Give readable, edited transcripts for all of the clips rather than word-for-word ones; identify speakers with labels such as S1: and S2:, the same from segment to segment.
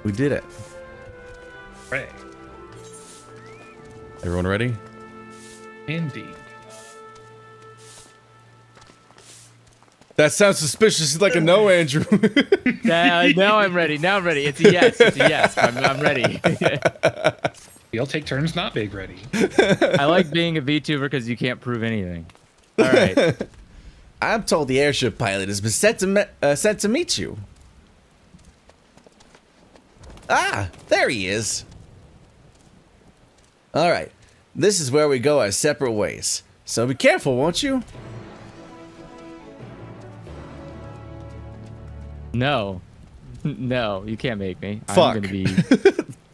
S1: We did it.
S2: Right.
S1: Everyone ready?
S2: Indeed.
S1: That sounds suspiciously like a no, Andrew.
S3: Now I'm ready. Now I'm ready. It's a yes. It's a yes. I'm ready.
S2: We'll take turns not being ready.
S3: I like being a VTuber because you can't prove anything. All right.
S1: I'm told the airship pilot has been sent to meet you. Ah, there he is. All right. This is where we go our separate ways. So be careful, won't you?
S3: No. No, you can't make me.
S1: Fuck.
S3: I'm gonna be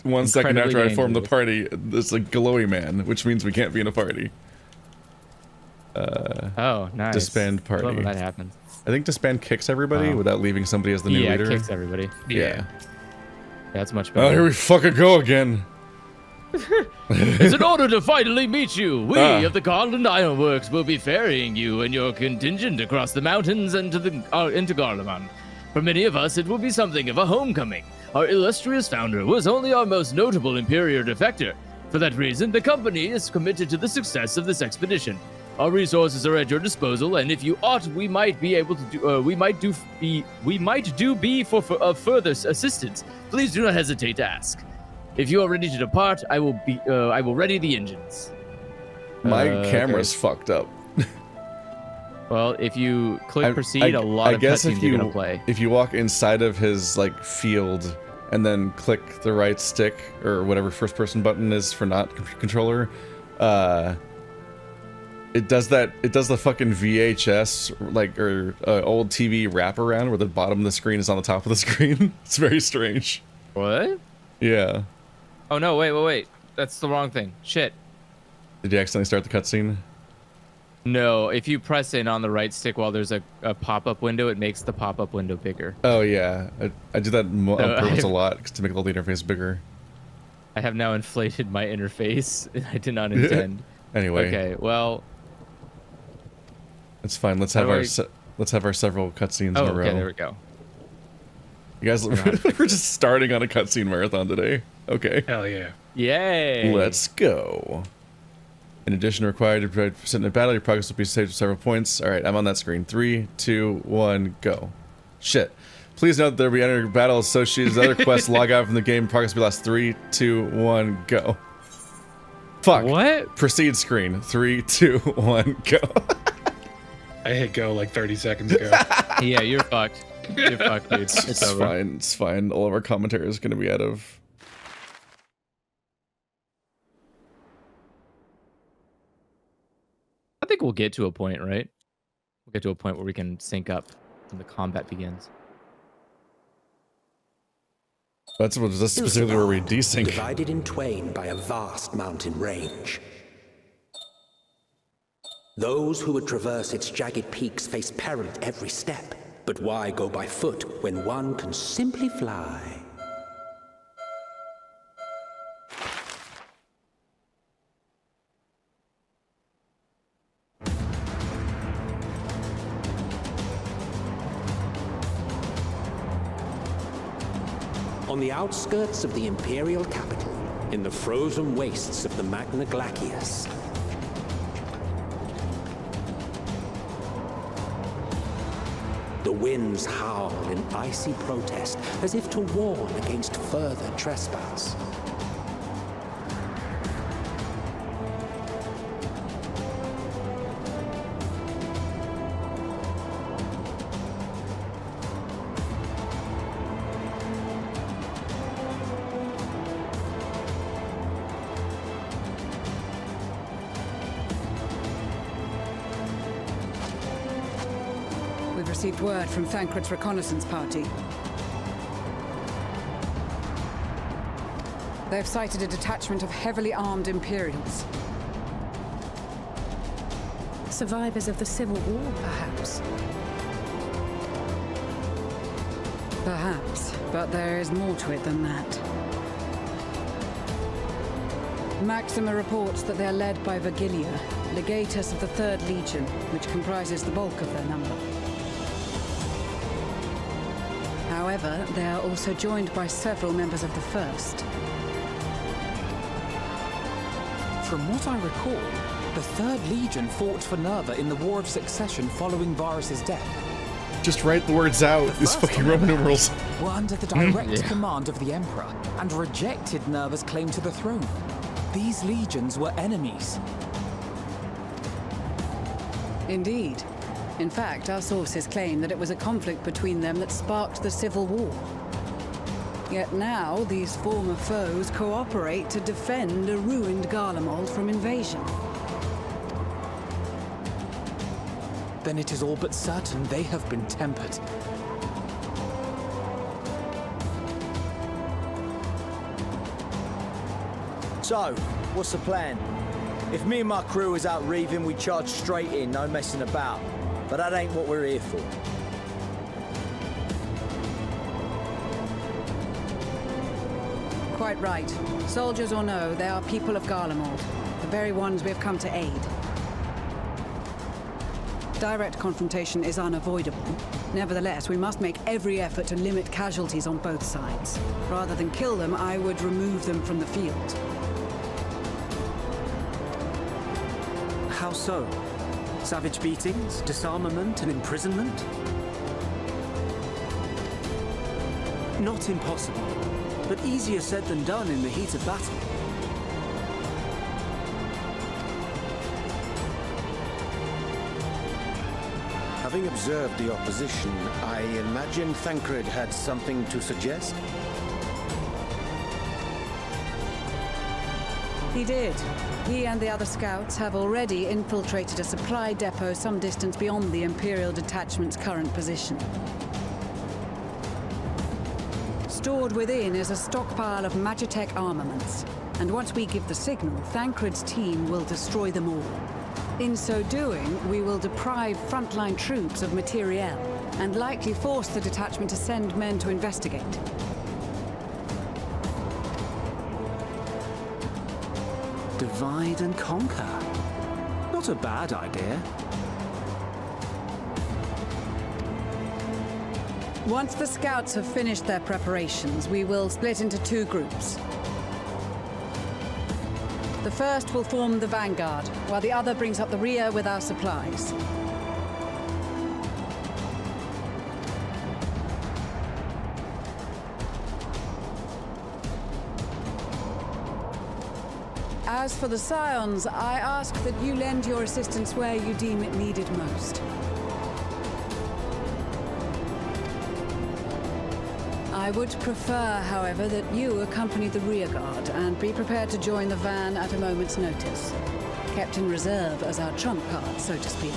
S1: 1 second after I
S3: incredibly
S1: formed the
S3: dangerous.
S1: party, there's a glowy man, which means we can't be in a party.
S3: Oh, nice.
S1: Disband
S3: I love
S1: party.
S3: when that happens.
S1: I think disband kicks everybody
S3: Oh.
S1: without leaving somebody as the new
S3: Yeah,
S1: leader.
S3: it kicks everybody.
S1: Yeah.
S3: That's much
S1: Oh,
S3: better.
S1: here we fucking go again.
S3: It's in order to finally meet you. We
S1: Ah.
S3: of the Garlean Ironworks will be ferrying you and your contingent across the mountains and into Garlemald. For many of us, it will be something of a homecoming. Our illustrious founder was only our most notable Imperial defector. For that reason, the company is committed to the success of this expedition. Our resources are at your disposal, and if you ought, we might be able to do. We might be for further assistance. Please do not hesitate to ask. If you are ready to depart, I will ready the engines.
S1: My
S3: Okay.
S1: camera's fucked up.
S3: Well, if you click proceed, a lot of cutscenes are gonna play.
S1: If you walk inside of his like field and then click the right stick or whatever first person button is for not controller, it does that. It does the fucking VHS like or old TV wraparound where the bottom of the screen is on the top of the screen. It's very strange.
S3: What?
S1: Yeah.
S3: Oh no! Wait! That's the wrong thing. Shit.
S1: Did you accidentally start the cutscene?
S3: No, if you press in on the right stick while there's a pop-up window, it makes the pop-up window bigger.
S1: Oh yeah, I do that on purpose a
S3: I've-
S1: lot to make all the interface bigger.
S3: I have now inflated my interface. I did not intend.
S1: Anyway,
S3: Okay, well.
S1: it's fine. Let's
S3: How
S1: have
S3: do
S1: our
S3: I-
S1: let's have our several cutscenes
S3: Oh,
S1: in a row.
S3: okay, there we go.
S1: You guys, we're just starting on a cutscene marathon today. Okay,
S2: Hell yeah.
S3: Yay!
S1: let's go. In addition, required to present in a battle, your progress will be saved to several points. All right, I'm on that screen. 3, 2, 1, go. Shit. Please note that there will be entering battle associated with other quests. Log out from the game. Progress will be lost. 3, 2, 1, go. Fuck.
S3: What?
S1: Proceed screen. 3, 2, 1, go.
S2: I hit go like 30 seconds ago.
S3: Yeah, you're fucked. You're fucked, dude. It's
S1: It's
S3: over.
S1: fine. It's fine. All of our commentary is going to be out of.
S3: I think we'll get to a point, right? We'll get to a point where we can sync up when the combat begins.
S1: That's specifically where we desync.
S4: Divided in twain by a vast mountain range. Those who would traverse its jagged peaks face peril at every step. But why go by foot when one can simply fly? On the outskirts of the Imperial capital, in the frozen wastes of the Magna Glacius, the winds howl in icy protest as if to warn against further trespass.
S5: We've received word from Thancred's reconnaissance party. They've sighted a detachment of heavily armed Imperials.
S6: Survivors of the Civil War, perhaps.
S5: Perhaps, but there is more to it than that. Maxima reports that they're led by Virgilia, legatus of the 3rd Legion, which comprises the bulk of their number. However, they are also joined by several members of the First.
S7: From what I recall, the 3rd Legion fought for Nerva in the War of Succession following Varus's death.
S1: Just write the words out, these
S7: first,
S1: fucking Roman numerals.
S7: Were under the direct command of the Emperor and rejected Nerva's claim to the throne. These legions were enemies.
S5: Indeed. In fact, our sources claim that it was a conflict between them that sparked the Civil War. Yet now, these former foes cooperate to defend a ruined Garlemald from invasion.
S7: Then it is all but certain they have been tempered.
S8: So, what's the plan? If me and my crew is out reaving, we charge straight in, no messing about. But that ain't what we're here for.
S5: Quite right. Soldiers or no, they are people of Garlemald, the very ones we have come to aid. Direct confrontation is unavoidable. Nevertheless, we must make every effort to limit casualties on both sides. Rather than kill them, I would remove them from the field.
S9: How so? Savage beatings, disarmament, and imprisonment? Not impossible, but easier said than done in the heat of battle.
S10: Having observed the opposition, I imagine Thancred had something to suggest?
S5: He did. He and the other scouts have already infiltrated a supply depot some distance beyond the Imperial detachment's current position. Stored within is a stockpile of Magitech armaments, and once we give the signal, Thancred's team will destroy them all. In so doing, we will deprive frontline troops of materiel, and likely force the detachment to send men to investigate.
S9: Divide and conquer. Not a bad idea.
S5: Once the scouts have finished their preparations, we will split into 2 groups. The first will form the vanguard, while the other brings up the rear with our supplies. As for the Scions, I ask that you lend your assistance where you deem it needed most. I would prefer, however, that you accompany the rearguard and be prepared to join the van at a moment's notice. Kept in reserve as our trump card, so to speak.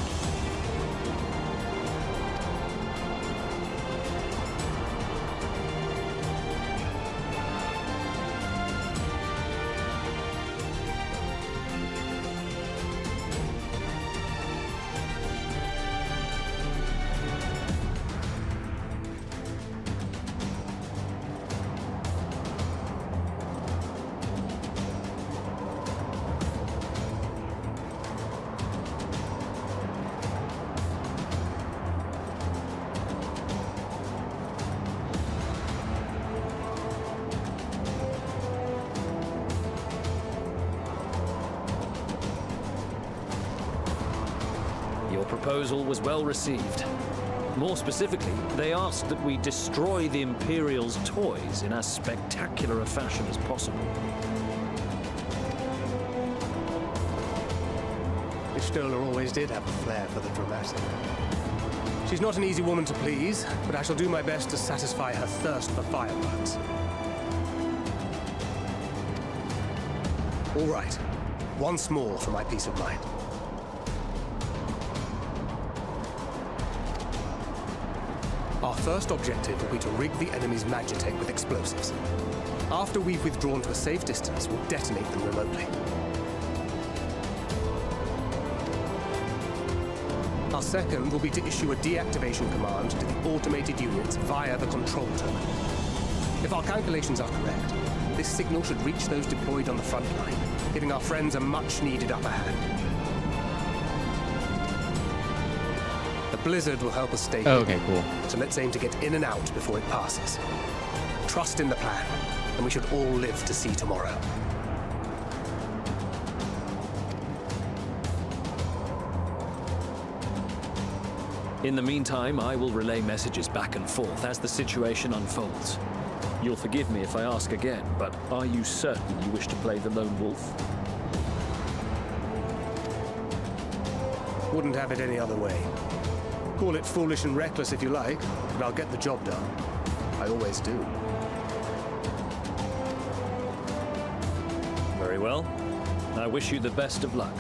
S11: Your proposal was well received. More specifically, they asked that we destroy the Imperial's toys in as spectacular a fashion as possible.
S12: Stoller always did have a flair for the dramatic. She's not an easy woman to please, but I shall do my best to satisfy her thirst for fireworks. All right. Once more for my peace of mind. Our first objective will be to rig the enemy's Magitech with explosives. After we've withdrawn to a safe distance, we'll detonate them remotely. Our second will be to issue a deactivation command to the automated units via the control terminal. If our calculations are correct, this signal should reach those deployed on the front line, giving our friends a much-needed upper hand. The blizzard will help us stay
S3: Oh,
S12: hidden.
S3: okay, cool.
S12: So let's aim to get in and out before it passes. Trust in the plan, and we should all live to see tomorrow.
S11: In the meantime, I will relay messages back and forth as the situation unfolds. You'll forgive me if I ask again, but are you certain you wish to play the lone wolf?
S12: Wouldn't have it any other way. Call it foolish and reckless if you like, but I'll get the job done. I always do.
S11: Very well. I wish you the best of luck.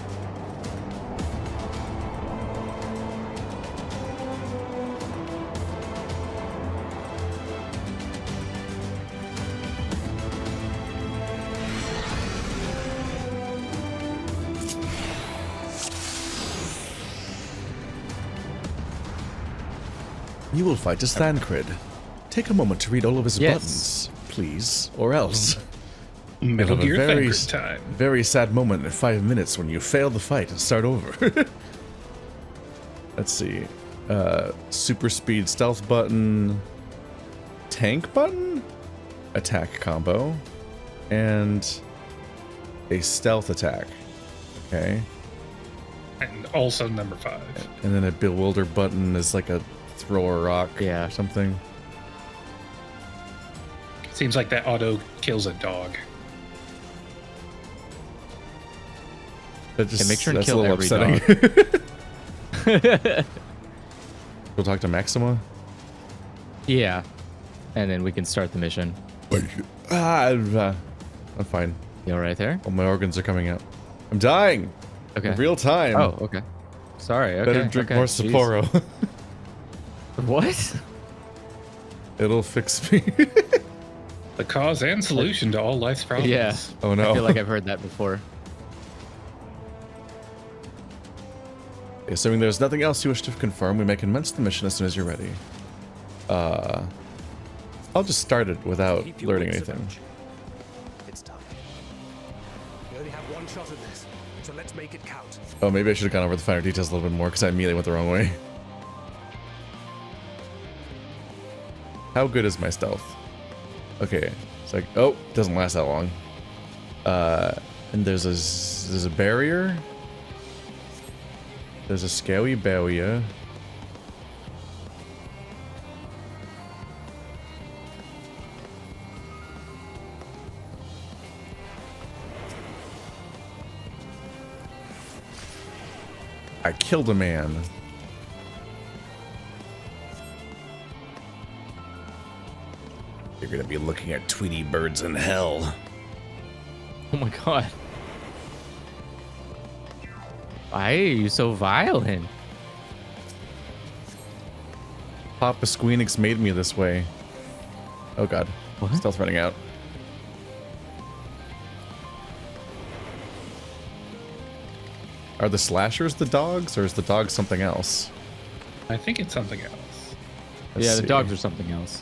S1: You will fight as Thancred. Take a moment to read all of his
S3: Yes.
S1: buttons, please, or else.
S2: Metal
S1: You'll have
S2: Gear
S1: a very,
S2: Thancred time.
S1: very sad moment in 5 minutes when you fail the fight and start over. Let's see. Super speed stealth button, tank button, attack combo, and a stealth attack. Okay.
S2: And also number 5.
S1: And then a bewilder button is like a throw a rock or something.
S2: Seems like that auto kills a dog.
S1: That just,
S3: make sure and
S1: that's
S3: kill
S1: a little
S3: every
S1: upsetting. We'll talk to Maxima.
S3: Yeah. And then we can start the mission.
S1: I'm fine.
S3: You all right there?
S1: All my organs are coming out. I'm dying.
S3: Okay.
S1: In real time.
S3: Oh, okay. Sorry. Okay.
S1: Better drink
S3: okay.
S1: more
S3: Jeez.
S1: Sapporo.
S3: What?
S1: It'll fix me.
S2: The cause and solution to all life's problems.
S3: Yeah.
S1: Oh no.
S3: I feel like I've heard that before.
S1: Assuming there's nothing else you wish to confirm, we may commence the mission as soon as you're ready. I'll just start it without learning anything.
S12: It's time. We only have one shot at this, so let's make it count.
S1: Oh, maybe I should have gone over the finer details a little bit more because I immediately went the wrong way. How good is my stealth? Okay, it's like, oh, it doesn't last that long. And there's a barrier. There's a scaly barrier. I killed a man. You're gonna be looking at Tweety birds in hell.
S3: Oh my god. Why are you so violent?
S1: Papa Square Enix made me this way. Oh god.
S3: What?
S1: Stealth running out. Are the slashers the dogs, or is the dog something else?
S2: I think it's something else.
S1: Let's
S3: yeah,
S1: see.
S3: the dogs are something else.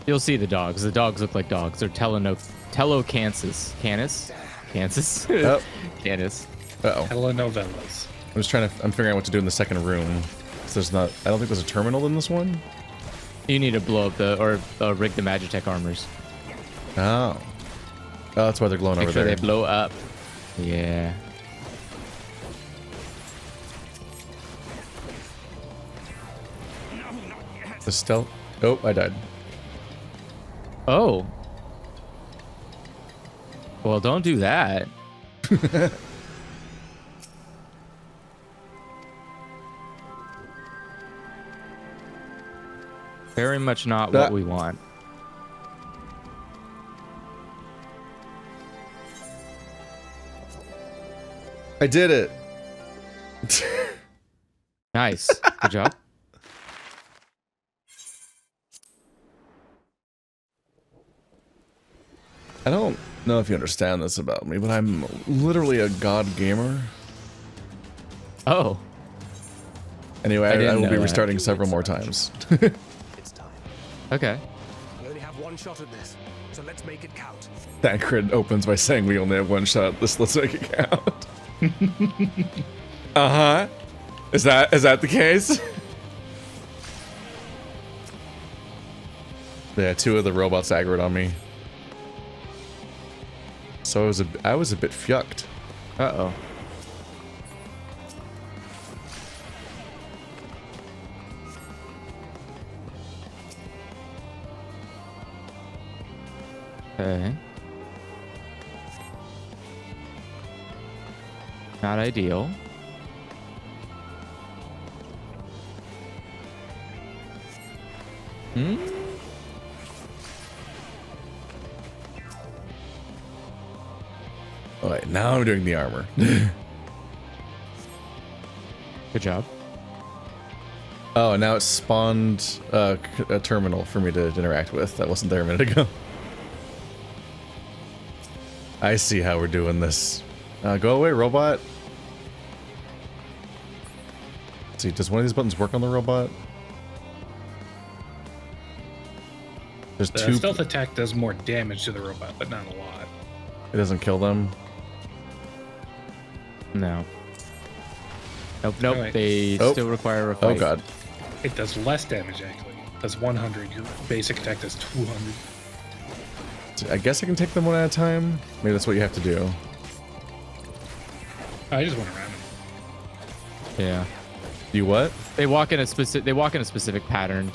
S3: You'll see the dogs. The dogs look like dogs. They're Telocanthus. Canis?
S1: Oh.
S3: Canis.
S1: Uh-oh.
S2: Telenovelas.
S1: I'm figuring out what to do in the second room. 'Cause there's not, I don't think there's a terminal in this one.
S3: You need to blow up rig the Magitech armors.
S1: Oh. Oh, that's why they're glowing
S3: Make
S1: over
S3: sure
S1: there.
S3: they blow up. Yeah.
S1: The stealth. Oh, I died.
S3: Oh. Well, don't do that. Very much not what we want.
S1: I did it.
S3: Nice. Good job.
S1: I don't know if you understand this about me, but I'm literally a god gamer.
S3: Oh.
S1: Anyway, I will
S3: know
S1: be
S3: that.
S1: restarting several more times.
S12: It's time.
S3: Okay.
S12: We only have one shot at this, so let's make it count.
S1: Thancred opens by saying we only have one shot at this. Let's make it count. Uh-huh. Is that the case? Yeah, 2 of the robots aggroed on me. So I was a bit fucked.
S3: Uh-oh. Okay. Not ideal.
S1: All right, now I'm doing the armor.
S3: Good job.
S1: Oh, and now it's spawned a terminal for me to interact with. That wasn't there a minute ago. I see how we're doing this. Go away, robot. Let's see, does one of these buttons work on the robot? There's
S2: The
S1: 2.
S2: stealth attack does more damage to the robot, but not a lot.
S1: It doesn't kill them.
S3: No. Nope, nope.
S2: Alright.
S3: They still require a fight.
S1: Oh god.
S2: It does less damage, actually. It does 100. Your basic attack does 200.
S1: I guess I can take them one at a time. Maybe that's what you have to do.
S2: I just went around him.
S3: Yeah.
S1: You what?
S3: They walk in a specific pattern.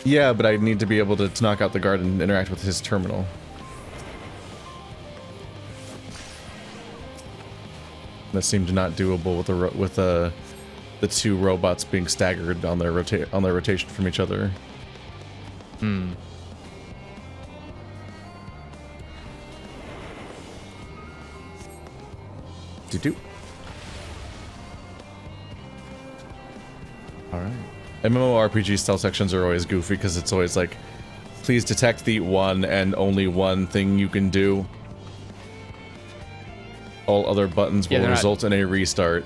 S1: Yeah, but I need to be able to knock out the guard and interact with his terminal. That seemed not doable with the 2 robots being staggered on their rotation from each other.
S3: Hmm.
S1: Do. All right. MMORPG stealth sections are always goofy because it's always like, please detect the one and only one thing you can do. All other buttons will result in a restart.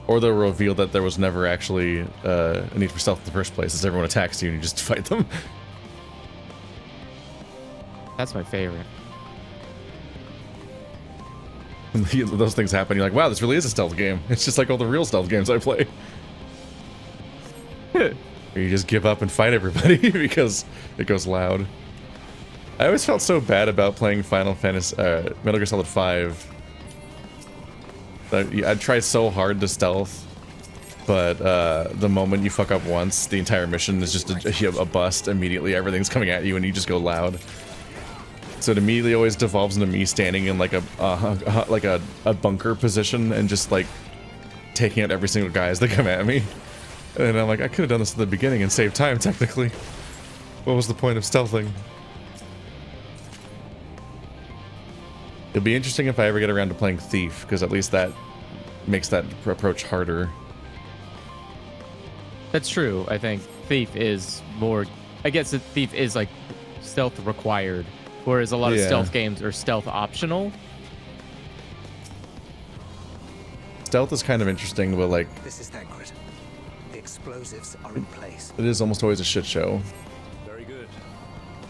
S1: Or they'll reveal that there was never actually a need for stealth in the first place, as everyone attacks you and you just fight them.
S3: That's my favorite.
S1: Those things happen, you're like, wow, this really is a stealth game. It's just like all the real stealth games I play. Or you just give up and fight everybody because it goes loud. I always felt so bad about playing Final Fantasy, Metal Gear Solid 5. I'd try so hard to stealth, but the moment you fuck up once, the entire mission is just a bust. Immediately, everything's coming at you and you just go loud. So it immediately always devolves into me standing in like a bunker position and just like taking out every single guy as they come at me. And I'm like, I could have done this at the beginning and saved time, technically. What was the point of stealthing? It'll be interesting if I ever get around to playing Thief, because at least that makes that approach harder.
S3: That's true. I think Thief is more... I guess that Thief is like stealth required, whereas a lot of stealth games are stealth optional.
S1: Stealth is kind of interesting, but like...
S9: This is Thancred. The explosives are in place.
S1: It is almost always a shit show.
S11: Very good.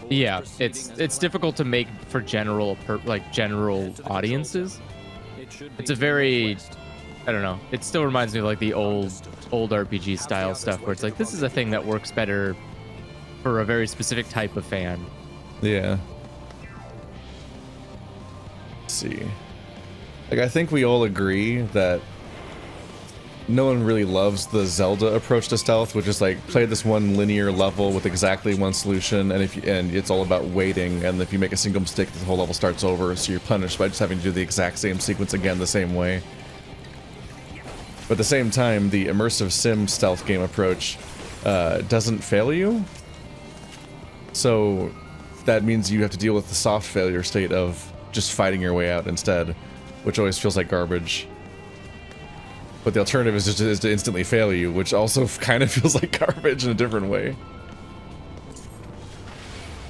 S3: Yeah, it's difficult to make for general audiences. It's a very, I don't know. It still reminds me of like the old RPG style stuff where it's like this is a thing that works better for a very specific type of fan.
S1: Yeah. Let's see. Like I think we all agree that no one really loves the Zelda approach to stealth, which is like play this one linear level with exactly one solution, and it's all about waiting. And if you make a single mistake, the whole level starts over, so you're punished by just having to do the exact same sequence again the same way. But at the same time, the immersive sim stealth game approach doesn't fail you. So that means you have to deal with the soft failure state of just fighting your way out instead, which always feels like garbage. But the alternative is to instantly fail you, which also kind of feels like garbage in a different way.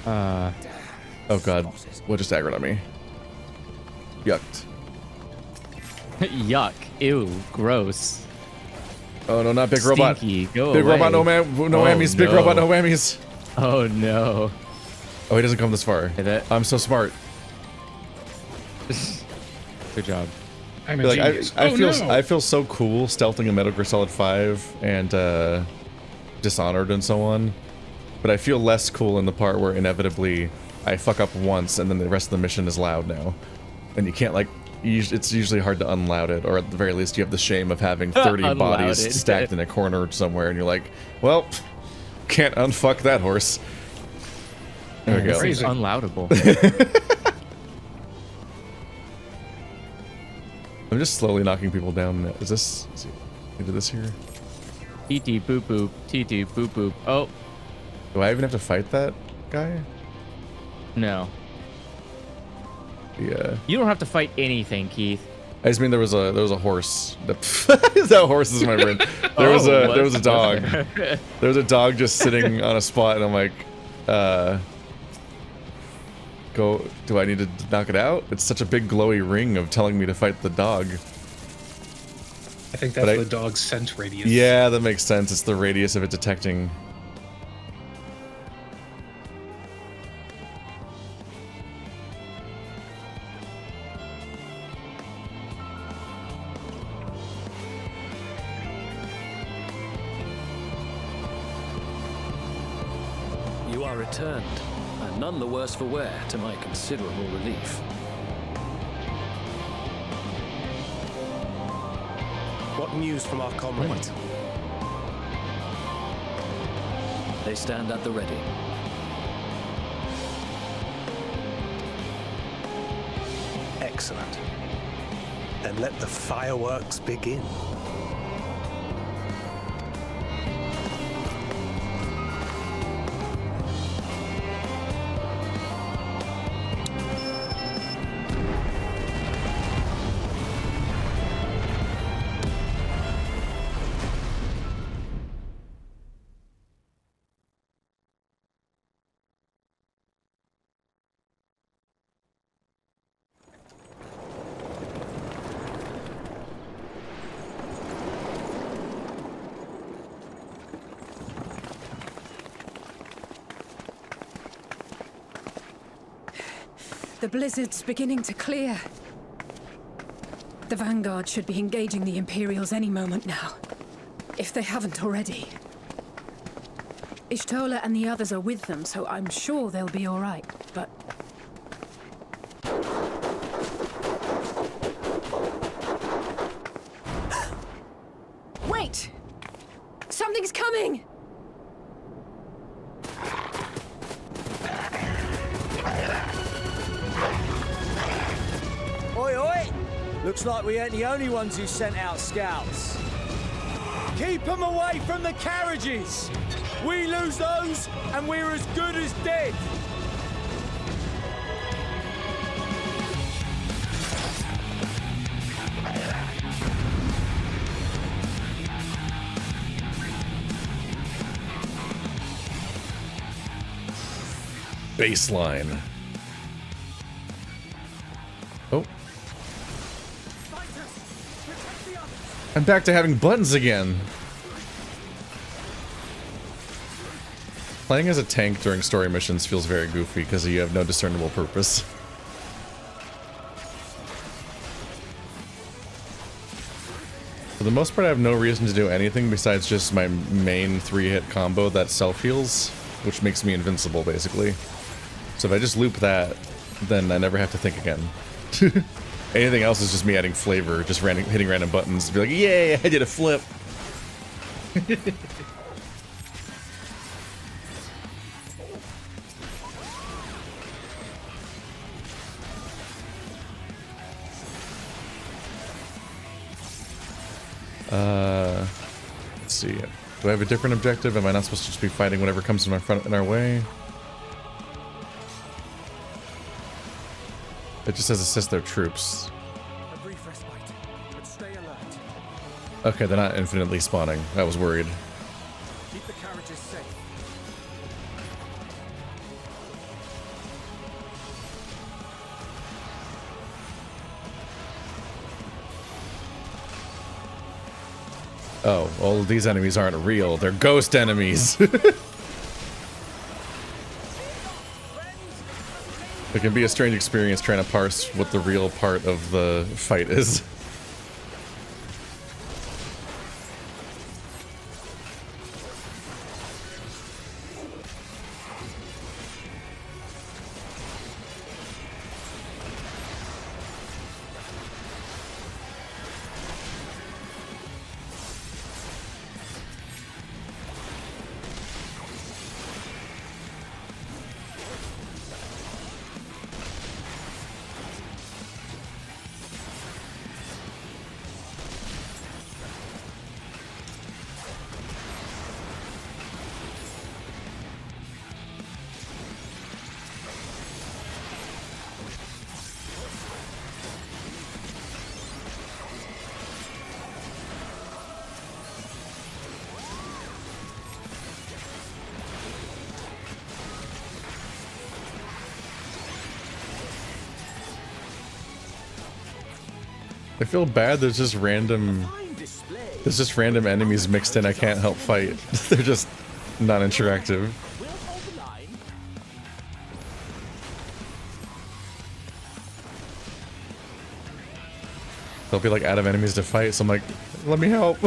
S1: Oh god, what just aggroed on me? Yucked.
S3: Yuck. Ew. Gross.
S1: Oh no, not big robot.
S3: Stinky. Go
S1: big
S3: away.
S1: Robot, no whammies. Big robot, no whammies.
S3: Oh no.
S1: Oh, he doesn't come this far. I'm so smart.
S3: Good job.
S2: I'm a genius.
S1: I feel so cool stealthing in Metal Gear Solid 5 and Dishonored and so on. But I feel less cool in the part where inevitably I fuck up once and then the rest of the mission is loud now. And you can't like, it's usually hard to unloud it, or at the very least you have the shame of having 30 bodies stacked in a corner somewhere and you're like, well, can't unfuck that horse. There we go.
S3: This is unloudable.
S1: I'm just slowly knocking people down. Is this, into this here?
S3: TT boop boop, TT boop boop. Oh.
S1: Do I even have to fight that guy?
S3: No.
S1: Yeah.
S3: You don't have to fight anything, Keith.
S1: I just mean there was a horse. That horse is my brain. There was a dog. There was a dog just sitting on a spot, and I'm like, do I need to knock it out? It's such a big glowy ring of telling me to fight the dog.
S2: I think that's the dog's scent radius.
S1: Yeah, that makes sense. It's the radius of it detecting.
S11: You are returned, and none the worse for wear, to my considerable relief.
S12: What news from our comrades?
S11: They stand at the ready.
S12: Excellent. Then let the fireworks begin.
S6: The blizzard's beginning to clear. The Vanguard should be engaging the Imperials any moment now, if they haven't already. Ishtola and the others are with them, so I'm sure they'll be all right, but... Wait! Something's coming!
S8: Oi, oi! Looks like we ain't the only ones who sent out scouts. Keep them away from the carriages! We lose those, and we're as good as dead!
S1: Baseline. Oh. I'm back to having buttons again. Playing as a tank during story missions feels very goofy because you have no discernible purpose. For the most part, I have no reason to do anything besides just my main 3-hit combo that self-heals, which makes me invincible, basically. So if I just loop that, then I never have to think again. Anything else is just me adding flavor, just hitting random buttons. Be like, yay, I did a flip. Let's see. Do I have a different objective? Am I not supposed to just be fighting whatever comes in our way? It just says assist their troops.
S12: A brief respite, but stay alert.
S1: Okay, they're not infinitely spawning. I was worried.
S12: Keep the carriages safe.
S1: Oh, well, these enemies aren't real. They're ghost enemies. It can be a strange experience trying to parse what the real part of the fight is. I feel bad. There's just random enemies mixed in. I can't help fight. They're just non-interactive. They'll be like out of enemies to fight, so I'm like, let me help.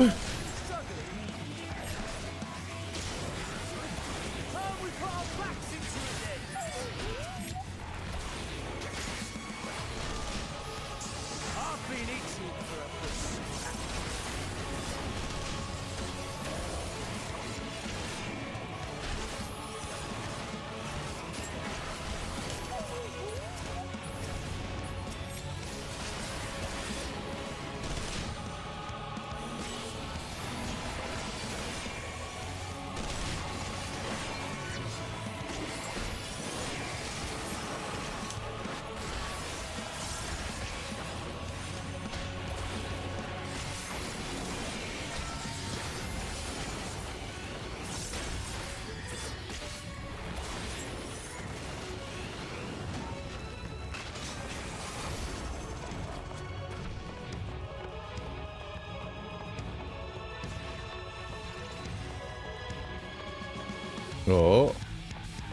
S1: Oh.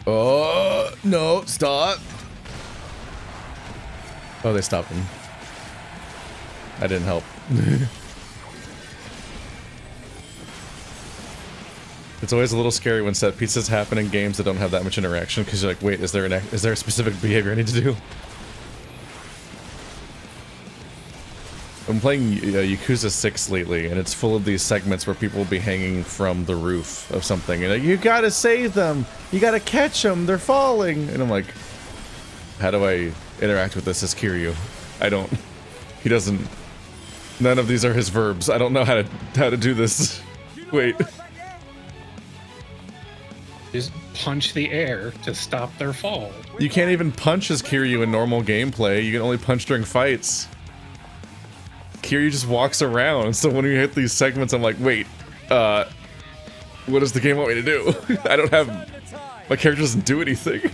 S1: Oh, no, stop. Oh, they stopped him. I didn't help. It's always a little scary when set pieces happen in games that don't have that much interaction, because you're like, wait, is there a specific behavior I need to do? I'm playing Yakuza 6 lately, and it's full of these segments where people will be hanging from the roof of something, and like, you gotta save them! You gotta catch them! They're falling! And I'm like, how do I interact with this as Kiryu? I don't... He doesn't... None of these are his verbs. I don't know how to do this. Wait.
S2: Just punch the air to stop their fall.
S1: You can't even punch as Kiryu in normal gameplay. You can only punch during fights. Kiryu just walks around, so when we hit these segments, I'm like, wait, what does the game want me to do? I don't have... My character doesn't do anything.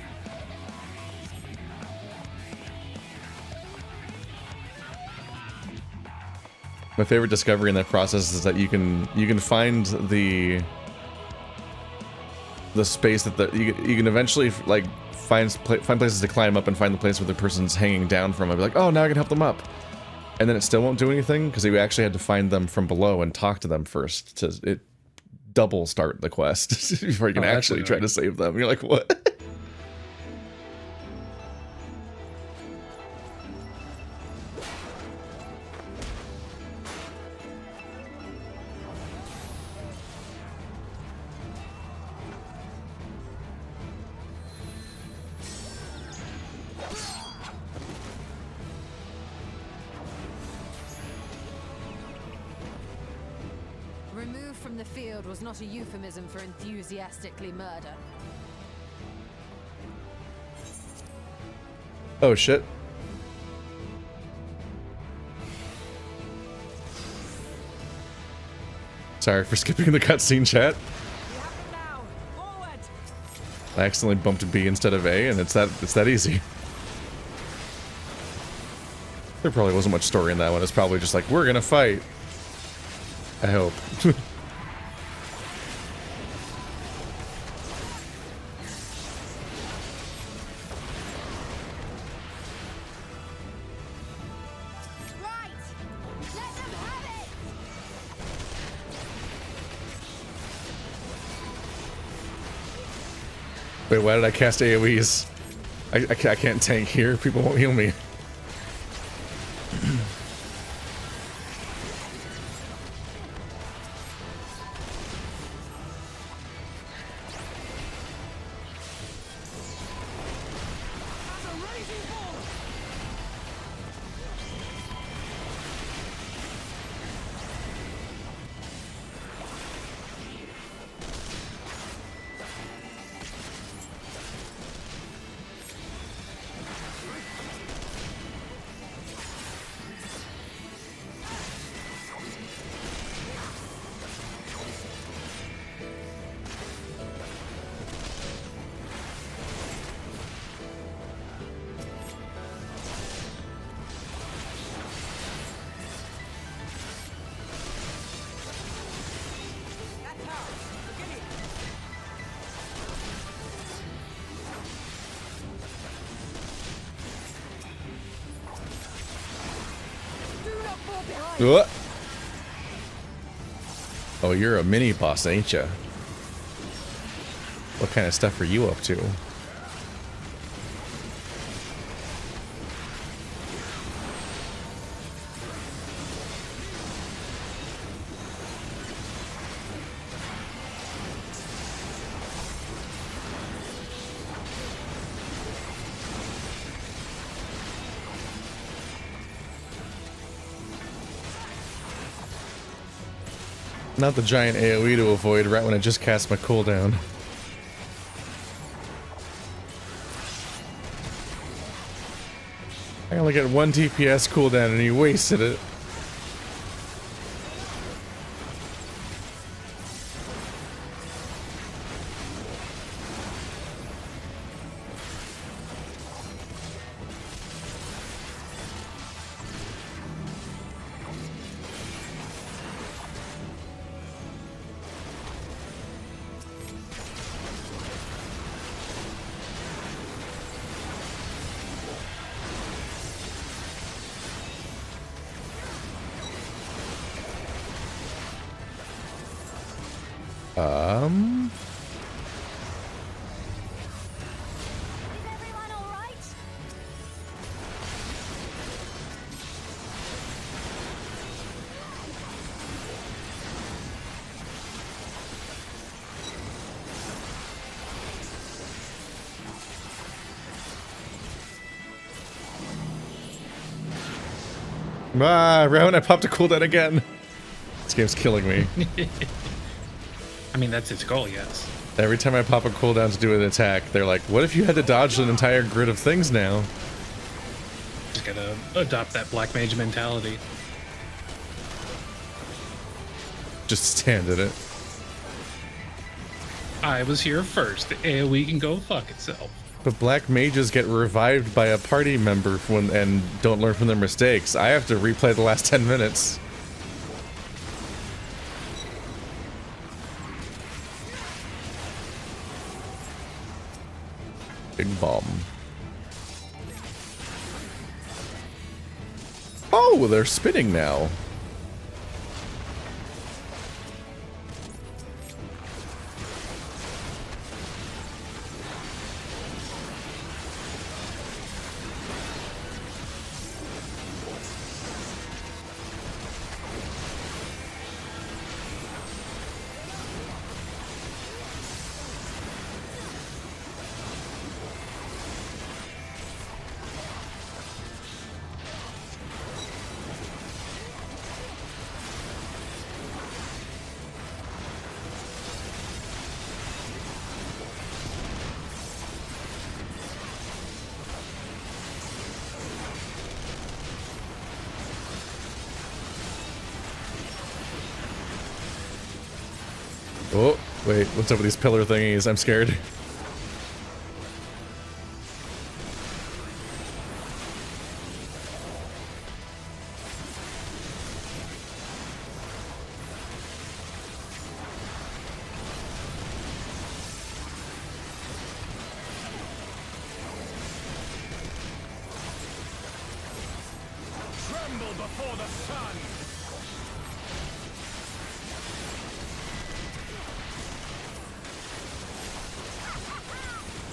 S1: My favorite discovery in that process is that you can find the space that you can eventually like find places to climb up and find the place where the person's hanging down from. I'd be like, oh, now I can help them up. And then it still won't do anything because you actually had to find them from below and talk to them first to double start the quest before you can actually try to save them. You're like, what?
S13: Was not a euphemism for enthusiastically murder.
S1: Oh shit. Sorry for skipping the cutscene, chat. I accidentally bumped B instead of A, and it's that easy. There probably wasn't much story in that one. It's probably just like, we're gonna fight. I hope. Wait, why did I cast AoEs? I can't tank here. People won't heal me. What? Oh, you're a mini boss, ain't ya? What kind of stuff are you up to? Not the giant AoE to avoid right when I just cast my cooldown. I only get 1 DPS cooldown and he wasted it. Ah, right when I popped a cooldown again. This game's killing me.
S2: I mean, that's its goal, yes.
S1: Every time I pop a cooldown to do an attack, they're like, what if you had to dodge an entire grid of things now?
S2: Just gotta adopt that black mage mentality.
S1: Just stand in it.
S2: I was here first. The AoE can go fuck itself.
S1: But black mages get revived by a party member and don't learn from their mistakes. I have to replay the last 10 minutes. Big bomb. Oh, they're spinning now. Oh, wait, what's up with these pillar thingies? I'm scared.
S14: Tremble before the sun!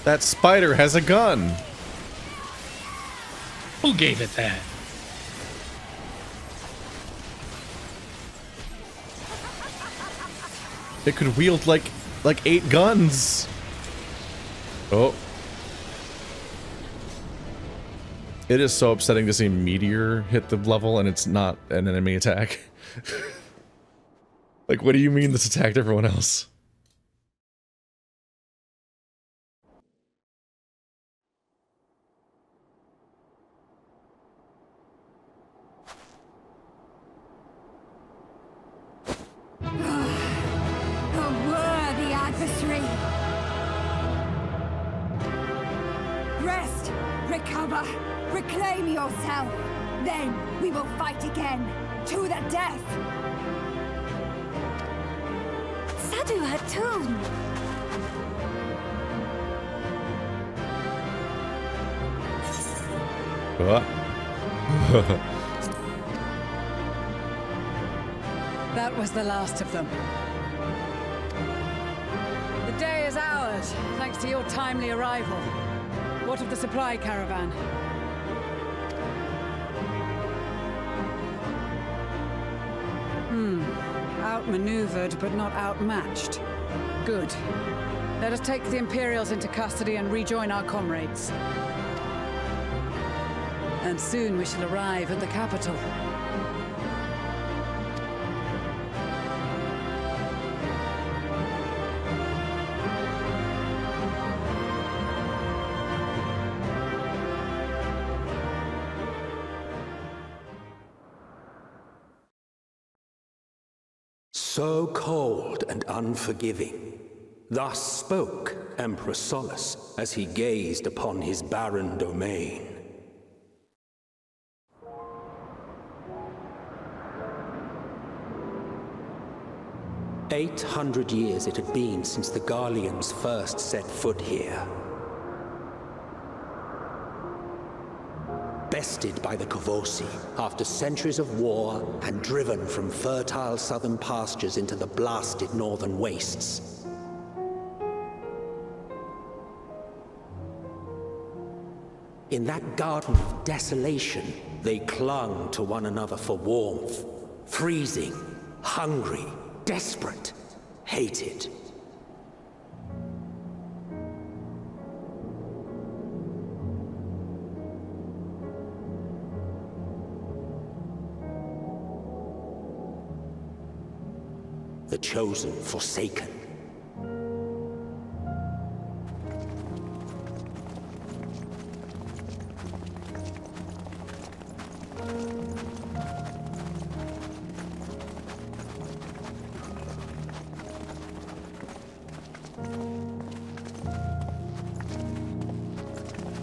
S1: That spider has a gun.
S2: Who gave it that?
S1: It could wield like 8 guns. Oh. It is so upsetting to see Meteor hit the level and it's not an enemy attack. Like, what do you mean this attacked everyone else?
S15: Recover! Reclaim yourself! Then we will fight again! To the death! Sadu Hatun!
S5: That was the last of them. The day is ours, thanks to your timely arrival. What of the supply caravan? Outmaneuvered, but not outmatched. Good. Let us take the Imperials into custody and rejoin our comrades. And soon we shall arrive at the capital.
S4: So cold and unforgiving. Thus spoke Emperor Solus as he gazed upon his barren domain. "800 years it had been since the Garleans first set foot here. Bested by the Kavosi after centuries of war and driven from fertile southern pastures into the blasted northern wastes. In that garden of desolation, they clung to one another for warmth, freezing, hungry, desperate, hated. The chosen forsaken.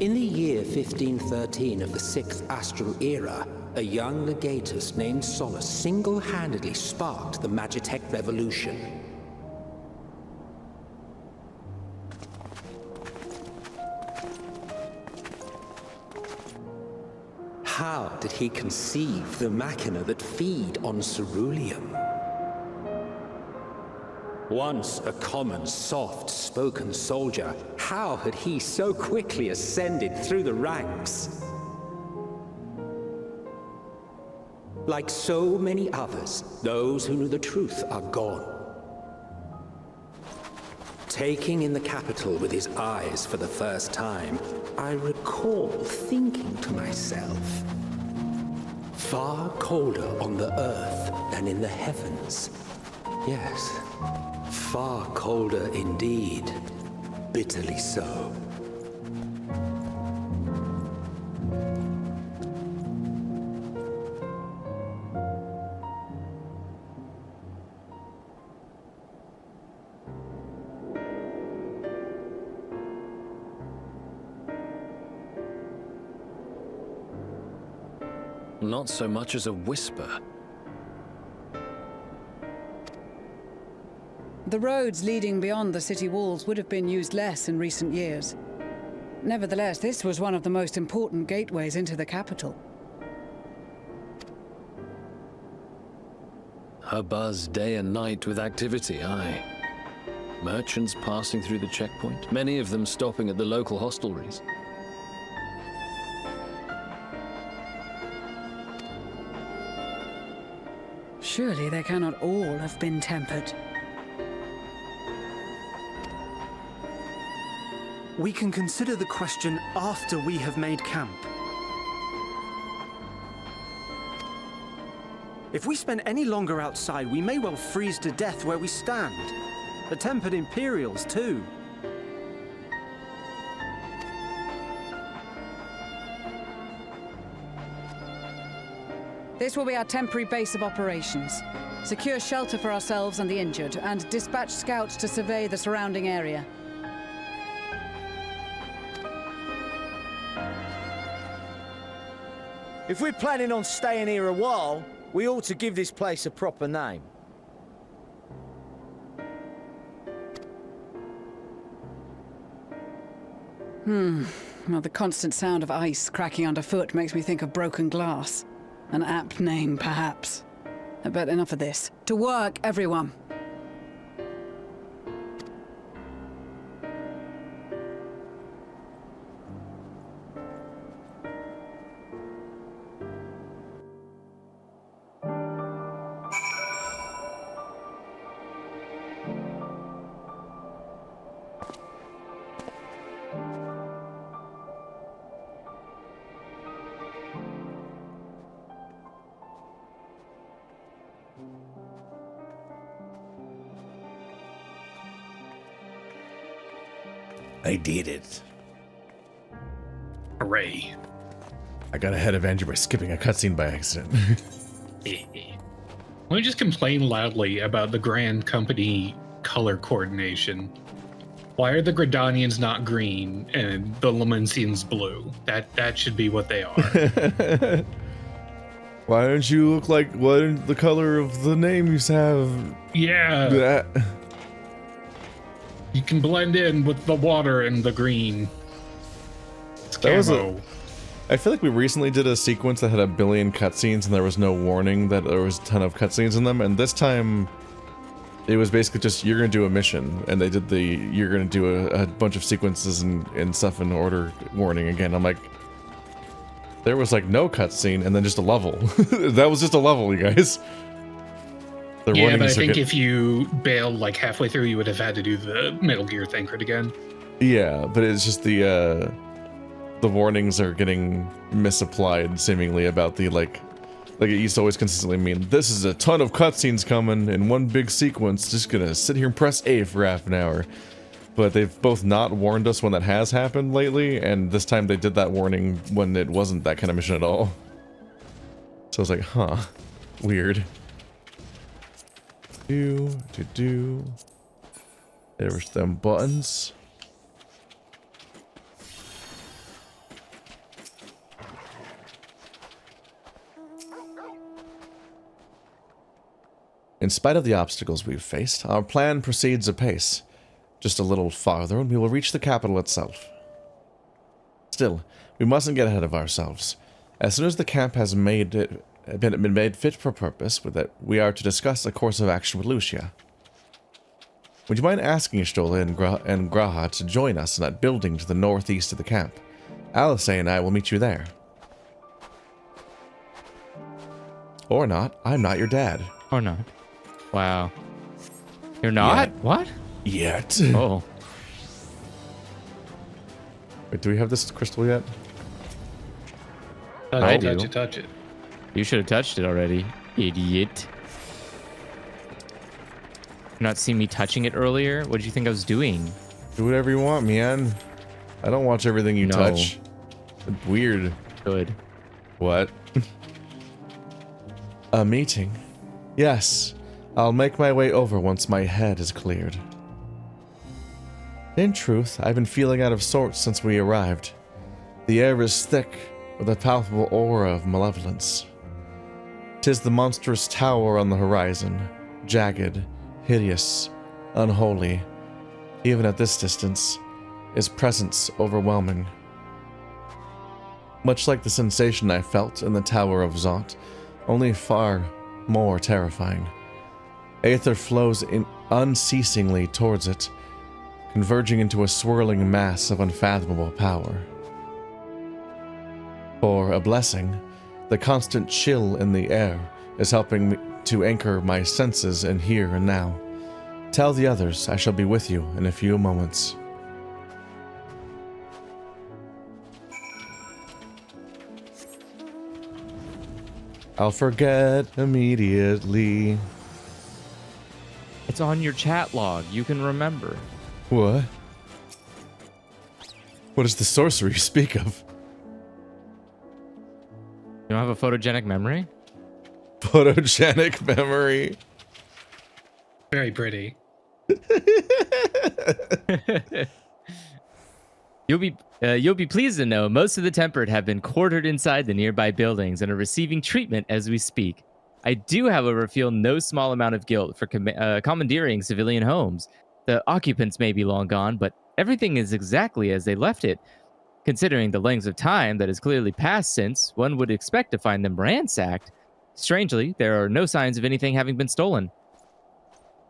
S4: In the year 1513 of the 6th Astral Era, a young legatus named Solus single-handedly sparked the Magitech Revolution. How did he conceive the machina that feed on ceruleum? Once a common, soft-spoken soldier, how had he so quickly ascended through the ranks? Like so many others, those who knew the truth are gone. Taking in the capital with his eyes for the first time, I recall thinking to myself, far colder on the earth than in the heavens. Yes, far colder indeed, bitterly so.
S11: Not so much as a whisper.
S5: The roads leading beyond the city walls would have been used less in recent years. Nevertheless, this was one of the most important gateways into the capital.
S11: A buzz day and night with activity, aye. Merchants passing through the checkpoint, many of them stopping at the local hostelries.
S5: Surely they cannot all have been tempered.
S9: We can consider the question after we have made camp. If we spend any longer outside, we may well freeze to death where we stand. The tempered Imperials, too.
S5: This will be our temporary base of operations. Secure shelter for ourselves and the injured, and dispatch scouts to survey the surrounding area.
S8: If we're planning on staying here a while, we ought to give this place a proper name.
S5: Well, the constant sound of ice cracking underfoot makes me think of broken glass. An apt name, perhaps. But enough of this. To work, everyone.
S1: I did it.
S2: Hooray.
S1: I got ahead of Andrew by skipping a cutscene by accident.
S2: Let me just complain loudly about the Grand Company color coordination. Why are the Gridanians not green and the Lamencians blue? That should be what they are.
S1: Why don't you look like what the color of the names have?
S2: Yeah.
S1: That.
S2: You can blend in with the water and the green. It's camo.
S1: I feel like we recently did a sequence that had 1 billion cutscenes and there was no warning that there was a ton of cutscenes in them, and this time it was basically just you're gonna do a mission, and they did the you're gonna do a bunch of sequences and stuff in order warning again. I'm like, there was like no cutscene and then just a level. That was just a level, you guys.
S2: Yeah, but I think if you bailed like halfway through, you would have had to do the Metal Gear Thancred again.
S1: Yeah, but it's just the warnings are getting misapplied seemingly about the like it used to always consistently mean this is a ton of cutscenes coming in one big sequence, just gonna sit here and press A for half an hour. But they've both not warned us when that has happened lately, and this time they did that warning when it wasn't that kind of mission at all. So I was like, huh, weird. There's them buttons. In spite of the obstacles we've faced, our plan proceeds apace. Just a little farther and we will reach the capital itself. Still, we mustn't get ahead of ourselves. As soon as the camp has been made fit for purpose, with it, we are to discuss a course of action with Lucia. Would you mind asking Stola and Graha to join us in that building to the northeast of the camp? Alice and I will meet you there. Or not. I'm not your dad.
S3: Or not. Wow. You're not? What?
S1: Yet.
S3: Oh.
S1: Wait, do we have this crystal yet?
S2: Touch it.
S3: You should have touched it already, idiot. You not seen me touching it earlier? What did you think I was doing?
S1: Do whatever you want, man. I don't watch everything you touch. It's weird.
S3: Good.
S1: What? A meeting? Yes. I'll make my way over once my head is cleared. In truth, I've been feeling out of sorts since we arrived. The air is thick with a palpable aura of malevolence. 'Tis the monstrous tower on the horizon, jagged, hideous, unholy. Even at this distance, its presence overwhelming. Much like the sensation I felt in the Tower of Zot, only far more terrifying. Aether flows unceasingly towards it, converging into a swirling mass of unfathomable power. For a blessing, the constant chill in the air is helping me to anchor my senses in here and now. Tell the others I shall be with you in a few moments. I'll forget immediately.
S3: It's on your chat log. You can remember.
S1: What? What is the sorcery you speak of?
S3: You don't have a photogenic memory?
S1: Photogenic memory.
S2: Very pretty.
S3: You'll be pleased to know most of the tempered have been quartered inside the nearby buildings and are receiving treatment as we speak. I do, however, feel no small amount of guilt for commandeering civilian homes. The occupants may be long gone, but everything is exactly as they left it. Considering the length of time that has clearly passed since, one would expect to find them ransacked. Strangely, there are no signs of anything having been stolen.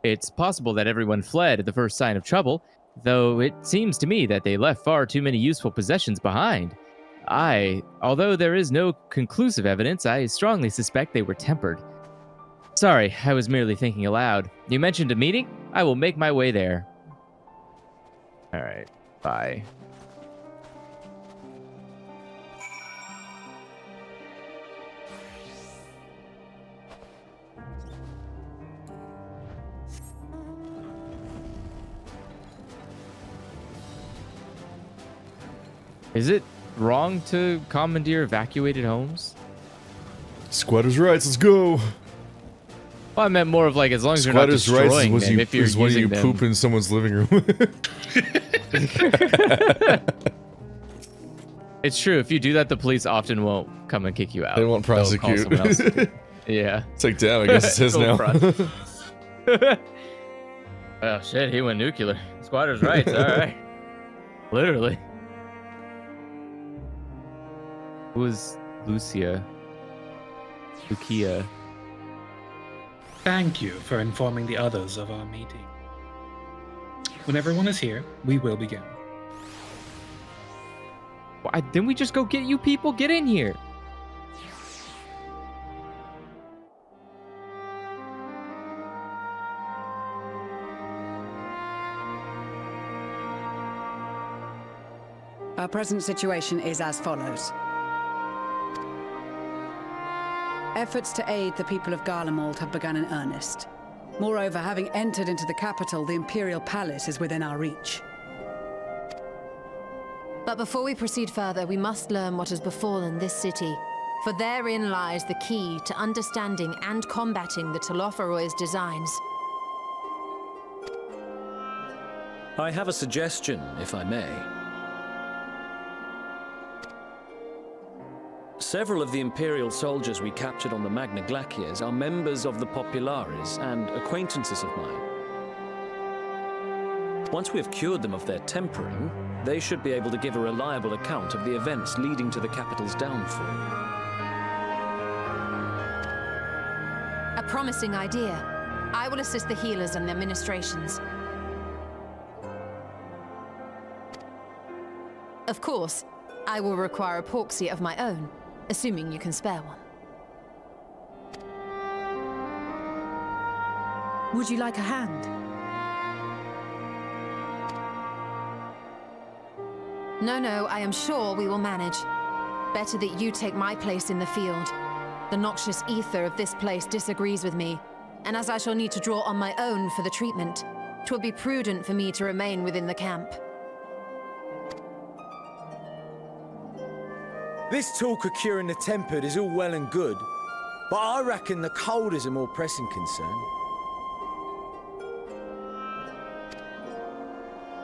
S3: It's possible that everyone fled at the first sign of trouble, though it seems to me that they left far too many useful possessions behind. Although there is no conclusive evidence, I strongly suspect they were tempered. Sorry, I was merely thinking aloud. You mentioned a meeting? I will make my way there. Alright, bye. Is it wrong to commandeer evacuated homes?
S1: Squatters' rights, let's go.
S3: Well, I meant more of like as long as you're not destroying them, if you're using
S1: you
S3: them.
S1: poop in someone's living room.
S3: It's true. If you do that, the police often won't come and kick you out.
S1: They won't
S3: They'll call
S1: prosecute.
S3: someone else to do it. Yeah.
S1: It's like, damn, I guess it's his now.
S3: Oh shit, he went nuclear. Squatters' rights, alright. Literally. Who was Lucia?
S2: Thank you for informing the others of our meeting. When everyone is here, we will begin.
S3: Why, didn't we just go get you people? Get in here.
S5: Our present situation is as follows. Efforts to aid the people of Garlemald have begun in earnest. Moreover, having entered into the capital, the Imperial Palace is within our reach.
S13: But before we proceed further, we must learn what has befallen this city. For therein lies the key to understanding and combating the Telophoroid's designs.
S11: I have a suggestion, if I may. Several of the Imperial soldiers we captured on the Magna Glaciers are members of the Populares and acquaintances of mine. Once we have cured them of their tempering, they should be able to give a reliable account of the events leading to the capital's downfall.
S13: A promising idea. I will assist the healers and their ministrations. Of course, I will require a proxy of my own, assuming you can spare one.
S6: Would you like a hand?
S13: No, I am sure we will manage. Better that you take my place in the field. The noxious ether of this place disagrees with me, and as I shall need to draw on my own for the treatment, 'twill be prudent for me to remain within the camp.
S8: This talk of curing the tempered is all well and good, but I reckon the cold is a more pressing concern.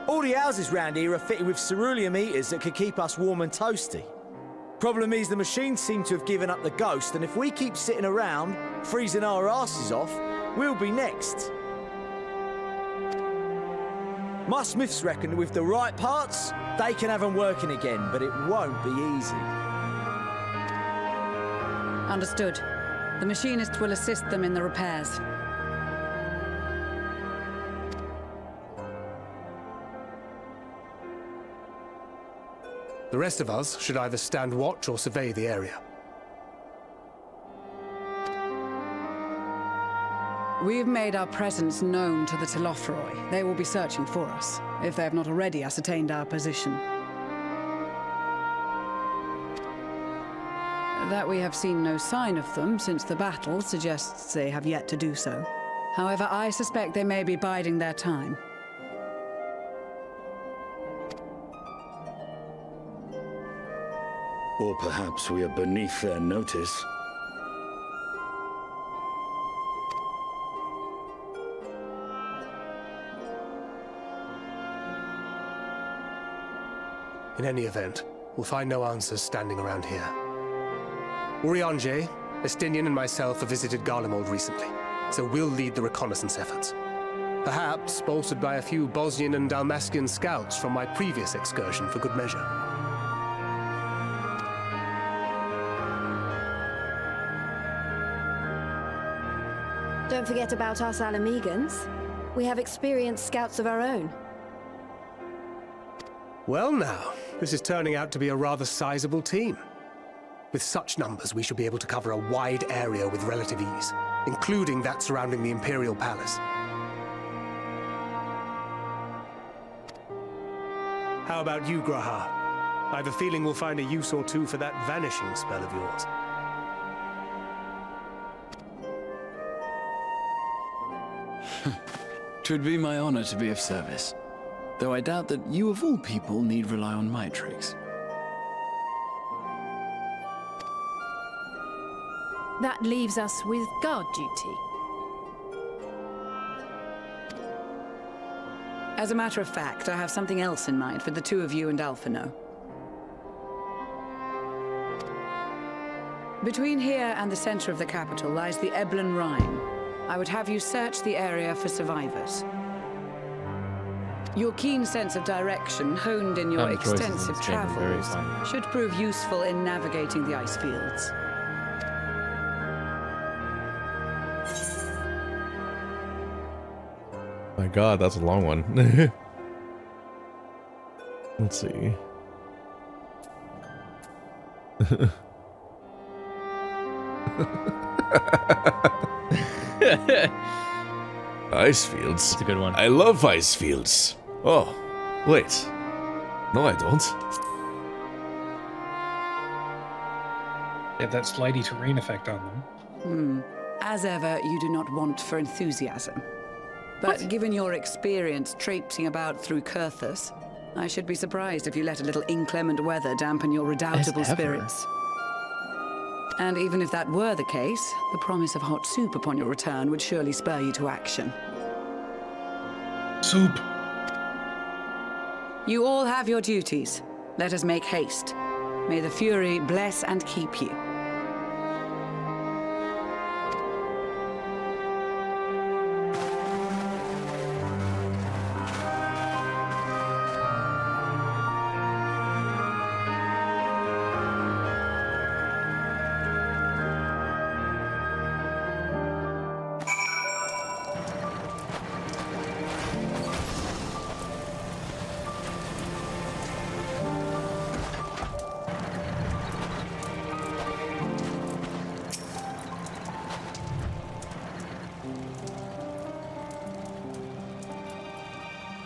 S8: All the houses round here are fitted with ceruleum heaters that could keep us warm and toasty. Problem is the machines seem to have given up the ghost, and if we keep sitting around, freezing our asses off, we'll be next. My smiths reckon that with the right parts, they can have them working again, but it won't be easy.
S5: Understood. The machinist will assist them in the repairs.
S12: The rest of us should either stand watch or survey the area.
S5: We've made our presence known to the Telophoroi. They will be searching for us, if they have not already ascertained our position. That we have seen no sign of them since the battle suggests they have yet to do so. However, I suspect they may be biding their time.
S14: Or perhaps we are beneath their notice.
S12: In any event, we'll find no answers standing around here. Urianger, Estinian and myself have visited Garlemald recently, so we'll lead the reconnaissance efforts. Perhaps bolstered by a few Bosnian and Dalmatian scouts from my previous excursion for good measure.
S16: Don't forget about us Alamegans. We have experienced scouts of our own.
S12: Well now, this is turning out to be a rather sizable team. With such numbers, we should be able to cover a wide area with relative ease, including that surrounding the Imperial Palace. How about you, Graha? I have a feeling we'll find a use or two for that vanishing spell of yours.
S17: Twould be my honor to be of service, though I doubt that you of all people need rely on my tricks.
S6: That leaves us with guard duty.
S5: As a matter of fact, I have something else in mind for the two of you and Alphino. Between here and the center of the capital lies the Eblan Rhine. I would have you search the area for survivors. Your keen sense of direction, honed in your extensive travels, should prove useful in navigating the ice fields.
S1: My god, that's a long one. Let's see. Ice fields?
S3: That's a good one.
S1: I love ice fields. Oh, wait. No, I don't.
S2: They have that slidey terrain effect on them.
S5: As ever, you do not want for enthusiasm. But given your experience traipsing about through Kurthus, I should be surprised if you let a little inclement weather dampen your redoubtable spirits. And even if that were the case, the promise of hot soup upon your return would surely spur you to action.
S2: Soup!
S5: You all have your duties. Let us make haste. May the Fury bless and keep you.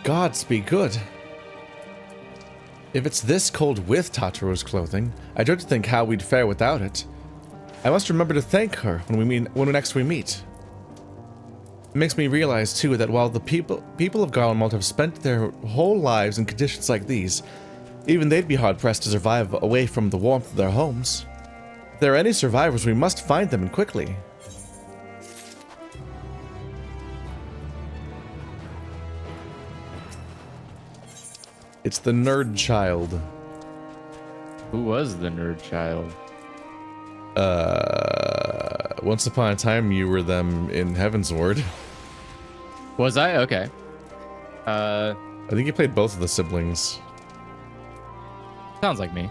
S1: Gods be good. If it's this cold with Tataro's clothing, I dread to think how we'd fare without it. I must remember to thank her when next we meet. It makes me realize, too, that while the people of Garlemald have spent their whole lives in conditions like these, even they'd be hard-pressed to survive away from the warmth of their homes. If there are any survivors, we must find them, and quickly. It's the nerd child.
S3: Who was the nerd child?
S1: Once upon a time you were them in Heavensward.
S3: Was I? Okay.
S1: I think you played both of the siblings.
S3: Sounds like me.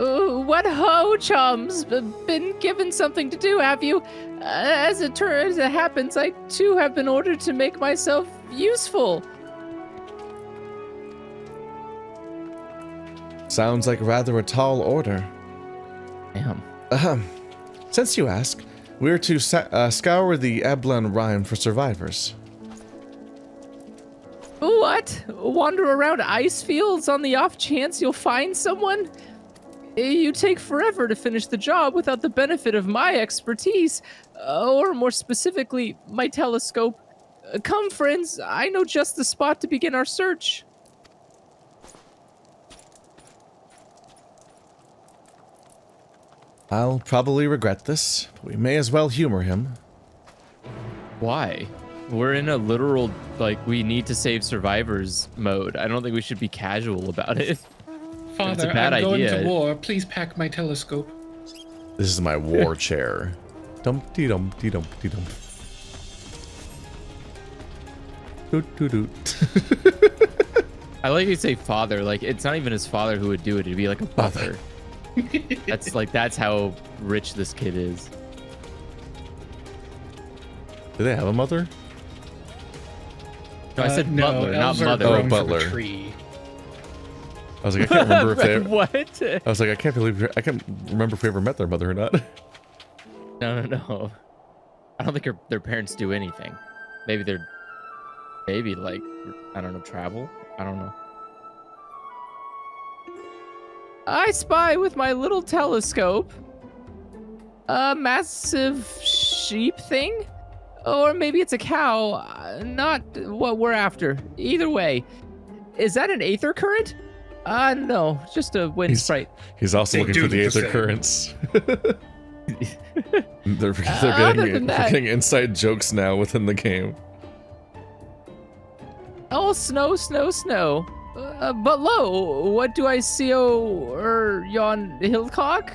S3: Ooh, what ho, chums? Been given something to do, have you? As it happens, I too have been ordered to make myself useful.
S1: Sounds like rather a tall order.
S3: Damn.
S1: Since you ask, we're to scour the Eblan Rhine for survivors.
S3: What? Wander around ice fields on the off chance you'll find someone? You take forever to finish the job without the benefit of my expertise, or more specifically, my telescope. Come, friends, I know just the spot to begin our search.
S1: I'll probably regret this, but we may as well humor him.
S3: Why? We're in a literal, we need to save survivors mode. I don't think we should be casual about it.
S2: Father,
S3: it's a bad
S2: I'm going
S3: idea.
S2: to war. Please pack my telescope.
S1: This is my war chair. Dumpty-dumpty-dumpty-dump. Doot-doot-doot.
S3: I like you say father. It's not even his father who would do it. It'd be like a brother. That's how rich this kid is.
S1: Do they have a mother?
S3: No, I said
S2: no,
S3: butler, not
S2: elves are
S3: mother.
S2: grown
S1: Oh,
S2: from
S1: butler.
S2: a tree.
S1: I was like, I can't remember if they.
S3: What?
S1: I was like, I can't remember if we ever met their mother or not.
S3: No. I don't think their parents do anything. Maybe they're, like, I don't know, travel? I don't know. I spy with my little telescope a massive sheep thing? Or maybe it's a cow. Not what we're after. Either way. Is that an aether current? No, just a wind sprite.
S1: He's also looking for the aether currents. they're getting inside jokes now within the game.
S3: Oh, snow. But lo, what do I see yon hillcock?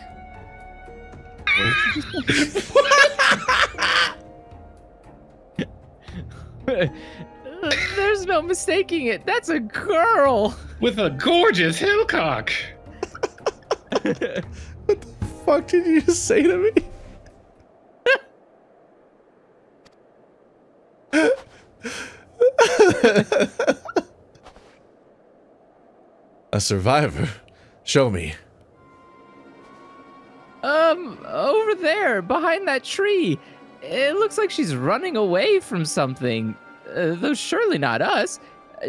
S3: There's no mistaking it. That's a girl.
S2: With a gorgeous hillcock.
S1: What the fuck did you just say to me? A survivor? Show me.
S3: Over there, behind that tree. It looks like she's running away from something. Though surely not us.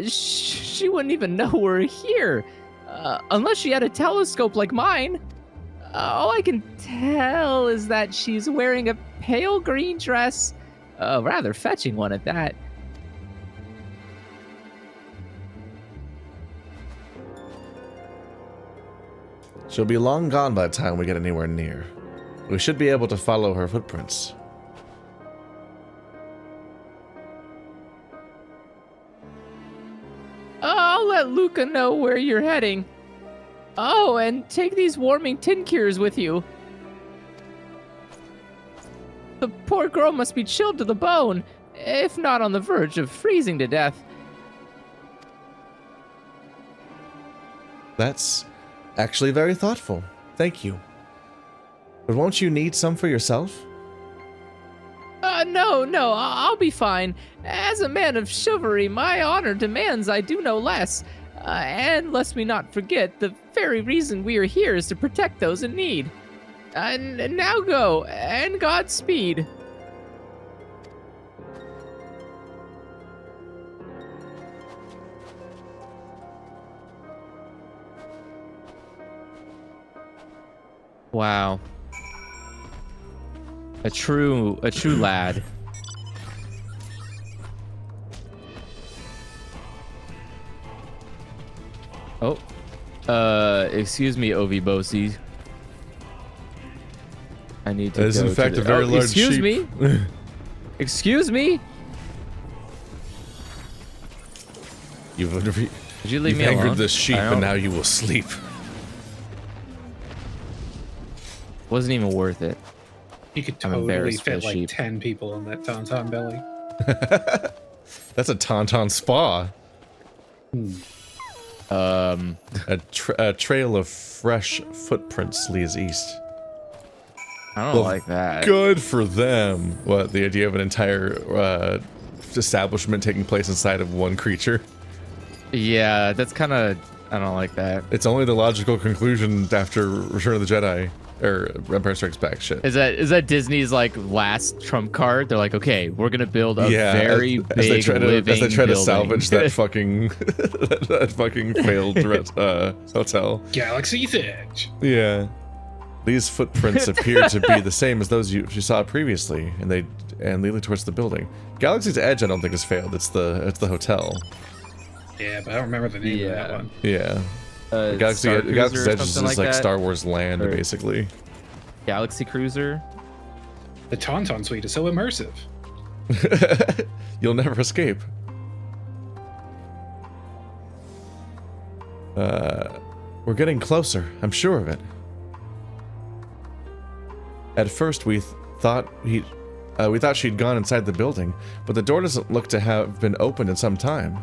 S3: She wouldn't even know we're here. Unless she had a telescope like mine. All I can tell is that she's wearing a pale green dress. A rather fetching one at that.
S1: She'll be long gone by the time we get anywhere near. We should be able to follow her footprints.
S3: I'll let Luca know where you're heading. Oh, and take these warming tinctures with you. The poor girl must be chilled to the bone, if not on the verge of freezing to death.
S1: That's actually very thoughtful. Thank you. But won't you need some for yourself?
S3: No, I'll be fine. As a man of chivalry, my honor demands I do no less. And lest we not forget, the very reason we are here is to protect those in need. Now go, and Godspeed. Wow. A true lad. Oh. Excuse me, Ovibosi. I need to
S1: That is in fact a very large
S3: excuse
S1: sheep.
S3: me. Excuse me.
S1: You've
S3: leave me
S1: angered
S3: alone?
S1: this sheep,
S3: I
S1: and
S3: don't-
S1: now you will sleep.
S3: Wasn't even worth it.
S2: You could
S3: I'm
S2: totally
S3: embarrassed for
S2: fit
S3: the
S2: like
S3: sheep.
S2: 10 people in that tauntaun belly.
S1: That's a tauntaun spa. A trail of fresh footprints leads east.
S3: I don't like that.
S1: Good for them. What, the idea of an entire establishment taking place inside of one creature?
S3: Yeah, that's kind of... I don't like that.
S1: It's only the logical conclusion after Return of the Jedi. Or Empire Strikes Back shit.
S3: Is that Disney's like last trump card? They're like, okay, we're gonna build a very big
S1: as they try to
S3: building.
S1: salvage that fucking that fucking failed hotel.
S2: Galaxy's Edge.
S1: Yeah, these footprints appear to be the same as those you saw previously, and they lead towards the building. Galaxy's Edge, I don't think has failed. It's the hotel.
S2: Yeah, but I don't remember the name of that one.
S1: Yeah. Galaxy's Edge is just like Star Wars land,
S3: Or-
S1: basically.
S3: Galaxy Cruiser.
S2: The Tauntaun Suite is so immersive.
S1: You'll never escape. We're getting closer, I'm sure of it. At first we thought she'd gone inside the building, but the door doesn't look to have been opened in some time.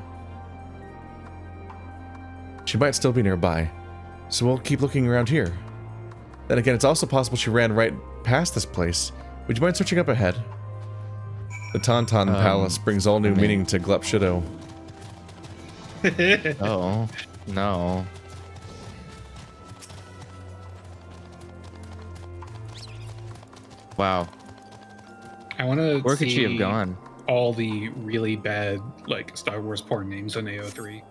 S1: She might still be nearby, so we'll keep looking around here. Then again, it's also possible she ran right past this place. Would you mind searching up ahead? The Tauntaun Palace brings all new meaning to Glepshido.
S18: Oh, no. Wow.
S2: I want to
S18: Where could she have gone?
S2: All the really bad, like, Star Wars porn names on AO3.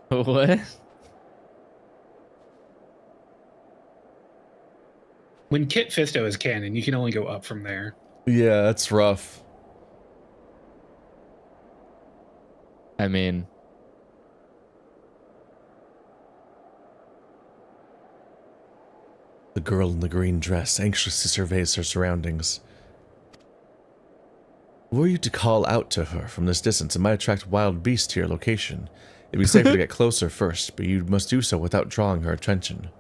S18: What?
S2: When Kit Fisto is canon, you can only go up from there.
S1: Yeah, that's rough.
S18: I mean...
S1: The girl in the green dress anxiously surveys her surroundings. Were you to call out to her from this distance, it might attract wild beasts to your location. It'd be safer to get closer first, but you must do so without drawing her attention.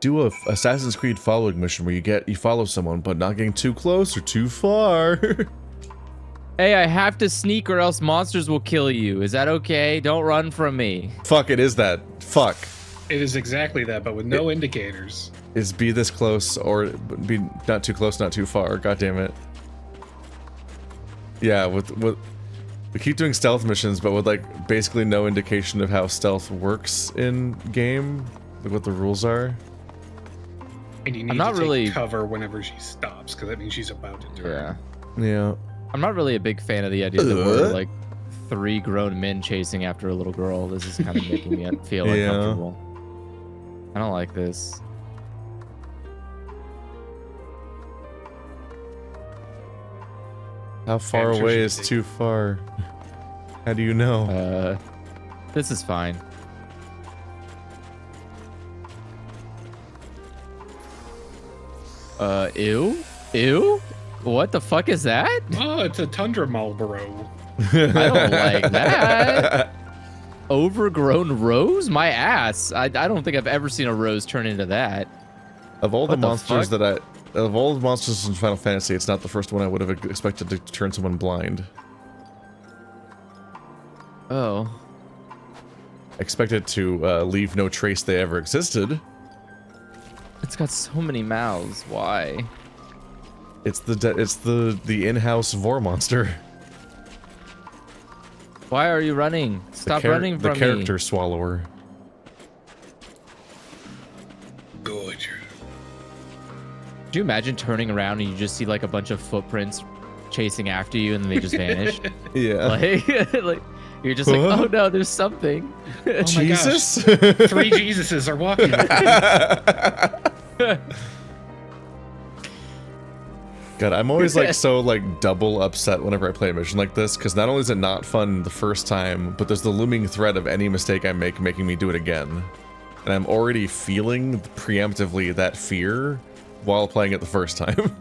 S1: Do a Assassin's Creed following mission where you follow someone, but not getting too close or too far.
S18: Hey, I have to sneak or else monsters will kill you. Is that okay? Don't run from me.
S1: Fuck, it is that. Fuck.
S2: It is exactly that, but with no indicators.
S1: Is be this close or be not too close, not too far. God damn it. Yeah, with we keep doing stealth missions, but with like basically no indication of how stealth works in game, like what the rules are.
S2: And you need to take cover whenever she stops, because that means she's about to turn.
S1: Yeah.
S18: I'm not really a big fan of the idea that we're like 3 grown men chasing after a little girl. This is kind of making me feel uncomfortable. I don't like this.
S1: How far away is too far? How do you know?
S18: This is fine. Ew? Ew? What the fuck is that?
S2: Oh, it's a Tundra Marlboro.
S18: I don't like that. Overgrown rose? My ass. I don't think I've ever seen a rose turn into that.
S1: Of all the monsters of all the monsters in Final Fantasy, it's not the first one I would have expected to turn someone blind.
S18: Oh.
S1: I expected to leave no trace they ever existed.
S18: It's got so many mouths. Why?
S1: It's the in-house vor monster.
S18: Why are you running? Stop running from me.
S1: The character swallower.
S2: Good.
S18: Could you imagine turning around and you just see like a bunch of footprints chasing after you and then they just vanish?
S1: Yeah.
S18: Like you're just like, oh no, there's something.
S2: Oh
S1: Jesus?
S2: My gosh. 3 Jesuses are walking.
S1: God, I'm always like so like double upset whenever I play a mission like this, because not only is it not fun the first time, but there's the looming threat of any mistake I make making me do it again. And I'm already feeling preemptively that fear while playing it the first time.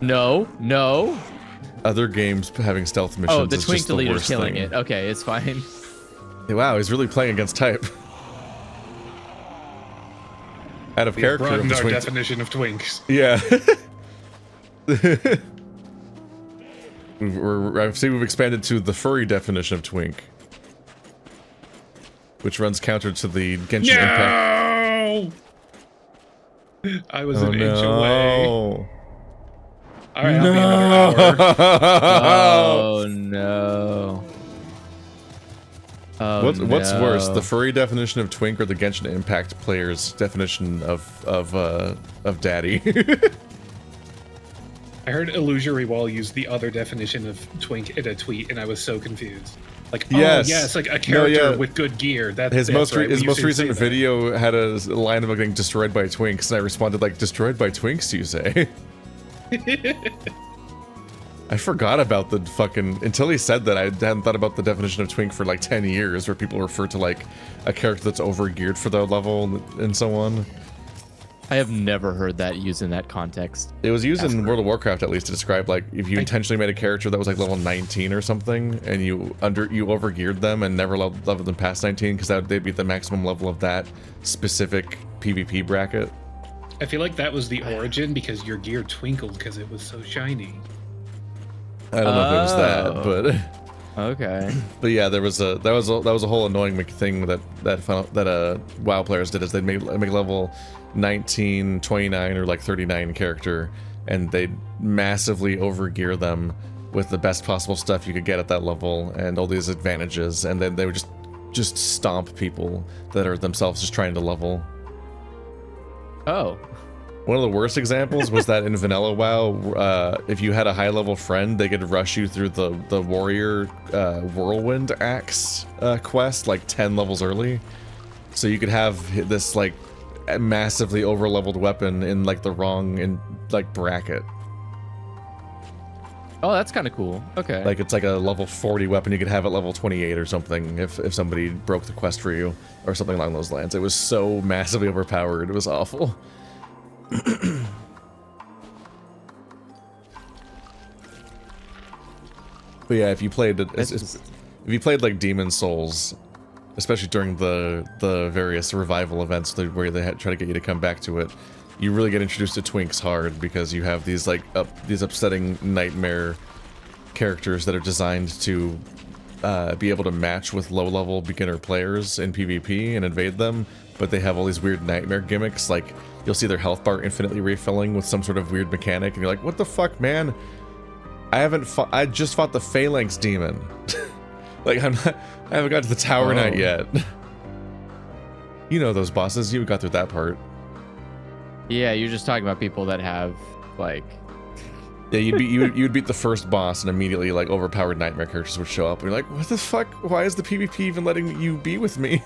S18: No.
S1: Other games having stealth missions.
S18: Oh, the twink deleter's killing
S1: thing.
S18: it. Okay, it's fine.
S1: Wow, he's really playing against type. Out of character.
S2: Broadened our definition of twinks.
S1: Yeah. I see we've expanded to the furry definition of twink, which runs counter to the Genshin Impact.
S2: I was an inch away. All right,
S1: No.
S2: I'll be another hour.
S18: Oh no.
S1: What's worse, the furry definition of twink or the Genshin Impact player's definition of daddy?
S2: I heard Illusory Wall use the other definition of twink in a tweet, and I was so confused. Like, yes, like a character with good gear.
S1: His most recent video had a line about getting destroyed by twinks, and I responded like, "Destroyed by twinks, you say?" I forgot about the fucking... Until he said that, I hadn't thought about the definition of twink for like 10 years, where people refer to like a character that's over-geared for their level and so on.
S18: I have never heard that used in that context.
S1: It was used in World of Warcraft, at least, to describe like if you intentionally made a character that was like level 19 or something, and you over-geared them and never leveled them past 19, because they'd be the maximum level of that specific PvP bracket.
S2: I feel like that was the origin, because your gear twinkled because it was so shiny.
S1: I don't know if it was that, but...
S18: Okay.
S1: But yeah, that was a whole annoying thing that WoW players did, is they'd make level 19, 29, or like 39 character, and they'd massively overgear them with the best possible stuff you could get at that level and all these advantages, and then they would just stomp people that are themselves just trying to level.
S18: Oh.
S1: One of the worst examples was that in vanilla WoW, if you had a high-level friend, they could rush you through the warrior whirlwind axe quest like 10 levels early. So you could have this like massively over-leveled weapon in like the wrong bracket.
S18: Oh, that's kind of cool. Okay.
S1: Like it's like a level 40 weapon you could have at level 28 or something if somebody broke the quest for you or something along those lines. It was so massively overpowered. It was awful. But yeah, if you played like Demon Souls, especially during the various revival events where they try to get you to come back to it, you really get introduced to twinks hard, because you have these like these upsetting nightmare characters that are designed to be able to match with low-level beginner players in PvP and invade them, but they have all these weird nightmare gimmicks. Like you'll see their health bar infinitely refilling with some sort of weird mechanic, and you're like, what the fuck, man? I just fought the Phalanx demon. Like I haven't got to the Tower Knight yet. You know those bosses, you got through that part.
S18: Yeah, you're just talking about people that have like.
S1: Yeah, you'd beat the first boss, and immediately like overpowered nightmare characters would show up, and you're like, what the fuck? Why is the PvP even letting you be with me?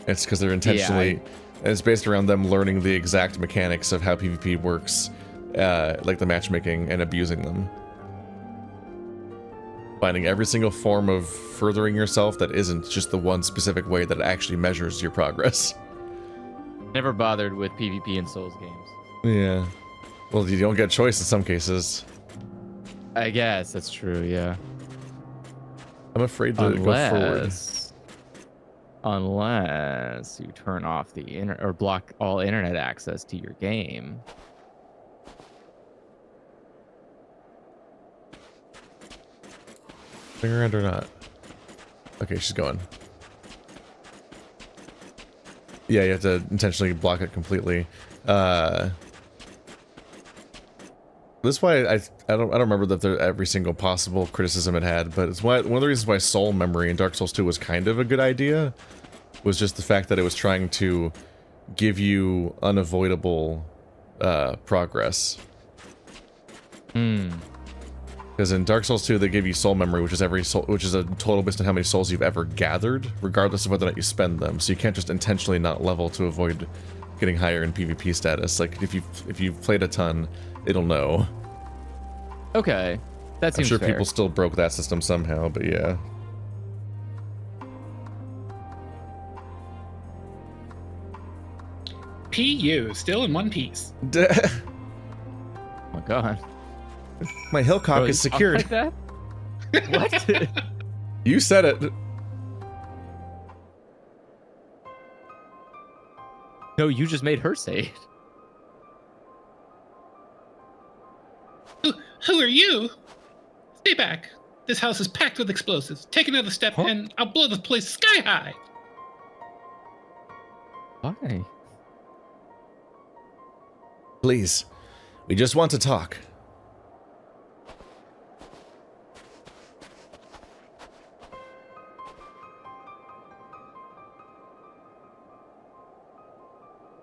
S1: It's because they're intentionally. And it's based around them learning the exact mechanics of how PvP works, like the matchmaking, and abusing them. Finding every single form of furthering yourself that isn't just the one specific way that actually measures your progress.
S18: Never bothered with PvP in Souls games.
S1: Yeah. Well, you don't get choice in some cases.
S18: I guess that's true, yeah.
S1: I'm afraid to go forward.
S18: Unless you turn off the or block all internet access to your game.
S1: Bring her around or not? Okay, she's going. Yeah, you have to intentionally block it completely. This is why I don't remember that every single possible criticism it had, but it's one of the reasons why soul memory in Dark Souls 2 was kind of a good idea, was just the fact that it was trying to give you unavoidable progress. Because in Dark Souls 2 they give you soul memory, which is a total based on how many souls you've ever gathered, regardless of whether or not you spend them. So you can't just intentionally not level to avoid getting higher in PvP status. Like if you've played a ton, it'll know.
S18: Okay, that seems
S1: I'm sure
S18: fair.
S1: people still broke that system somehow, but yeah.
S2: PU, still in one piece.
S18: Oh my god.
S1: My Hillcock is secured.
S18: Like that? What?
S1: You said it.
S18: No, you just made her say
S2: it. Who are you? Stay back. This house is packed with explosives. Take another step and I'll blow the place sky high.
S18: Why?
S1: Please. We just want to talk.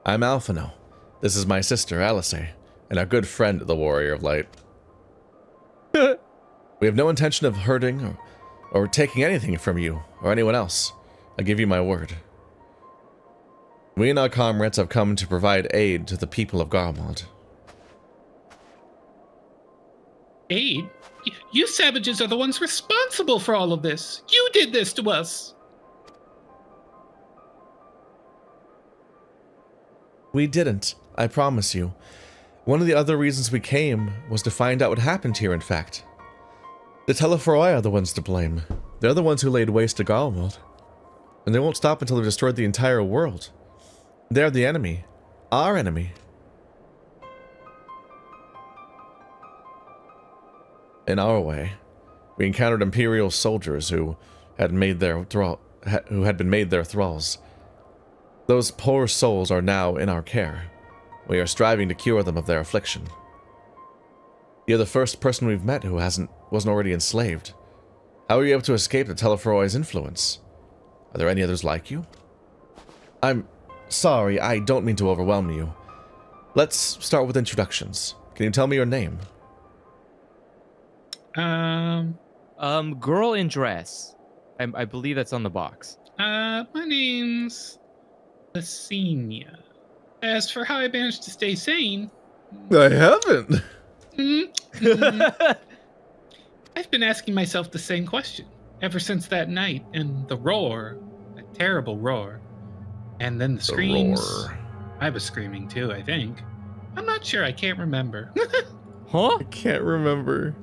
S1: I'm Alphino. This is my sister, Alisay, and our good friend, the Warrior of Light. We have no intention of hurting or taking anything from you or anyone else. I give you my word. We and our comrades have come to provide aid to the people of Garlemald.
S2: Aid? You savages are the ones responsible for all of this. You did this to us.
S1: We didn't, I promise you. One of the other reasons we came was to find out what happened here, in fact. The Telephoroi are the ones to blame. They're the ones who laid waste to Garlemald. And they won't stop until they've destroyed the entire world. They're the enemy. Our enemy. In our way, We encountered Imperial soldiers who had been made their thralls. Those poor souls are now in our care. We are striving to cure them of their affliction. You're the first person we've met who wasn't already enslaved. How were you able to escape the Telefroi's influence? Are there any others like you? I'm sorry, I don't mean to overwhelm you. Let's start with introductions. Can you tell me your name?
S18: Girl in dress. I believe that's on the box.
S2: My name's Lasenia. As for how I managed to stay sane...
S1: I haven't.
S2: I've been asking myself the same question ever since that night and the roar, that terrible roar, and then the screams.
S1: Roar.
S2: I was screaming too, I think. I'm not sure, I can't remember.
S18: Huh?
S1: I can't remember.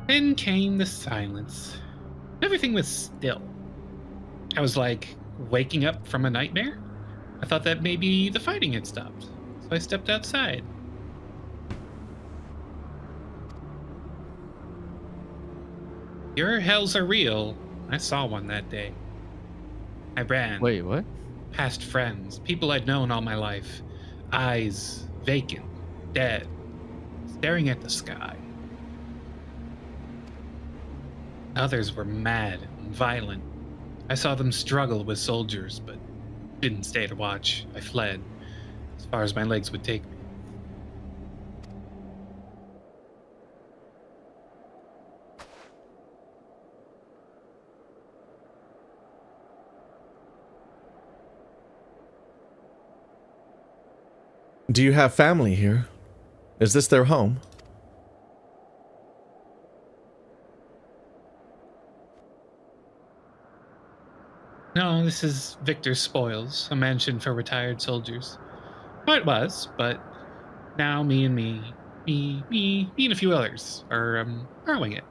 S2: Then came the silence. Everything was still. I was like waking up from a nightmare. I thought that maybe the fighting had stopped, so I stepped outside. Your hells are real. I saw one that day. I ran.
S18: Wait, what?
S2: Past friends, people I'd known all my life. Eyes vacant, dead, staring at the sky. Others were mad and violent. I saw them struggle with soldiers, but didn't stay to watch. I fled as far as my legs would take me.
S1: Do you have family here? Is this their home?
S2: No, this is Victor's Spoils, a mansion for retired soldiers. Well, it was, but now me and a few others are borrowing it.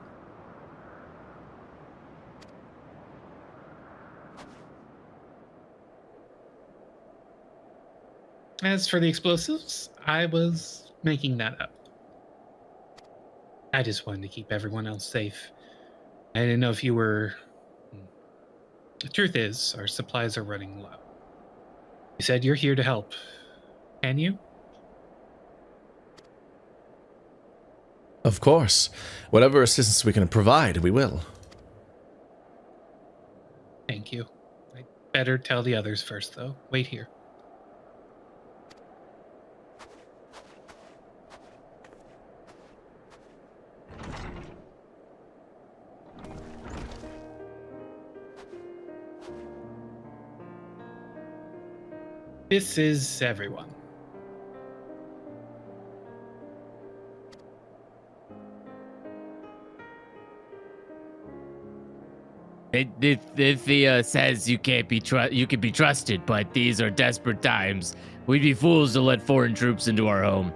S2: As for the explosives, I was making that up. I just wanted to keep everyone else safe. I didn't know if you were... The truth is, our supplies are running low. You said you're here to help. Can you?
S1: Of course. Whatever assistance we can provide, we will.
S2: Thank you. I'd better tell the others first, though. Wait here. This is everyone.
S3: Thea says you can be trusted, but these are desperate times. We'd be fools to let foreign troops into our home.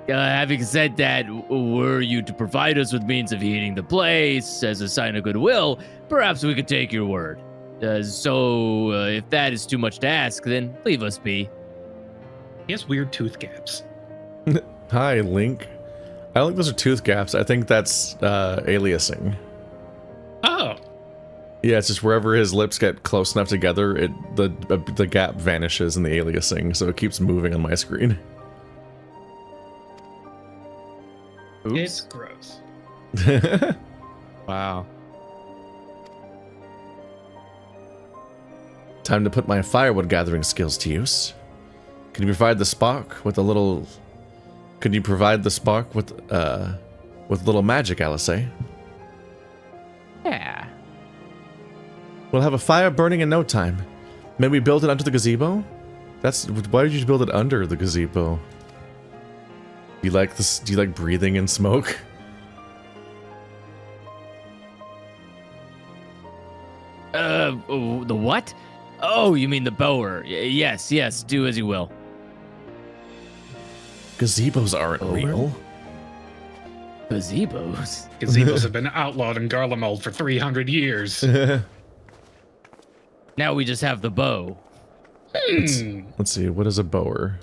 S3: Having said that, were you to provide us with means of heating the place as a sign of goodwill, perhaps we could take your word. So if that is too much to ask, then leave us be.
S2: He has weird tooth gaps.
S1: Hi, Link. I don't think those are tooth gaps. I think that's aliasing.
S2: Oh.
S1: Yeah, it's just wherever his lips get close enough together, the gap vanishes in the aliasing, so it keeps moving on my screen.
S2: Oops. It's gross.
S18: Wow.
S1: Time to put my firewood gathering skills to use. Can you provide the spark with a little... Can you provide the spark with little magic, Alice?
S3: Yeah.
S1: We'll have a fire burning in no time. May we build it under the gazebo? Why did you build it under the gazebo? Do you like this? Do you like breathing in smoke?
S3: The what? Oh, you mean the bower? Yes, do as you will.
S1: Gazebos aren't real.
S3: Gazebos?
S2: Gazebos have been outlawed in Garlemald for 300 years.
S3: Now we just have the bow.
S1: Let's see, what is a bower?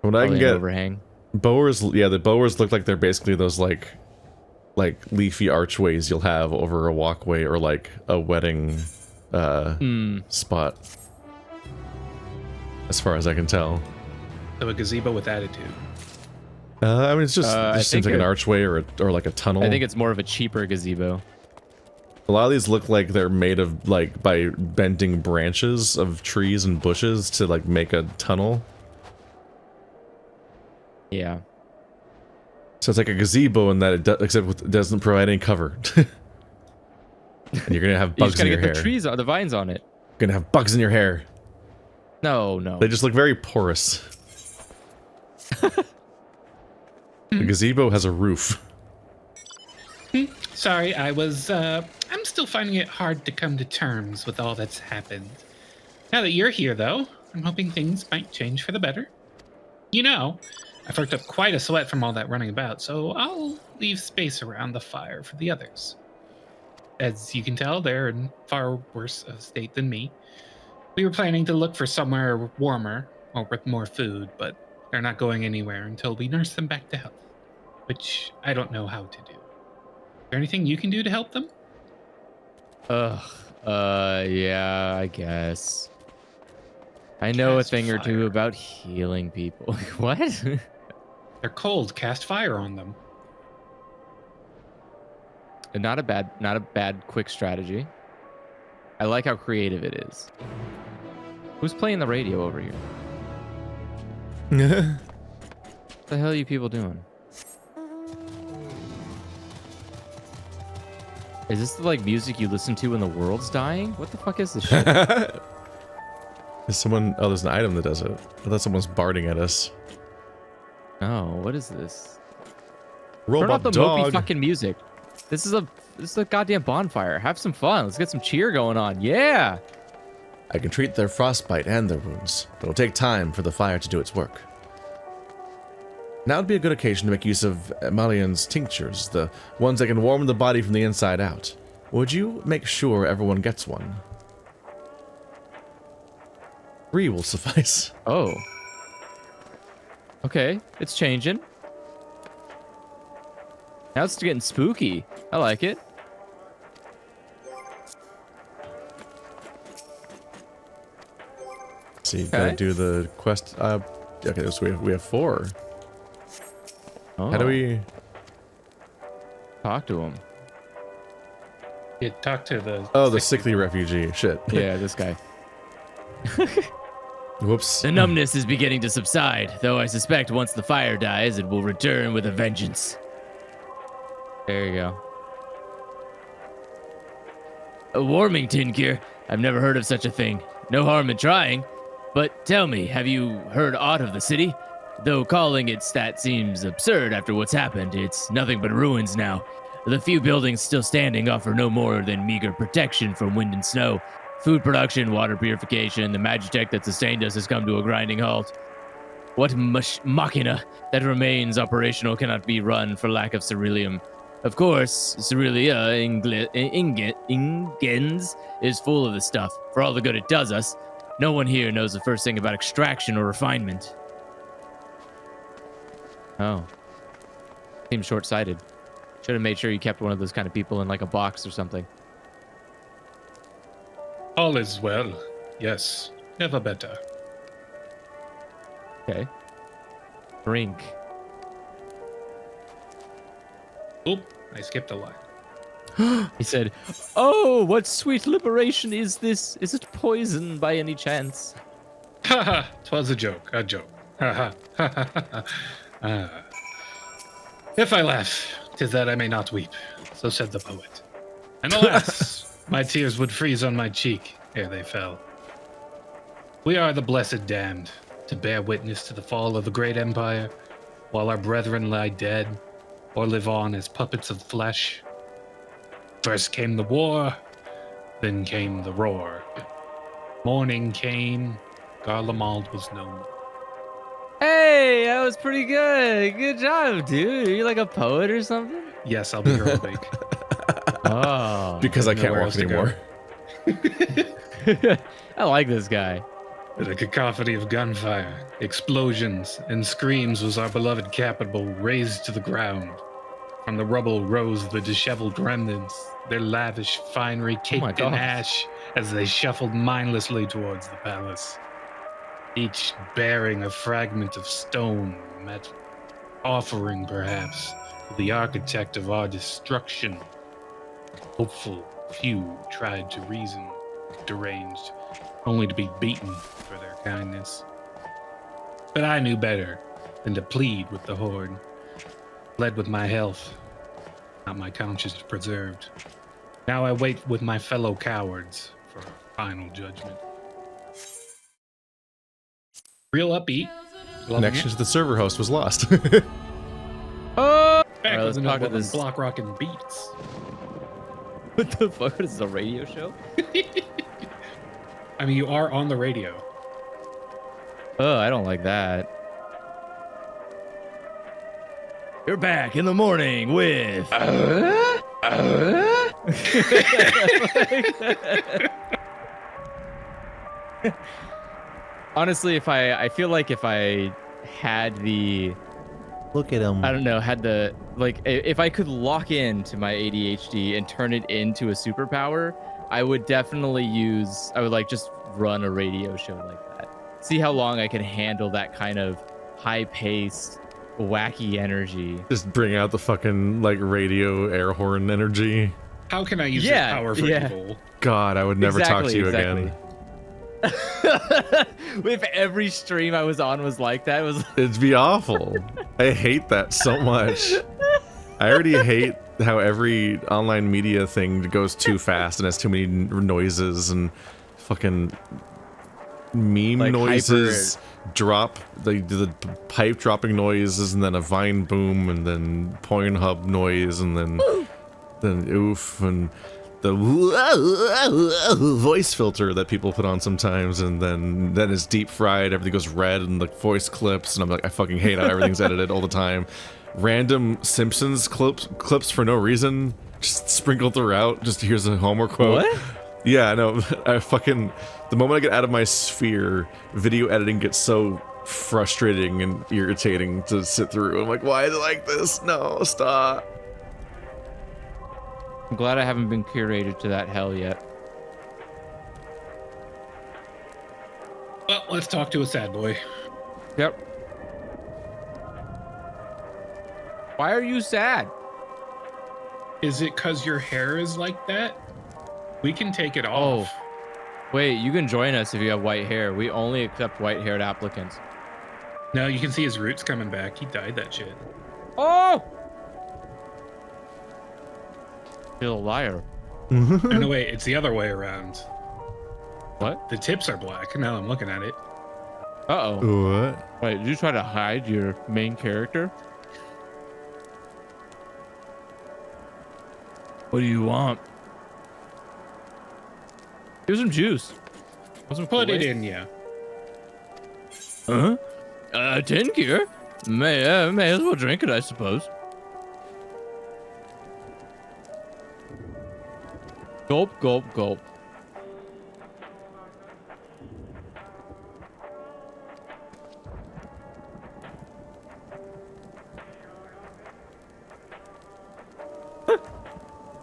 S1: What I
S3: Probably
S1: can get
S3: an overhang.
S1: Bowers, yeah, the bowers look like they're basically those like leafy archways you'll have over a walkway or like a wedding spot. As far as I can tell.
S2: So a gazebo with attitude.
S1: I mean, it just seems like an archway or like a tunnel.
S18: I think it's more of a cheaper gazebo.
S1: A lot of these look like they're made of like by bending branches of trees and bushes to like make a tunnel.
S18: Yeah.
S1: So it's like a gazebo in that except it doesn't provide any cover. And you're gonna have bugs in your hair.
S18: The trees, the vines on it.
S1: You're gonna have bugs in your hair.
S18: No, no.
S1: They just look very porous. The gazebo has a roof.
S2: Sorry, I'm still finding it hard to come to terms with all that's happened. Now that you're here, though, I'm hoping things might change for the better. You know, I've worked up quite a sweat from all that running about, so I'll leave space around the fire for the others. As you can tell, they're in far worse a state than me. We were planning to look for somewhere warmer or with more food, but they're not going anywhere until we nurse them back to health, which I don't know how to do. Is there anything you can do to help them?
S18: Yeah, I guess. I know a thing or two about healing people. What?
S2: They're cold. Cast fire on them.
S18: Not a bad quick strategy. I like how creative it is. Who's playing the radio over here? What the hell are you people doing? Is this the like music you listen to when the world's dying? What the fuck is this shit?
S1: There's someone. Oh, there's an item that does it. I thought someone's barding at us.
S18: Oh, what is this?
S1: Robot
S18: Turn off the
S1: dog.
S18: mopey fucking music. This is a goddamn bonfire. Have some fun. Let's get some cheer going on. Yeah.
S1: I can treat their frostbite and their wounds, but it'll take time for the fire to do its work. Now would be a good occasion to make use of Emelian's tinctures, the ones that can warm the body from the inside out. Would you make sure everyone gets one? 3 will suffice.
S18: Oh. Okay, it's changing. Now it's getting spooky. I like it.
S1: So you gotta do the quest. Okay, so we have 4.
S18: Oh.
S1: How do we
S18: talk to him?
S2: You talk to the...
S1: Oh, the sickly refugee. Shit.
S18: Yeah, this guy.
S1: Whoops.
S3: The numbness is beginning to subside, though I suspect once the fire dies, it will return with a vengeance.
S18: There you go.
S3: A warming tincture? I've never heard of such a thing. No harm in trying. But tell me, have you heard aught of the city? Though calling it that seems absurd after what's happened, it's nothing but ruins now. The few buildings still standing offer no more than meager protection from wind and snow. Food production, water purification, the magitech that sustained us has come to a grinding halt. What machina that remains operational cannot be run for lack of ceruleum. Of course, Cerulia Ingens is full of the stuff. For all the good it does us, no one here knows the first thing about extraction or refinement.
S18: Oh. Seems short-sighted. Should have made sure you kept one of those kind of people in like a box or something.
S2: All is well. Yes, never better.
S18: Okay. Drink.
S2: Oop, I skipped a line.
S18: He said, "Oh, what sweet liberation is this? Is it poison by any chance?"
S2: Haha, 'twas a joke, a joke. Haha, if I laugh, 'tis that I may not weep. So said the poet. And alas, my tears would freeze on my cheek ere they fell. We are the blessed damned, to bear witness to the fall of the great empire, while our brethren lie dead, or live on as puppets of flesh. First came the war, then came the roar. Morning came, Garlemald was no more.
S18: Hey, that was pretty good. Good job, dude. Are you like a poet or something?
S2: Yes, I'll be heroic.
S18: Oh.
S1: Because I can't walk anymore.
S18: I like this guy.
S2: With a cacophony of gunfire, explosions, and screams was our beloved capital razed to the ground. From the rubble rose the disheveled remnants, their lavish finery caked in ash as they shuffled mindlessly towards the palace. Each bearing a fragment of stone, metal, offering perhaps to the architect of our destruction. Hopeful few tried to reason, deranged, only to be beaten for their kindness. But I knew better than to plead with the horde. Led with my health, not my conscience preserved. Now I wait with my fellow cowards for a final judgment. Real upbeat.
S1: Connection to the server host was lost.
S2: Back
S18: Alright,
S2: with
S18: let's talk
S2: another
S18: about this.
S2: block rockin' beats.
S18: What the fuck? This is a radio show?
S2: I mean, you are on the radio.
S18: Oh, I don't like that. You're back in the morning with. Honestly, I feel like if I had the.
S1: Look at him.
S18: I don't know, had the, like, if I could lock into my ADHD and turn it into a superpower, I would definitely like just run a radio show like that. See how long I can handle that kind of high-paced, wacky energy.
S1: Just bring out the fucking, like, radio air horn energy.
S2: How can I use this power for evil?
S1: God, I would never talk to you again.
S18: If every stream I was on was like that,
S1: It'd be awful. I hate that so much. I already hate how every online media thing goes too fast and has too many noises and fucking meme
S18: like
S1: noises. Drop the pipe dropping noises, and then a Vine boom, and then Pornhub noise, and then oof, and the voice filter that people put on sometimes, and then it's deep fried, everything goes red, and the voice clips, and I'm like, I fucking hate how everything's edited all the time. Random Simpsons clips for no reason, just sprinkled throughout. Just here's a Homer quote.
S18: What?
S1: Yeah, I know. I fucking, the moment I get out of my sphere, video editing gets so frustrating and irritating to sit through. I'm like, why is it like this? No, stop.
S18: I'm glad I haven't been curated to that hell yet.
S2: Well, let's talk to a sad boy.
S18: Yep. Why are you sad?
S2: Is it because your hair is like that? We can take it off.
S18: Wait, you can join us if you have white hair. We only accept white-haired applicants.
S2: No, you can see his roots coming back. He dyed that shit.
S18: Oh! You're a liar.
S2: No, wait, it's the other way around.
S18: What?
S2: The tips are black. Now I'm looking at it.
S18: Uh-oh.
S1: What?
S18: Wait, did you try to hide your main character? What do you want? Here's some juice.
S2: Put it in, yeah.
S18: Huh? 10 gear? May as well drink it, I suppose. Gulp, gulp, gulp.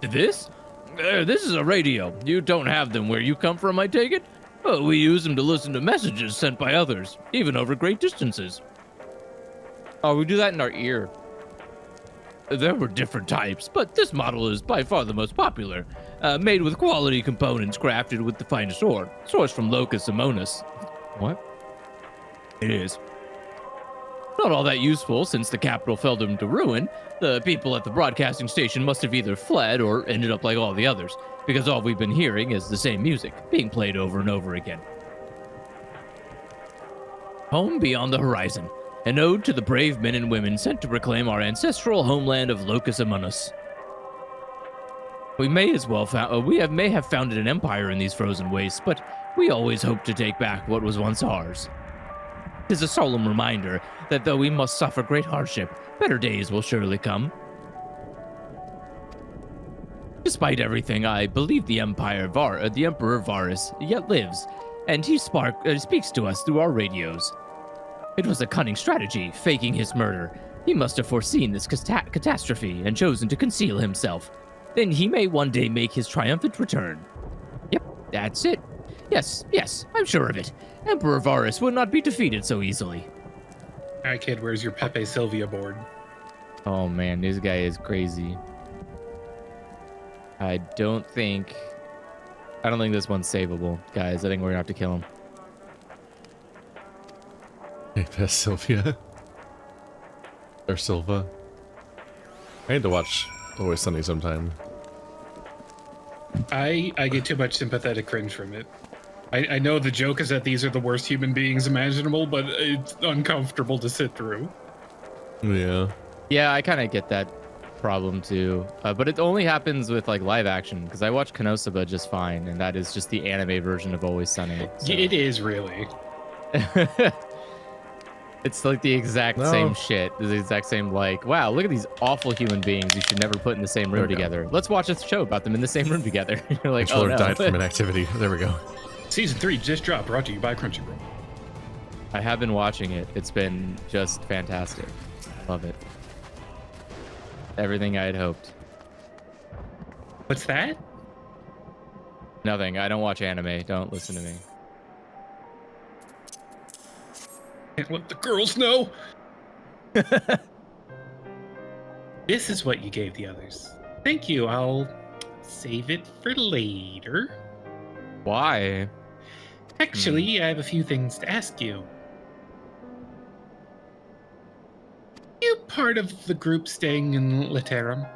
S18: This? This is a radio. You don't have them where you come from, I take it? Oh, we use them to listen to messages sent by others, even over great distances. Oh, we do that in our ear. There were different types, but this model is by far the most popular. Made with quality components crafted with the finest ore, sourced from Locus Amonis. What? It is. Not all that useful since the capital fell into ruin. The people at the broadcasting station must have either fled or ended up like all the others, because all we've been hearing is the same music, being played over and over again. Home beyond the horizon, an ode to the brave men and women sent to reclaim our ancestral homeland of Locus Amonis. We may have founded an empire in these frozen wastes, but we always hope to take back what was once ours. It is a solemn reminder that though we must suffer great hardship, better days will surely come. Despite everything, I believe the Emperor Varus yet lives,
S3: and he speaks to us through our radios. It was a cunning strategy, faking his murder. He must have foreseen this catastrophe and chosen to conceal himself. Then he may one day make his triumphant return. Yep, that's it. Yes, I'm sure of it. Emperor Varus would not be defeated so easily.
S2: All right, kid, where's your Pepe Sylvia board?
S3: Oh man, this guy is crazy. I don't think this one's savable, guys. I think we're gonna have to kill him.
S1: Hey, Best Sylvia. Or Silva. I need to watch Always Sunny sometime.
S2: I get too much sympathetic cringe from it. I know the joke is that these are the worst human beings imaginable, but it's uncomfortable to sit through.
S1: Yeah.
S3: Yeah, I kind of get that problem too. But it only happens with like live action, because I watch Konosuba just fine, and that is just the anime version of Always Sunny. So.
S2: It is really.
S3: It's like the exact same shit. The exact same like, wow, look at these awful human beings you should never put in the same room together. Let's watch a show about them in the same room together. You're like, oh no.
S1: Died from inactivity. There we go.
S2: Season 3 just dropped, brought to you by Crunchyroll.
S3: I have been watching it. It's been just fantastic. Love it. Everything I had hoped.
S2: What's that?
S3: Nothing. I don't watch anime. Don't listen to me.
S2: Can't let the girls know. This is what you gave the others. Thank you. I'll save it for later.
S3: Why?
S2: Actually, I have a few things to ask you. You part of the group staying in Laterum?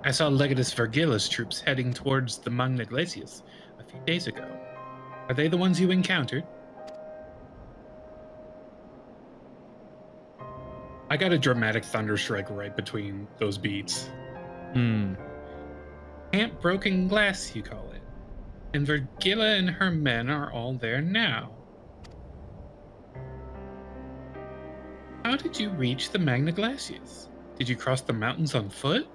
S2: I saw Legatus Vergilla's troops heading towards the Magna Glacius a few days ago. Are they the ones you encountered? I got a dramatic thunderstrike right between those beats. Camp Broken Glass, you call it. And Vergilla and her men are all there now. How did you reach the Magna Glacius? Did you cross the mountains on foot?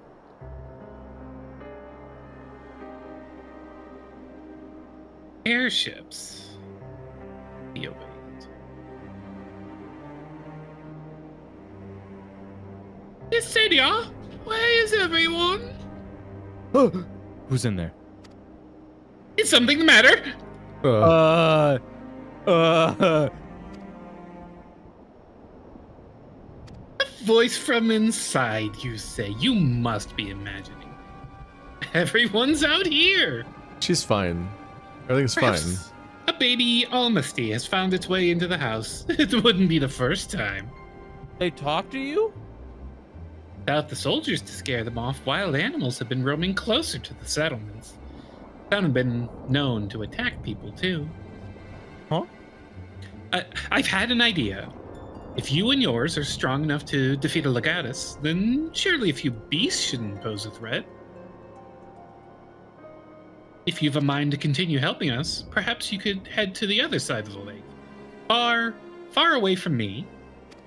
S2: Airships. He obeyed. Yesenia, where is everyone?
S3: Who's in there?
S2: Is something the matter? A voice from inside, you say. You must be imagining. Everyone's out here.
S1: She's fine. Everything's
S2: Perhaps
S1: fine.
S2: A baby almasty has found its way into the house. It wouldn't be the first time.
S18: They talk to you?
S2: Without the soldiers to scare them off, wild animals have been roaming closer to the settlements. Some have been known to attack people, too.
S18: Huh?
S2: I've had an idea. If you and yours are strong enough to defeat a Legatus, then surely a few beasts shouldn't pose a threat. If you've a mind to continue helping us, perhaps you could head to the other side of the lake. Far away from me.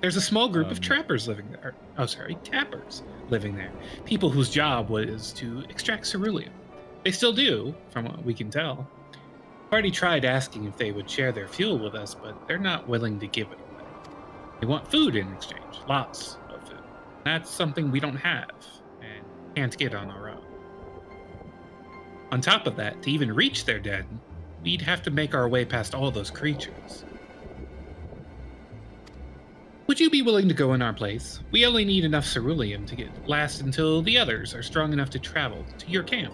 S2: There's a small group of trappers living there. Tappers living there. People whose job was to extract ceruleum. They still do, from what we can tell. Party tried asking if they would share their fuel with us, but they're not willing to give it away. They want food in exchange, lots of food. That's something we don't have, and can't get on our own. On top of that, to even reach their den, we'd have to make our way past all those creatures. Would you be willing to go in our place? We only need enough ceruleum to last until the others are strong enough to travel to your camp.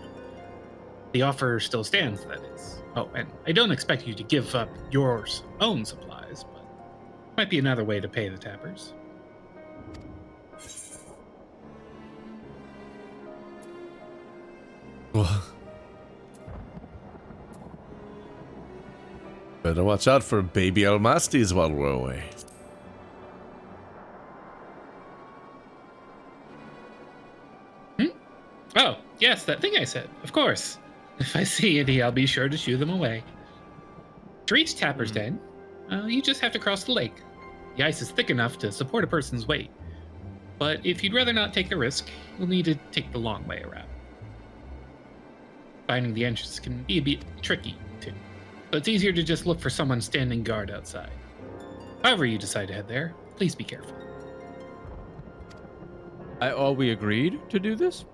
S2: The offer still stands, that is. Oh, and I don't expect you to give up your own supplies, but might be another way to pay the tappers.
S1: Well, better watch out for baby almasties while we're away.
S2: Oh, yes, that thing I said. Of course. If I see any, I'll be sure to shoo them away. To reach Tapper's Den, you just have to cross the lake. The ice is thick enough to support a person's weight. But if you'd rather not take the risk, you'll need to take the long way around. Finding the entrance can be a bit tricky, too. So it's easier to just look for someone standing guard outside. However you decide to head there, please be careful.
S18: We agreed to do this?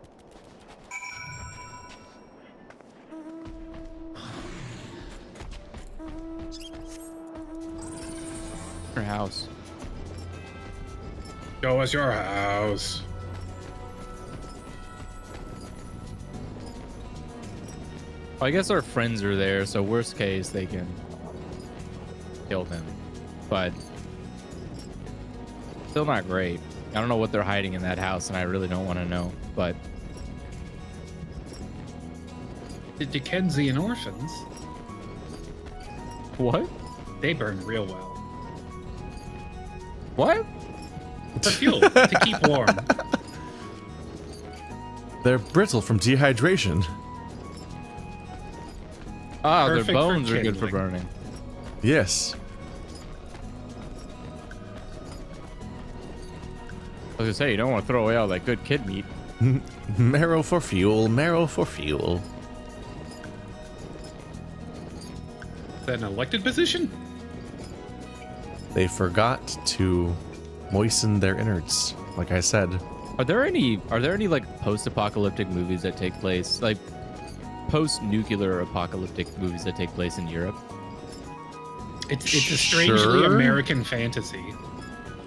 S18: Your house.
S2: Show us your house.
S18: I guess our friends are there, so worst case, they can kill them. But still not great. I don't know what they're hiding in that house, and I really don't want to know, but...
S2: The Dickensian orphans?
S18: What?
S2: They burn real well.
S18: What?
S2: For fuel, to keep warm.
S1: They're brittle from dehydration.
S18: Ah,
S2: Perfect
S18: their bones
S2: for
S18: are good for
S2: kindling.
S18: burning.
S1: Yes.
S18: I was gonna say, you don't want to throw away all that good kid meat.
S1: Marrow for fuel, marrow for fuel.
S2: Is that an elected position?
S1: They forgot to moisten their innards, like I said.
S18: Are there any like post-apocalyptic movies that take place, like post-nuclear apocalyptic movies that take place in Europe?
S2: It's a strangely
S1: Sure.
S2: American fantasy.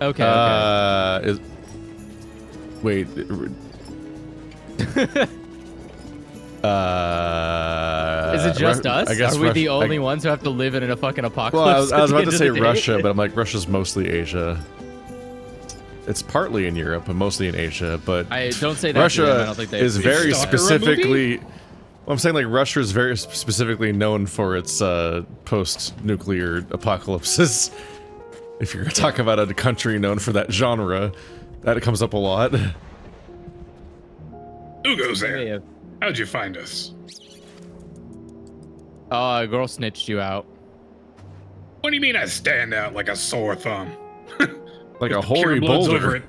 S18: Okay.
S1: Wait.
S18: Is it just us?
S1: I guess
S18: Are we the
S1: Russia-
S18: only ones who have to live in a fucking
S1: Well,
S18: apocalypse?
S1: I was
S18: at the
S1: about
S18: end
S1: to
S18: of
S1: say
S18: the day?
S1: Russia, but I'm like, Russia's mostly Asia. It's partly in Europe, but mostly in Asia. But
S18: I don't say that to them. I
S1: Russia
S18: don't think they
S1: is very
S2: Stalker movie?
S1: specifically. Well, I'm saying like Russia is very specifically known for its post-nuclear apocalypses. If you're talking about a country known for that genre, that comes up a lot.
S2: Who goes there? How'd you find us?
S18: Oh, a girl snitched you out.
S2: What do you mean I stand out like a sore thumb?
S1: Like a
S2: If the
S1: hoary
S2: purebloods
S1: boulder.
S2: over it.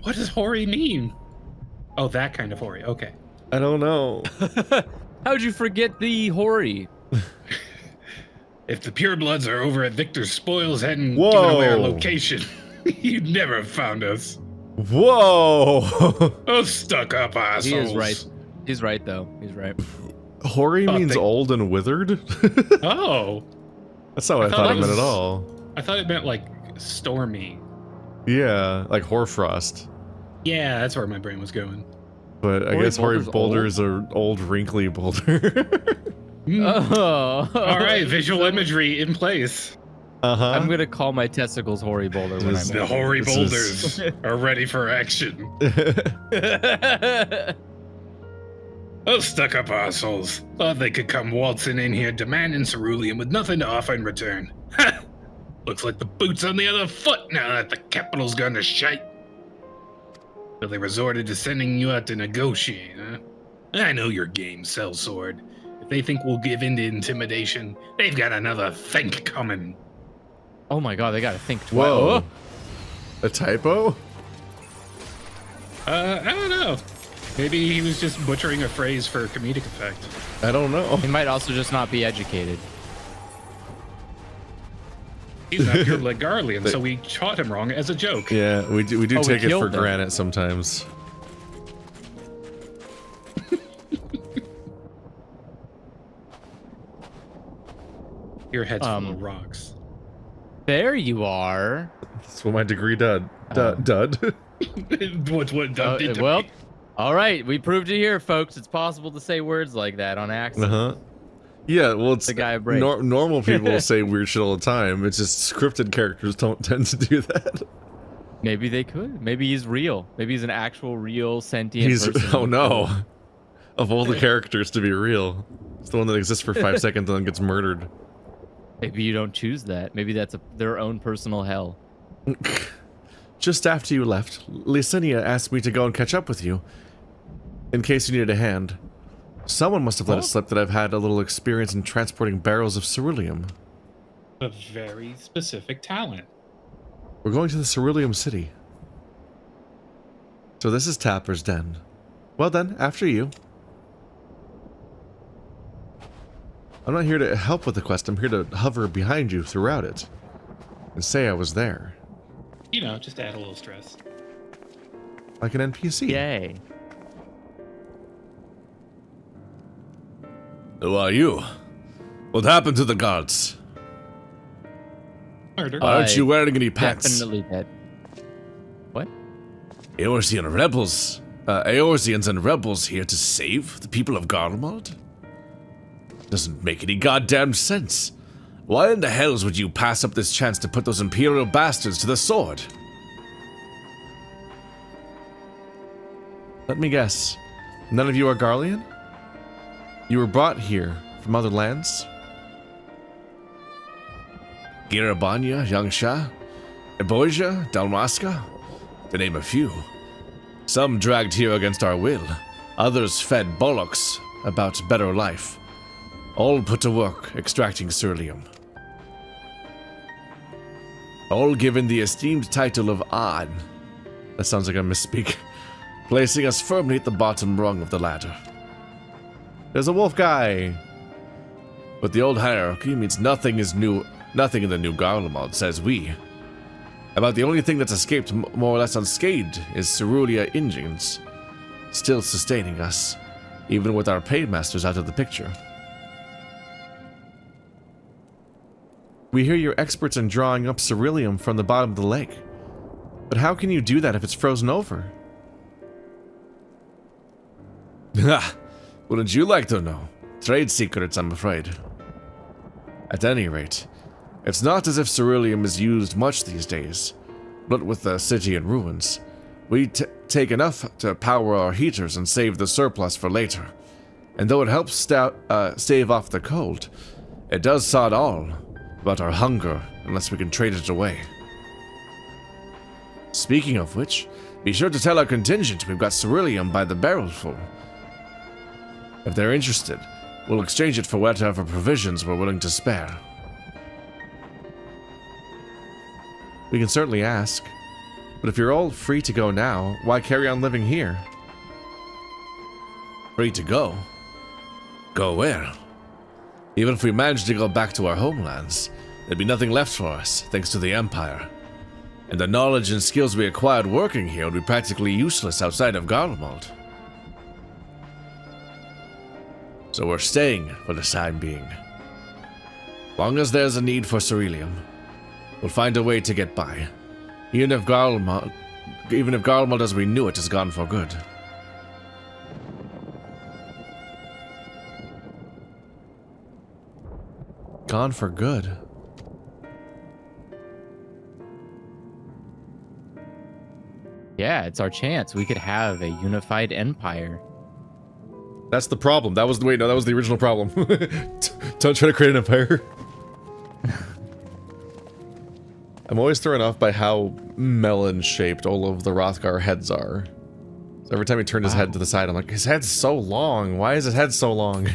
S2: What does hoary mean? Oh, that kind of hoary. Okay.
S1: I don't know.
S18: How'd you forget the hoary?
S2: If the purebloods are over at Victor's Spoils hadn't
S1: Whoa.
S2: given away our location, you'd never have found us.
S1: Whoa!
S2: Oh, stuck up assholes.
S18: He is right. He's right, though. He's right.
S1: Hoary
S2: Oh,
S1: means old and withered?
S2: Oh.
S1: That's not what I thought it meant at all.
S2: I thought it meant like stormy.
S1: Yeah, like hoarfrost.
S2: Yeah, that's where my brain was going.
S1: But I
S18: Hoary
S1: guess hoary
S18: boulder's
S1: boulders are old, wrinkly boulder.
S18: Oh.
S2: All right, visual imagery in place.
S1: Uh-huh.
S18: I'm gonna call my testicles hoary boulder when I'm
S2: The hoary boulders are ready for action. Oh, stuck-up assholes. Thought they could come waltzing in here demanding cerulean with nothing to offer in return. Ha! Looks like the boot's on the other foot now that the capital's gone to shite. So they resorted to sending you out to negotiate, huh? I know your game, sellsword. If they think we'll give in to intimidation, they've got another think coming.
S18: Oh my god, they gotta think twice.
S1: Whoa. A typo?
S2: I don't know. Maybe he was just butchering a phrase for comedic effect.
S1: I don't know.
S18: He might also just not be educated.
S2: He's not pure like Garlean, so we taught him wrong as a joke.
S1: Yeah, we do
S18: Oh, we
S1: take it for
S18: killed them.
S1: granted sometimes.
S2: Your head's full of rocks.
S18: There you are.
S1: That's what my degree dud. Dud.
S2: What Doug did to
S18: Well,
S2: me.
S18: all right, we proved it here, folks. It's possible to say words like that on accident.
S1: Uh-huh. Yeah, well, it's
S18: The guy break.
S1: normal people say weird shit all the time. It's just scripted characters don't tend to do that.
S18: Maybe they could. Maybe he's real. Maybe he's an actual, real, sentient
S1: He's
S18: person.
S1: oh no. Of all the characters to be real, it's the one that exists for 5 seconds and then gets murdered.
S18: Maybe you don't choose that. Maybe that's their own personal hell.
S1: Just after you left, Licinia asked me to go and catch up with you, in case you needed a hand. Someone must have let it slip that I've had a little experience in transporting barrels of ceruleum.
S2: A very specific talent.
S1: We're going to the Ceruleum City. So this is Tapper's Den. Well then, after you. I'm not here to help with the quest. I'm here to hover behind you throughout it and say I was there.
S2: You know, just to add a little stress.
S1: Like an NPC.
S3: Yay.
S1: Who are you? What happened to the guards?
S2: Murder.
S1: Aren't you wearing any pants?
S3: Definitely dead. What?
S1: Eorzean rebels. Eorzeans and rebels here to save the people of Garlemald? Doesn't make any goddamn sense. Why in the hells would you pass up this chance to put those Imperial bastards to the sword? Let me guess. None of you are Garlean? You were brought here from other lands? Girabanya, Yangsha, Eorzea, Dalmasca, to name a few. Some dragged here against our will, others fed bollocks about better life. All put to work extracting ceruleum. All given the esteemed title of An. That sounds like I misspeak. Placing us firmly at the bottom rung of the ladder. There's a wolf guy. But the old hierarchy means nothing is new. Nothing in the new Garlemald, says we. About the only thing that's escaped more or less unscathed is cerulean engines, still sustaining us, even with our paymasters out of the picture. We hear you're experts in drawing up ceruleum from the bottom of the lake. But how can you do that if it's frozen over? Ha! Wouldn't you like to know? Trade secrets, I'm afraid. At any rate, it's not as if ceruleum is used much these days, but with the city in ruins, we take enough to power our heaters and save the surplus for later. And though it helps stave off the cold, it does sod all about our hunger unless we can trade it away. Speaking of which, be sure to tell our contingent we've got ceruleum by the barrelful. If they're interested, we'll exchange it for whatever provisions we're willing to spare. We can certainly ask, but if you're all free to go now, why carry on living here? Free to go? Go where? Even if we managed to go back to our homelands, there'd be nothing left for us, thanks to the Empire. And the knowledge and skills we acquired working here would be practically useless outside of Garlemald. So we're staying for the time being. Long as there's a need for ceruleum, we'll find a way to get by. Even if Garlemald as we knew it is gone for good. Gone for good?
S3: Yeah, it's our chance. We could have a unified empire.
S1: That's the problem. That was the that was the original problem. Don't try to create an empire. I'm always thrown off by how melon-shaped all of the Hrothgar heads are. So every time he turned his head to the side, I'm like, his head's so long. Why is his head so long?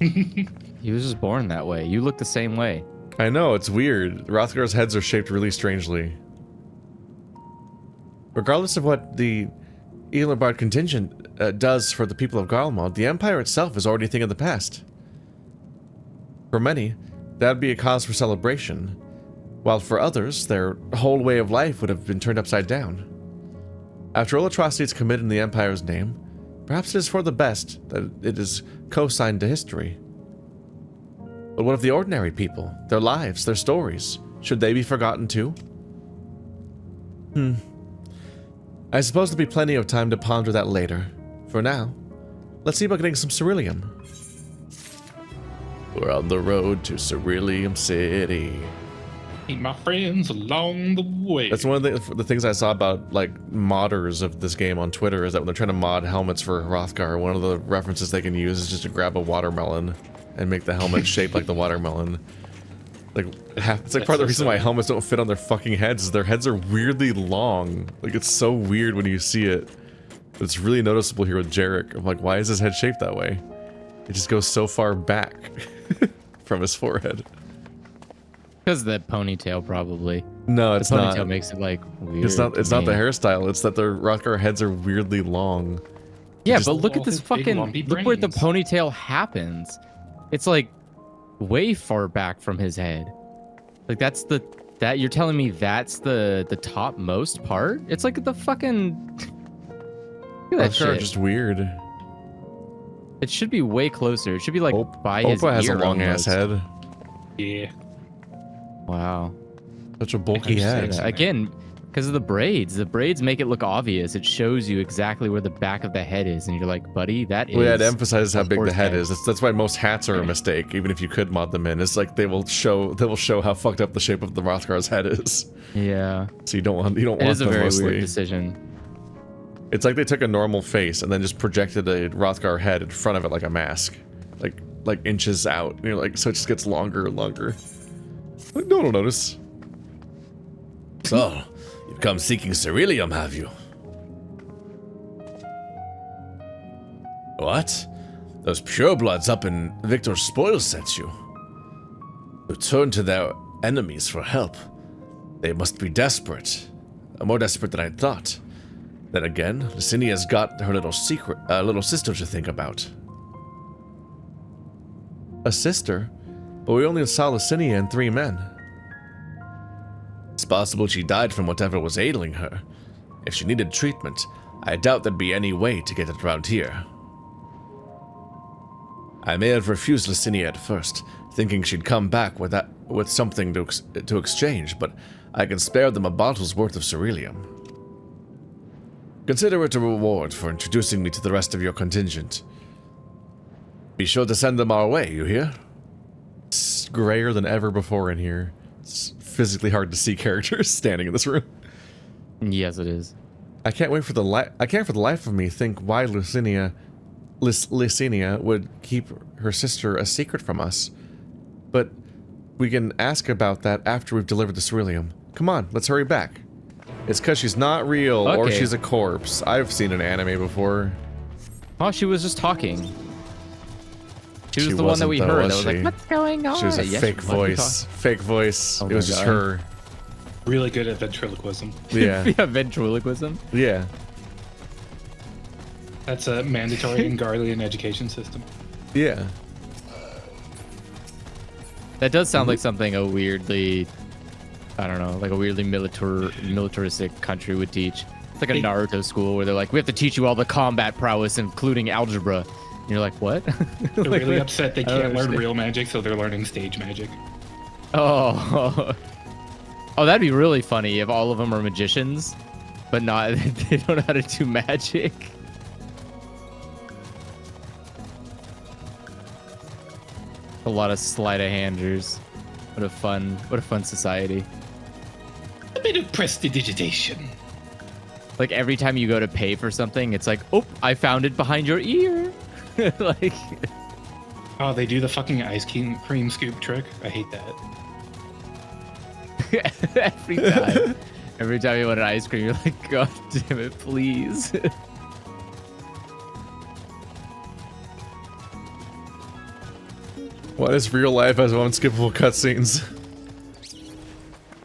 S3: He was just born that way. You look the same way.
S1: I know, it's weird. Hrothgar's heads are shaped really strangely. Regardless of what the Eorzea contingent does for the people of Garlemald, the Empire itself is already a thing of the past. For many, that'd be a cause for celebration, while for others, their whole way of life would have been turned upside down. After all atrocities committed in the Empire's name, perhaps it is for the best that it is co-signed to history. But what of the ordinary people, their lives, their stories? Should they be forgotten too? I suppose there'll be plenty of time to ponder that later. For now, let's see about getting some ceruleum. We're on the road to Ceruleum City.
S2: Meet my friends along the way.
S1: That's one of the things I saw about, like, modders of this game on Twitter, is that when they're trying to mod helmets for Hrothgar, one of the references they can use is just to grab a watermelon and make the helmet shaped like the watermelon. Like, it's like part of the reason why helmets don't fit on their fucking heads is their heads are weirdly long. Like, it's so weird when you see it. But it's really noticeable here with Jarek. I'm like, why is his head shaped that way? It just goes so far back from his forehead.
S3: Because of that ponytail, probably.
S1: No, it's not.
S3: The ponytail makes it, like, weird.
S1: It's not the hairstyle. It's that their Hrothgar heads are weirdly long.
S3: Yeah, but look at this fucking... Look where the ponytail happens. It's like way far back from his head. Like that's that you're telling me that's the topmost part? It's like the fucking. Look at that shit.
S1: Just weird.
S3: It should be way closer. It should be like by his
S1: Opa has a
S3: ear
S1: long ass
S3: almost.
S1: head.
S2: Yeah.
S3: Wow.
S1: Such a bulky head.
S3: Again, because of the braids. The braids make it look obvious. It shows you exactly where the back of the head is, and you're like, buddy, that is.
S1: Well, yeah, it emphasizes how big the head is. That's why most hats are a mistake, even if you could mod them in. It's like they will show how fucked up the shape of the Rothgar's head is.
S3: Yeah.
S1: So you don't want
S3: It is a
S1: them
S3: very
S1: mostly.
S3: weird decision.
S1: It's like they took a normal face and then just projected a Rothgar head in front of it like a mask, like inches out. And you're like, so it just gets longer and longer. No one will notice.
S19: So, you've come seeking Ceruleum, have you? What? Those purebloods up in Victor's spoils sent you. Who turned to their enemies for help. They must be desperate. More desperate than I thought. Then again, Licinia's got her little sister to think about.
S1: A sister? But we only saw Licinia and 3 men.
S19: It's possible she died from whatever was ailing her. If she needed treatment, I doubt there'd be any way to get it around here. I may have refused Licinia at first, thinking she'd come back with something to exchange, but I can spare them a bottle's worth of ceruleum. Consider it a reward for introducing me to the rest of your contingent. Be sure to send them our way, you hear?
S1: It's grayer than ever before in here. It's physically hard to see characters standing in this room.
S3: Yes, it is.
S1: I can't for the life of me think why Licinia would keep her sister a secret from us. But we can ask about that after we've delivered the ceruleum. Come on, let's hurry back. It's because she's not real or she's a corpse. I've seen an anime before.
S3: Oh, she was just talking. She was the one that we heard. That was like, what's going on?
S1: She was a fake voice. Fake voice. It was just her.
S2: Really good at ventriloquism.
S1: Yeah.
S3: Yeah, ventriloquism.
S1: Yeah.
S2: That's a mandatory in Garlean education system.
S1: Yeah.
S3: That does sound like something a weirdly, I don't know, like a weirdly militaristic country would teach. It's like a Naruto school where they're like, we have to teach you all the combat prowess, including algebra. And you're like, what?
S2: They're
S3: Like,
S2: really upset they can't learn
S3: understand.
S2: real magic, so they're learning stage magic.
S3: Oh. Oh, that'd be really funny if all of them are magicians, but not, they don't know how to do magic. A lot of sleight of handers. What a fun society.
S2: A bit of prestidigitation.
S3: Like every time you go to pay for something, it's like, oh, I found it behind your ear. Like,
S2: oh, they do the fucking ice cream scoop trick. I hate that.
S3: every time you want an ice cream, you're like, God damn it, please.
S1: Why does real life has unskippable cutscenes?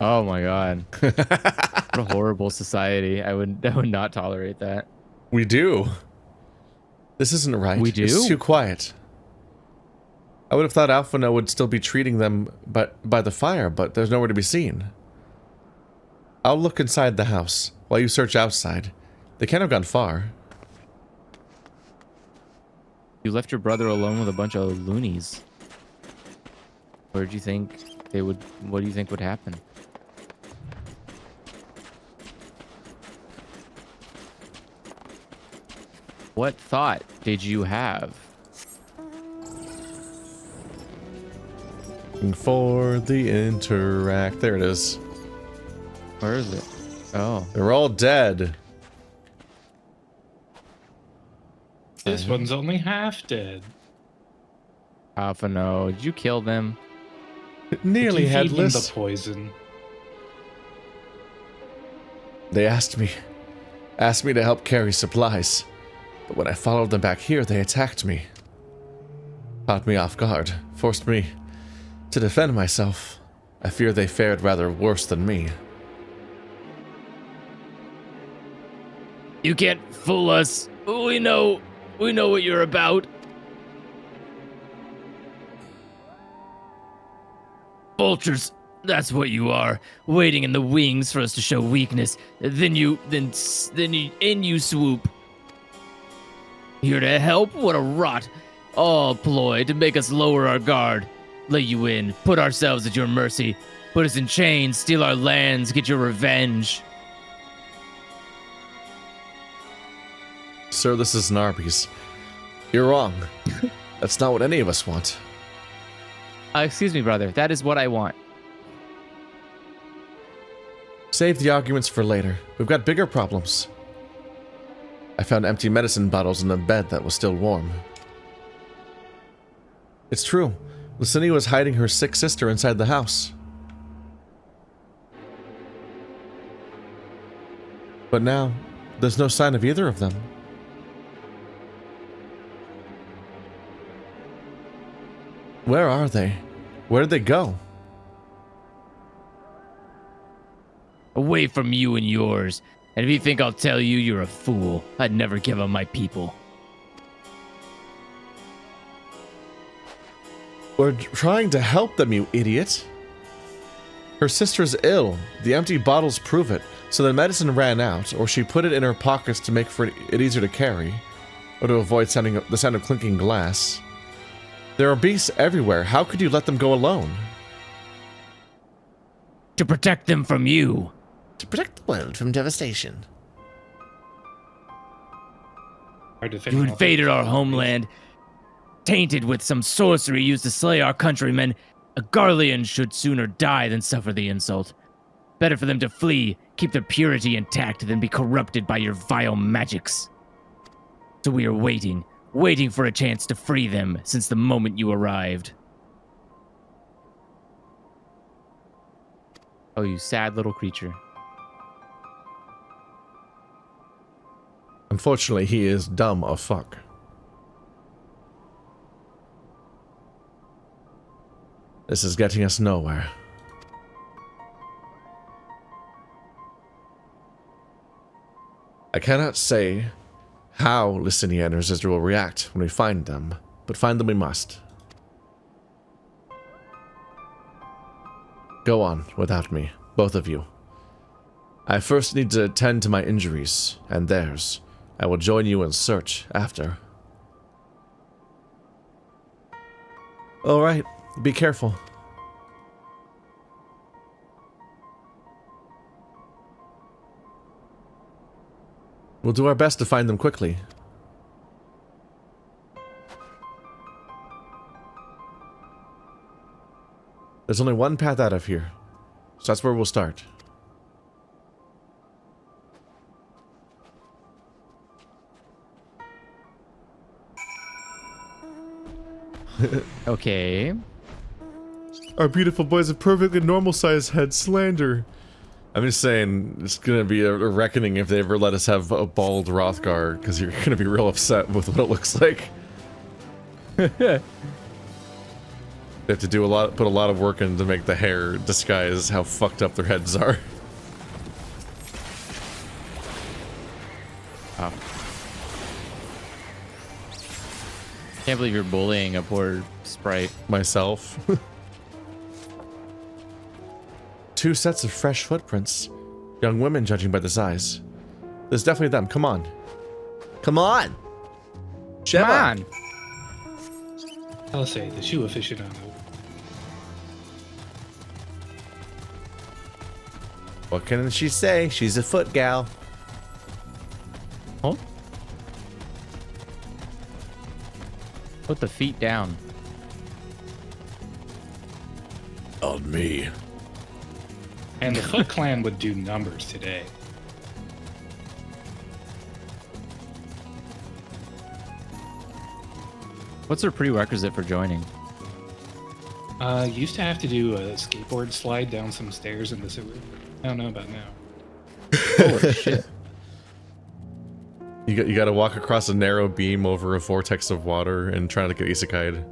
S3: Oh my God. What a horrible society. I would not tolerate that.
S1: We do. This isn't right.
S3: We do?
S1: It's too quiet. I would have thought Alphina would still be treating them by the fire, but there's nowhere to be seen. I'll look inside the house while you search outside. They can't have gone far.
S3: You left your brother alone with a bunch of loonies. Where do you think they would, what do you think would happen? What thought did you have?
S1: Looking for the interact. There it is.
S3: Where is it? Oh.
S1: They're all dead.
S2: This one's only half dead.
S3: Alpha, no. Did you kill them?
S1: Nearly
S2: Did you feed them
S1: headless.
S2: the poison.
S1: They asked me to help carry supplies. But when I followed them back here, they attacked me. Caught me off guard, forced me to defend myself. I fear they fared rather worse than me.
S3: You can't fool us. We know what you're about. Vultures, that's what you are. Waiting in the wings for us to show weakness. Then you swoop. Here to help? What a rot. All ploy to make us lower our guard. Let you in, put ourselves at your mercy. Put us in chains, steal our lands, get your revenge.
S19: Sir, this is an Arby's. You're wrong. That's not what any of us want.
S18: Excuse me, brother. That is what I want.
S19: Save the arguments for later. We've got bigger problems. I found empty medicine bottles in a bed that was still warm. It's true. Lucinia was hiding her sick sister inside the house. But now, there's no sign of either of them. Where are they? Where did they go?
S3: Away from you and yours. And if you think I'll tell you, you're a fool. I'd never give up my people.
S19: We're trying to help them, you idiot. Her sister's ill. The empty bottles prove it. So the medicine ran out, or she put it in her pockets to make it easier to carry, or to avoid the sound of clinking glass. There are beasts everywhere. How could you let them go alone?
S3: To protect them from you.
S19: To protect the world from devastation.
S3: You invaded our homeland, tainted with some sorcery used to slay our countrymen. A Garlean should sooner die than suffer the insult. Better for them to flee, keep their purity intact, than be corrupted by your vile magics. So we are waiting for a chance to free them since the moment you arrived.
S18: Oh, you sad little creature.
S19: Unfortunately, he is dumb as fuck. This is getting us nowhere. I cannot say how Lucinia and her sister will react when we find them, but find them we must. Go on without me, both of you. I first need to attend to my injuries, and theirs. I will join you in search after. Alright, be careful. We'll do our best to find them quickly. There's only one path out of here, so that's where we'll start.
S18: Okay.
S19: Our beautiful boys have perfectly normal-sized head slander. I'm just saying, it's gonna be a reckoning if they ever let us have a bald Rothgar, because you're gonna be real upset with what it looks like. They have to do put a lot of work in to make the hair disguise how fucked up their heads are.
S18: Oh. Can't believe you're bullying a poor sprite.
S19: Myself. 2 sets of fresh footprints. Young women, judging by the size. There's definitely them. Come on. Come on!
S18: Come on!
S2: I'll say the shoe aficionado.
S19: What can she say? She's a foot gal.
S18: Huh? Put the feet down.
S19: On me.
S2: And the Foot Clan would do numbers today.
S18: What's their prerequisite for joining?
S2: Used to have to do a skateboard slide down some stairs in the sewer. I don't know about now.
S18: Holy shit.
S19: You gotta walk across a narrow beam over a vortex of water and try to get isekai'd.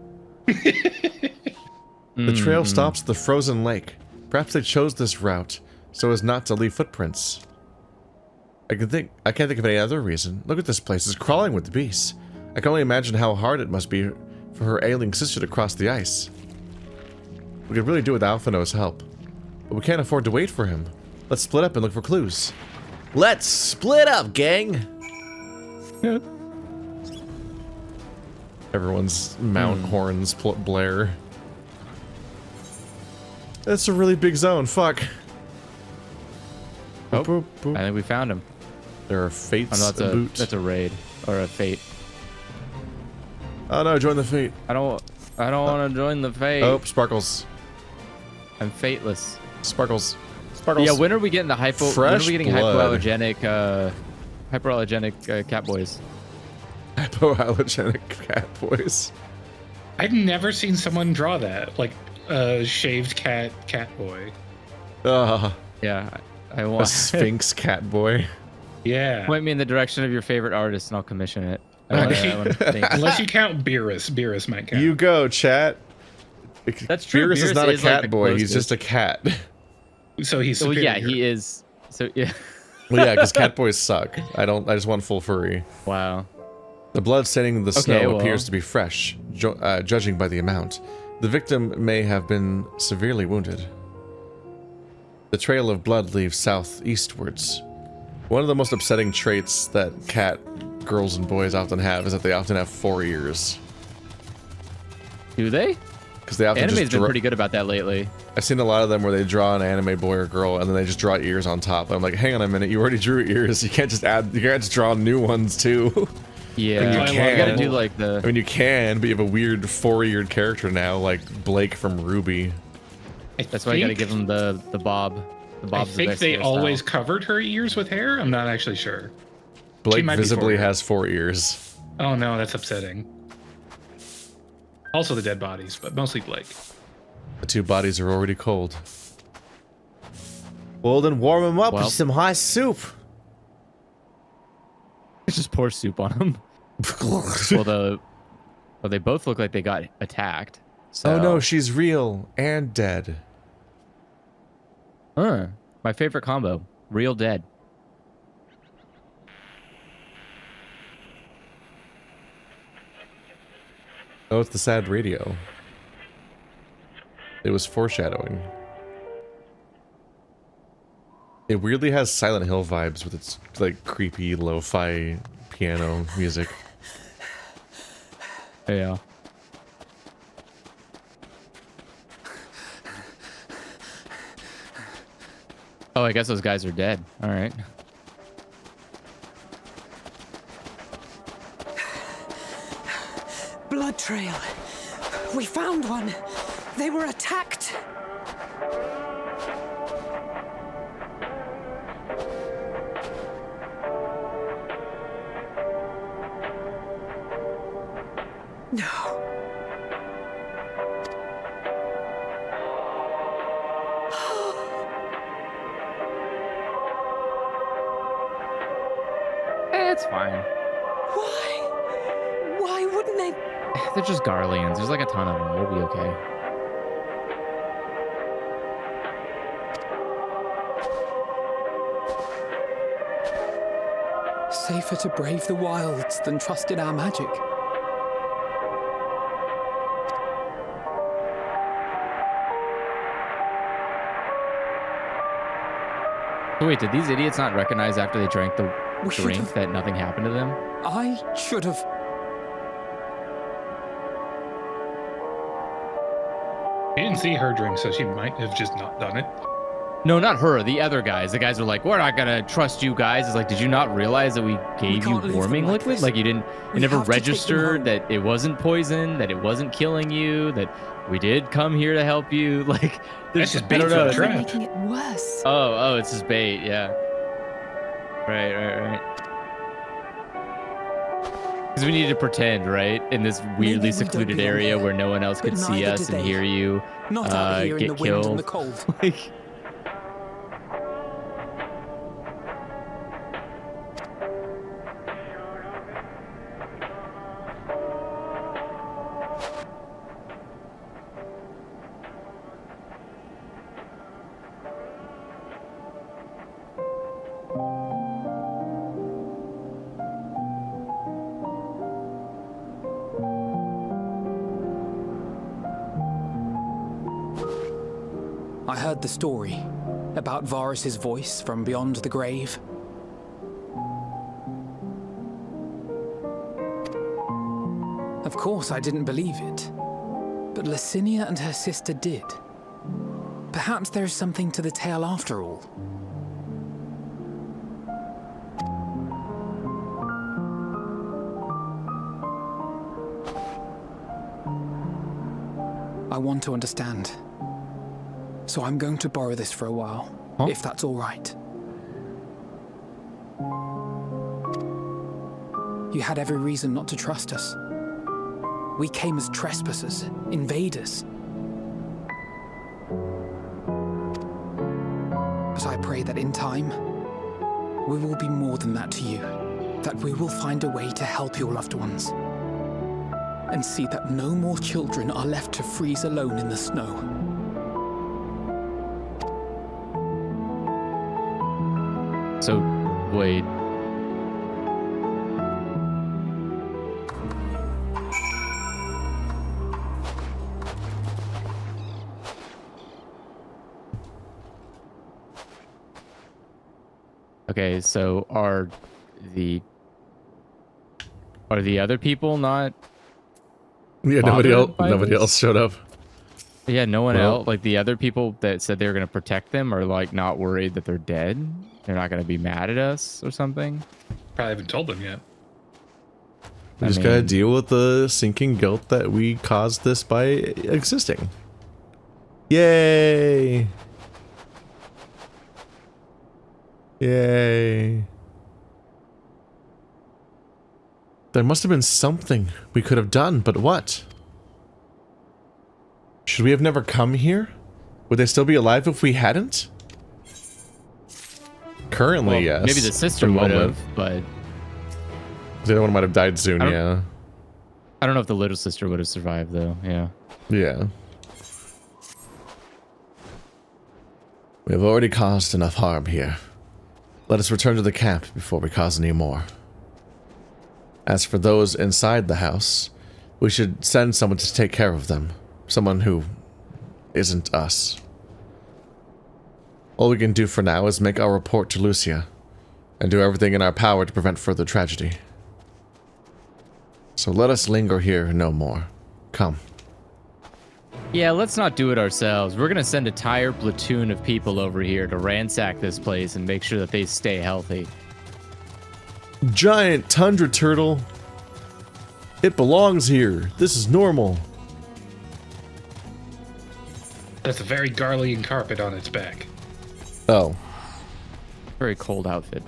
S19: The trail stops at the frozen lake. Perhaps they chose this route so as not to leave footprints. I can't think of any other reason. Look at this place. It's crawling with the beasts. I can only imagine how hard it must be for her ailing sister to cross the ice.
S1: We could really do with Alphino's help. But we can't afford to wait for him. Let's split up and look for clues. Let's split up, gang! Everyone's mount horns blare. That's a really big zone, fuck.
S18: Oh, boop, boop. I think we found him.
S1: There are fates.
S18: Oh, no, that's a raid or a fate.
S1: Oh no, join the fate.
S18: I don't want to join the fate.
S1: Oh, Sparkles.
S18: I'm fateless.
S1: Sparkles. Sparkles.
S18: Yeah, when are we getting the hypoallergenic cat boys?
S1: Hypoallergenic cat boys.
S2: I've never seen someone draw that, like a shaved cat boy.
S18: Yeah, I want
S1: a Sphinx cat boy.
S2: Yeah.
S18: Point me in the direction of your favorite artist, and I'll commission it.
S2: Unless you count Beerus. Beerus might count.
S1: You go, chat.
S18: That's true.
S1: Beerus is not a cat
S18: like
S1: boy. He's just a cat.
S2: So he's
S18: superior.
S2: Well,
S18: yeah, he is. So yeah.
S1: Well, yeah, because cat boys suck. I just want full furry.
S18: Wow.
S1: The blood staining the snow appears to be fresh, judging by the amount. The victim may have been severely wounded. The trail of blood leaves southeastwards. One of the most upsetting traits that cat girls and boys often have is that they often have 4 ears.
S18: Do they?
S1: Because they often
S18: Anime's been pretty good about that lately.
S1: I've seen a lot of them where they draw an anime boy or girl and then they just draw ears on top. I'm like, hang on a minute, you already drew ears. You can't just draw new ones too.
S18: Yeah,
S1: you
S18: gotta do like the.
S1: I mean, you can, but you have a weird 4-eared character now, like Blake from Ruby.
S18: That's why you gotta give him the bob. The bob's
S2: I think they always covered her ears with hair. I'm not actually sure.
S1: Blake visibly has 4 ears.
S2: Oh no, that's upsetting. Also the dead bodies, but mostly Blake.
S1: The 2 bodies are already cold. Well, then warm them up with some hot soup.
S18: Just pour soup on them. Well, they both look like they got attacked. So.
S1: Oh no, she's real and dead.
S18: My favorite combo. Real dead.
S1: Oh, it's the sad radio. It was foreshadowing. It weirdly has Silent Hill vibes with its like creepy lo-fi piano music.
S18: Yeah. Oh, I guess those guys are dead. All right.
S6: Blood trail. We found one. They were attacked. No.
S18: It's fine.
S6: Why? Why wouldn't they?
S18: They're just Garleans. There's like a ton of them. We'll be okay.
S7: Safer to brave the wilds than trust in our magic.
S18: So wait, did these idiots not recognize after they drank the drink that nothing happened to them?
S7: I should have.
S2: You didn't see her drink, so she might have just not done it.
S18: No, not her. The other guys. The guys are like, we're not gonna trust you guys. It's like, did you not realize that we gave you warming liquid? Like you didn't, you never registered that it wasn't poison, that it wasn't killing you, that we did come here to help you. Like,
S2: that's just bait for the trap.
S6: Making it worse.
S18: Oh, it's just bait. Yeah. Right. Because we need to pretend, right, in this weirdly secluded area where no one else could see us and hear you get killed.
S7: In the cold.
S18: Like.
S7: I heard the story about Varus's voice from beyond the grave. Of course, I didn't believe it, but Licinia and her sister did. Perhaps there is something to the tale after all. I want to understand. So I'm going to borrow this for a while, if that's all right. You had every reason not to trust us. We came as trespassers, invaders. But I pray that in time, we will be more than that to you. That we will find a way to help your loved ones. And see that no more children are left to freeze alone in the snow.
S3: So, wait. Okay, so are the other people not?
S1: Yeah, nobody else showed up.
S3: Yeah, no one else. Like the other people that said they were gonna protect them are like not worried that they're dead. They're not gonna be mad at us or something.
S2: Probably haven't told them yet.
S1: We just gotta deal with the sinking guilt that we caused this by existing. Yay! Yay! There must have been something we could have done, but what? Should we have never come here? Would they still be alive if we hadn't? Currently,
S3: Well,
S1: yes.
S3: maybe the sister would have, but
S1: the other one might have died soon, yeah.
S3: I don't know if the little sister would have survived, though. Yeah.
S1: Yeah. We have already caused enough harm here. Let us return to the camp before we cause any more. As for those inside the house, we should send someone to take care of them. Someone who isn't us. All we can do for now is make our report to Lucia, and do everything in our power to prevent further tragedy. So let us linger here no more. Come.
S3: Yeah, let's not do it ourselves. We're gonna send a entire platoon of people over here to ransack this place and make sure that they stay healthy.
S1: Giant tundra turtle. It belongs here. This is normal.
S2: That's a very Garlean carpet on its back.
S1: Oh.
S3: Very cold outfit.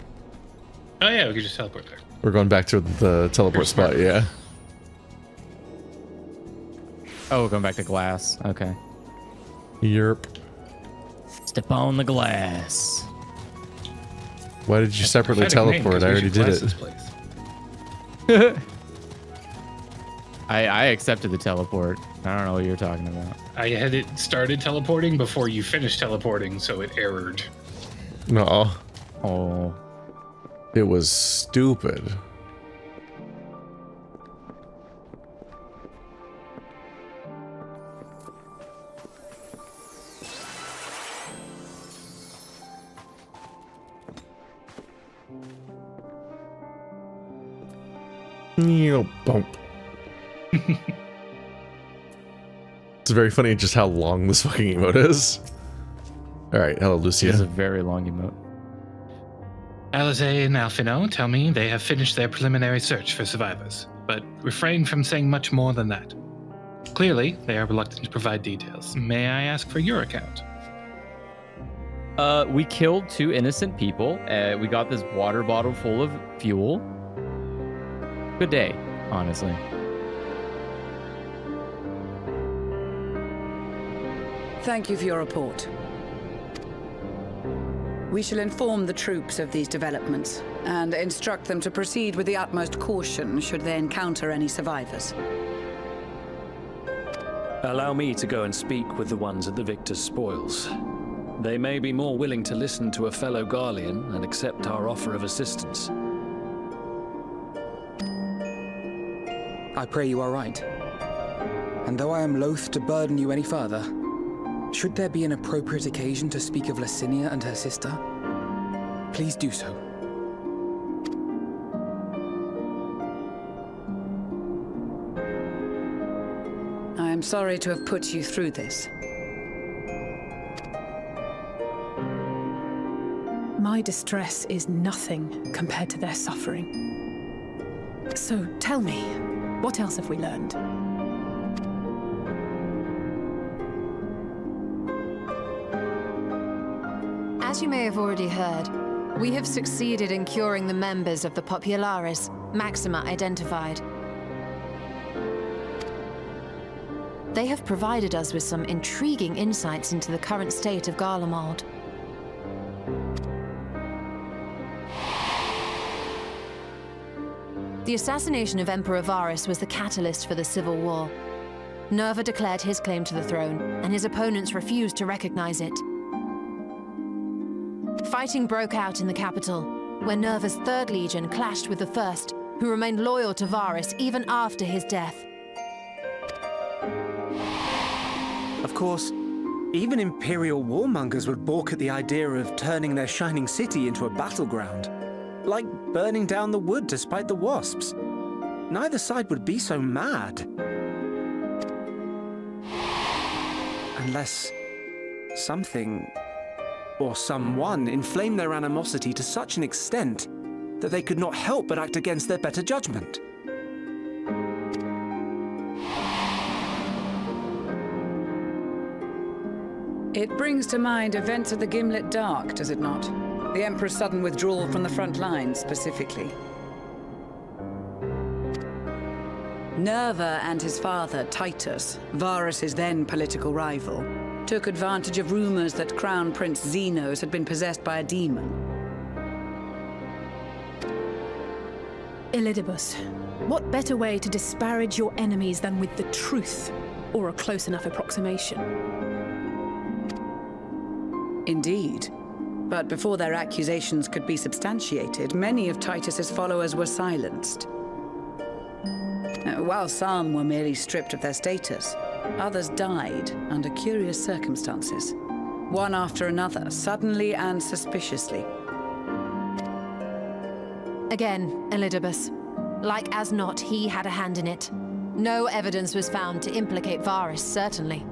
S2: Oh yeah, we could just teleport there.
S1: We're going back to the teleport spot, yeah.
S3: Oh, we're going back to glass. Okay.
S1: Yerp.
S3: Step on the glass.
S1: Why did you separately teleport? I already did it.
S3: I accepted the teleport. I don't know what you're talking about.
S2: I had it started teleporting before you finished teleporting, so it errored.
S1: No.
S3: Oh.
S1: It was stupid. Bump. It's very funny just how long this fucking emote is. Alright, hello Lucia.
S3: It's a very long emote.
S2: Eorzea and Alphino tell me they have finished their preliminary search for survivors, but refrain from saying much more than that. Clearly, they are reluctant to provide details. May I ask for your account?
S3: We killed 2 innocent people. We got this water bottle full of fuel. Good day, honestly.
S5: Thank you for your report. We shall inform the troops of these developments and instruct them to proceed with the utmost caution should they encounter any survivors.
S11: Allow me to go and speak with the ones at the victor's spoils. They may be more willing to listen to a fellow Garlean and accept our offer of assistance.
S7: I pray you are right. And though I am loath to burden you any further, Should there be an appropriate occasion to speak of Licinia and her sister, please do so.
S5: I am sorry to have put you through this.
S6: My distress is nothing compared to their suffering. So tell me, what else have we learned?
S13: As you may have already heard, we have succeeded in curing the members of the Populares, Maxima identified. They have provided us with some intriguing insights into the current state of Garlemald. The assassination of Emperor Varus was the catalyst for the civil war. Nerva declared his claim to the throne, and his opponents refused to recognize it. Fighting broke out in the capital, where Nerva's 3rd Legion clashed with the 1st, who remained loyal to Varus even after his death.
S9: Of course, even Imperial warmongers would balk at the idea of turning their shining city into a battleground. Like burning down the wood to spite the wasps. Neither side would be so mad. Unless something or someone inflamed their animosity to such an extent that they could not help but act against their better judgment.
S5: It brings to mind events of the Gimlet Dark, does it not? The Emperor's sudden withdrawal from the front lines, specifically. Nerva and his father, Titus, Varus's then political rival, took advantage of rumors that Crown Prince Xenos had been possessed by a demon.
S6: Elidibus, what better way to disparage your enemies than with the truth, or a close enough approximation?
S5: Indeed. But before their accusations could be substantiated, many of Titus's followers were silenced. While some were merely stripped of their status, others died under curious circumstances. One after another, suddenly and suspiciously.
S13: Again, Elidibus. Like as not, he had a hand in it. No evidence was found to implicate Varus, certainly.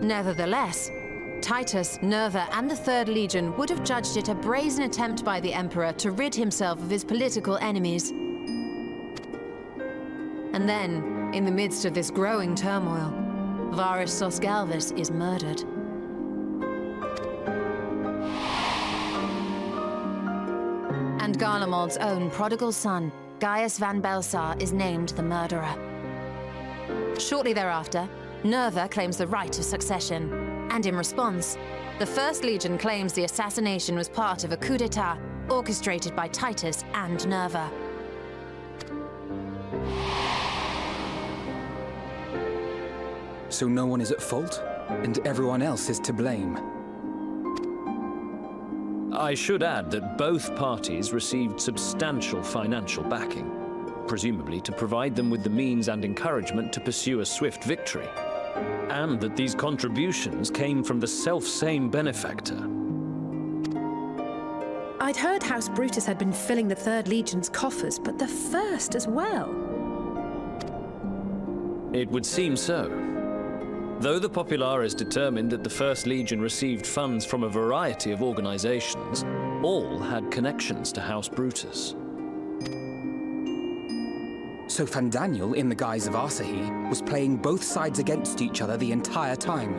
S13: Nevertheless, Titus, Nerva, and the 3rd Legion would have judged it a brazen attempt by the Emperor to rid himself of his political enemies. And then, in the midst of this growing turmoil, Varus Sosgalvis is murdered. And Garlemald's own prodigal son, Gaius van Belsar, is named the murderer. Shortly thereafter, Nerva claims the right of succession. And in response, the 1st Legion claims the assassination was part of a coup d'etat orchestrated by Titus and Nerva.
S7: So no one is at fault, and everyone else is to blame.
S11: I should add that both parties received substantial financial backing, presumably to provide them with the means and encouragement to pursue a swift victory. And that these contributions came from the self-same benefactor.
S6: I'd heard House Brutus had been filling the 3rd Legion's coffers, but the 1st as well.
S11: It would seem so. Though the Populares determined that the 1st Legion received funds from a variety of organizations, all had connections to House Brutus.
S7: So Fandaniel, in the guise of Asahi, was playing both sides against each other the entire time.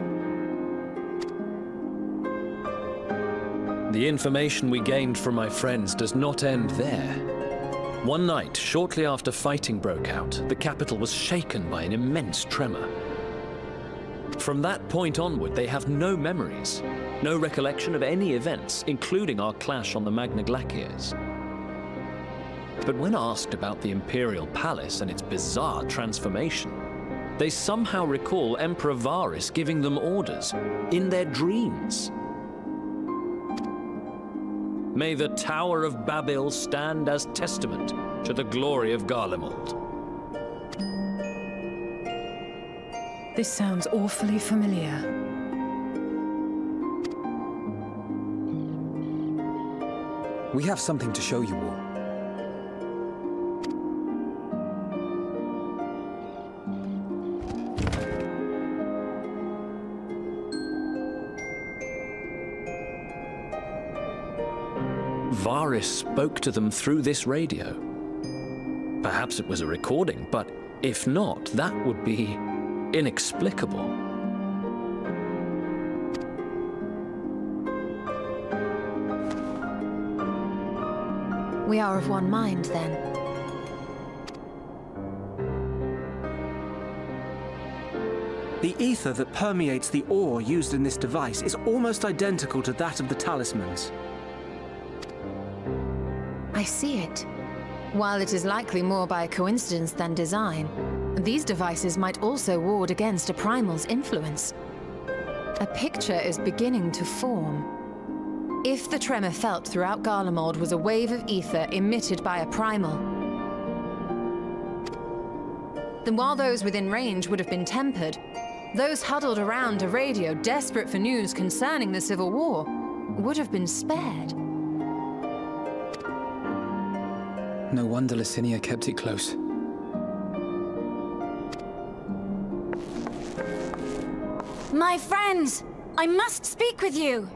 S11: The information we gained from my friends does not end there. One night, shortly after fighting broke out, the capital was shaken by an immense tremor. From that point onward, they have no memories, no recollection of any events, including our clash on the Magna Glaciers. But when asked about the Imperial Palace and its bizarre transformation, they somehow recall Emperor Varus giving them orders in their dreams. May the Tower of Babil stand as testament to the glory of Garlemald.
S6: This sounds awfully familiar.
S7: We have something to show you all.
S11: Varys spoke to them through this radio. Perhaps it was a recording, but if not, that would be inexplicable.
S13: We are of one mind, then.
S9: The ether that permeates the ore used in this device is almost identical to that of the talismans.
S13: I see it. While it is likely more by coincidence than design, these devices might also ward against a primal's influence. A picture is beginning to form. If the tremor felt throughout Garlemald was a wave of ether emitted by a primal, then while those within range would have been tempered, those huddled around a radio desperate for news concerning the civil war would have been spared.
S7: No wonder Licinia kept it close.
S15: My friends, I must speak with you.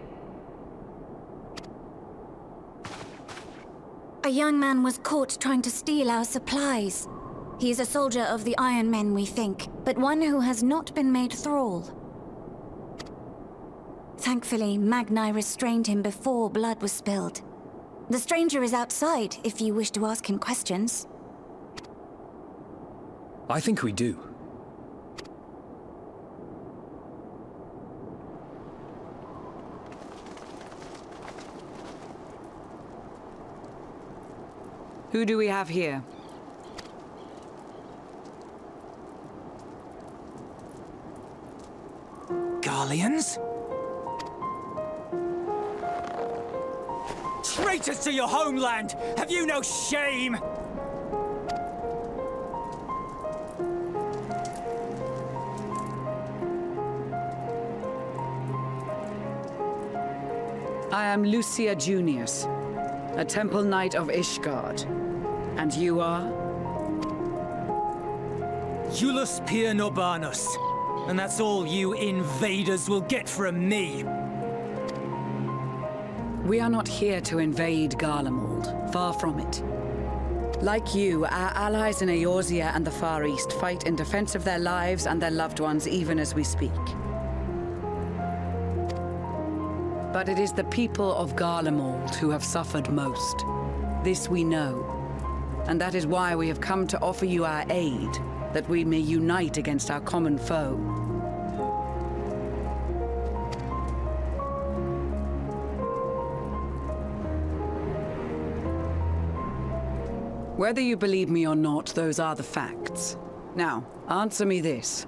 S15: A young man was caught trying to steal our supplies. He is a soldier of the Iron Men, we think, but one who has not been made thrall. Thankfully, Magni restrained him before blood was spilled. The stranger is outside, if you wish to ask him questions.
S7: I think we do.
S5: Who do we have here?
S8: Garleans? Traitors to your homeland! Have you no shame?
S5: I am Lucia Junius, a temple knight of Ishgard. And you are?
S8: Iulus Pier Norbanus. And that's all you invaders will get from me.
S5: We are not here to invade Garlemald, far from it. Like you, our allies in Eorzea and the Far East fight in defense of their lives and their loved ones even as we speak. But it is the people of Garlemald who have suffered most. This we know. And that is why we have come to offer you our aid, that we may unite against our common foe. Whether you believe me or not, those are the facts. Now, answer me this.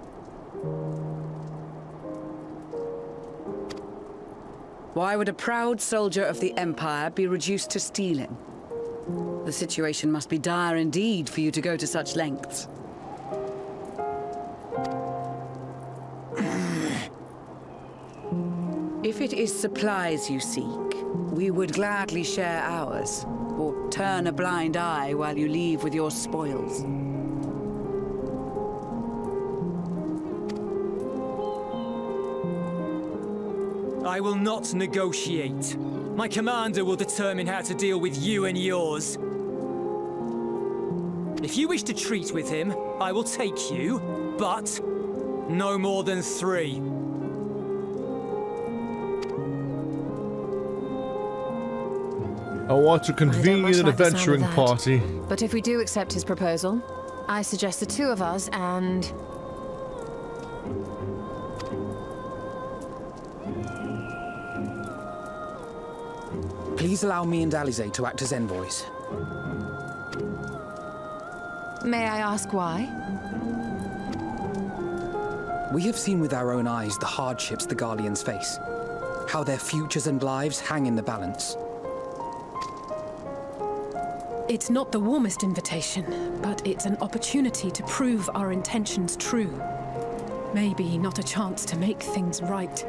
S5: Why would a proud soldier of the Empire be reduced to stealing? The situation must be dire indeed for you to go to such lengths. If it is supplies you seek, we would gladly share ours, or turn a blind eye while you leave with your spoils.
S8: I will not negotiate. My commander will determine how to deal with you and yours. If you wish to treat with him, I will take you, but no more than 3.
S1: I want to convene an adventuring party.
S13: But if we do accept his proposal, I suggest the 2 of us and...
S7: Please allow me and Alize to act as envoys.
S13: May I ask why?
S7: We have seen with our own eyes the hardships the Garleans face, how their futures and lives hang in the balance.
S6: It's not the warmest invitation, but it's an opportunity to prove our intentions true. Maybe not a chance to make things right,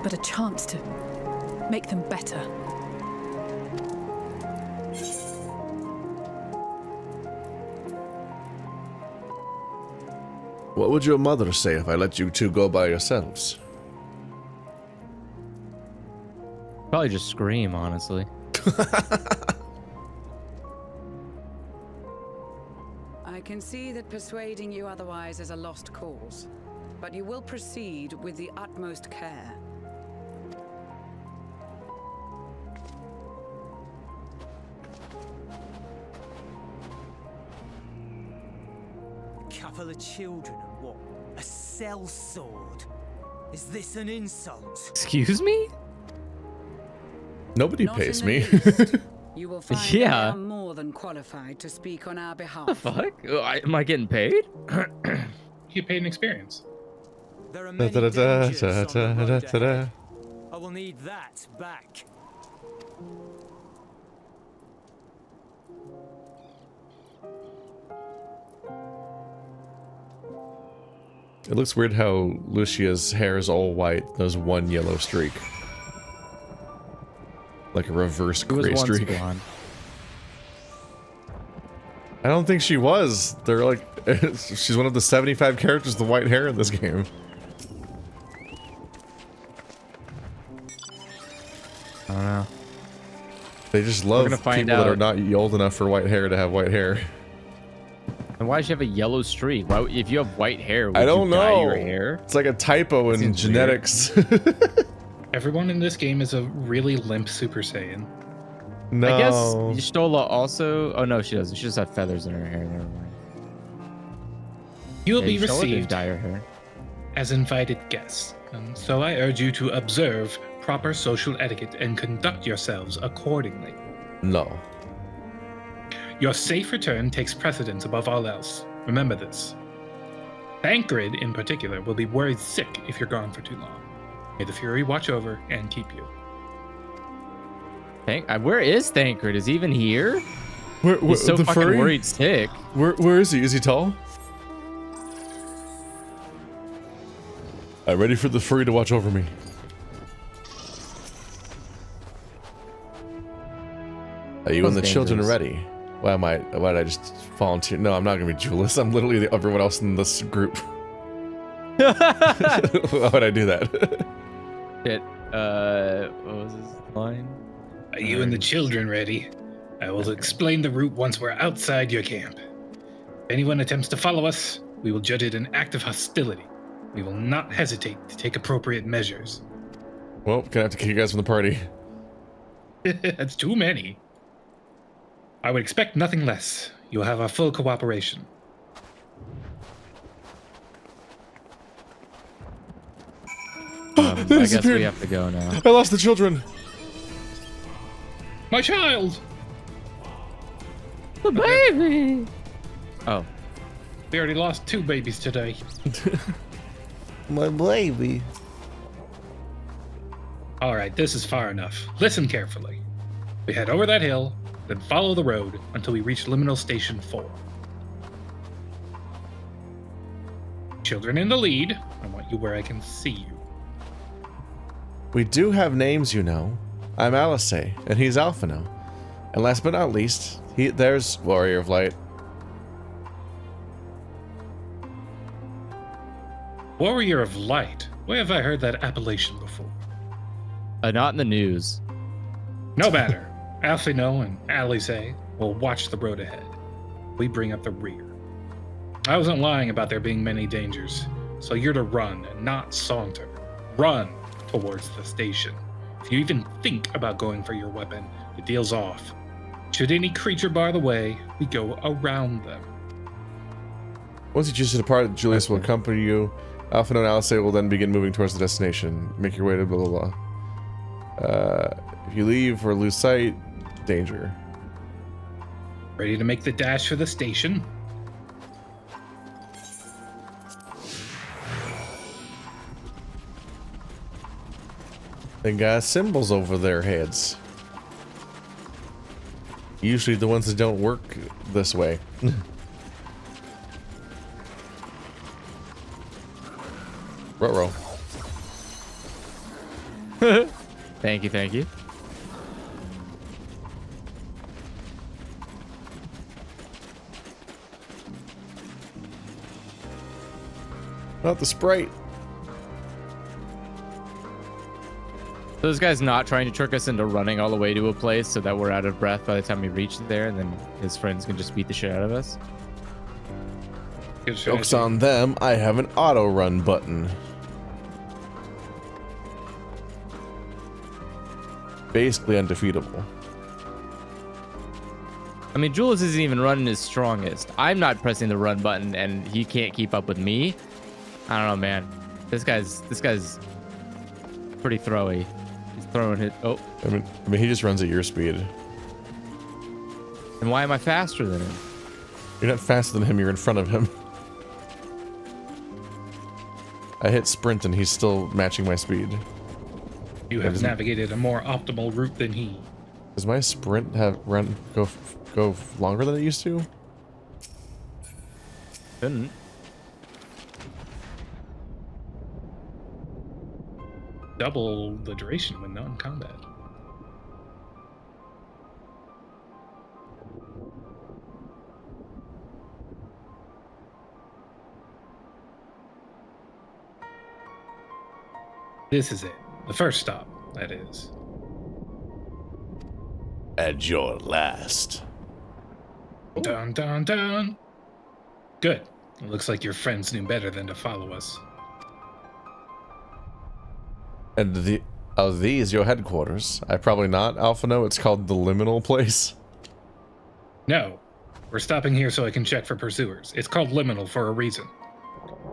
S6: but a chance to make them better.
S19: What would your mother say if I let you two go by yourselves?
S18: Probably just scream, honestly.
S5: I can see that persuading you otherwise is a lost cause, but you will proceed with the utmost care.
S8: Couple of children and what? A sellsword? Is this an insult?
S18: Excuse me?
S19: Nobody pays me.
S5: You will find
S18: Yeah.
S5: that they are more than qualified to speak on our behalf.
S18: The fuck? Am I getting paid?
S2: You paid an experience.
S8: There are many dangers on the road ahead. I will need that back.
S19: It looks weird how Lucia's hair is all white. There's one yellow streak. Like a reverse gray streak.
S18: Blonde.
S19: I don't think she was. They're like, she's one of the 75 characters with white hair in this game.
S18: I don't know.
S19: They just love
S18: gonna
S19: people
S18: find
S19: that are
S18: out.
S19: not old enough for white hair to have white hair.
S18: And why does she have a yellow streak? Why, if you have white hair, would
S19: I don't
S18: you dye
S19: know.
S18: your hair?
S19: It's like a typo in
S18: Seems
S19: genetics.
S2: Everyone in this game is a really limp Super Saiyan.
S19: No.
S18: I guess Stola also. Oh no, she doesn't. She just has feathers in her hair. Never mind.
S2: You will be
S18: Stola didn't
S2: received
S18: dye her hair.
S2: as invited guests, and so I urge you to observe proper social etiquette and conduct yourselves accordingly.
S19: No.
S2: Your safe return takes precedence above all else. Remember this. Thancred, in particular, will be worried sick if you're gone for too long. May the Fury watch over and keep you.
S18: Where is Thancred? Is he even here?
S19: Where,
S18: He's so
S19: the
S18: fucking
S19: furry?
S18: worried sick.
S19: Where is he? Is he tall? I'm ready for the furry to watch over me. Are you and the children ready? Why did I just volunteer? No, I'm not gonna be Julius. I'm literally everyone else in this group. Why would I do that?
S18: Shit. What was his line?
S2: Are you and the children ready? I will explain the route once we're outside your camp. If anyone attempts to follow us, we will judge it an act of hostility. We will not hesitate to take appropriate measures.
S19: Well, gonna have to kick you guys from the party.
S2: That's too many. I would expect nothing less. You will have our full cooperation.
S18: I guess we have to go now.
S19: I lost the children.
S2: My child!
S18: The baby! Oh.
S2: We already lost 2 babies today.
S19: My baby.
S2: Alright, this is far enough. Listen carefully. We head over that hill, then follow the road until we reach Liminal Station 4. Children in the lead. I want you where I can see you.
S19: We do have names, you know. I'm Alice, and he's Alphino. And last but not least, there's Warrior of Light.
S2: Warrior of Light? Where have I heard that appellation before?
S18: Not in the news.
S2: No matter. Alphino and Alice will watch the road ahead. We bring up the rear. I wasn't lying about there being many dangers, so you're to run and not saunter. Run towards the station. If you even think about going for your weapon, the deal's off. Should any creature bar the way, we go around them.
S19: Once you choose to depart, Julius will accompany you. Alphino and Alice will then begin moving towards the destination. Make your way to blah blah blah. If you leave or lose sight, danger.
S2: Ready to make the dash for the station?
S19: They got symbols over their heads. Usually the ones that don't work this way. Ruh-roh.
S18: Thank you, thank you.
S1: Not the sprite.
S3: So this guy's not trying to trick us into running all the way to a place so that we're out of breath by the time we reach there, and then his friends can just beat the shit out of us.
S1: Joke's on them. I have an auto run button. Basically undefeatable.
S3: I mean, Julius isn't even running his strongest. I'm not pressing the run button, and he can't keep up with me. I don't know, man. This guy's pretty throwy. He's throwing it. Oh.
S1: I mean, he just runs at your speed.
S3: And why am I faster than him?
S1: You're not faster than him. You're in front of him. I hit sprint, and he's still matching my speed.
S2: You have navigated a more optimal route than he.
S1: Does my sprint go longer than it used to?
S3: Couldn't.
S2: Double the duration when not in combat. This is it. The first stop, that is.
S19: And your last.
S2: Dun, dun, dun. Good. It looks like your friends knew better than to follow us.
S1: And these your headquarters? I probably not. Alpha know it's called the liminal place.
S2: No. We're stopping here so I can check for pursuers. It's called liminal for a reason.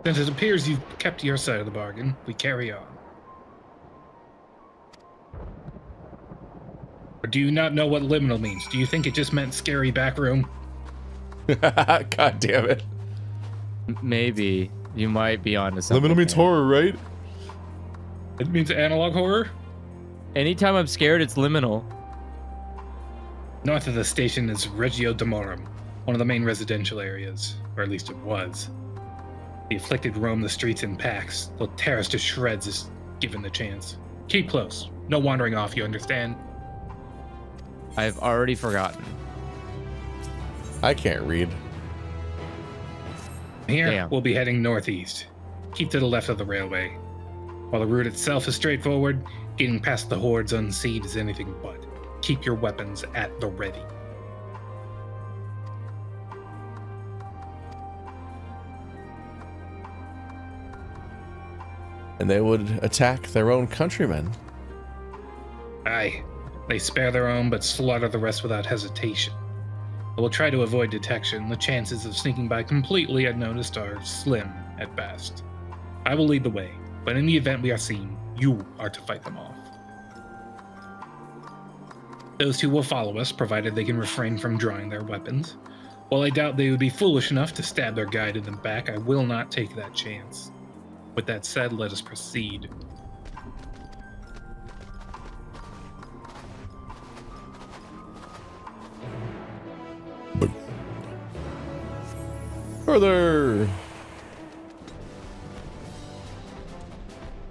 S2: Since it appears you've kept your side of the bargain, we carry on. Or do you not know what liminal means? Do you think it just meant scary back room?
S1: God damn it.
S3: Maybe. You might be onto something.
S1: Liminal means horror, right?
S2: It means analog horror?
S3: Anytime I'm scared, it's liminal.
S2: North of the station is Regio Demorum, one of the main residential areas, or at least it was. The afflicted roam the streets in packs. They'll tear us to shreds if given the chance. Keep close. No wandering off, you understand?
S3: I've already forgotten.
S1: I can't read.
S2: Here,
S3: Damn.
S2: We'll be heading northeast. Keep to the left of the railway. While the route itself is straightforward, getting past the hordes unseen is anything but. Keep your weapons at the ready.
S1: And they would attack their own countrymen.
S2: Aye. They spare their own, but slaughter the rest without hesitation. They will try to avoid detection. The chances of sneaking by completely unnoticed are slim at best. I will lead the way, but in the event we are seen, you are to fight them off. Those two will follow us, provided they can refrain from drawing their weapons. While I doubt they would be foolish enough to stab their guide in the back, I will not take that chance. With that said, let us proceed.
S1: Further.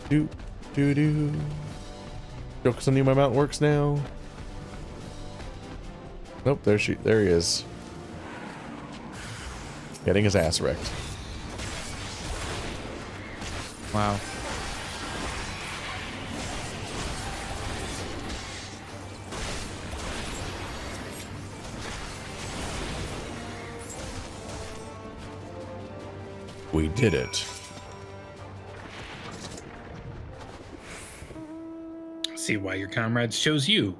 S1: Do. Jokes on you, my mount works now. Nope, there he is. Getting his ass wrecked.
S3: Wow.
S1: We did it.
S2: See why your comrades chose you.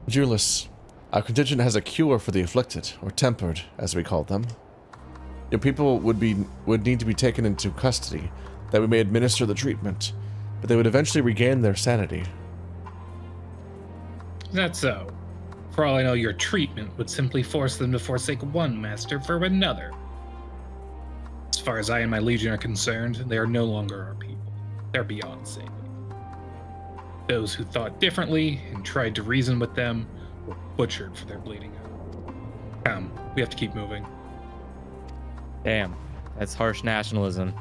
S1: Julius, our contingent has a cure for the afflicted, or tempered, as we call them. Your people would need to be taken into custody, that we may administer the treatment, but they would eventually regain their sanity.
S2: Is that so? For all I know, your treatment would simply force them to forsake one master for another. As far as I and my legion are concerned, they are no longer our people. They're beyond saving. Those who thought differently and tried to reason with them were butchered for their bleeding out. Come, we have to keep moving.
S3: Damn, that's harsh nationalism.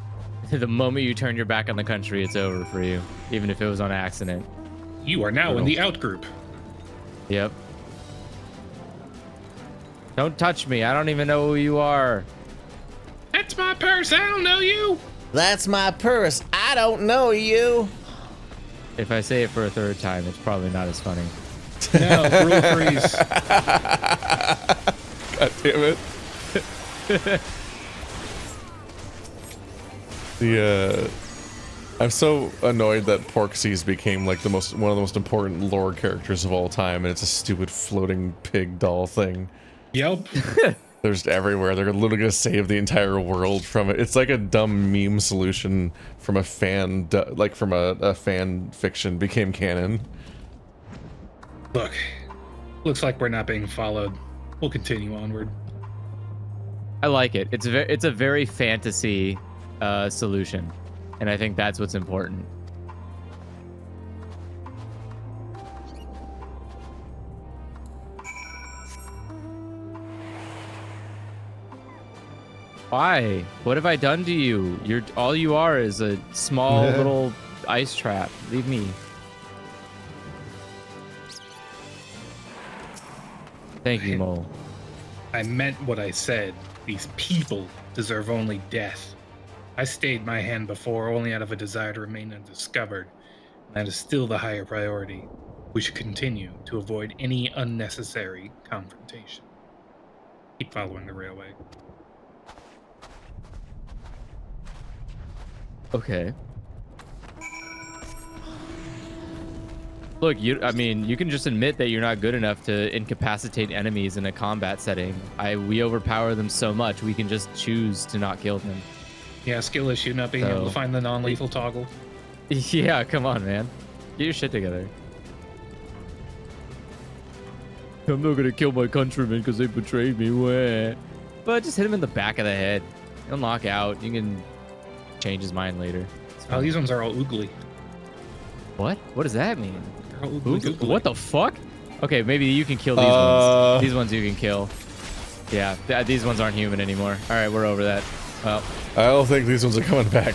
S3: The moment you turn your back on the country, it's over for you, even if it was on accident.
S2: You are now in the outgroup.
S3: Yep. Don't touch me. I don't even know who you are.
S2: Hey, It's my purse. I don't know you.
S19: That's my purse. I don't know you.
S3: If I say it for a third time, it's probably not as funny.
S2: No, rule freeze.
S1: God damn it. I'm so annoyed that Porksies became like one of the most important lore characters of all time, and it's a stupid floating pig doll thing.
S2: Yep.
S1: They're just everywhere. They're literally gonna save the entire world from it. It's like a dumb meme solution from a fan, from a fan fiction became canon.
S2: Look, looks like we're not being followed. We'll continue onward.
S3: I like it. It's a very fantasy solution, and I think that's what's important. Why? What have I done to you? All you are is a small little ice trap. Leave me. Thank you, Mole.
S2: I meant what I said. These people deserve only death. I stayed my hand before only out of a desire to remain undiscovered. That is still the higher priority. We should continue to avoid any unnecessary confrontation. Keep following the railway.
S3: Okay. Look, I mean, you can just admit that you're not good enough to incapacitate enemies in a combat setting. We overpower them so much, we can just choose to not kill them.
S2: Yeah, skill issue, not being able to find the non-lethal toggle.
S3: Yeah, come on, man. Get your shit together. I'm not gonna kill my countrymen because they betrayed me. Wah. But just hit him in the back of the head. He'll knock out. You can change his mind later.
S2: Oh, these ones are all oogly.
S3: What? What does that mean?
S2: Oogly.
S3: What the fuck? Okay, maybe you can kill these ones. These ones you can kill. Yeah, these ones aren't human anymore. All right, we're over that. Well,
S1: I don't think these ones are coming back.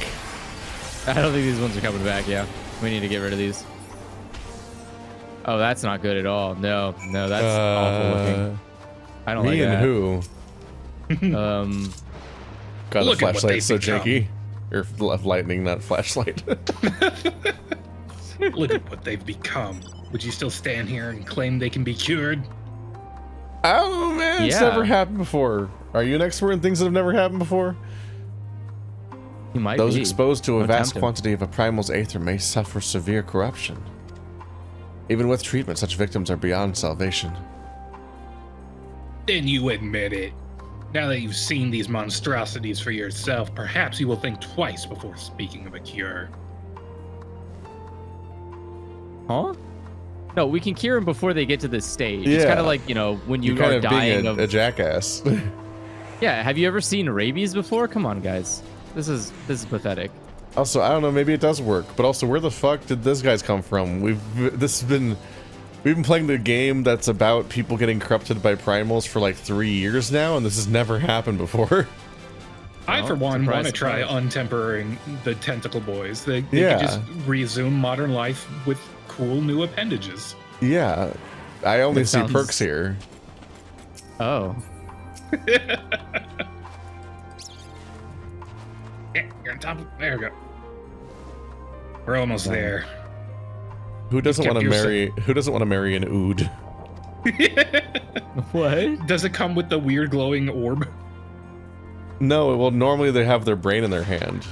S3: I don't think these ones are coming back. Yeah, we need to get rid of these. Oh, that's not good at all. No, that's awful looking. I don't like that.
S1: Me and who? God, the flashlight's so janky. Or lightning, not flashlight.
S2: Look at what they've become. Would you still stand here and claim they can be cured?
S1: Oh man, it's never happened before. Are you an expert in things that have never happened before?
S3: You might
S1: Those
S3: be.
S1: exposed to a vast quantity of a primal's aether may suffer severe corruption. Even with treatment, such victims are beyond salvation.
S2: Then you admit it. Now that you've seen these monstrosities for yourself, perhaps you will think twice before speaking of a cure.
S3: Huh? No, we can cure them before they get to this stage. It's kind of like, when you are dying of
S1: a jackass.
S3: Yeah, have you ever seen rabies before? Come on, guys. This is pathetic.
S1: Also, I don't know, maybe it does work, but also where the fuck did these guys come from? We've been playing the game that's about people getting corrupted by primals for like 3 years now, and this has never happened before.
S2: I, for one, want to try untempering the tentacle boys. They could just resume modern life with cool new appendages.
S1: Yeah, I only see perks here.
S3: Oh.
S2: Yeah, you're on top of... There we go. We're almost there.
S1: Who doesn't want to marry? Who doesn't want to marry an ood?
S3: What?
S2: Does it come with the weird glowing orb?
S1: No. Well, normally they have their brain in their hand.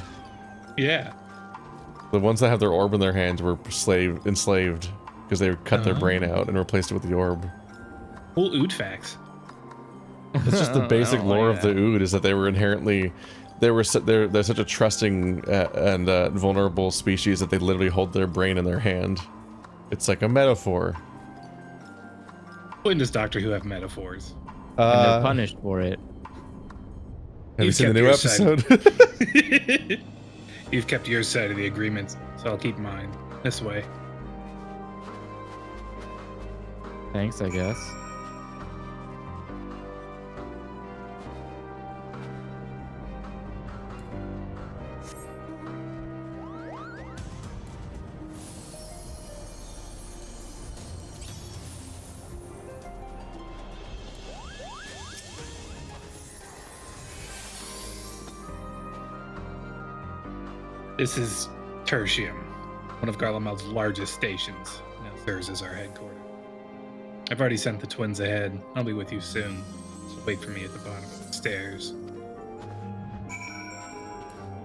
S2: Yeah.
S1: The ones that have their orb in their hands were enslaved because they cut their brain out and replaced it with the orb.
S2: Cool ood facts.
S1: It's just the basic lore of the ood is that they were inherently. They're such a trusting and vulnerable species that they literally hold their brain in their hand. It's like a metaphor.
S2: When does Doctor Who have metaphors?
S3: And they're punished for it.
S1: Have you seen the new episode?
S2: You've kept your side of the agreement, so I'll keep mine. This way.
S3: Thanks, I guess.
S2: This is Tertium, one of Garlemeld's largest stations. Now serves as our headquarters. I've already sent the twins ahead. I'll be with you soon. So wait for me at the bottom of the stairs.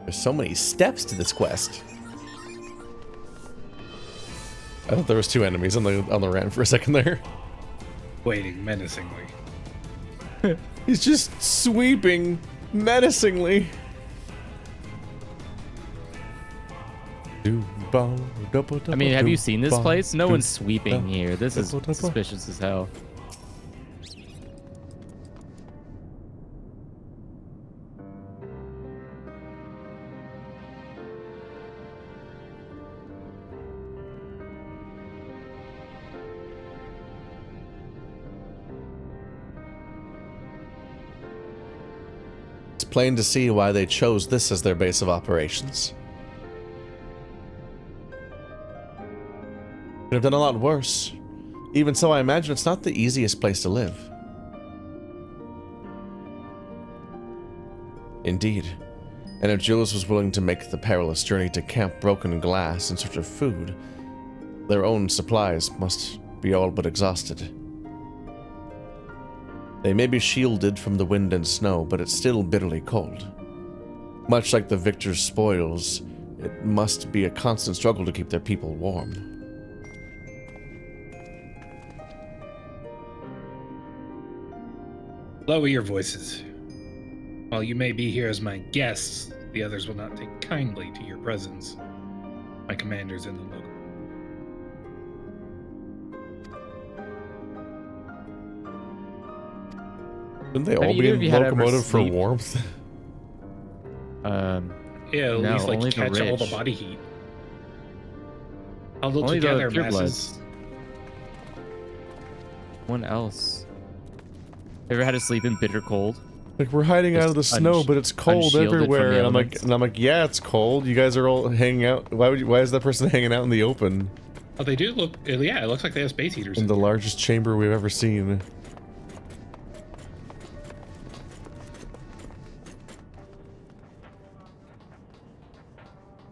S1: There's so many steps to this quest. I thought there was 2 enemies on the ramp for a second there.
S2: Waiting menacingly.
S1: He's just sweeping menacingly.
S3: I mean, have you seen this place? No one's sweeping here. This is suspicious as hell.
S1: It's plain to see why they chose this as their base of operations. Could have done a lot worse. Even so, I imagine it's not the easiest place to live. Indeed. And if Julius was willing to make the perilous journey to Camp Broken Glass in search of food, their own supplies must be all but exhausted. They may be shielded from the wind and snow, but it's still bitterly cold. Much like the victor's spoils, it must be a constant struggle to keep their people warm.
S2: Lower your voices. While you may be here as my guests, the others will not take kindly to your presence. My commander's in the local.
S1: Didn't they all be in locomotive for warmth?
S2: Yeah, at least like catch all the body heat. Huddle together, masses.
S3: One else. Ever had to sleep in bitter cold?
S1: Like, we're hiding out of the snow, but it's cold everywhere. And I'm like, yeah, it's cold. You guys are all hanging out. Why is that person hanging out in the open?
S2: Oh, they do look. Yeah, it looks like they have space heaters.
S1: In the largest chamber we've ever seen.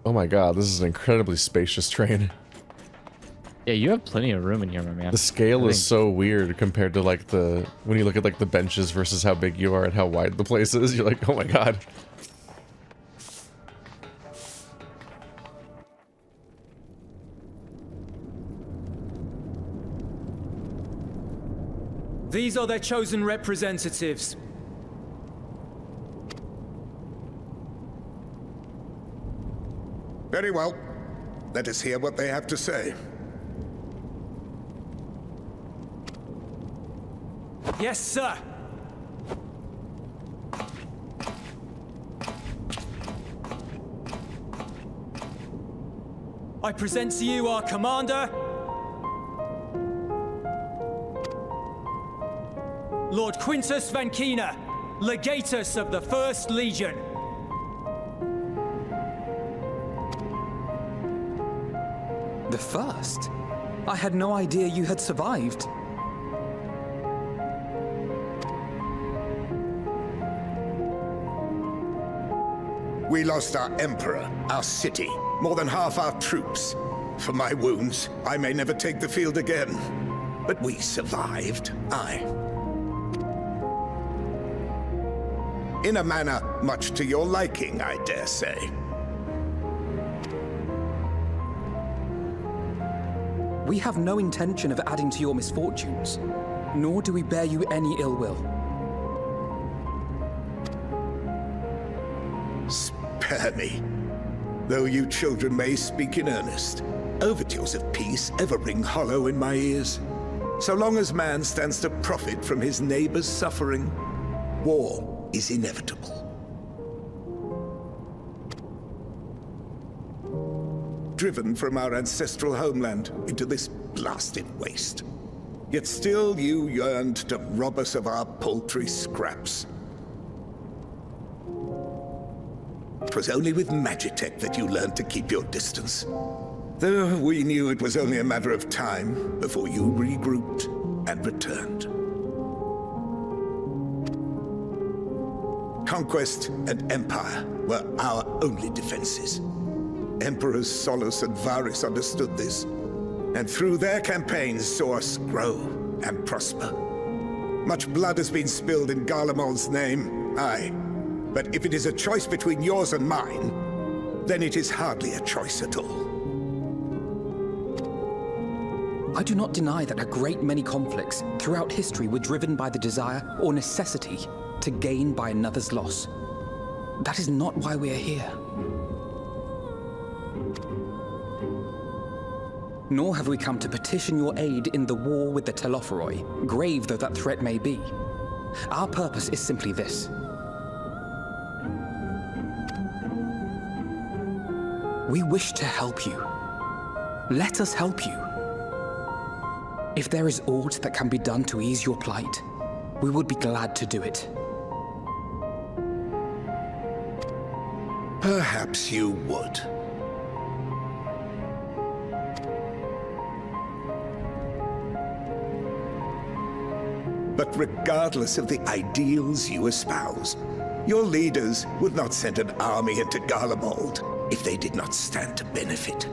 S1: Oh my god, this is an incredibly spacious train.
S3: Yeah, you have plenty of room in here, my man.
S1: The scale is so weird compared to like when you look at like the benches versus how big you are and how wide the place is. You're like, oh my god.
S7: These are their chosen representatives.
S20: Very well. Let us hear what they have to say.
S7: Yes, sir. I present to you our commander, Lord Quintus Vankina, Legatus of the First Legion. The First? I had no idea you had survived.
S20: We lost our emperor, our city, more than half our troops. For my wounds, I may never take the field again. But we survived, aye. In a manner much to your liking, I dare say.
S7: We have no intention of adding to your misfortunes, nor do we bear you any ill will.
S20: Spare me. Though you children may speak in earnest, overtures of peace ever ring hollow in my ears. So long as man stands to profit from his neighbor's suffering, war is inevitable. Driven from our ancestral homeland into this blasted waste. Yet still you yearned to rob us of our paltry scraps. 'Twas only with Magitech that you learned to keep your distance. Though we knew it was only a matter of time before you regrouped and returned. Conquest and empire were our only defenses. Emperors Solus and Varys understood this, and through their campaigns saw us grow and prosper. Much blood has been spilled in Garlemald's name, aye. But if it is a choice between yours and mine, then it is hardly a choice at all.
S7: I do not deny that a great many conflicts throughout history were driven by the desire or necessity to gain by another's loss. That is not why we are here. Nor have we come to petition your aid in the war with the Telophoroi, grave though that threat may be. Our purpose is simply this. We wish to help you. Let us help you. If there is aught that can be done to ease your plight, we would be glad to do it.
S20: Perhaps you would. But regardless of the ideals you espouse, your leaders would not send an army into Garlemald if they did not stand to benefit.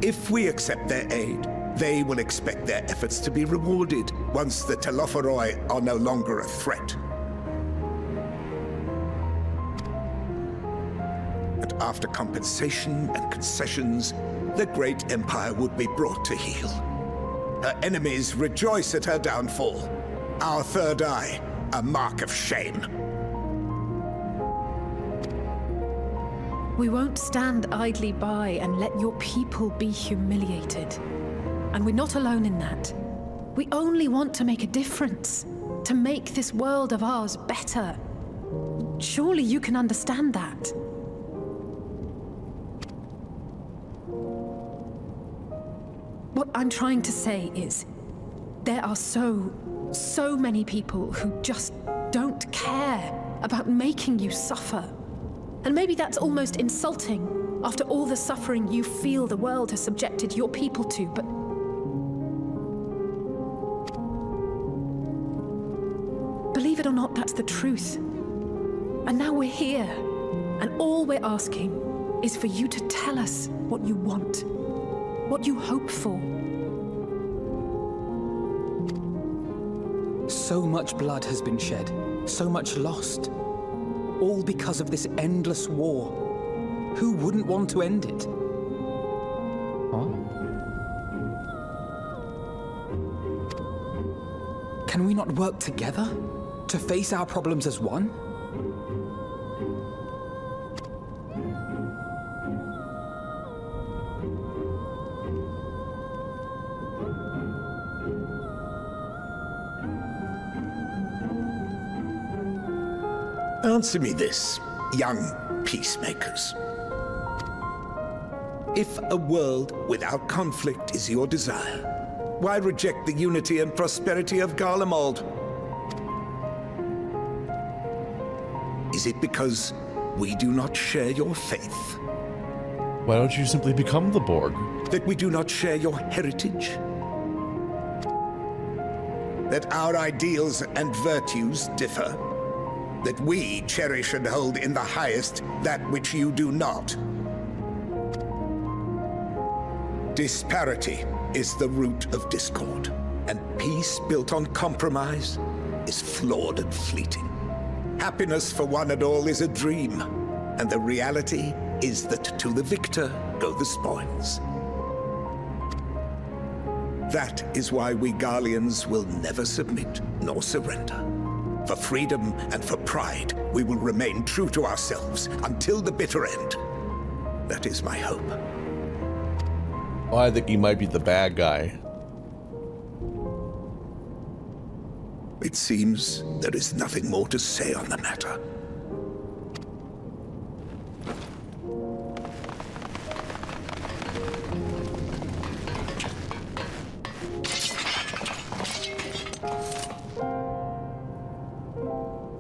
S20: If we accept their aid, they will expect their efforts to be rewarded once the Telophoroi are no longer a threat. And after compensation and concessions, the great empire would be brought to heel. Her enemies rejoice at her downfall. Our third eye, a mark of shame.
S6: We won't stand idly by and let your people be humiliated. And we're not alone in that. We only want to make a difference, to make this world of ours better. Surely you can understand that. What I'm trying to say is, there are so many people who just don't care about making you suffer. And maybe that's almost insulting after all the suffering you feel the world has subjected your people to, but believe it or not, that's the truth. And now we're here, and all we're asking is for you to tell us what you want, what you hope for.
S7: So much blood has been shed, so much lost. All because of this endless war. Who wouldn't want to end it? Huh? Can we not work together to face our problems as one?
S20: Answer me this, young peacemakers. If a world without conflict is your desire, why reject the unity and prosperity of Garlemald? Is it because we do not share your faith?
S1: Why don't you simply become the Borg?
S20: That we do not share your heritage? That our ideals and virtues differ? That we cherish and hold in the highest that which you do not? Disparity is the root of discord, and peace built on compromise is flawed and fleeting. Happiness for one and all is a dream, and the reality is that to the victor go the spoils. That is why we Garleans will never submit nor surrender. For freedom and for pride, we will remain true to ourselves until the bitter end. That is my hope.
S1: Well, I think he might be the bad guy.
S20: It seems there is nothing more to say on the matter.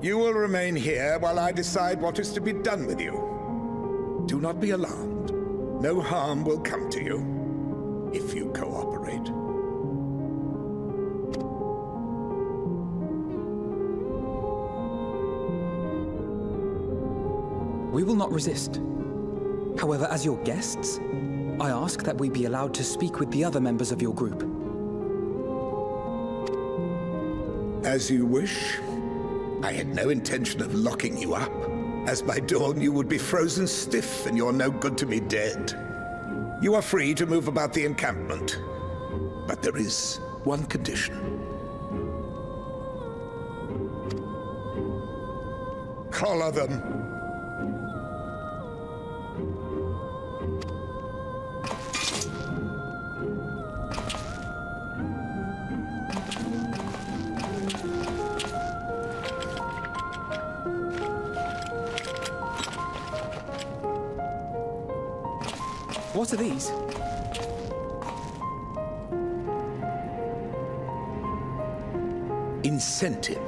S20: You will remain here while I decide what is to be done with you. Do not be alarmed. No harm will come to you if you cooperate.
S7: We will not resist. However, as your guests, I ask that we be allowed to speak with the other members of your group.
S20: As you wish. I had no intention of locking you up, as by dawn you would be frozen stiff and you're no good to me dead. You are free to move about the encampment, but there is one condition. Collar them.
S7: What are these?
S20: Incentive.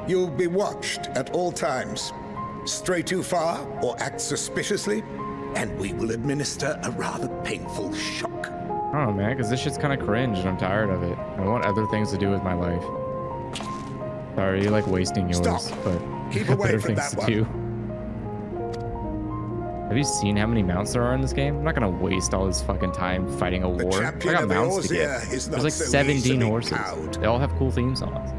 S20: You'll be watched at all times. Stray too far or act suspiciously, and we will administer a rather painful shock.
S21: I don't know, man, because this shit's kind of cringe and I'm tired of it. I want other things to do with my life. Sorry, you like wasting yours,
S20: Stop.
S21: but
S20: Keep
S21: I have
S20: away
S21: better
S20: from
S21: things
S20: that
S21: to
S20: one.
S21: do. Have you seen how many mounts there are in this game? I'm not gonna waste all this fucking time fighting a war. I
S20: champion
S21: got
S20: of
S21: mounts to
S20: Eorzea
S21: get.
S20: is
S21: There's
S20: not
S21: like
S20: so
S21: 17
S20: easily
S21: horses.
S20: cowed.
S21: They all have cool theme songs.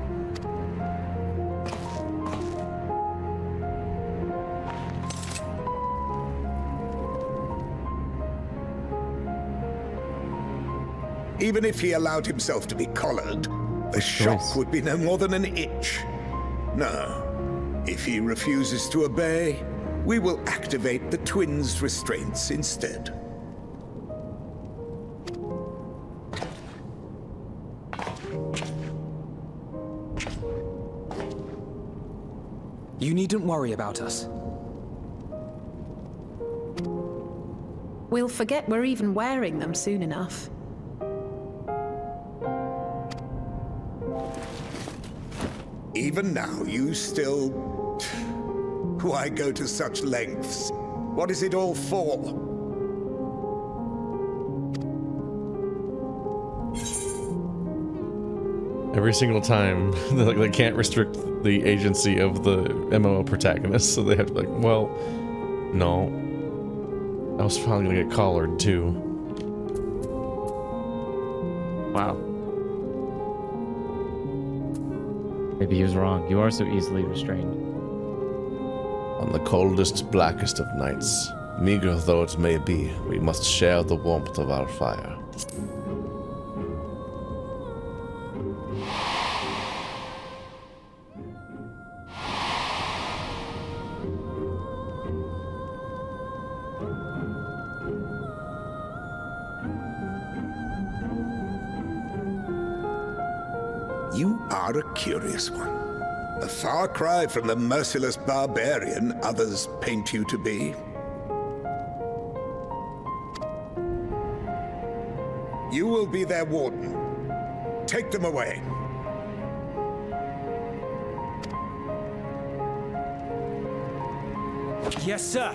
S20: Even if he allowed himself to be collared, the shock would be no more than an itch. No. If he refuses to obey, we will activate the twins' restraints instead.
S7: You needn't worry about us.
S6: We'll forget we're even wearing them soon enough.
S20: Even now, you still... Why go to such lengths? What is it all for?
S1: Every single time, they can't restrict the agency of the MMO protagonist, so they have to be like, well, no. I was finally gonna get collared, too.
S21: Wow. Maybe he was wrong. You are so easily restrained.
S19: On the coldest, blackest of nights, meager though it may be, we must share the warmth of our fire.
S20: You are a curious one. A far cry from the merciless barbarian others paint you to be. You will be their warden. Take them away.
S8: Yes, sir.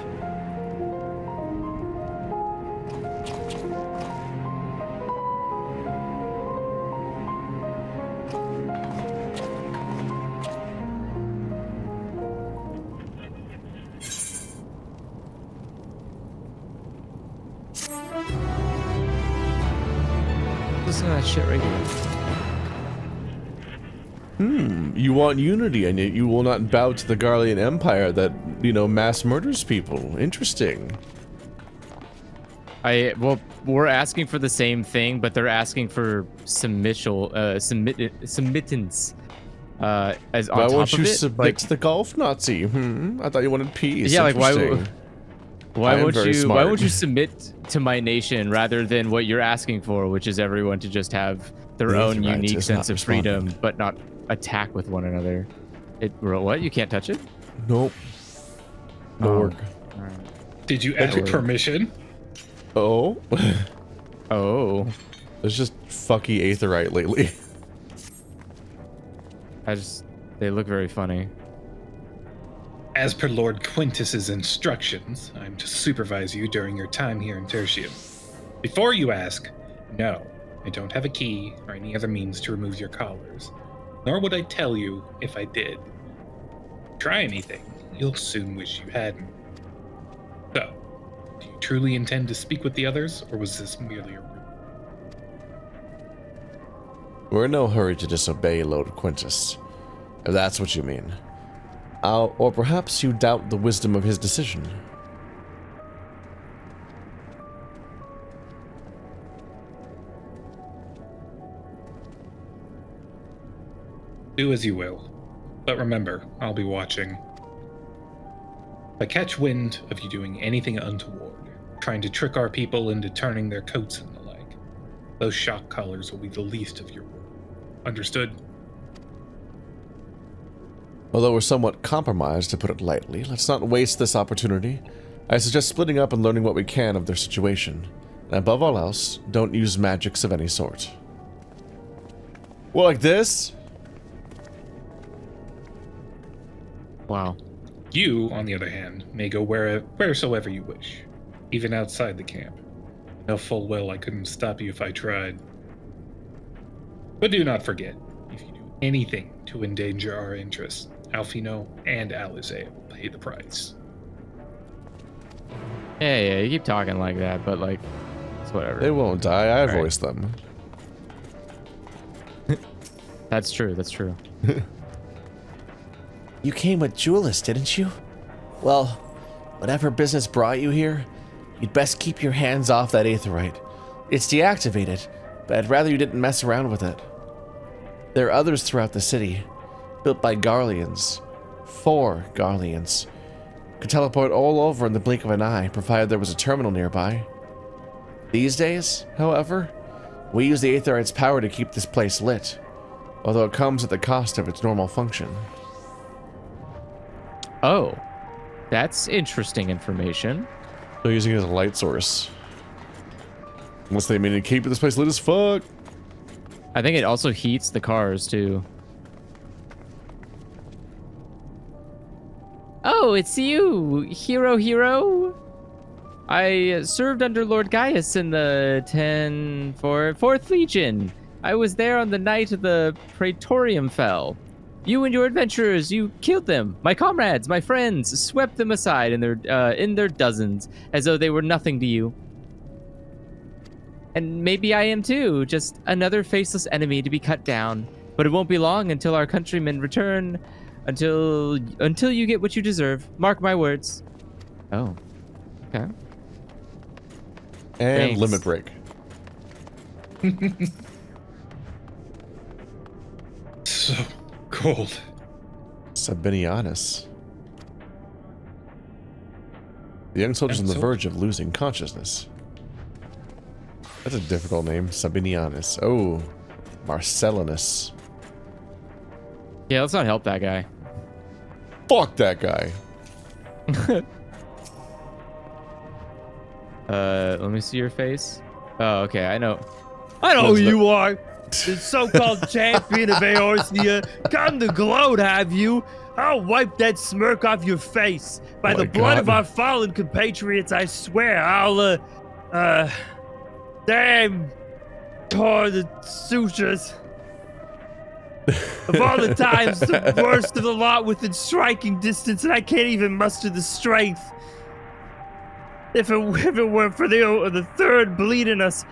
S21: Listen to that shit right here.
S1: You want unity, and yet you will not bow to the Garlean Empire that, mass murders people. Interesting.
S21: Well, we're asking for the same thing, but they're asking for submittance. As on
S1: Why
S21: top
S1: won't you
S21: of it,
S1: submit to the golf Nazi? I thought you wanted peace.
S21: Yeah, like why
S1: I am
S21: won't
S1: very
S21: you
S1: smart.
S21: submit to my nation rather than what you're asking for, which is everyone to just have their
S1: The
S21: own
S1: Aetherite
S21: unique
S1: is
S21: sense
S1: not
S21: of freedom,
S1: responding.
S21: but not attack with one another. What? You can't touch it?
S1: Nope. No work.
S2: Did you ask permission?
S1: Oh.
S21: Oh.
S1: There's just fucky Aetherite lately.
S21: They look very funny.
S2: As per Lord Quintus's instructions, I'm to supervise you during your time here in Tertium. Before you ask, no, I don't have a key or any other means to remove your collars. Nor would I tell you if I did. Try anything, you'll soon wish you hadn't. So, do you truly intend to speak with the others, or was this merely a rumor?
S19: We're in no hurry to disobey Lord Quintus, if that's what you mean. Or perhaps you doubt the wisdom of his decision.
S2: Do as you will. But remember, I'll be watching. If I catch wind of you doing anything untoward, trying to trick our people into turning their coats and the like, those shock collars will be the least of your work. Understood?
S19: Although we're somewhat compromised, to put it lightly, let's not waste this opportunity. I suggest splitting up and learning what we can of their situation. And above all else, don't use magics of any sort. Well, like this?
S21: Wow.
S2: You, on the other hand, may go wheresoever you wish, even outside the camp. Know full well I couldn't stop you if I tried. But do not forget, if you do anything to endanger our interests, Alfino and Eorzea will pay the price.
S21: Yeah, you keep talking like that, but like, it's whatever.
S19: They won't die, I
S21: right.
S19: voiced them.
S21: That's true, that's true.
S19: You came with Julius, didn't you? Well, whatever business brought you here, you'd best keep your hands off that aetherite. It's deactivated, but I'd rather you didn't mess around with it. There are others throughout the city, built by Garleans. 4 Garleans. Could teleport all over in the blink of an eye, provided there was a terminal nearby. These days, however, we use the aetherite's power to keep this place lit, although it comes at the cost of its normal function.
S21: Oh, that's interesting information.
S19: They're using it as a light source. Unless they mean to keep this place lit as fuck.
S21: I think it also heats the cars too. Oh, it's you, hero. I served under Lord Gaius in the 4th Legion. I was there on the night of the Praetorium fell. You and your adventurers, you killed them. My comrades, my friends, swept them aside in their dozens, as though they were nothing to you. And maybe I am too, just another faceless enemy to be cut down. But it won't be long until our countrymen return, until you get what you deserve. Mark my words. Oh, okay.
S19: And thanks. Limit break.
S2: So cold.
S19: Sabinianus. The young soldier's on the verge of losing consciousness. That's a difficult name. Sabinianus. Oh, Marcellinus.
S21: Yeah, let's not help that guy.
S19: Fuck that guy.
S21: Let me see your face. Oh, okay, I know.
S10: I know who you are. The so-called champion of Eorzea. Come to gloat, have you? I'll wipe that smirk off your face. By the blood of our fallen compatriots, I swear I'll, damn, tore the sutures. Of all the times, the worst of the lot within striking distance, and I can't even muster the strength. If it were for the third bleed in us,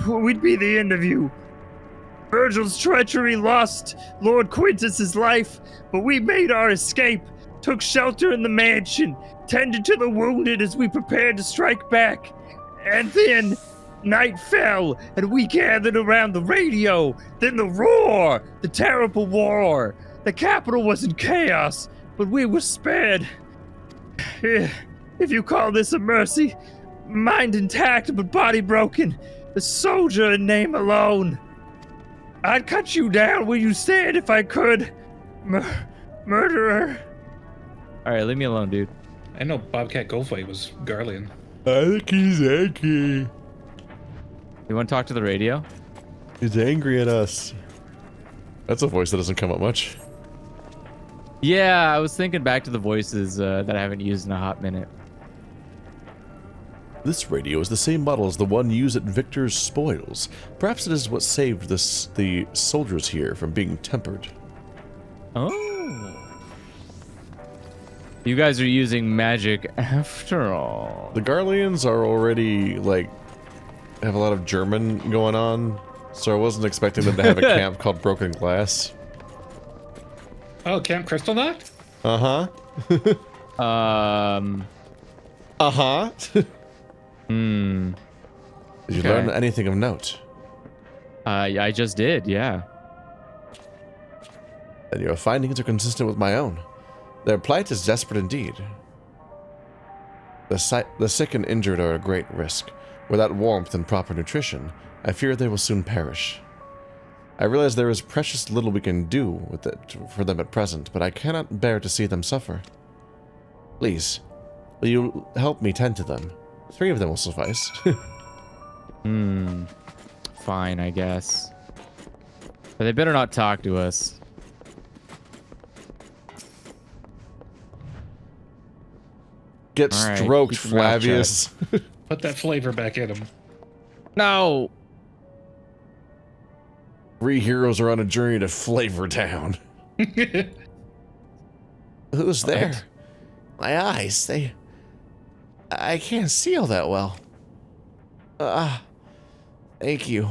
S10: we'd be the end of you. Virgil's treachery lost Lord Quintus's life, but we made our escape, took shelter in the mansion, tended to the wounded as we prepared to strike back. And then night fell, and we gathered around the radio. Then the roar, the terrible war. The capital was in chaos, but we were spared. If you call this a mercy, mind intact but body broken, a soldier in name alone. I'd cut you down where you stand if I could. Murderer.
S21: Alright, leave me alone, dude.
S2: I know Bobcat Goldthwait was Garlean.
S19: I think he's angry.
S21: You want to talk to the radio?
S19: He's angry at us. That's a voice that doesn't come up much.
S21: Yeah, I was thinking back to the voices that I haven't used in a hot minute.
S19: This radio is the same model as the one used at Victor's spoils. Perhaps it is what saved the soldiers here from being tempered.
S21: Oh. You guys are using magic after all.
S1: The Garleans are already, like, have a lot of German going on, so I wasn't expecting them to have a camp called Broken Glass.
S2: Oh, Camp Crystal Knot?
S1: Uh-huh. Uh-huh.
S21: Hmm.
S1: Did you learn anything of note?
S21: I just did, yeah.
S1: And your findings are consistent with my own. Their plight is desperate indeed. The sick and injured are a great risk. Without warmth and proper nutrition, I fear they will soon perish. I realize there is precious little we can do with it for them at present, but I cannot bear to see them suffer. Please, will you help me tend to them? 3 of them will suffice.
S21: Fine, I guess. But they better not talk to us.
S1: Get
S21: All
S1: stroked,
S21: keep your mouth
S1: Flavius.
S2: Put that flavor back in him.
S21: No!
S1: 3 heroes are on a journey to Flavor Town. Who's there?
S21: What?
S1: My eyes, I can't see all that well. Thank you.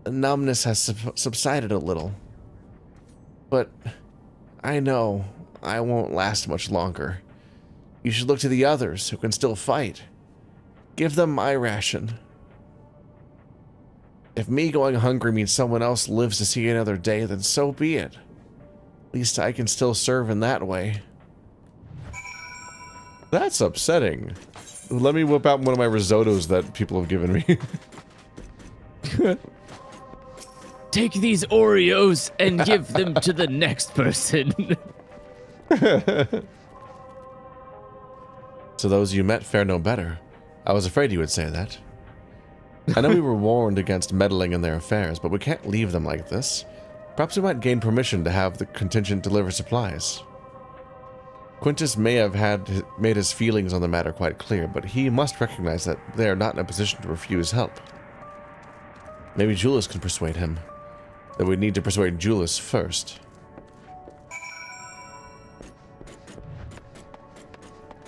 S1: The numbness has subsided a little. But I know I won't last much longer. You should look to the others who can still fight. Give them my ration. If me going hungry means someone else lives to see another day, then so be it. At least I can still serve in that way. That's upsetting. Let me whip out one of my risottos that people have given me.
S21: Take these Oreos and give them to the next person.
S1: So those you met fare no better. I was afraid you would say that. I know we were warned against meddling in their affairs, but we can't leave them like this. Perhaps we might gain permission to have the contingent deliver supplies. Quintus may have made his feelings on the matter quite clear, but he must recognize that they are not in a position to refuse help. Maybe Julius can persuade him. That we need to persuade Julius first.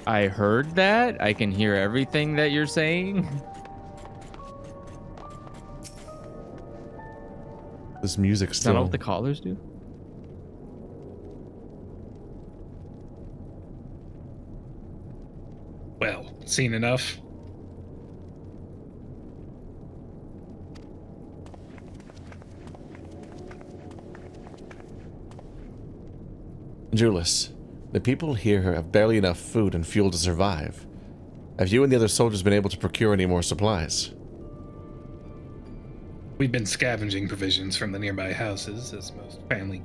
S21: I heard that. I can hear everything that you're saying.
S1: This music
S21: Is
S1: still...
S21: that what the callers do?
S2: Well, seen enough.
S1: Julius, the people here have barely enough food and fuel to survive. Have you and the other soldiers been able to procure any more supplies?
S2: We've been scavenging provisions from the nearby houses, as most family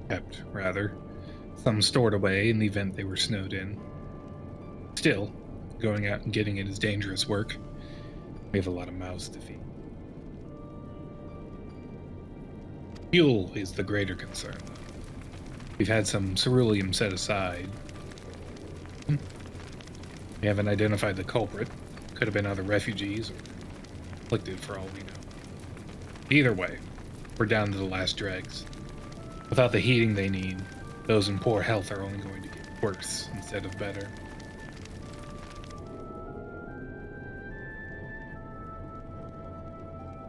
S2: kept, some stored away in the event they were snowed in. Still, going out and getting it is dangerous work. We have a lot of mouths to feed. Fuel is the greater concern, though. We've had some ceruleum set aside. We haven't identified the culprit. Could have been other refugees or afflicted for all we know. Either way, we're down to the last dregs. Without the heating they need, those in poor health are only going to get worse instead of better.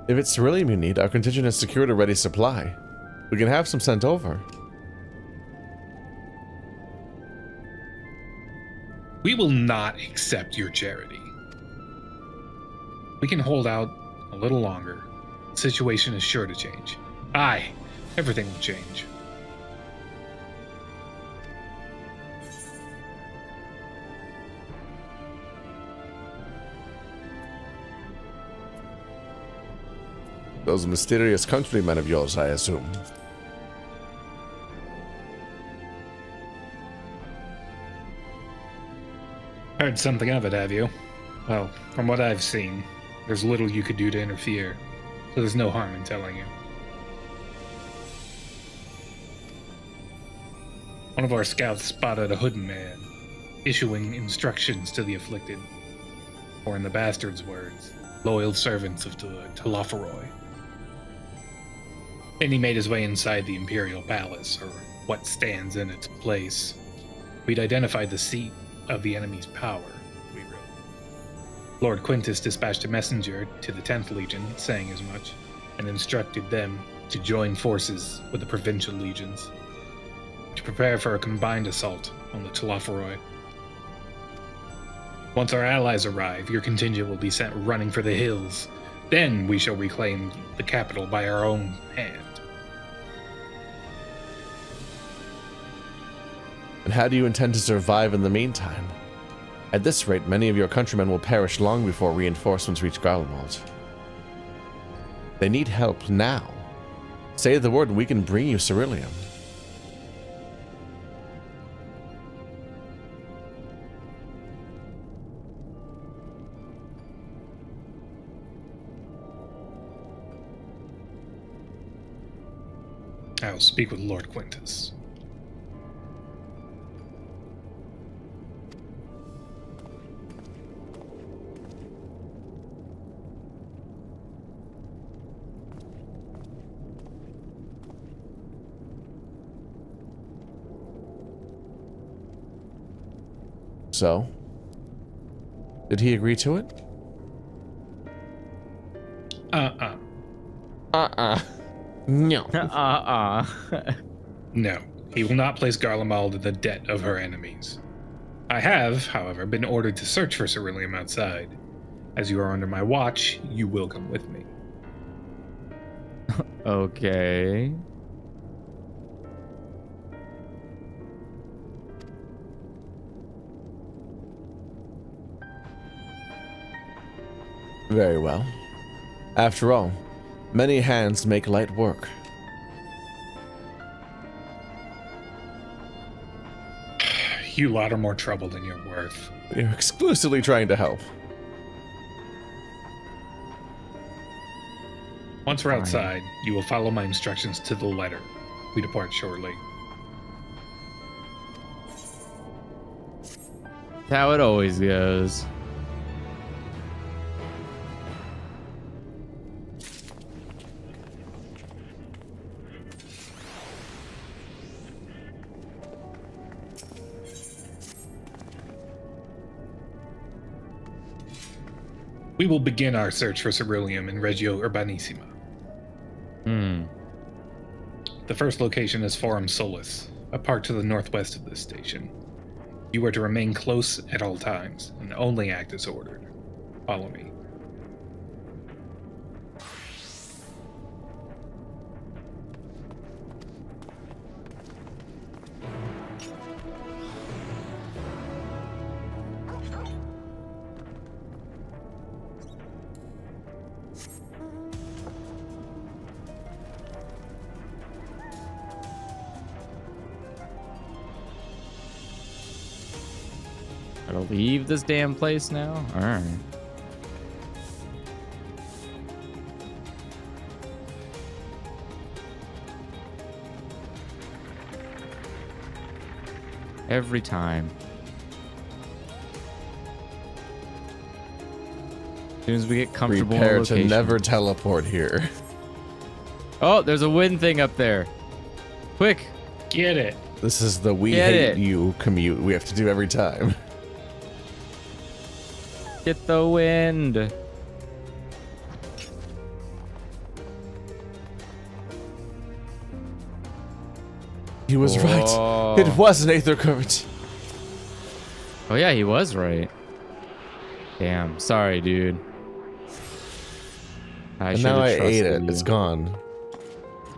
S1: If it's ceruleum you need, our contingent has secured a ready supply. We can have some sent over.
S2: We will not accept your charity. We can hold out a little longer. The situation is sure to change. Aye, everything will change.
S1: Those mysterious countrymen of yours, I assume.
S2: Heard something of it, have you? Well, from what I've seen, there's little you could do to interfere, so there's no harm in telling you. One of our scouts spotted a hooded man, issuing instructions to the afflicted, or in the bastard's words, loyal servants of Telophoroi. Then he made his way inside the Imperial Palace, or what stands in its place. We'd identified the seat of the enemy's power, we wrote. Lord Quintus dispatched a messenger to the 10th Legion, saying as much, and instructed them to join forces with the provincial legions to prepare for a combined assault on the Telaforoi. Once our allies arrive, your contingent will be sent running for the hills. Then we shall reclaim the capital by our own hand.
S1: And how do you intend to survive in the meantime? At this rate, many of your countrymen will perish long before reinforcements reach Garlemald. They need help now. Say the word and we can bring you Ceruleum.
S2: I will speak with Lord Quintus.
S1: So, did he agree to it? No.
S2: No, he will not place Garlemald in the debt of her enemies. I have, however, been ordered to search for Ceruleum outside. As you are under my watch, you will come with me.
S21: Okay.
S1: Very well. After all, many hands make light work.
S2: You lot are more trouble than you're worth.
S1: You're exclusively trying to help.
S2: Once we're outside, you will follow my instructions to the letter. We depart shortly.
S21: That's how it always goes.
S2: We will begin our search for Ceruleum in Regio Urbanissima. The first location is Forum Solus, a park to the northwest of this station. You are to remain close at all times, and only act as ordered. Follow me.
S21: Gotta leave this damn place now? Alright. Every time. As soon as we get comfortable in
S1: Prepare to
S21: location.
S1: never teleport here.
S21: Oh, there's a wind thing up there. Quick.
S2: Get it.
S1: This is the we
S21: Get
S1: hate
S21: it.
S1: you commute we have to do every time.
S21: Get the wind.
S1: He was right. It was an aether current.
S21: Oh yeah, he was right. Damn, sorry, dude.
S1: And now I ate it.
S21: You.
S1: It's gone.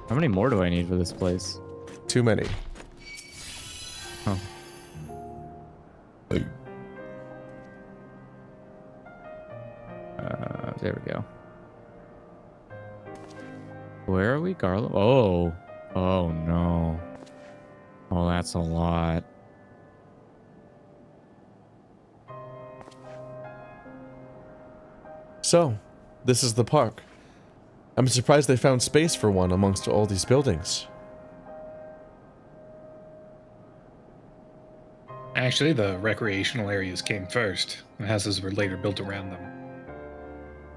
S21: How many more do I need for this place?
S1: Too many.
S21: Oh. There we go. Where are we, Garland? Oh. Oh, no. Oh, that's a lot.
S1: So, this is the park. I'm surprised they found space for one amongst all these buildings.
S2: Actually, the recreational areas came first, and houses were later built around them.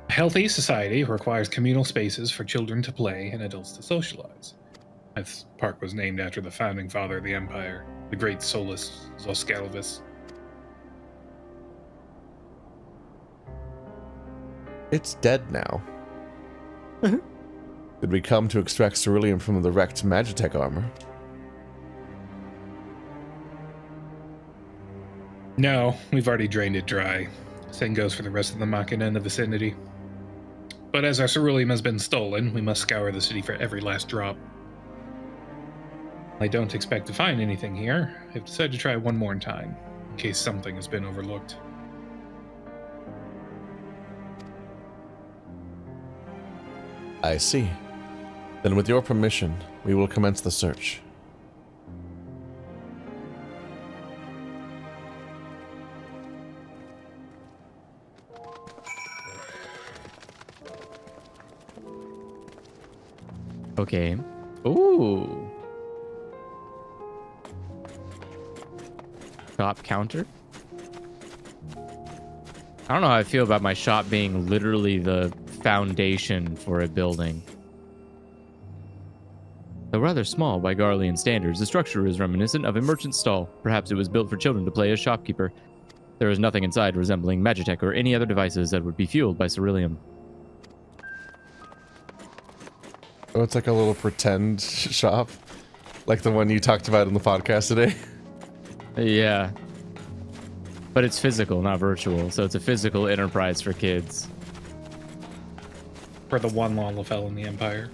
S2: A healthy society requires communal spaces for children to play and adults to socialize. This park was named after the founding father of the Empire, the great Solus Zoscalvis.
S1: It's dead now. Did we come to extract ceruleum from the wrecked Magitech armor?
S2: No, we've already drained it dry. Same goes for the rest of the Machina in the vicinity. But as our ceruleum has been stolen, we must scour the city for every last drop. I don't expect to find anything here. I've decided to try one more time, in case something has been overlooked.
S1: I see. Then with your permission, we will commence the search.
S21: Okay. Ooh. Shop counter? I don't know how I feel about my shop being literally the foundation for a building. Though rather small by Garlean standards, the structure is reminiscent of a merchant stall. Perhaps it was built for children to play as shopkeeper. There is nothing inside resembling Magitech or any other devices that would be fueled by ceruleum.
S1: Oh, it's like a little pretend shop. Like the one you talked about in the podcast today.
S21: Yeah. But it's physical, not virtual. So it's a physical enterprise for kids.
S2: For the one Lalafell in the Empire.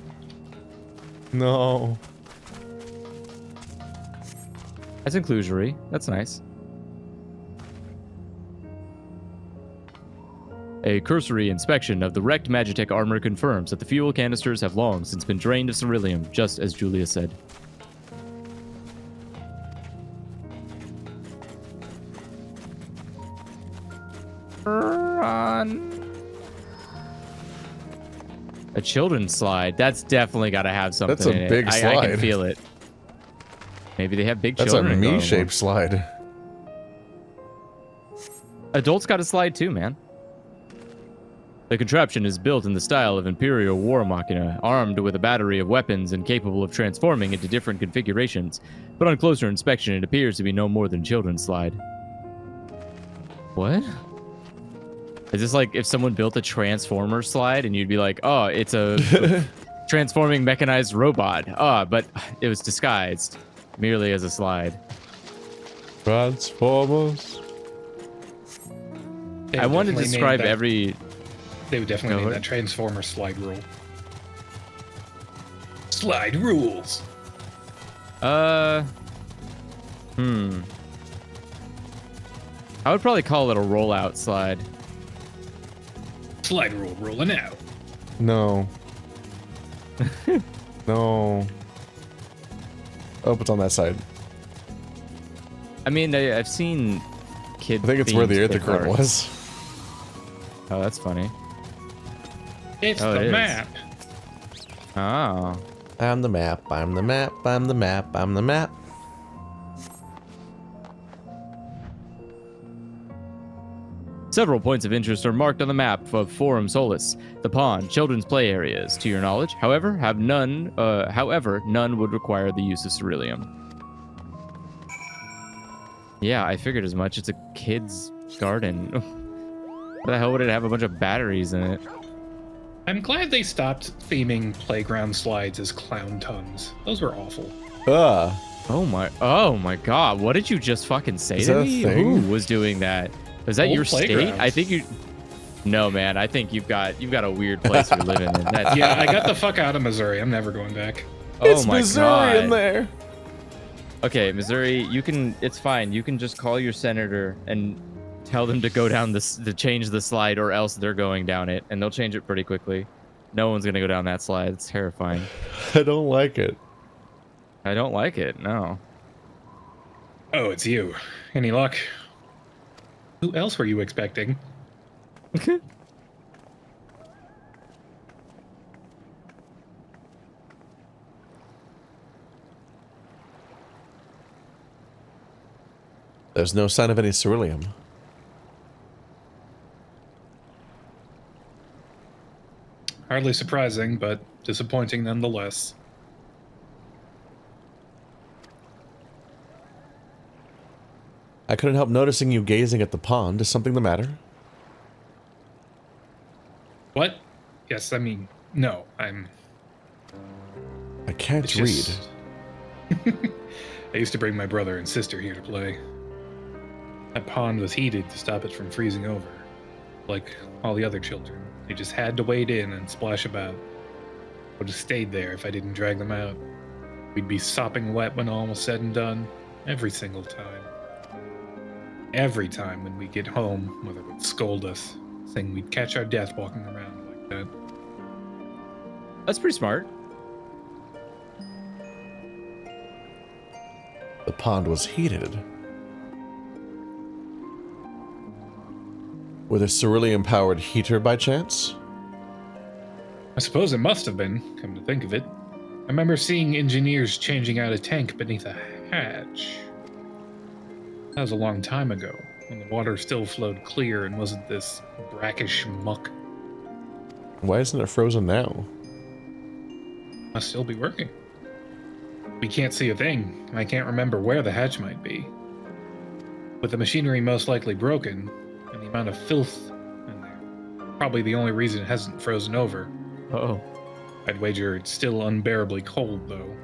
S1: No.
S21: That's inclusory. That's nice. A cursory inspection of the wrecked Magitech armor confirms that the fuel canisters have long since been drained of ceruleum, just as Julia said. Run. A children's slide. That's definitely got to have something
S1: That's a
S21: in
S1: big
S21: it.
S1: slide.
S21: I can feel it. Maybe they have big
S1: That's
S21: children.
S1: a
S21: in Garlemald.
S1: me-shaped slide.
S21: Adults got a slide too, man. The contraption is built in the style of Imperial War Machina, armed with a battery of weapons and capable of transforming into different configurations. But on closer inspection, it appears to be no more than children's slide. What? Is this like if someone built a Transformer slide and you'd be like, oh, it's a transforming mechanized robot. Oh, but it was disguised merely as a slide.
S1: Transformers.
S21: I want to describe every...
S2: They would definitely name that Transformer slide rule. Slide rules.
S21: I would probably call it a rollout slide.
S2: Slide rule, rolling out.
S1: No. No. Oh, it's on that side.
S21: I mean, I've seen kids.
S1: I think it's where the Earth current was.
S21: Oh, that's funny.
S2: It's the map.
S21: Oh.
S1: I'm the map, I'm the map, I'm the map, I'm the map.
S21: Several points of interest are marked on the map of Forum Solus, the pond, children's play areas, to your knowledge. However, none would require the use of ceruleum. Yeah, I figured as much. It's a kid's garden. Why the hell would it have a bunch of batteries in it?
S2: I'm glad they stopped theming playground slides as clown tongues. Those were awful.
S21: Oh my god, what did you just fucking say
S1: Is
S21: to
S1: that a
S21: me?
S1: thing?
S21: Who was doing that? Was that
S2: Old
S21: your state?
S2: playgrounds.
S21: I think you... No, man, I think you've got a weird place you're living in. That's...
S2: Yeah, I got the fuck out of Missouri. I'm never going back.
S21: Oh my
S1: Missouri
S21: god.
S1: in there.
S21: Okay, Missouri, it's fine. You can just call your senator and tell them to go down to change the slide, or else they're going down it, and they'll change it pretty quickly. No one's gonna go down that slide. It's terrifying.
S1: I don't like it.
S21: I don't like it, no.
S2: Oh, it's you. Any luck? Who else were you expecting?
S1: There's no sign of any ceruleum.
S2: Hardly surprising, but disappointing nonetheless.
S1: I couldn't help noticing you gazing at the pond. Is something the matter?
S2: What? Yes, I mean, no, I'm...
S1: I can't
S2: It's
S1: read.
S2: just- I used to bring my brother and sister here to play. That pond was heated to stop it from freezing over. Like all the other children. They just had to wade in and splash about. Would have stayed there if I didn't drag them out. We'd be sopping wet when all was said and done. Every single time. Every time when we get home, Mother would scold us, saying we'd catch our death walking around like that.
S21: That's pretty smart.
S1: The pond was heated. With a cerulean-powered heater by chance?
S2: I suppose it must have been, come to think of it. I remember seeing engineers changing out a tank beneath a hatch. That was a long time ago, when the water still flowed clear and wasn't this brackish muck.
S1: Why isn't it frozen now?
S2: Must still be working. We can't see a thing, and I can't remember where the hatch might be. With the machinery most likely broken, and the amount of filth in there, probably the only reason it hasn't frozen over.
S21: Oh.
S2: I'd wager it's still unbearably cold, though.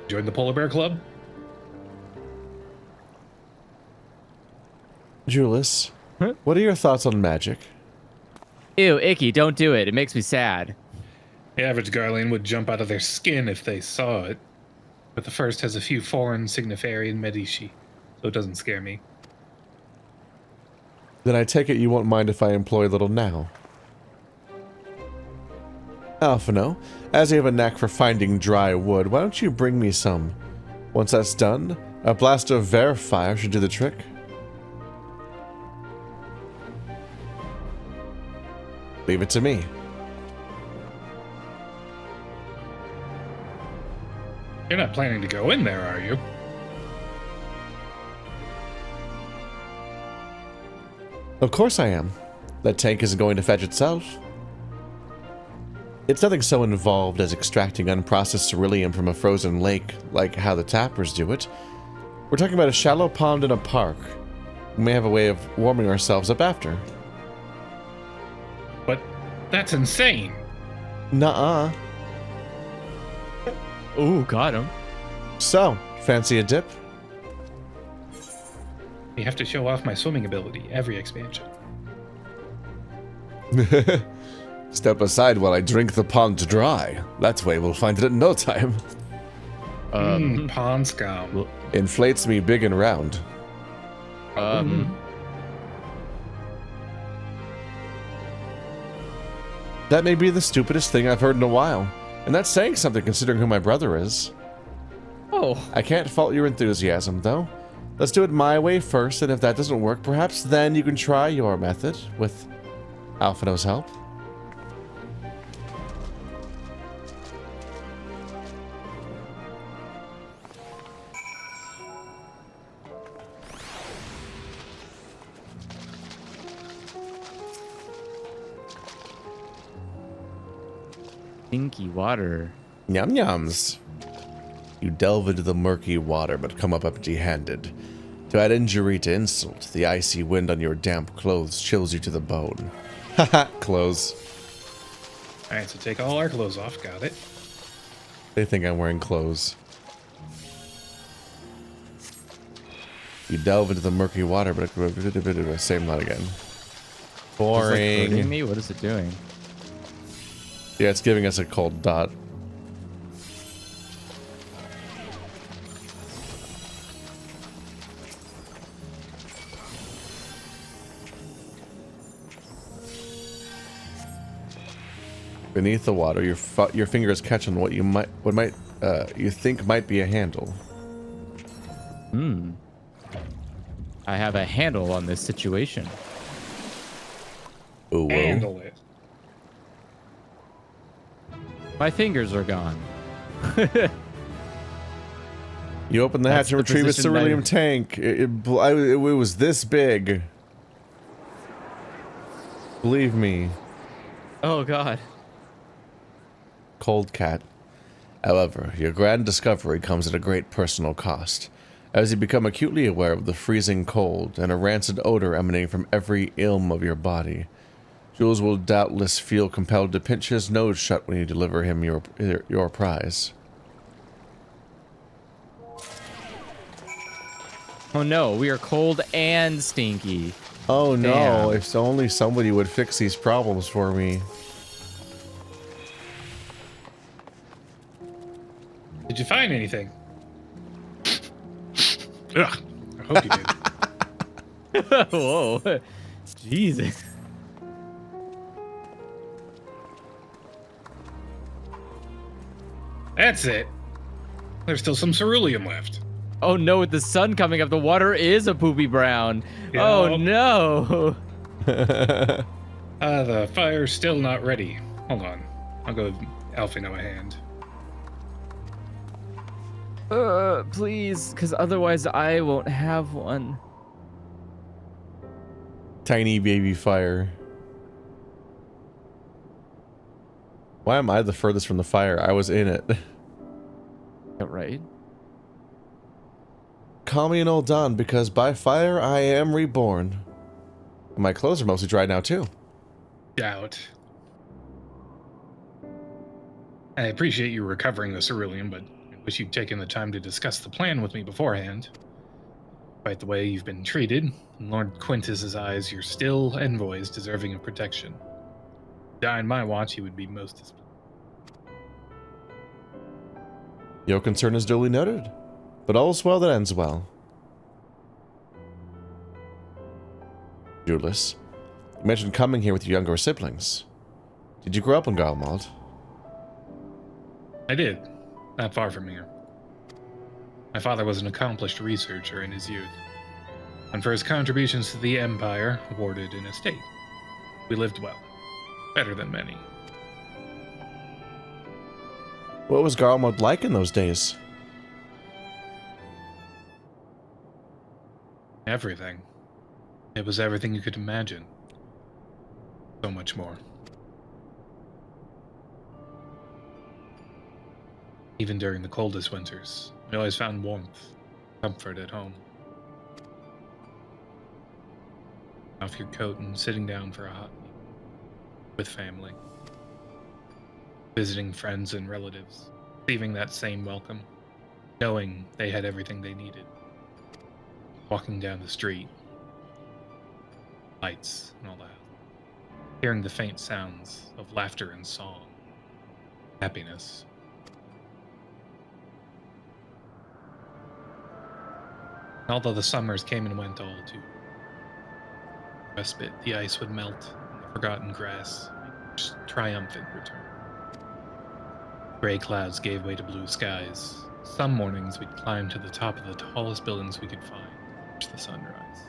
S2: Join the Polar Bear Club?
S1: Julius, what are your thoughts on magic?
S21: Ew, icky, don't do it. It makes me sad.
S2: The average Garlean would jump out of their skin if they saw it. But the first has a few foreign signiferi and medici, so it doesn't scare me.
S1: Then I take it you won't mind if I employ a little now. Alphino, as you have a knack for finding dry wood, why don't you bring me some? Once that's done, a blast of fire should do the trick. Leave it to me.
S2: You're not planning to go in there, are you?
S1: Of course I am. That tank isn't going to fetch itself. It's nothing so involved as extracting unprocessed ceruleum from a frozen lake, like how the tappers do it. We're talking about a shallow pond in a park. We may have a way of warming ourselves up after.
S2: But that's insane.
S1: Nuh-uh.
S21: Ooh, got him.
S1: So, fancy a dip?
S2: You have to show off my swimming ability every expansion.
S1: Step aside while I drink the pond dry. That way we'll find it in no time.
S2: Pond scum.
S1: Inflates me big and round. That may be the stupidest thing I've heard in a while. And that's saying something considering who my brother is.
S21: Oh.
S1: I can't fault your enthusiasm, though. Let's do it my way first, and if that doesn't work, perhaps then you can try your method with Alphino's help.
S21: Stinky water.
S1: Yum yums. You delve into the murky water, but come up empty-handed. To add injury to insult, the icy wind on your damp clothes chills you to the bone. Haha, clothes.
S2: Alright, so take all our clothes off, got it.
S1: They think I'm wearing clothes. You delve into the murky water, but same line again. Boring.
S21: Is it hurting me? What is it doing?
S1: Yeah, it's giving us a cold dot. Beneath the water, your fingers catch on what you think might be a handle.
S21: I have a handle on this situation.
S1: Ooh,
S2: Handle it.
S21: My fingers are gone.
S1: You open the hatch and retrieve a ceruleum tank. It was this big. Believe me.
S21: Oh, God.
S1: Cold cat. However, your grand discovery comes at a great personal cost. As you become acutely aware of the freezing cold and a rancid odor emanating from every ilm of your body, Jules will doubtless feel compelled to pinch his nose shut when you deliver him your prize.
S21: Oh no, we are cold and stinky.
S1: Oh no,
S21: Damn.
S1: if only somebody would fix these problems for me.
S2: Did you find anything? Ugh, I hope you did.
S21: Whoa. Jesus.
S2: That's it. There's still some ceruleum left.
S21: Oh no, with the sun coming up, the water is a poopy brown.
S2: Yep.
S21: Oh no.
S2: The fire's still not ready. Hold on. I'll go Alfie now a hand.
S21: Please, because otherwise I won't have one.
S1: Tiny baby fire. Why am I the furthest from the fire? I was in it.
S21: Right.
S1: Call me an old Don, because by fire I am reborn. My clothes are mostly dry now too.
S2: Doubt. I appreciate you recovering the ceruleum, but I wish you'd taken the time to discuss the plan with me beforehand. Despite the way you've been treated, in Lord Quintus's eyes, you're still envoys deserving of protection. Die in my watch, he would be most displeased.
S1: Your concern is duly noted, but all's well that ends well. Julius, you mentioned coming here with your younger siblings. Did you grow up in Garlemald?
S2: I did, not far from here. My father was an accomplished researcher in his youth, and for his contributions to the Empire, awarded an estate. We lived well, better than many.
S1: What was Garlemald like in those days?
S2: Everything. It was everything you could imagine. So much more. Even during the coldest winters, we always found warmth, comfort at home. Off your coat and sitting down for a hot meal with family. Visiting friends and relatives, receiving that same welcome, knowing they had everything they needed. Walking down the street, lights and all that. Hearing the faint sounds of laughter and song. Happiness. Although the summers came and went all too respite, the ice would melt and the forgotten grass triumphant return. Gray clouds gave way to blue skies. Some mornings we'd climb to the top of the tallest buildings we could find to watch the sunrise.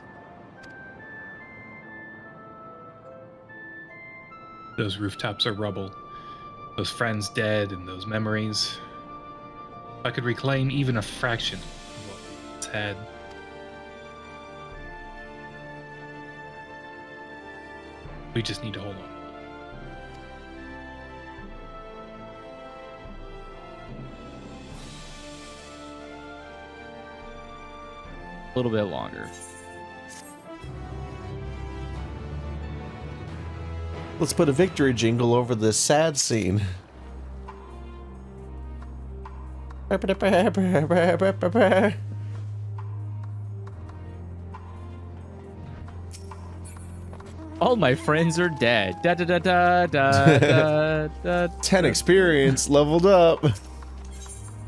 S2: Those rooftops are rubble, those friends dead, and those memories. If I could reclaim even a fraction of what we once had. We just need to hold on.
S21: A little bit longer.
S1: Let's put a victory jingle over this sad scene.
S21: All my friends are dead. Da da da da da da da.
S1: 10 experience leveled up.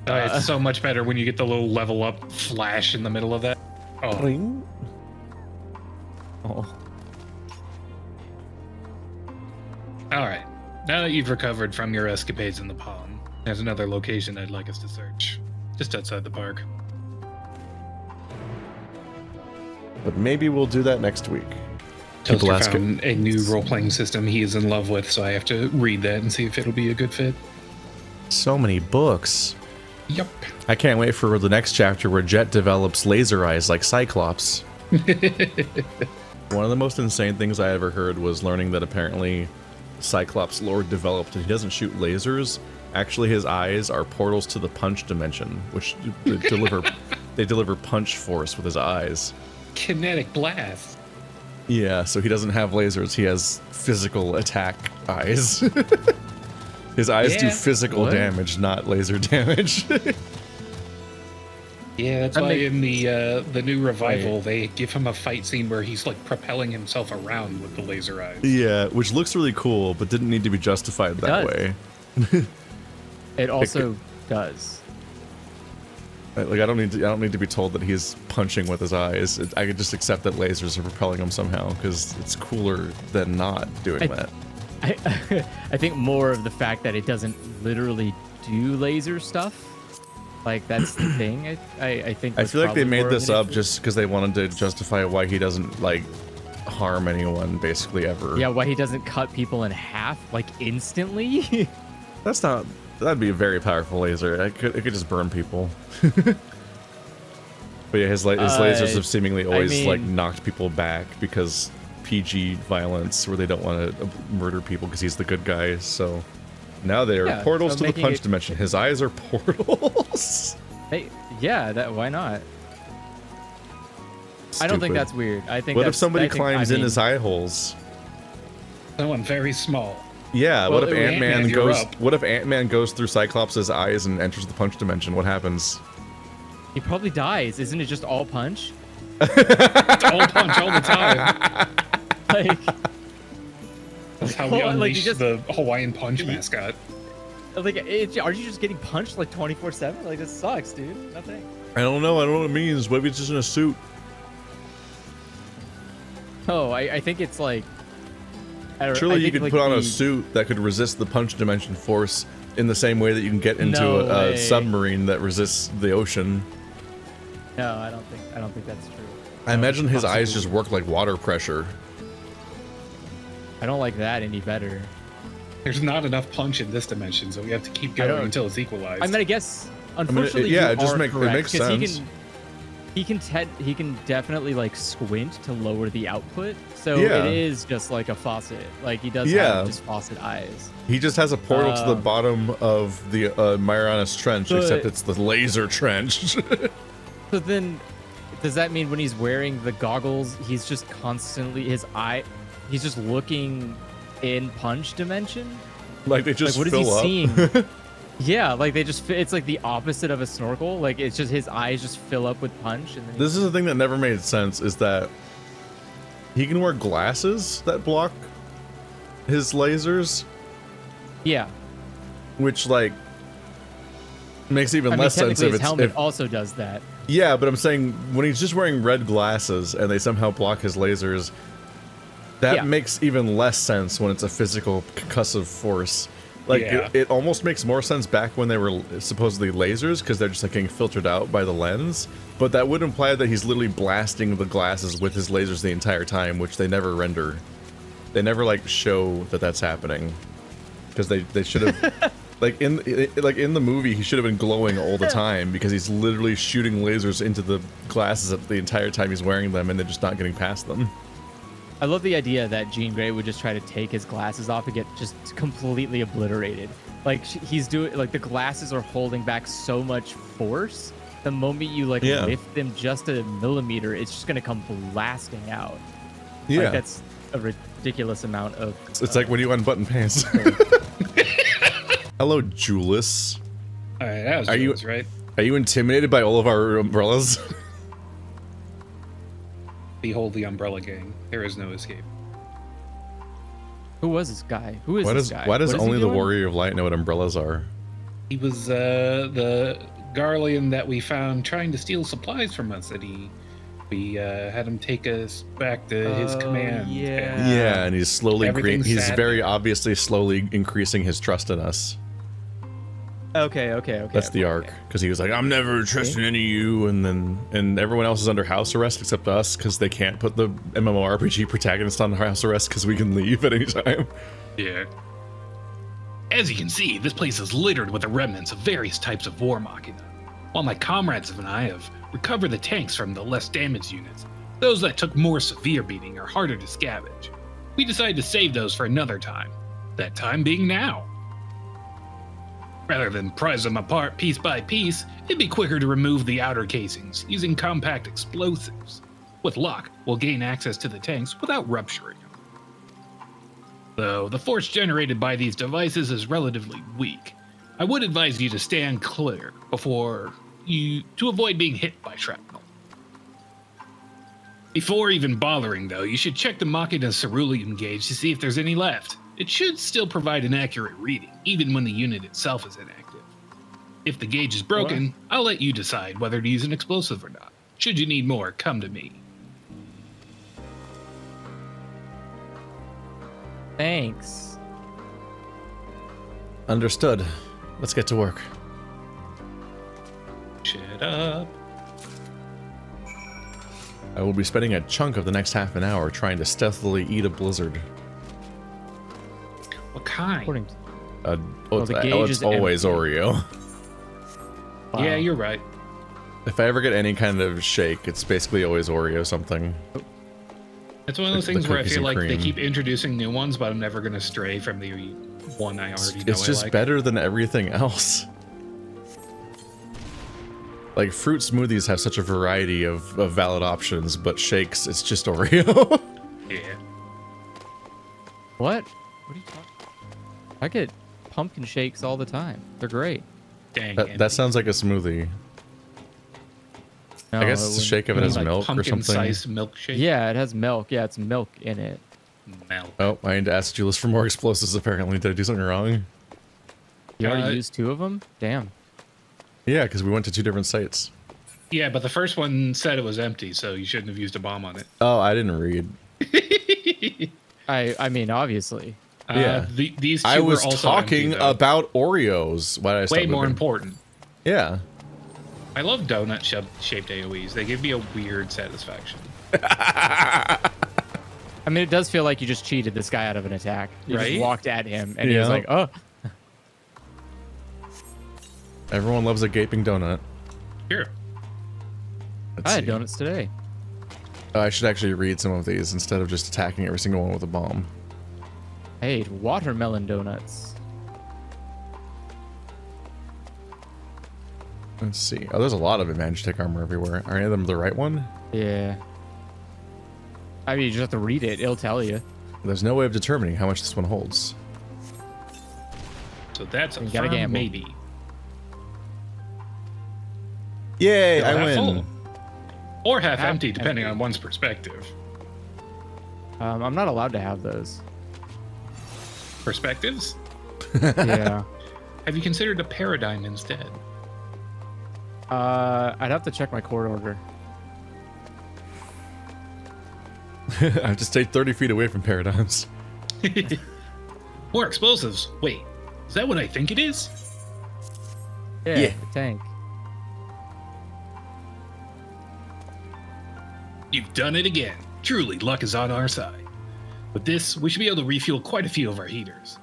S2: It's so much better when you get the little level up flash in the middle of that. Oh.
S1: Ring.
S21: Oh.
S2: Alright. Now that you've recovered from your escapades in the Palm, there's another location I'd like us to search. Just outside the park.
S1: But maybe we'll do that next week.
S2: Toaster found a new role-playing system he is in love with, so I have to read that and see if it'll be a good fit.
S1: So many books.
S2: Yep.
S1: I can't wait for the next chapter where Jet develops laser eyes like Cyclops. One of the most insane things I ever heard was learning that apparently Cyclops lore developed and he doesn't shoot lasers. Actually, his eyes are portals to the punch dimension, which deliver they deliver punch force with his eyes.
S2: Kinetic blast.
S1: Yeah, so he doesn't have lasers. He has physical attack eyes. His eyes do physical damage, not laser damage.
S2: Yeah, that's why in the new revival they give him a fight scene where he's like propelling himself around with the laser eyes.
S1: Yeah, which looks really cool, but didn't need to be justified that way.
S21: It also does.
S1: Like I don't need to be told that he's punching with his eyes. I could just accept that lasers are propelling him somehow because it's cooler than not doing that.
S21: I think more of the fact that it doesn't literally do laser stuff. Like that's the thing. I think.
S1: I feel like they made this up just because they wanted to justify why he doesn't like harm anyone basically ever.
S21: Yeah, why he doesn't cut people in half like instantly.
S1: That's not. That'd be a very powerful laser. It could just burn people. But yeah, his lasers have seemingly always like knocked people back because PG violence, where they don't want to murder people because he's the good guy. So now they're portals to the punch dimension. His eyes are portals.
S21: Hey, yeah, why not? I don't think that's weird. I think.
S1: What if somebody climbs in his eye holes?
S2: Someone very small.
S1: Yeah, what if Ant-Man goes? What if Ant-Man goes through Cyclops' eyes and enters the punch dimension? What happens?
S21: He probably dies. Isn't it just all punch?
S2: It's all punch all the time.
S21: Like
S2: that's how we unleash the Hawaiian Punch mascot.
S21: Like, are you just getting punched like 24/7? Like, this sucks, dude. Nothing.
S1: I don't know. I don't know what it means. What if he's just in a suit?
S21: Oh, I think it's like.
S1: Surely you could put on a suit that could resist the punch dimension force in the same way that you can get into a submarine that resists the ocean.
S21: No, I don't think that's true.
S1: I imagine his eyes just work like water pressure.
S21: I don't like that any better.
S2: There's not enough punch in this dimension, so we have to keep going until it's equalized.
S21: I mean, I guess unfortunately,
S1: it just makes sense.
S21: He can definitely like squint to lower the output, so
S1: Yeah.
S21: it is just like a faucet. Like he does have just faucet eyes.
S1: He just has a portal to the bottom of the Marianas Trench, except it's the laser trench.
S21: So then, does that mean when he's wearing the goggles, he's just constantly he's just looking in punch dimension?
S1: Like they just
S21: what is
S1: fill
S21: he
S1: up?
S21: seeing? Yeah, like it's like the opposite of a snorkel. Like it's just his eyes just fill up with punch. And then
S1: This is the thing that never made sense, is that he can wear glasses that block his lasers.
S21: Yeah.
S1: Which like makes even less sense
S21: if his helmet also does that.
S1: Yeah, but I'm saying when he's just wearing red glasses and they somehow block his lasers, that makes even less sense when it's a physical concussive force. Like it almost makes more sense back when they were supposedly lasers because they're just like getting filtered out by the lens. But that would imply that he's literally blasting the glasses with his lasers the entire time, which they never render. They never like show that that's happening because they should have like in the movie he should have been glowing all the time because he's literally shooting lasers into the glasses the entire time he's wearing them and they're just not getting past them.
S21: I love the idea that Jean Grey would just try to take his glasses off and get just completely obliterated. Like he's doing, like the glasses are holding back so much force. The moment you like lift them just a millimeter, it's just gonna come blasting out.
S1: Yeah,
S21: like, that's a ridiculous amount of.
S1: It's like when you unbutton pants. Hello, Julius.
S2: All right, that was Julius, right?
S1: Are you intimidated by all of our umbrellas?
S2: Behold the umbrella gang. There is no escape.
S21: Who was this guy? Who is this guy?
S1: Why does only the Warrior of Light know what umbrellas are?
S2: He was the Garlean that we found trying to steal supplies from us. We had him take us back to his command.
S1: Yeah, and he's he's very obviously slowly increasing his trust in us.
S21: Okay.
S1: That's the arc, because he was like, "I'm never trusting any of you," and everyone else is under house arrest except us, because they can't put the MMORPG protagonist on house arrest because we can leave at any time.
S2: Yeah. As you can see, this place is littered with the remnants of various types of war machina. While my comrades and I have recovered the tanks from the less damaged units, those that took more severe beating are harder to scavenge. We decided to save those for another time. That time being now. Rather than prise them apart piece by piece, it'd be quicker to remove the outer casings using compact explosives. With luck, we'll gain access to the tanks without rupturing them. Though the force generated by these devices is relatively weak, I would advise you to stand clear to avoid being hit by shrapnel. Before even bothering, though, you should check the Machina's cerulean gauge to see if there's any left. It should still provide an accurate reading, even when the unit itself is inactive. If the gauge is broken, I'll let you decide whether to use an explosive or not. Should you need more, come to me.
S21: Thanks.
S1: Understood. Let's get to work.
S2: Shut up.
S1: I will be spending a chunk of the next half an hour trying to stealthily eat a blizzard.
S2: What kind?
S1: It's always Oreo.
S2: Wow. Yeah, you're right.
S1: If I ever get any kind of shake, it's basically always Oreo something.
S2: It's one of those things where I feel like they
S1: cream.
S2: keep introducing new ones, but I'm never going to stray from the one I already know
S1: It's just better than everything else. Like, fruit smoothies have such a variety of valid options, but shakes, it's just Oreo.
S2: Yeah.
S21: What? What are you talking about? I get pumpkin shakes all the time. They're great.
S2: Dang.
S1: That sounds like a smoothie.
S21: No,
S1: I guess it's a shake if it has
S2: like
S1: milk or something.
S2: Pumpkin-sized milkshake.
S21: Yeah, it has milk. Yeah, it's milk in it.
S2: Milk.
S1: Oh, I need to ask Julius for more explosives, apparently. Did I do something wrong?
S21: You already used 2 of them? Damn.
S1: Yeah, because we went to 2 different sites.
S2: Yeah, but the first one said it was empty, so you shouldn't have used a bomb on it.
S1: Oh, I didn't read.
S21: I mean, obviously.
S1: Yeah.
S2: These two
S1: I was
S2: were also
S1: talking
S2: empty, though.
S1: about Oreos. Why did I stop
S2: Way more
S1: moving?
S2: important.
S1: Yeah.
S2: I love donut-shaped AoEs. They give me a weird satisfaction.
S21: I mean, it does feel like you just cheated this guy out of an attack. You
S2: Right?
S21: just walked at him, and he was like, oh.
S1: Everyone loves a gaping donut.
S2: Sure.
S21: I had donuts today.
S1: I should actually read some of these instead of just attacking every single one with a bomb.
S21: I ate watermelon donuts.
S1: Let's see. Oh, there's a lot of advantage tech armor everywhere. Are any of them the right one?
S21: Yeah. I mean, you just have to read it. It'll tell you.
S1: There's no way of determining how much this one holds.
S2: So that's a
S21: You gotta
S2: firm
S21: gamble.
S2: maybe.
S1: Yay,
S2: Still
S1: I
S2: half
S1: win.
S2: full. Or half
S21: Half
S2: empty, depending
S21: empty.
S2: on one's perspective.
S21: I'm not allowed to have those.
S2: Perspectives?
S21: Yeah.
S2: Have you considered a paradigm instead?
S21: I'd have to check my court order.
S1: I have to stay 30 feet away from paradigms.
S2: More explosives. Wait, is that what I think it is?
S21: Yeah,
S1: Yeah.
S21: the tank.
S2: You've done it again. Truly, luck is on our side. With this, we should be able to refuel quite a few of our heaters.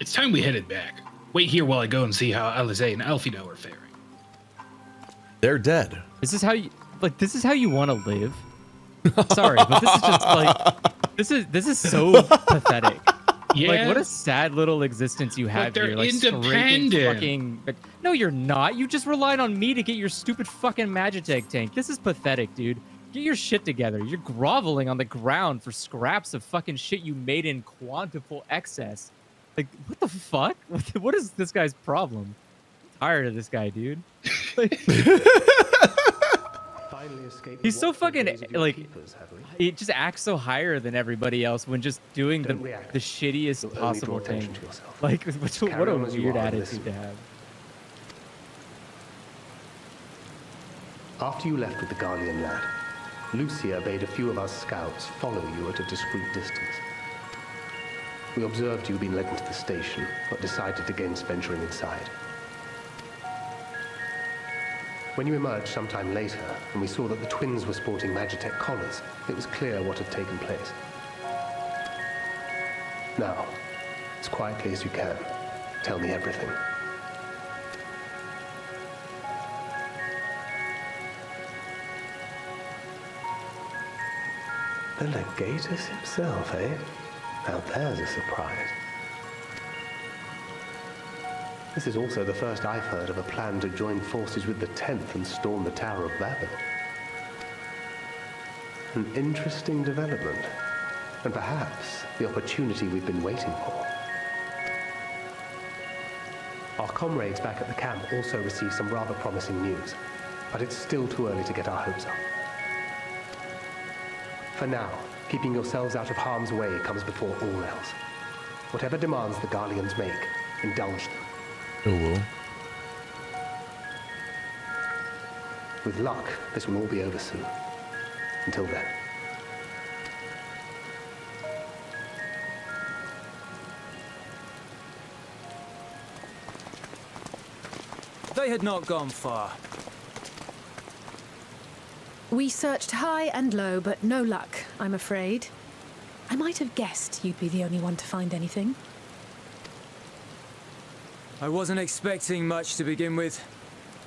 S2: It's time we headed back. Wait here while I go and see how Eorzea and Alfino are faring.
S1: They're dead.
S21: This is how you want to live. Sorry, but this is just like this is so pathetic.
S2: Yeah.
S21: Like, what a sad little existence you have
S2: they're
S21: here. Like, scraping
S2: independent.
S21: fucking. No, you're not. You just relied on me to get your stupid fucking Magitech tank. This is pathetic, dude. Get your shit together. You're groveling on the ground for scraps of fucking shit you made in quantifiable excess. Like, what the fuck? What is this guy's problem? I'm tired of this guy, dude. Like, he's so fucking like. He just acts so higher than everybody else when just doing the shittiest possible thing. Like, what a weird attitude to have.
S12: After you left with the Garlean lad, Lucia bade a few of our scouts follow you at a discreet distance. We observed you being led into the station, but decided against venturing inside. When you emerged sometime later, and we saw that the twins were sporting Magitech collars, it was clear what had taken place. Now, as quietly as you can, tell me everything. The Legatus himself, eh? Now there's a surprise. This is also the first I've heard of a plan to join forces with the 10th and storm the Tower of Babil. An interesting development, and perhaps the opportunity we've been waiting for. Our comrades back at the camp also received some rather promising news, but it's still too early to get our hopes up. For now, keeping yourselves out of harm's way comes before all else. Whatever demands the Garleans make, indulge them.
S1: Oh well.
S12: With luck, this will all be over soon. Until then.
S4: They had not gone far.
S6: We searched high and low, but no luck, I'm afraid. I might have guessed you'd be the only one to find anything.
S4: I wasn't expecting much to begin with.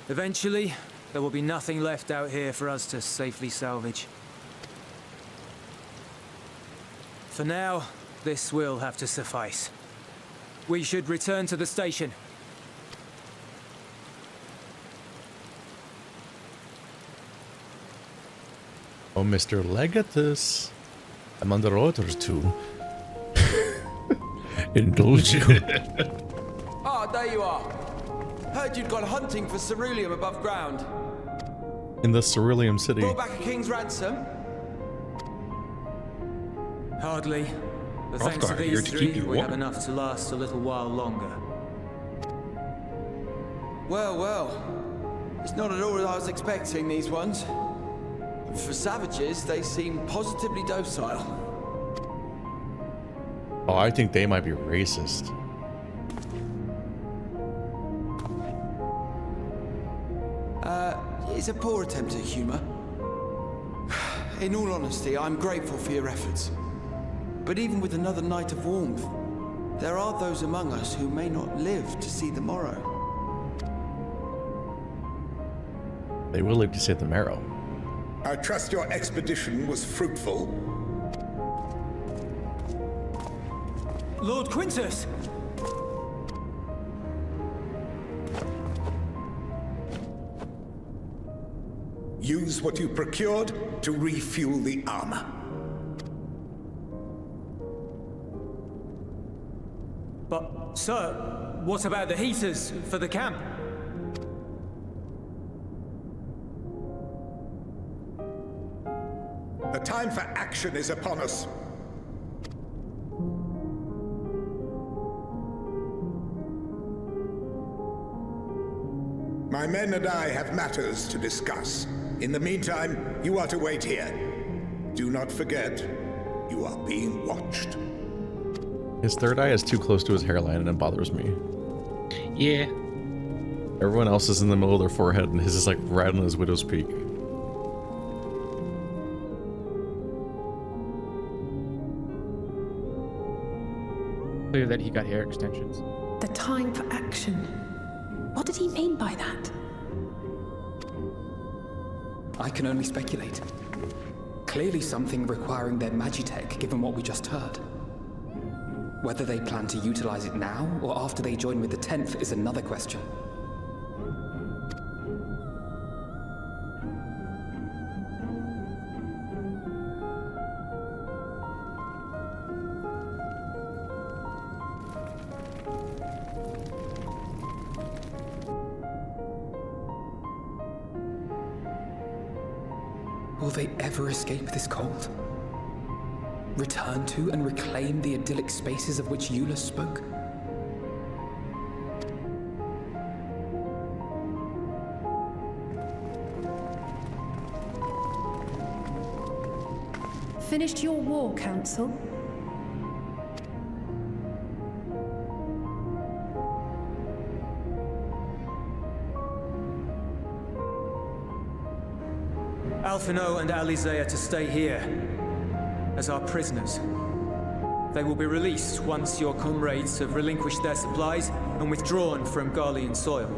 S4: Eventually, there will be nothing left out here for us to safely salvage. For now, this will have to suffice. We should return to the station.
S1: Oh, Mr. Legatus. I'm under orders to indulge you.
S22: Ah, there you are. Heard you'd gone hunting for ceruleum above ground.
S1: In the Ceruleum City.
S22: Brought back a king's ransom?
S4: Hardly. But thanks to these three, we have enough to last a little while longer.
S22: Well, well. It's not at all as I was expecting, these ones. For savages, they seem positively docile.
S1: Oh, I think they might be racist.
S22: It's a poor attempt at humor. In all honesty, I'm grateful for your efforts. But even with another night of warmth, there are those among us who may not live to see the morrow.
S1: They will live to see the marrow.
S20: I trust your expedition was fruitful.
S4: Lord Quintus!
S20: Use what you procured to refuel the armor.
S4: But, sir, what about the heaters for the camp?
S20: The time for action is upon us. My men and I have matters to discuss. In the meantime, you are to wait here. Do not forget, you are being watched.
S1: His third eye is too close to his hairline and it bothers me.
S2: Yeah.
S1: Everyone else is in the middle of their forehead and his is like right on his widow's peak.
S21: Clear that he got hair extensions.
S6: The time for action. What did he mean by that?
S7: I can only speculate. Clearly something requiring their magitech, given what we just heard. Whether they plan to utilize it now or after they join with the 10th is another question. Will they ever escape this cult? Return to and reclaim the idyllic spaces of which Eula spoke?
S6: Finished your war, Council?
S4: Alphino and Eorzea to stay here as our prisoners. They will be released once your comrades have relinquished their supplies and withdrawn from Garlean soil.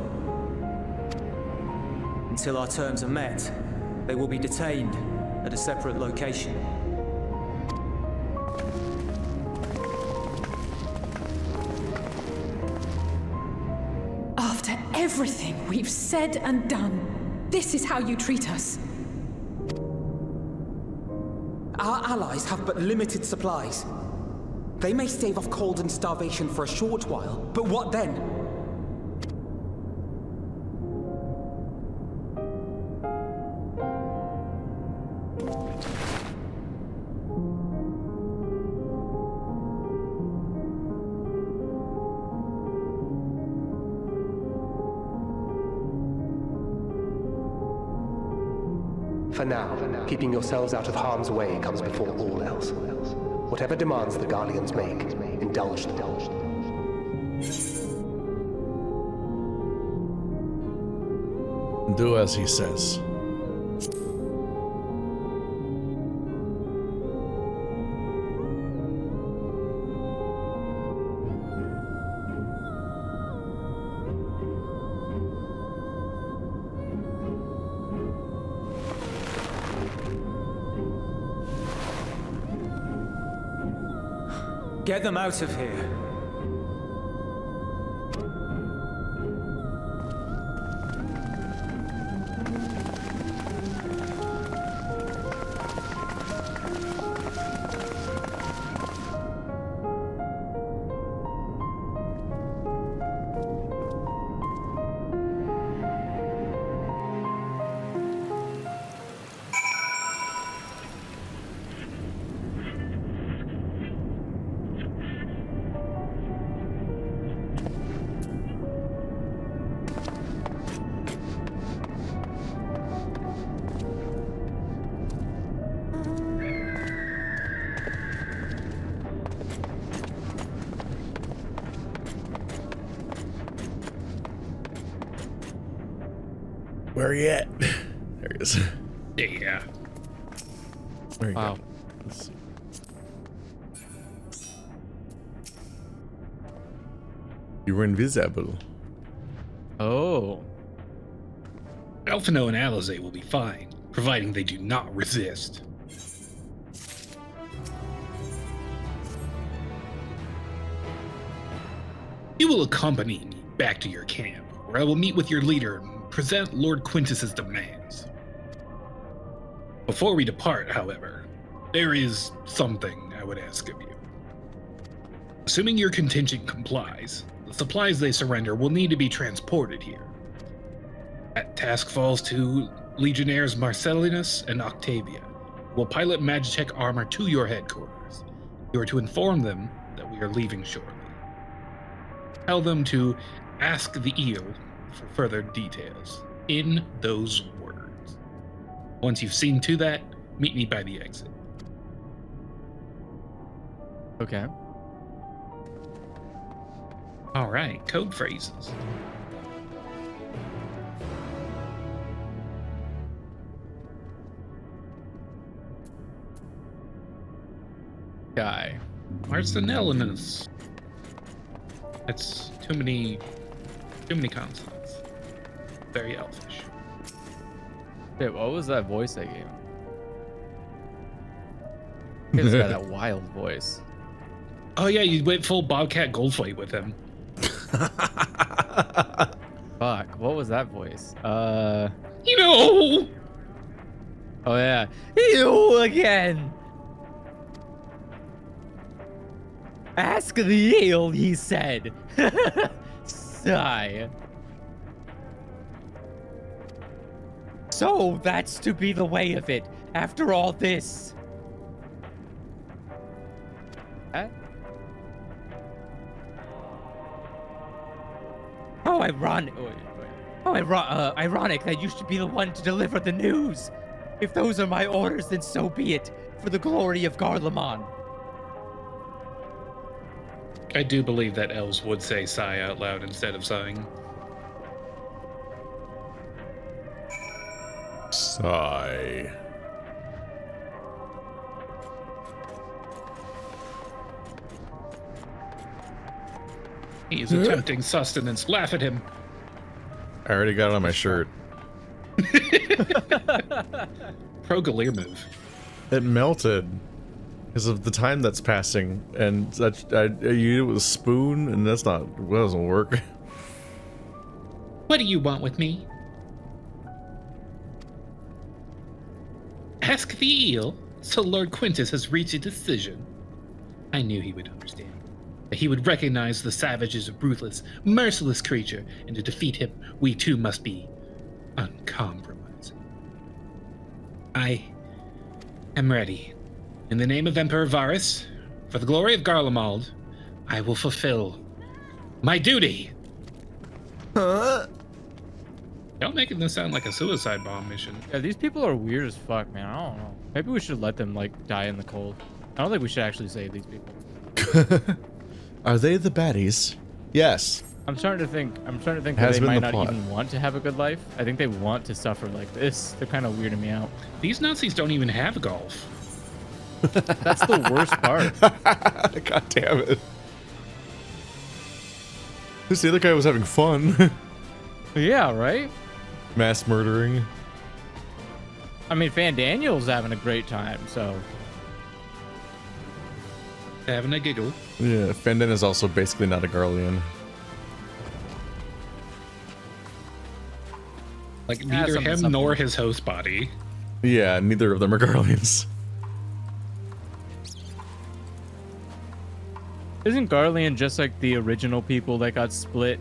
S4: Until our terms are met, they will be detained at a separate location.
S6: everything we've said and done, this is how you treat us.
S7: Our allies have but limited supplies. They may stave off cold and starvation for a short while, but what then?
S12: For now, keeping yourselves out of harm's way comes before all else. Whatever demands the Garleans make, indulge them.
S19: Do as he says.
S4: Get them out of here.
S19: Where are you at? There he is.
S2: Yeah.
S19: There you
S3: Wow.
S19: go. Let's see. You were invisible.
S3: Oh.
S2: Elfino and Alizé will be fine, providing they do not resist. You will accompany me back to your camp, where I will meet with your leader and present Lord Quintus's demands. Before we depart, however, there is something I would ask of you. Assuming your contingent complies, the supplies they surrender will need to be transported here. That task falls to Legionnaires Marcellinus and Octavia, who will pilot Magitech armor to your headquarters. You are to inform them that we are leaving shortly. Tell them to ask the eel for further details in those words. Once you've seen to that, meet me by the exit.
S3: Okay.
S2: All right, code phrases.
S3: Guy.
S2: Marcellinus. That's too many consonants. Very elfish.
S3: Wait, what was that voice I gave him? He's got that wild voice.
S2: Oh yeah, you went full Bobcat Goldthwait with him.
S3: Fuck, what was that voice?
S2: You know.
S3: Oh yeah. You again. Ask the eel, he said. Sigh. So that's to be the way of it after all this. Huh? Oh, ironic. Oh, ironic that you should be the one to deliver the news. If those are my orders, then so be it, for the glory of Garlemald.
S2: I do believe that elves would say sigh out loud instead of sighing.
S19: Sigh.
S2: He is attempting sustenance. Laugh at him.
S19: I already got it on my shirt.
S2: Pro Galir move.
S19: It melted because of the time that's passing, and I used it with a spoon, and that doesn't work.
S2: What do you want with me? Ask the eel. So Lord Quintus has reached a decision. I knew he would understand. That he would recognize the savage as a ruthless, merciless creature, and to defeat him, we too must be uncompromising. I am ready. In the name of Emperor Varus, for the glory of Garlemald, I will fulfill my duty. Y'all making this sound like a suicide bomb mission.
S3: Yeah, these people are weird as fuck, man. I don't know. Maybe we should let them like die in the cold. I don't think we should actually save these people.
S1: Are they the baddies? Yes.
S3: I'm starting to think that
S1: Has
S3: they
S1: been
S3: might
S1: the
S3: not
S1: plot.
S3: even want to have a good life. I think they want to suffer like this. They're kind of weirding me out.
S2: These Nazis don't even have golf.
S3: That's the worst part.
S1: God damn it. This other guy was having fun.
S3: Yeah, right?
S1: Mass murdering.
S3: I mean, Fan Daniel's having a great time, so.
S2: Having a giggle.
S1: Yeah, Fendon is also basically not a Garlean.
S2: Like, neither him nor his host body.
S1: Yeah, neither of them are Garleans.
S3: Isn't Garlean just like the original people that got split?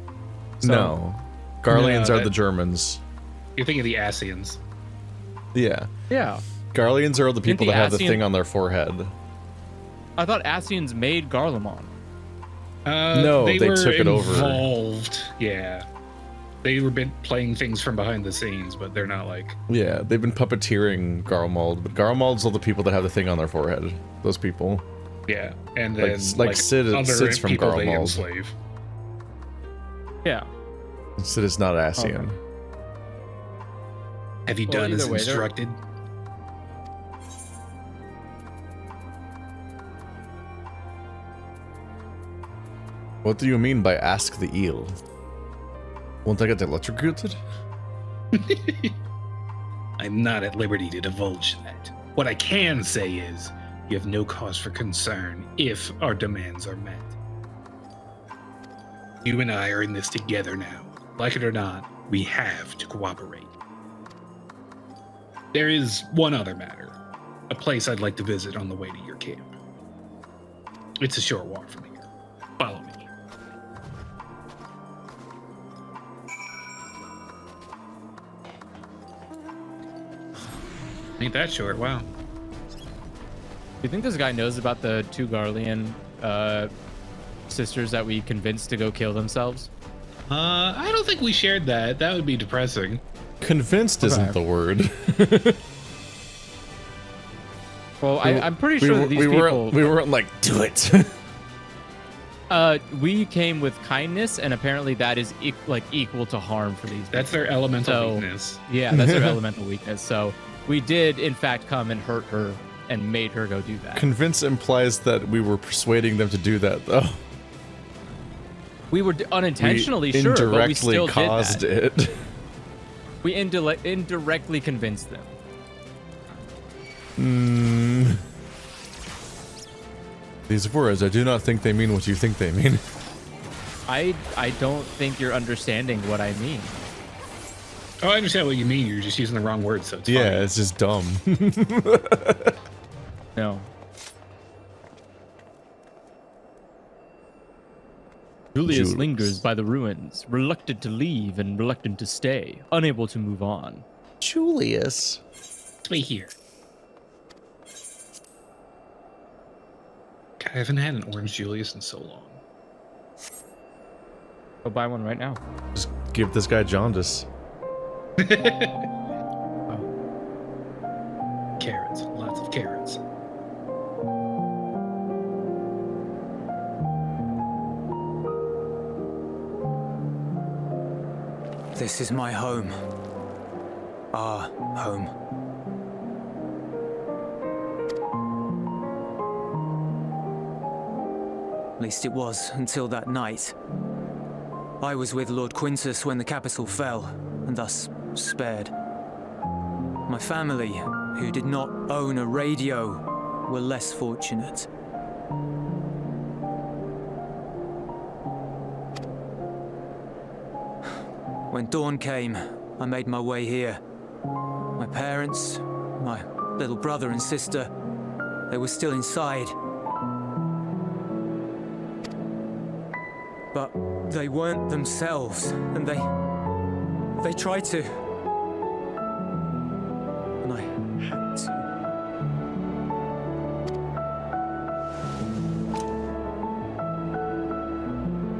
S1: No. Garleans
S2: No,
S1: are
S2: that-
S1: the Germans.
S2: You're thinking of the Asians.
S1: Yeah.
S3: Yeah.
S1: Garleans are the people
S3: the
S1: that have the
S3: Asian-
S1: thing on their forehead.
S3: I thought Asians made Garlemald.
S1: No, they
S2: were
S1: took it over.
S2: Involved, yeah. They were been playing things from behind the scenes, but they're not like.
S1: Yeah, they've been puppeteering Garlemald, but Garlemald's all the people that have the thing on their forehead. Those people.
S2: Yeah, and then
S1: like Sid,
S2: other
S1: Sid's from
S2: people they
S1: Garlemald.
S2: enslave.
S3: Yeah.
S1: Sid is not Asian.
S3: Okay.
S2: Have you
S3: Well,
S2: done as
S3: either way, they're-
S2: instructed?
S1: What do you mean by ask the eel? Won't I get electrocuted?
S2: I'm not at liberty to divulge that. What I can say is, you have no cause for concern if our demands are met. You and I are in this together now. Like it or not, we have to cooperate. There is one other matter. A place I'd like to visit on the way to your camp. It's a short walk from here. Follow me. Ain't that short, wow.
S3: Do you think this guy knows about the two Garlean sisters that we convinced to go kill themselves?
S2: I don't think we shared that. That would be depressing.
S1: Convinced isn't the word.
S3: Well, I'm pretty sure that these people...
S1: We weren't like, do it.
S3: We came with kindness, and apparently that is equal to harm for these people.
S2: That's their elemental weakness.
S3: Yeah, that's their elemental weakness. So we did, in fact, come and hurt her and made her go do that.
S1: Convince implies that we were persuading them to do that, though.
S3: We were unintentionally,
S1: we
S3: sure, but we
S1: indirectly
S3: still
S1: caused
S3: did that.
S1: it.
S3: We indirectly convinced them.
S1: These words, I do not think they mean what you think they mean.
S3: I don't think you're understanding what I mean.
S2: Oh, I understand what you mean. You're just using the wrong words, so it's
S1: Yeah,
S2: fine.
S1: it's just dumb.
S3: No. Julius lingers by the ruins, reluctant to leave and reluctant to stay, unable to move on.
S1: Julius.
S2: Wait here. God, I haven't had an orange Julius in so long.
S3: Go buy one right now.
S1: Just give this guy jaundice.
S2: Carrots, lots of carrots.
S4: This is my home. Our home. At least it was until that night. I was with Lord Quintus when the capital fell, and thus spared. My family, who did not own a radio, were less fortunate. When dawn came, I made my way here. My parents, my little brother and sister, they were still inside. But they weren't themselves, and they tried to. And I had to.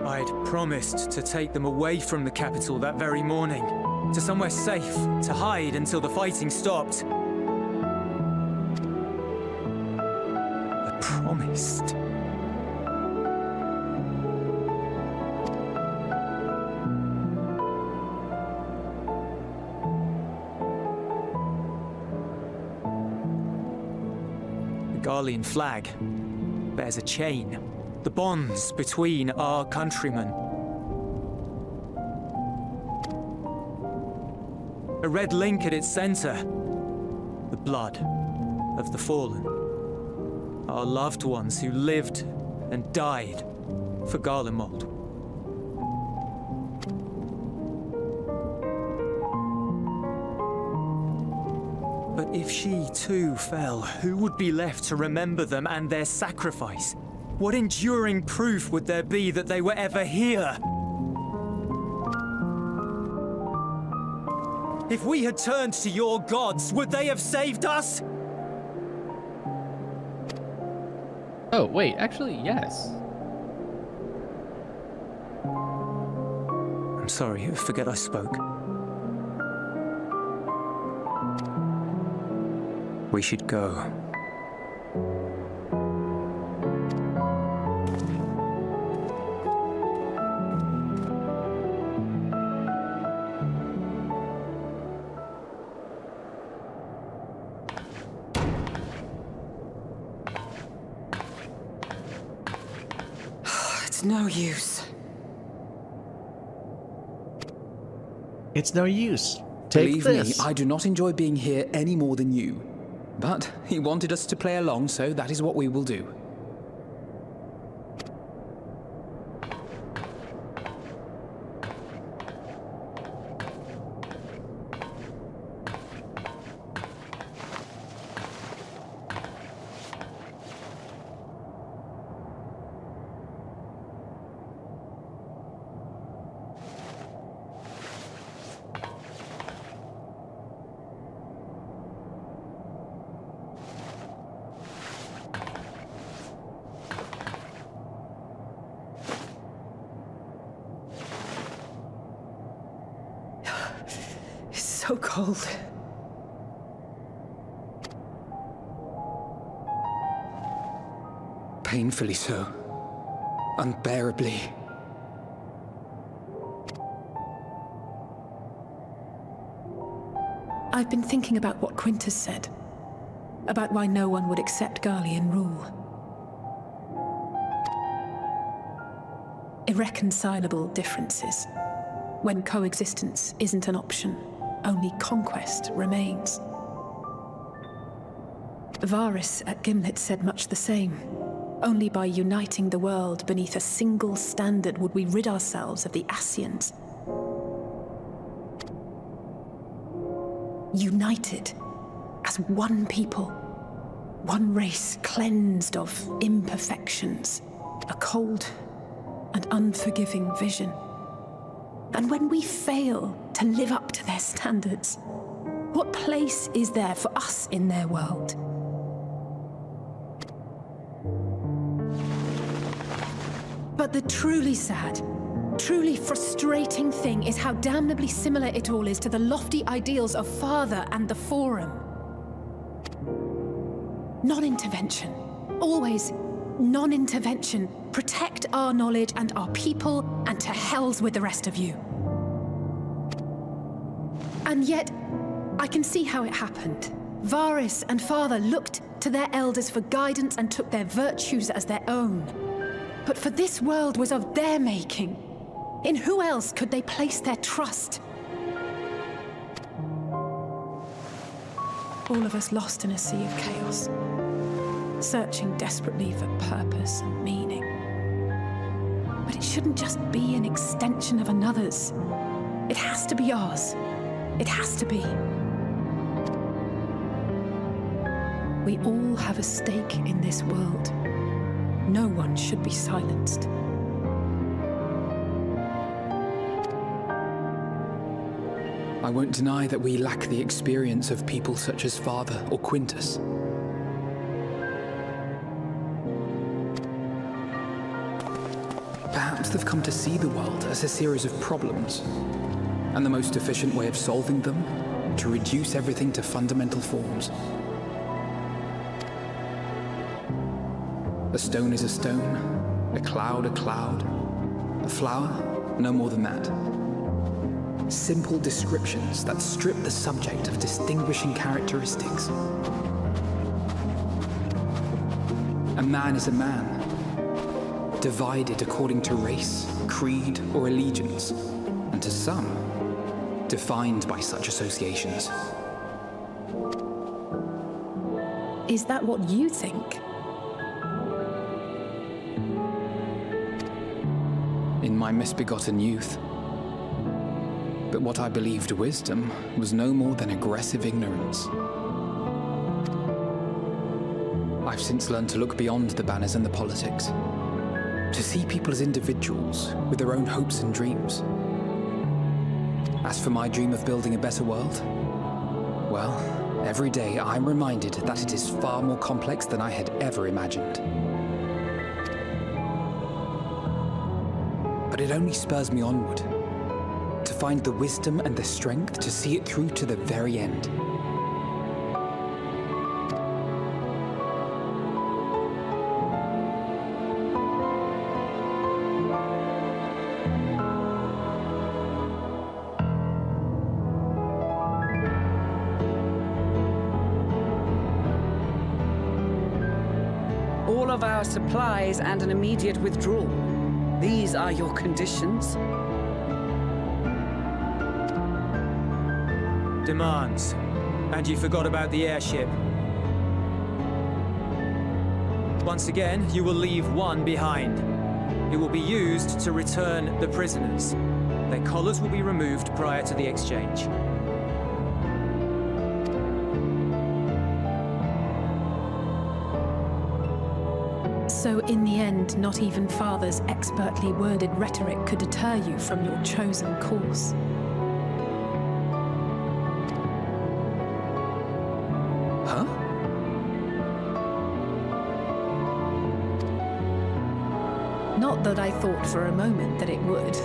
S4: I'd promised to take them away from the capital that very morning, to somewhere safe, to hide until the fighting stopped. I promised. The Garlean flag bears a chain. The bonds between our countrymen. A red link at its center. The blood of the fallen. Our loved ones who lived and died for Garlemald. But if she too fell, who would be left to remember them and their sacrifice? What enduring proof would there be that they were ever here? If we had turned to your gods, would they have saved us?
S21: Oh, wait, actually, yes.
S4: I'm sorry, I forget I spoke. We should go.
S5: It's no use.
S14: It's no use. Take
S7: Believe
S14: this.
S7: me, I do not enjoy being here any more than you. But he wanted us to play along, so that is what we will do.
S6: So cold.
S7: Painfully so. Unbearably.
S6: I've been thinking about what Quintus said. About why no one would accept Garlean rule. Irreconcilable differences. When coexistence isn't an option, only conquest remains. Varys at Gimlet said much the same. Only by uniting the world beneath a single standard would we rid ourselves of the Ascians. United as one people, one race cleansed of imperfections, a cold and unforgiving vision. And when we fail to live up to their standards, what place is there for us in their world? But the truly sad, truly frustrating thing is how damnably similar it all is to the lofty ideals of Father and the Forum. Non-intervention. Always non-intervention. Protect our knowledge and our people, and to hells with the rest of you. And yet, I can see how it happened. Varys and Father looked to their elders for guidance and took their virtues as their own. But for this world was of their making. In who else could they place their trust? All of us lost in a sea of chaos, searching desperately for purpose and meaning. But it shouldn't just be an extension of another's. It has to be ours. It has to be. We all have a stake in this world. No one should be silenced.
S7: I won't deny that we lack the experience of people such as Father or Quintus. Perhaps they've come to see the world as a series of problems, and the most efficient way of solving them, to reduce everything to fundamental forms. A stone is a stone, a cloud, a flower, no more than that. Simple descriptions that strip the subject of distinguishing characteristics. A man is a man, divided according to race, creed, or allegiance, and to some, defined by such associations.
S6: Is that what you think?
S7: In my misbegotten youth. But what I believed wisdom was no more than aggressive ignorance. I've since learned to look beyond the banners and the politics, to see people as individuals with their own hopes and dreams. As for my dream of building a better world, well, every day I'm reminded that it is far more complex than I had ever imagined. But it only spurs me onward, to find the wisdom and the strength to see it through to the very end.
S5: All of our supplies and an immediate withdrawal. These are your conditions?
S4: Demands. And you forgot about the airship. Once again, you will leave one behind. It will be used to return the prisoners. Their collars will be removed prior to the exchange.
S6: So in the end, not even Father's expertly worded rhetoric could deter you from your chosen course.
S7: Huh?
S6: Not that I thought for a moment that it would.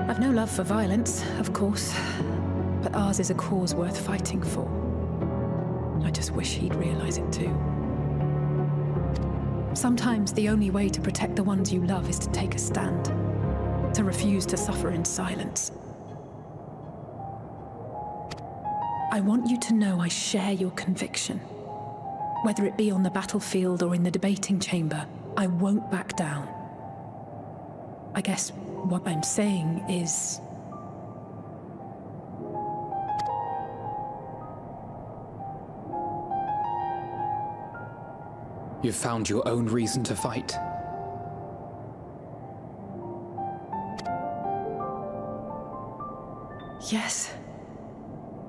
S6: I've no love for violence, of course, but ours is a cause worth fighting for. I just wish he'd realize it too. Sometimes the only way to protect the ones you love is to take a stand, to refuse to suffer in silence. I want you to know I share your conviction. Whether it be on the battlefield or in the debating chamber, I won't back down. I guess what I'm saying is...
S7: You've found your own reason to fight.
S6: Yes.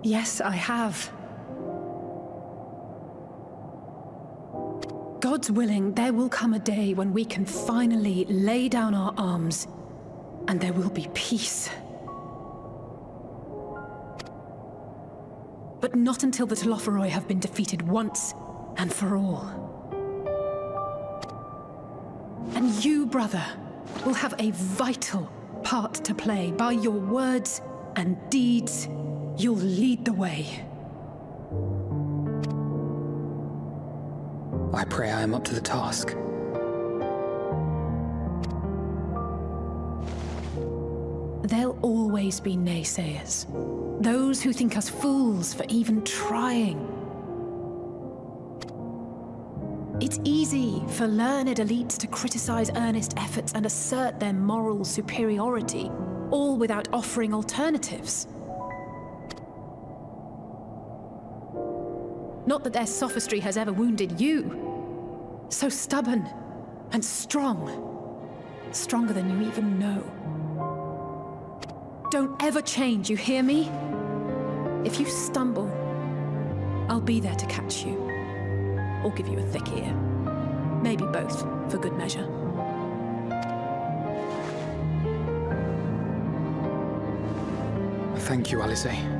S6: Yes, I have. God's willing, there will come a day when we can finally lay down our arms, and there will be peace. But not until the Telophoroi have been defeated once and for all. And you, brother, will have a vital part to play. By your words and deeds, you'll lead the way.
S7: I pray I am up to the task.
S6: There'll always be naysayers. Those who think us fools for even trying. It's easy for learned elites to criticize earnest efforts and assert their moral superiority, all without offering alternatives. Not that their sophistry has ever wounded you. So stubborn and strong. Stronger than you even know. Don't ever change, you hear me? If you stumble, I'll be there to catch you. Or give you a thick ear. Maybe both, for good measure.
S7: Thank you, Alisaie.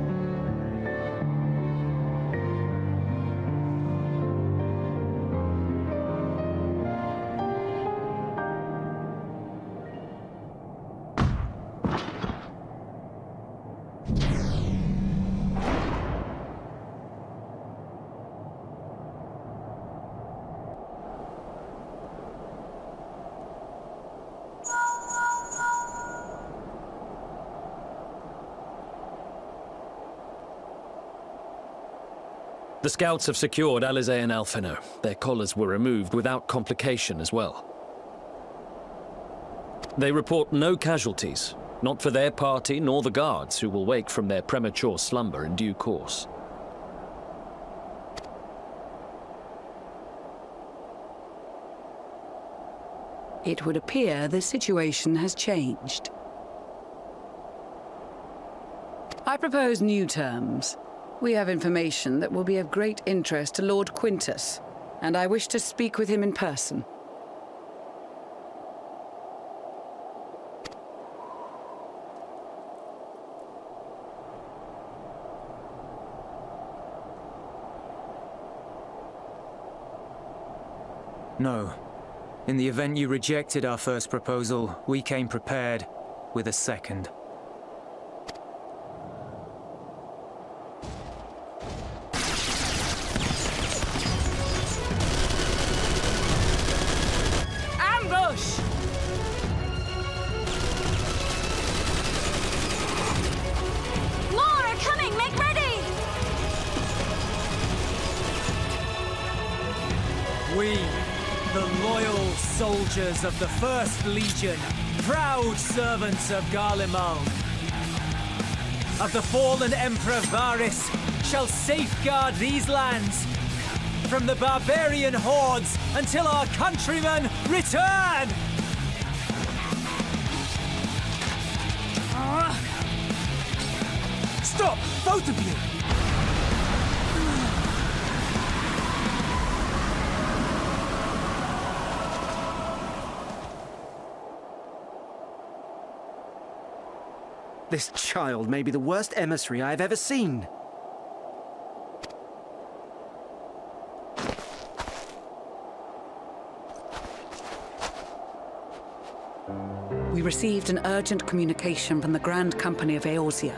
S11: The scouts have secured Alisaie and Alphino. Their collars were removed without complication as well. They report no casualties, not for their party nor the guards, who will wake from their premature slumber in due course.
S5: It would appear the situation has changed. I propose new terms. We have information that will be of great interest to Lord Quintus, and I wish to speak with him in person.
S4: No. In the event you rejected our first proposal, we came prepared with a second.
S16: Ambush!
S15: More are coming! Make ready!
S4: We, the loyal soldiers of the First Legion, proud servants of Garlemald, of the fallen Emperor Varys, shall safeguard these lands from the barbarian hordes until our countrymen return! Stop, both of you!
S9: This child may be the worst emissary I've ever seen.
S5: We received an urgent communication from the Grand Company of Eorzea.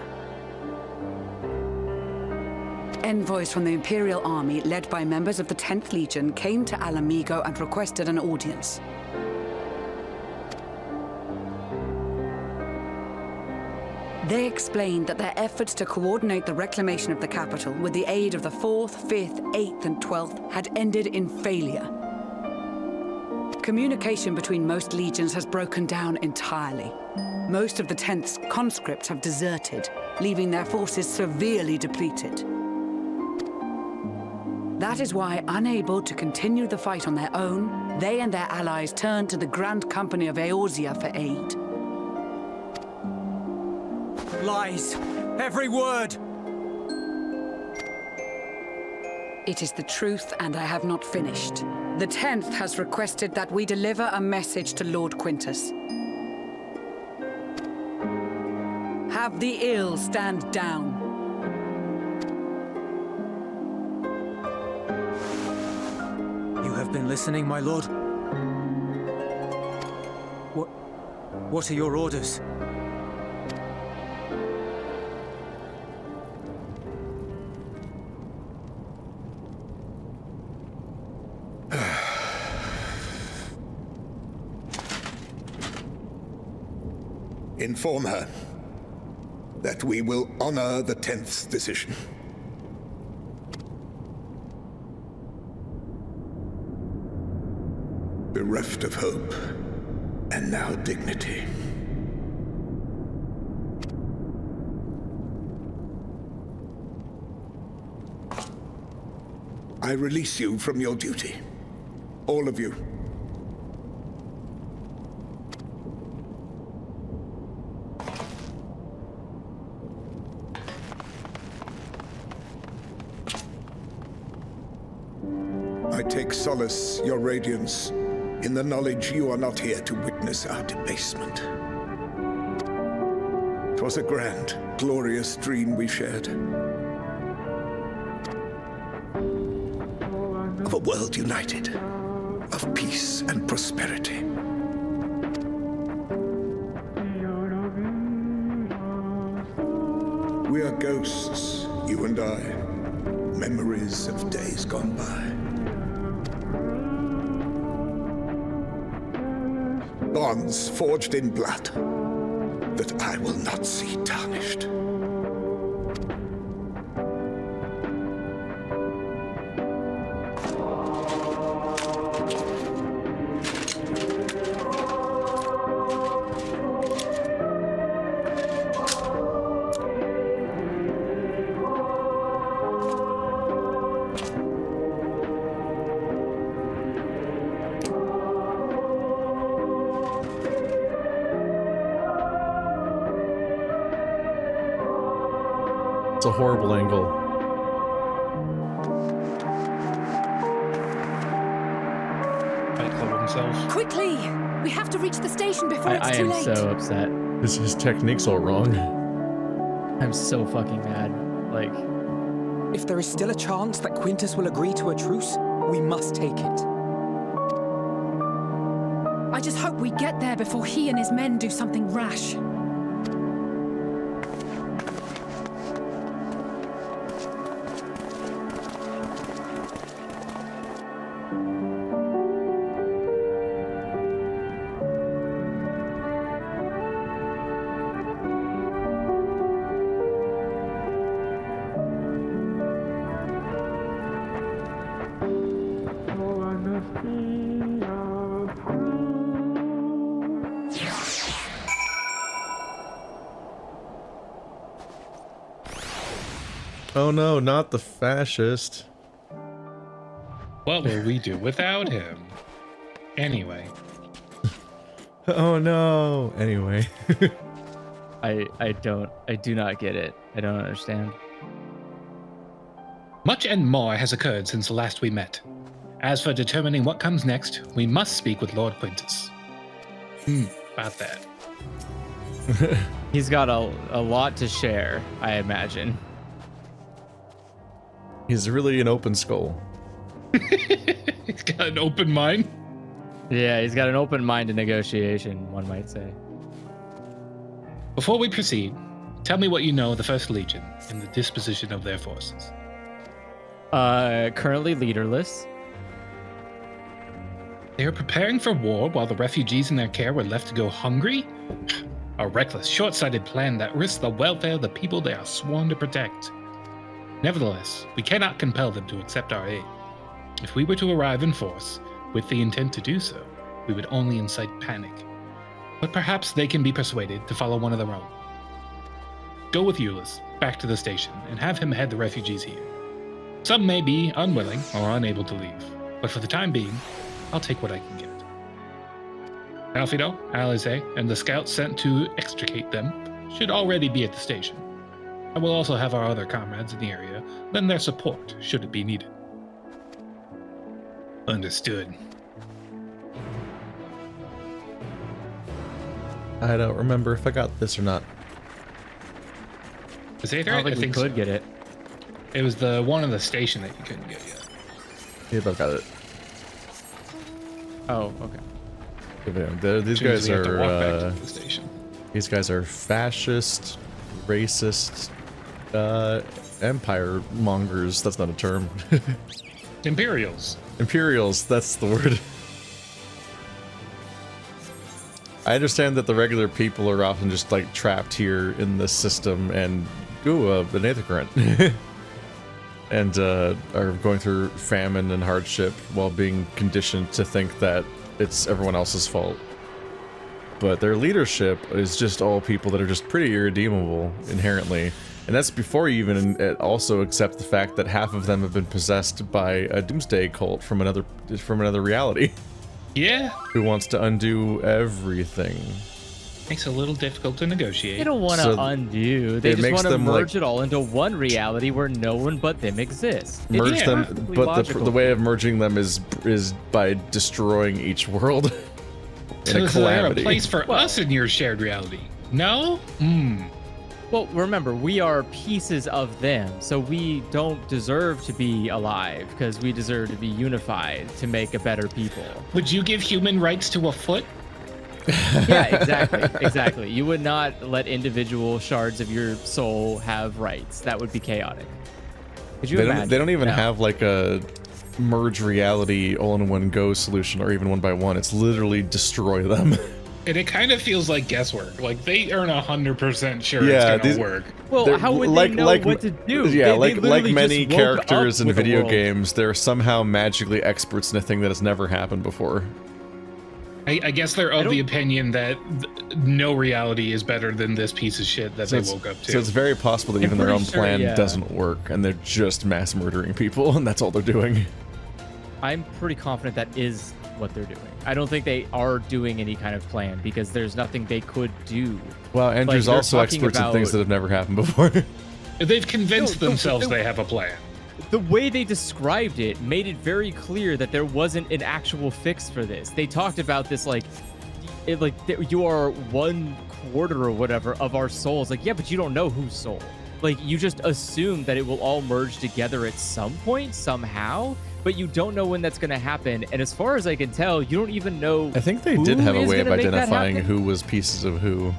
S5: Envoys from the Imperial Army, led by members of the 10th Legion, came to Alamigo and requested an audience. They explained that their efforts to coordinate the reclamation of the capital with the aid of the 4th, 5th, 8th, and 12th had ended in failure. Communication between most legions has broken down entirely. Most of the 10th's conscripts have deserted, leaving their forces severely depleted. That is why, unable to continue the fight on their own, they and their allies turned to the Grand Company of Eorzea for aid.
S4: Lies! Every word!
S5: It is the truth, and I have not finished. The 10th has requested that we deliver a message to Lord Quintus. Have the ill stand down.
S4: You have been listening, my lord? What are your orders?
S20: Inform her that we will honor the 10th's decision. Bereft of hope, and now dignity. I release you from your duty. All of you. I take solace, your radiance, in the knowledge you are not here to witness our debasement. 'Twas a grand, glorious dream we shared. Of a world united, of peace and prosperity. We are ghosts, you and I, memories of days gone by. Bonds forged in blood that I will not see tarnished.
S1: It's a horrible angle.
S2: Fight Club himself.
S6: Quickly! We have to reach the station before it's
S3: I
S6: too
S3: am
S6: late.
S3: so upset.
S1: His technique's all wrong.
S3: I'm so fucking mad. Like,
S7: If there is still a chance that Quintus will agree to a truce, we must take it.
S6: I just hope we get there before he and his men do something rash.
S1: Oh no, not the fascist.
S2: What will we do without him? Anyway.
S1: Oh no. Anyway.
S3: I do not get it. I don't understand.
S2: Much and more has occurred since last we met. As for determining what comes next, we must speak with Lord Quintus. About that.
S3: He's got a lot to share, I imagine.
S1: He's really an open skull.
S2: He's got an open mind.
S3: Yeah, he's got an open mind to negotiation, one might say.
S2: Before we proceed, tell me what you know of the First Legion and the disposition of their forces.
S3: Currently leaderless.
S2: They are preparing for war while the refugees in their care were left to go hungry? A reckless, short-sighted plan that risks the welfare of the people they are sworn to protect. Nevertheless, we cannot compel them to accept our aid. If we were to arrive in force, with the intent to do so, we would only incite panic. But perhaps they can be persuaded to follow one of their own. Go with Ulysses back to the station and have him head the refugees here. Some may be unwilling or unable to leave, but for the time being, I'll take what I can get. Alfido, Alize, and the scouts sent to extricate them should already be at the station. I will also have our other comrades in the area lend their support should it be needed. Understood.
S1: I don't remember if I got this or not.
S2: Is it
S3: I don't think we
S2: so.
S3: could get it.
S2: It was the one on the station that you couldn't get yet.
S1: Yep, I've got it.
S3: Oh, okay.
S1: These
S2: As
S1: guys
S2: soon as we have to walk back
S1: are
S2: to the station.
S1: these guys are fascist, racist, empire mongers. That's not a term.
S2: Imperials.
S1: Imperials, that's the word. I understand that the regular people are often just like trapped here in this system and an aether current. And are going through famine and hardship while being conditioned to think that it's everyone else's fault. But their leadership is just all people that are just pretty irredeemable inherently. And that's before you even also accept the fact that half of them have been possessed by a doomsday cult from another reality.
S2: Yeah.
S1: Who wants to undo everything.
S2: Makes it a little difficult to negotiate.
S21: They don't want to undo. They just want to merge it all into one reality where no one but them exists.
S1: Merge them, but the way of merging them is by destroying each world in a
S2: Is there a
S1: calamity.
S2: place for us in your shared reality? No?
S21: Well, remember, we are pieces of them, so we don't deserve to be alive because we deserve to be unified to make a better people.
S2: Would you give human rights to a foot?
S21: Yeah, exactly. You would not let individual shards of your soul have rights. That would be chaotic. Could you imagine?
S1: They don't even have like a merge reality all-in-one go solution or even one by one. It's literally destroy them.
S2: And it kind of feels like guesswork. Like they aren't 100% sure it's gonna work.
S21: Well, how would they know what to do?
S1: Yeah,
S21: they
S1: like many
S21: just woke
S1: characters
S21: up
S1: in
S21: with a
S1: video
S21: world.
S1: games, they're somehow magically experts in a thing that has never happened before.
S2: I guess they're of the opinion that no reality is better than this piece of shit that they woke up to.
S1: So it's very possible that
S21: I'm
S1: even their own
S21: pretty sure,
S1: plan
S21: yeah.
S1: doesn't work, and they're just mass murdering people, and that's all they're doing.
S21: I'm pretty confident that is what they're doing. I don't think they are doing any kind of plan because there's nothing they could do.
S1: Well, Andrew's
S21: Like,
S1: also
S21: they're talking
S1: experts in things that have never happened before.
S2: They've convinced themselves they have a plan.
S21: The way they described it made it very clear that there wasn't an actual fix for this. They talked about this you are 1/4 or whatever of our souls. Like, yeah, but you don't know whose soul. Like, you just assume that it will all merge together at some point, somehow, but you don't know when that's going to happen. And as far as I can tell, you don't even know.
S1: I think they did have a way of identifying who was pieces of who.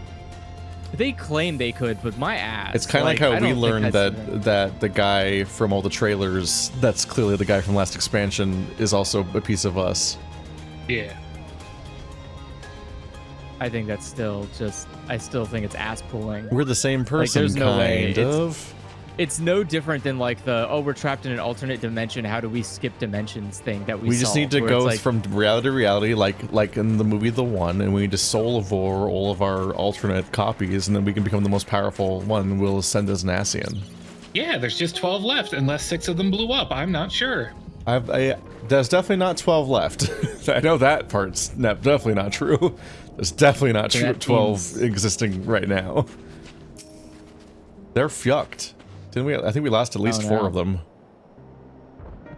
S21: They claim they could, but my ass.
S1: It's kind of like how we learned that the guy from all the trailers, that's clearly the guy from last expansion, is also a piece of us.
S2: Yeah.
S21: I think that's still just, I still think it's ass pulling.
S1: We're the same person,
S21: there's no way.
S1: kind of.
S21: It's no different than like the, oh, we're trapped in an alternate dimension. How do we skip dimensions thing that we
S1: We just need to go from reality to reality, like in the movie The One, and we need to soul evore all of our alternate copies, and then we can become the most powerful one. We'll ascend as an Asian.
S2: Yeah, there's just 12 left, unless 6 of them blew up. I'm not sure.
S1: There's definitely not 12 left. I know that part's definitely not true. There's definitely not 12 existing right now. They're fucked. Didn't we? I think we lost at least 4 of them.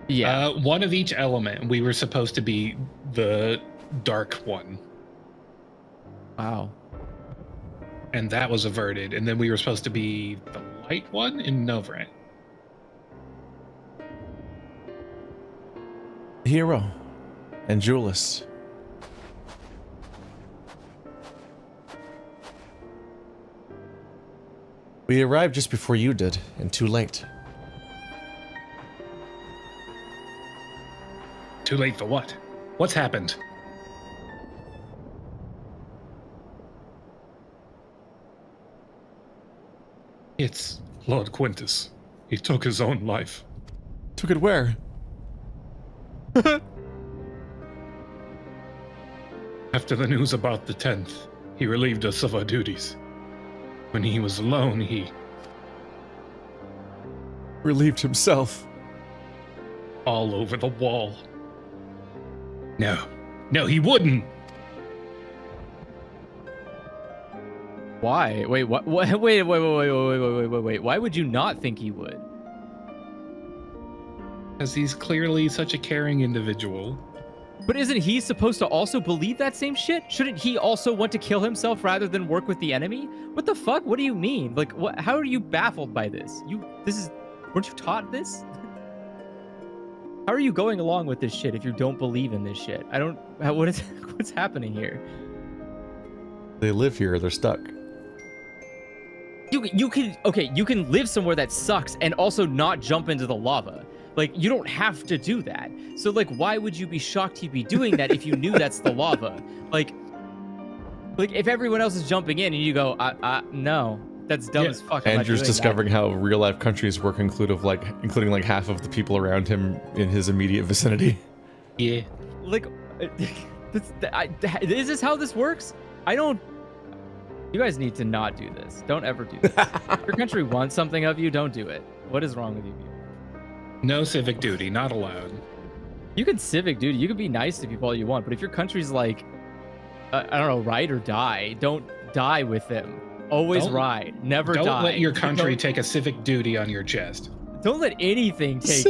S21: Yeah.
S2: One of each element. We were supposed to be the dark one.
S21: Wow.
S2: And that was averted. And then we were supposed to be the light one in Novrant.
S1: Hero and Julius. We arrived just before you did, and too late.
S2: Too late for what? What's happened? It's Lord Quintus. He took his own life.
S1: Took it where?
S2: After the news about the 10th, he relieved us of our duties. When he was alone, he
S1: relieved himself.
S2: All over the wall. No, he wouldn't.
S21: Why? Wait, what? Wait. Why would you not think he would?
S2: Because he's clearly such a caring individual.
S21: But isn't he supposed to also believe that same shit? Shouldn't he also want to kill himself rather than work with the enemy? What the fuck? What do you mean? Like, what? How are you baffled by this? Weren't you taught this? How are you going along with this shit if you don't believe in this shit? What's happening here?
S1: They live here. They're stuck.
S21: You can live somewhere that sucks and also not jump into the lava. Like, you don't have to do that. So, like, why would you be shocked he'd be doing that if you knew that's the lava? Like if everyone else is jumping in and you go, no, that's dumb as fuck.
S1: Andrew's discovering how real life countries work, including like half of the people around him in his immediate vicinity.
S2: Yeah.
S21: Like, is this how this works? You guys need to not do this. Don't ever do this. If your country wants something of you, don't do it. What is wrong with you people?
S2: No civic duty, not allowed.
S21: You can civic duty. You can be nice to people all you want, but if your country's like, I don't know, ride or die, don't die with them. Always
S2: Don't-
S21: ride. Never die.
S2: Don't let your country
S21: Don't-
S2: take a civic duty on your chest.
S21: Don't let anything take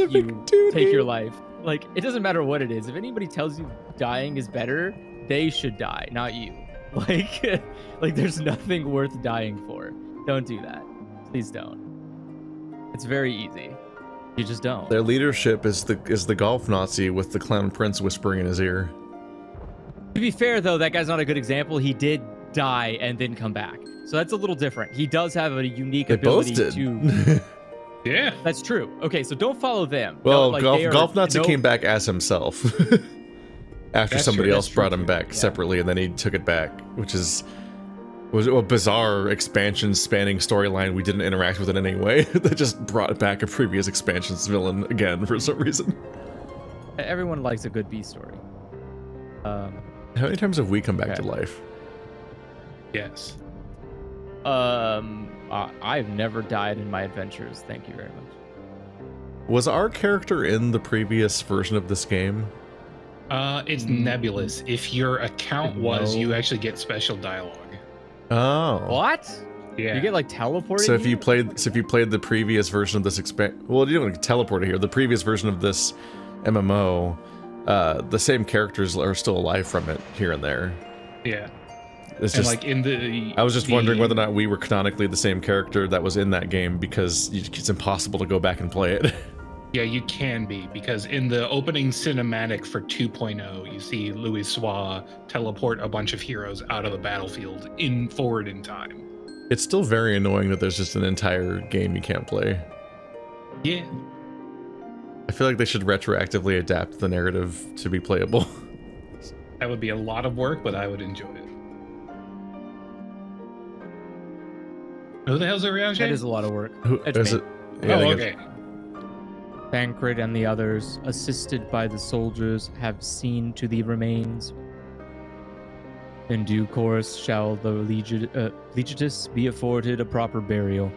S21: take your life. Like, it doesn't matter what it is. If anybody tells you dying is better, they should die, not you. Like, like there's nothing worth dying for. Don't do that. Please don't. It's very easy. You just don't.
S1: Their leadership is the golf Nazi with the clown prince whispering in his ear.
S21: To be fair, though, that guy's not a good example. He did die and then come back. So that's a little different. He does have a unique ability to...
S2: Yeah.
S21: That's true. Okay, so don't follow them.
S1: Well,
S21: No, like, they are
S1: golf Nazi came back as himself. After
S21: That's
S1: somebody
S21: true,
S1: else
S21: that's
S1: brought
S21: true
S1: him
S21: too,
S1: back separately, and then he took it back, which was a bizarre expansion spanning storyline we didn't interact with in any way. That just brought back a previous expansion's villain again for some reason.
S21: Everyone likes a good B story.
S1: How many times have we come back to life?
S2: Yes.
S21: I've never died in my adventures. Thank you very much.
S1: Was our character in the previous version of this game?
S2: It's nebulous. If your account was,
S21: No.
S2: you actually get special dialogue.
S1: Oh.
S21: What?
S2: Yeah.
S21: You get like teleported?
S1: So if you played the previous version of this well, you don't get teleported here. The previous version of this MMO, the same characters are still alive from it here and there.
S2: Yeah.
S1: It's
S2: And,
S1: just
S2: like, in the
S1: I was just wondering whether or not we were canonically the same character that was in that game, because it's impossible to go back and play it.
S2: Yeah, you can be, because in the opening cinematic for 2.0, you see Louis Soir teleport a bunch of heroes out of the battlefield forward in time.
S1: It's still very annoying that there's just an entire game you can't play.
S2: Yeah.
S1: I feel like they should retroactively adapt the narrative to be playable.
S2: That would be a lot of work, but I would enjoy it. Who the hell's around here?
S21: That is a lot of work.
S1: Is
S21: It's
S1: it?
S21: me.
S1: Yeah, I
S2: Oh,
S1: think
S2: okay.
S21: Tancred and the others, assisted by the soldiers, have seen to the remains. In due course shall the legitus be afforded a proper burial.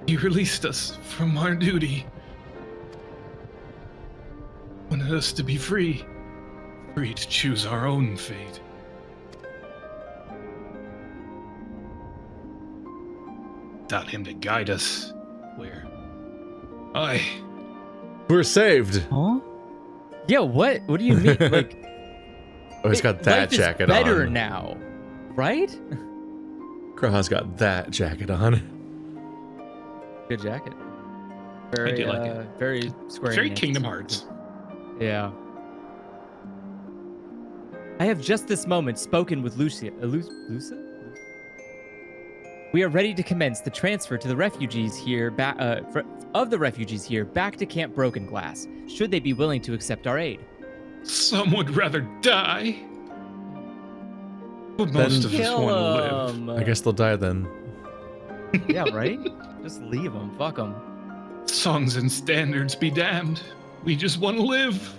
S2: You released us from our duty. Wanted us to be free. Free to choose our own fate. Without him to guide us,
S1: We're saved.
S21: Huh? Yeah, what? What do you mean? Like,
S1: Oh, he's got that
S21: life is
S1: jacket
S21: better
S1: on.
S21: now, right?
S1: Graha's got that jacket on.
S21: Good jacket. Very,
S2: do like it.
S21: Very Square
S2: Very
S21: Enix.
S2: Kingdom Hearts.
S21: Yeah. I have just this moment spoken with Lucia. Lucia? We are ready to commence the transfer to the refugees here, of the refugees here back to Camp Broken Glass, should they be willing to accept our aid.
S2: Some would rather die. But most of us want to live.
S1: I guess they'll die then.
S21: Yeah, right? Just leave them. Fuck them.
S2: Songs and standards be damned. We just want to live.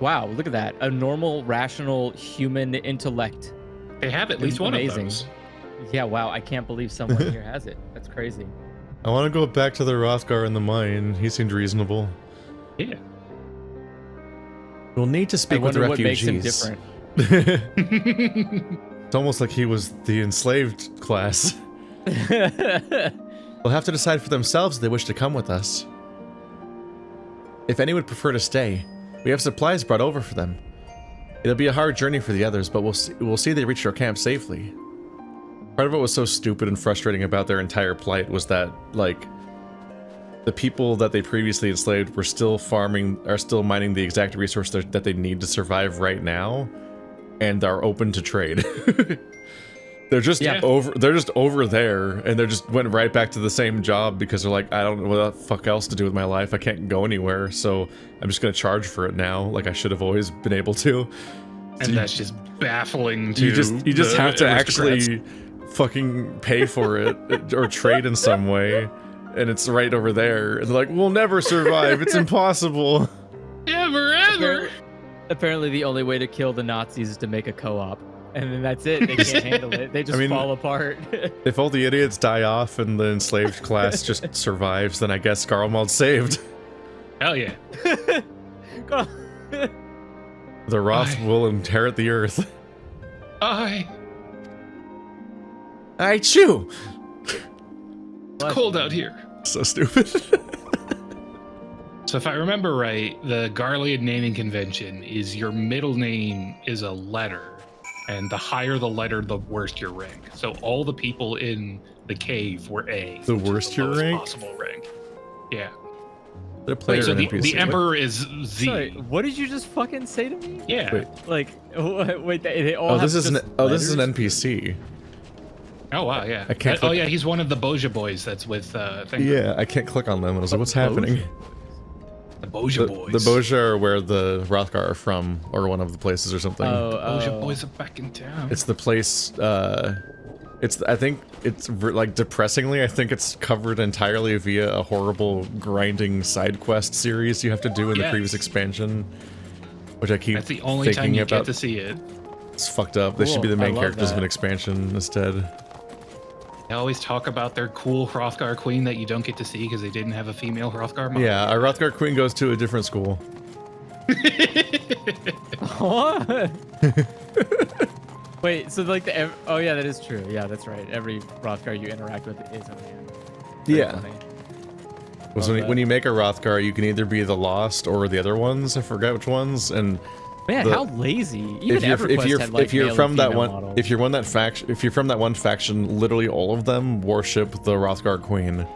S21: Wow, look at that. A normal, rational human intellect.
S2: They have at least one of those.
S21: Yeah, wow. I can't believe someone here has it. That's crazy.
S1: I want to go back to the Rothgar in the mine. He seemed reasonable.
S2: Yeah.
S1: We'll need to speak with the
S21: wonder what
S1: refugees.
S21: makes him different.
S1: It's almost like he was the enslaved class. They'll have to decide for themselves if they wish to come with us. If any would prefer to stay, we have supplies brought over for them. It'll be a hard journey for the others, but we'll see they reach our camp safely. Part of what was so stupid and frustrating about their entire plight was that, like, the people that they previously enslaved were still mining the exact resource that they need to survive right now, and are open to trade. They're just over there, and they just went right back to the same job because they're like, I don't know what the fuck else to do with my life. I can't go anywhere, so I'm just gonna charge for it now, like I should have always been able to.
S2: And that's just baffling to
S1: you just have to
S2: aristocrats.
S1: actually fucking pay for it or trade in some way, and it's right over there. And they're like, we'll never survive. It's impossible.
S2: Ever.
S21: Apparently, the only way to kill the Nazis is to make a co-op. And then that's it. They can't handle it. They just fall apart.
S1: If all the idiots die off and the enslaved class just survives, then I guess Garlemald's saved.
S2: Hell yeah.
S1: The Roth will inherit the earth.
S2: I
S1: chew.
S2: It's cold out here.
S1: So stupid.
S2: So if I remember right, the Garlean naming convention is your middle name is a letter, and the higher the letter, the worse your rank. So all the people in the cave were A.
S1: The worst your rank?
S2: Possible rank. Yeah.
S1: Wait,
S2: so the Emperor is Z.
S21: Sorry, what did you just fucking say to me?
S2: Yeah.
S1: Wait.
S21: Like, wait, they all
S1: this
S21: have
S1: is
S21: just
S1: this is an
S21: letters?
S1: NPC.
S2: Oh wow, yeah.
S1: I can't
S2: Oh
S1: click-
S2: yeah, he's one of the Boja boys that's with thing.
S1: Yeah, I can't click on them. And I was like, what's happening?
S2: The Boja boys.
S1: The Boja are where the Rothgar are from, or one of the places or something.
S2: Boja boys are back in town.
S1: It's the place, I think it's like depressingly, I think it's covered entirely via a horrible grinding side quest series you have to do in the previous expansion, which I keep
S2: That's the only time you
S1: about.
S2: get to see it.
S1: It's fucked up. They should be the
S2: Cool, I
S1: main
S2: love
S1: characters of an
S2: that.
S1: expansion instead.
S2: They always talk about their cool Hrothgar queen that you don't get to see because they didn't have a female Hrothgar mom.
S1: Yeah, our Rothgar queen goes to a different school.
S21: What? Wait, so like oh yeah, that is true. Yeah, that's right. Every Rothgar you interact with is a man. Very
S1: Yeah.
S21: funny.
S1: Was
S21: Love
S1: when
S21: that.
S1: you make a Rothgar, you can either be the Lost or the other ones. I forget which ones. And
S21: Man, how lazy. Even EverQuest had, like,
S1: if you're
S21: male
S1: from
S21: and
S1: that
S21: female
S1: one
S21: models.
S1: if you're from that one faction, literally all of them worship the Rothgar queen.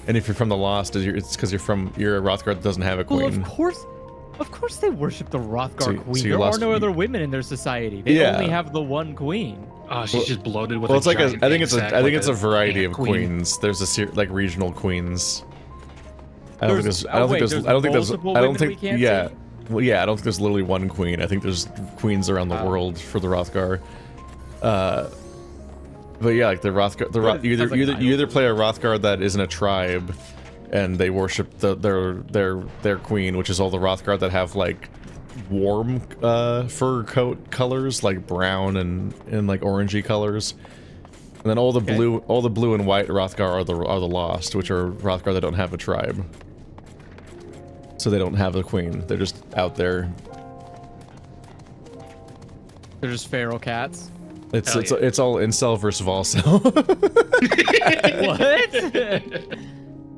S1: And if you're from the Lost, it's because you're a Rothgar that doesn't have a
S21: Well,
S1: queen.
S21: of course they worship the Rothgar
S1: So-
S21: queen.
S1: so you
S21: There are
S1: lost-
S21: no other women in their society. They
S1: Yeah.
S21: only have the one queen.
S2: Oh, she's just bloated with
S1: Well,
S2: a
S1: it's like
S2: giant
S1: I think
S2: egg
S1: it's
S2: sack
S1: I think
S2: like
S1: it's a variety of
S2: queen.
S1: queens. There's like regional queens. I don't think
S21: There's-
S1: there's I don't
S21: oh,
S1: think
S21: wait,
S1: there's I don't think there's
S21: multiple
S1: I don't
S21: women we
S1: think
S21: can't
S1: yeah.
S21: see?
S1: Well, yeah, I don't think there's literally one queen. I think there's queens around the world for the Rothgar. But yeah, like the Rothgar, you either play a Rothgar that isn't a tribe, and they worship their queen, which is all the Rothgar that have like warm fur coat colors, like brown and like orangey colors. And then all the blue and white Rothgar are the Lost, which are Rothgar that don't have a tribe. So they don't have a queen. They're just out there.
S21: They're just feral cats.
S1: It's
S21: Hell
S1: it's all incel versus volcel.
S21: What?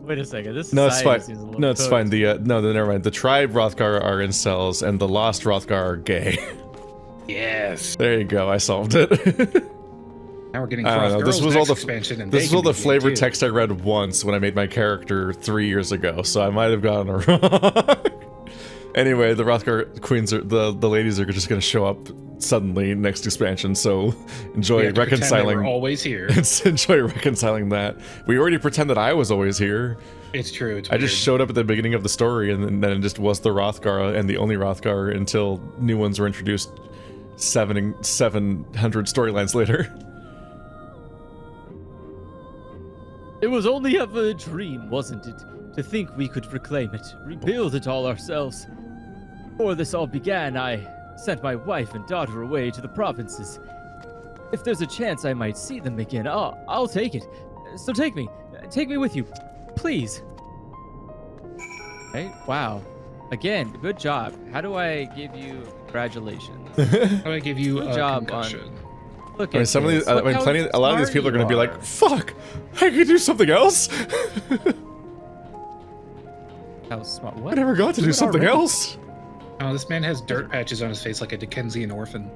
S21: Wait a second. This
S1: No, it's
S21: society
S1: fine.
S21: seems a little
S1: No, it's
S21: cooked.
S1: fine. Never mind. The tribe Rothgar are incels, and the Lost Rothgar are gay.
S2: Yes.
S1: There you go. I solved it.
S2: Now we're getting
S1: I don't know.
S2: Frost
S1: This
S2: Girls
S1: was all
S2: next
S1: the
S2: expansion, and
S1: this
S2: they
S1: was all
S2: can
S1: the
S2: be gay,
S1: flavor
S2: too.
S1: text I read once when I made my character 3 years ago, so I might have gotten it wrong. Anyway, the Rothgar queens are the ladies are just gonna show up suddenly next expansion, so
S2: We
S1: enjoy
S2: have to pretend they
S1: reconciling.
S2: were always here.
S1: Enjoy reconciling that. We already pretend that I was always here.
S2: It's true. It's
S1: I just
S2: weird.
S1: showed up at the beginning of the story, and then it just was the Rothgar and the only Rothgar until new ones were introduced 700 storylines later.
S21: It was only ever a dream, wasn't it? To think we could reclaim it, rebuild it all ourselves. Before this all began, I sent my wife and daughter away to the provinces. If there's a chance I might see them again, I'll take it. So take me with you, please. Hey, wow. Again, good job. How do I give you congratulations?
S2: How do I give you
S21: Good
S2: a
S21: job
S2: concussion?
S21: on. Look
S1: I mean,
S21: at
S1: some of
S21: this.
S1: these,
S21: Look how
S1: a lot of these
S21: smart
S1: people are going to be
S21: you
S1: like, "Fuck, I could do something else."
S21: How smart? What?
S1: I never got to do
S21: Dude,
S1: something
S21: already?
S1: else.
S2: Oh, this man has dirt patches on his face like a Dickensian orphan.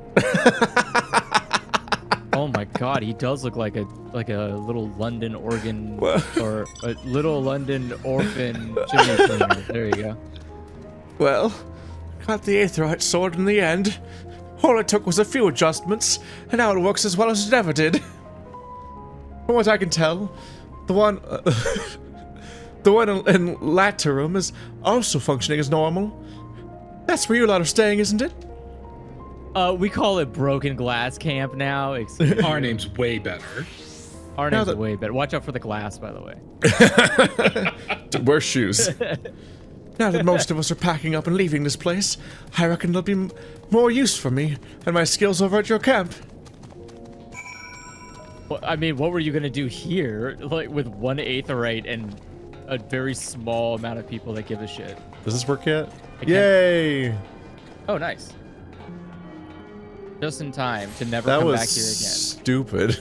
S21: Oh my god, he does look like a little London organ or a little London orphan chimney cleaner. There you go.
S19: Well, got the Aetheryte sword in the end. All it took was a few adjustments, and now it works as well as it ever did. From what I can tell, the one in Latirum is also functioning as normal. That's where you lot are staying, isn't it?
S21: We call it Broken Glass Camp now.
S2: Our name's way better.
S21: Our
S1: Now
S21: name's
S1: that-
S21: way better. Watch out for the glass, by the way.
S1: Wear shoes.
S19: Now that most of us are packing up and leaving this place, I reckon there'll be more use for me and my skills over at your camp.
S21: Well, I mean, what were you gonna do here, like with one Aetheryte and a very small amount of people that give a shit?
S1: Does this work yet?
S21: I can't-
S1: Yay!
S21: Oh, nice. just in time to never
S1: That
S21: come
S1: was
S21: back here again.
S1: stupid.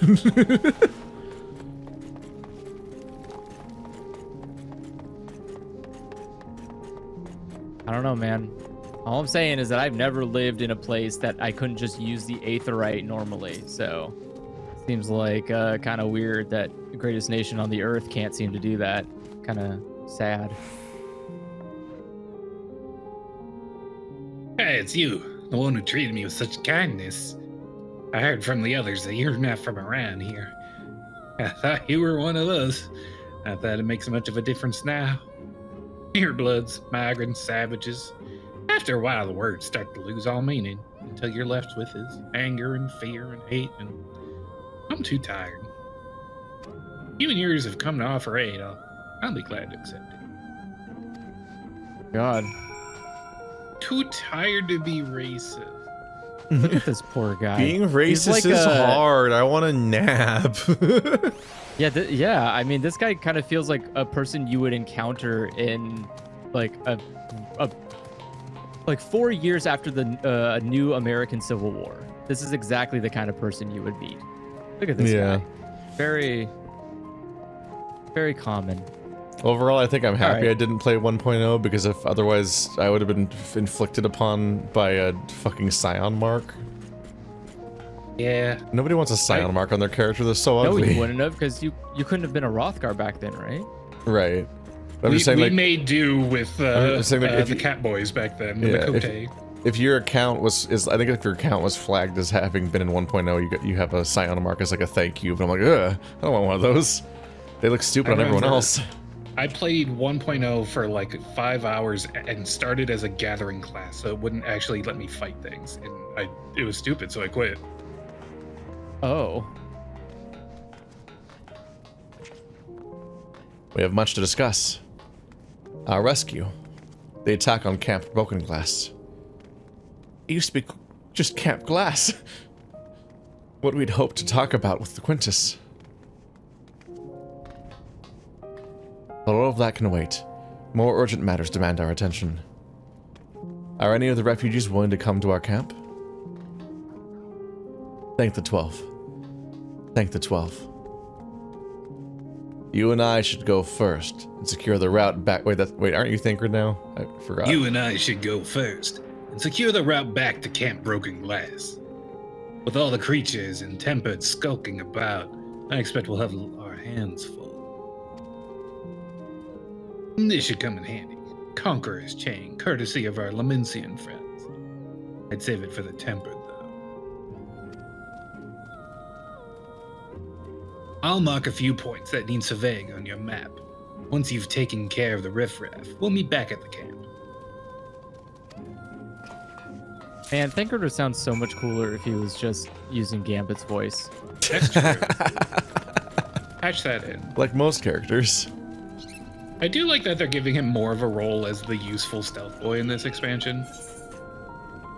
S21: I don't know, man. All I'm saying is that I've never lived in a place that I couldn't just use the aetheryte normally. So seems like kind of weird that the greatest nation on the earth can't seem to do that. Kind of sad.
S2: Hey, it's you, the one who treated me with such kindness. I heard from the others that you're not from around here. I thought you were one of us. Not that it makes much of a difference now. Purebloods, migrants, savages. After a while, the words start to lose all meaning until you're left with is anger and fear and hate, and I'm too tired. You and yours have come to offer aid. I'll be glad to accept it.
S21: God.
S2: Too tired to be racist.
S21: Look at this poor guy.
S1: Being racist is hard. I want a nap.
S21: Yeah, I mean, this guy kind of feels like a person you would encounter in like like 4 years after the new American Civil War. This is exactly the kind of person you would meet. Look at this guy. Very, very common.
S1: Overall, I think I'm happy
S21: right.
S1: I didn't play 1.0 because if otherwise I would have been inflicted upon by a fucking Scion mark.
S2: Yeah.
S1: Nobody wants a Scion mark on their character. They're so
S21: No,
S1: ugly.
S21: you wouldn't have, because you couldn't have been a Rothgar back then, right?
S1: Right. I'm
S2: We
S1: just saying, like,
S2: made do with
S1: I'm saying, like, if
S2: the
S1: you-
S2: cat boys back then.
S1: yeah,
S2: the Kote.
S1: if your account I think if your account was flagged as having been in 1.0, you have a Scion mark as like a thank you. But I'm like, ugh, I don't want one of those. They look stupid on everyone else.
S2: I played 1.0 for like 5 hours and started as a gathering class, so it wouldn't actually let me fight things, and it was stupid, so I quit.
S21: Oh.
S1: We have much to discuss. Our rescue. The attack on Camp Broken Glass. It used to be just Camp Glass. What we'd hoped to talk about with the Quintus. But all of that can wait. More urgent matters demand our attention. Are any of the refugees willing to come to our camp? Thank the 12. Thank the 12. You and I should go first and secure the route back. Wait, aren't you Thinker now? I forgot.
S2: You and I should go first and secure the route back to Camp Broken Glass. With all the creatures and tempered skulking about, I expect we'll have our hands full. This should come in handy. Conqueror's chain, courtesy of our Lamensian friends. I'd save it for the tempered, though. I'll mark a few points that need surveying on your map. Once you've taken care of the riffraff, we'll meet back at the camp.
S21: Man, Thinker would sound so much cooler if he was just using Gambit's voice.
S2: That's true. Patch that in.
S1: Like most characters.
S2: I do like that they're giving him more of a role as the useful stealth boy in this expansion.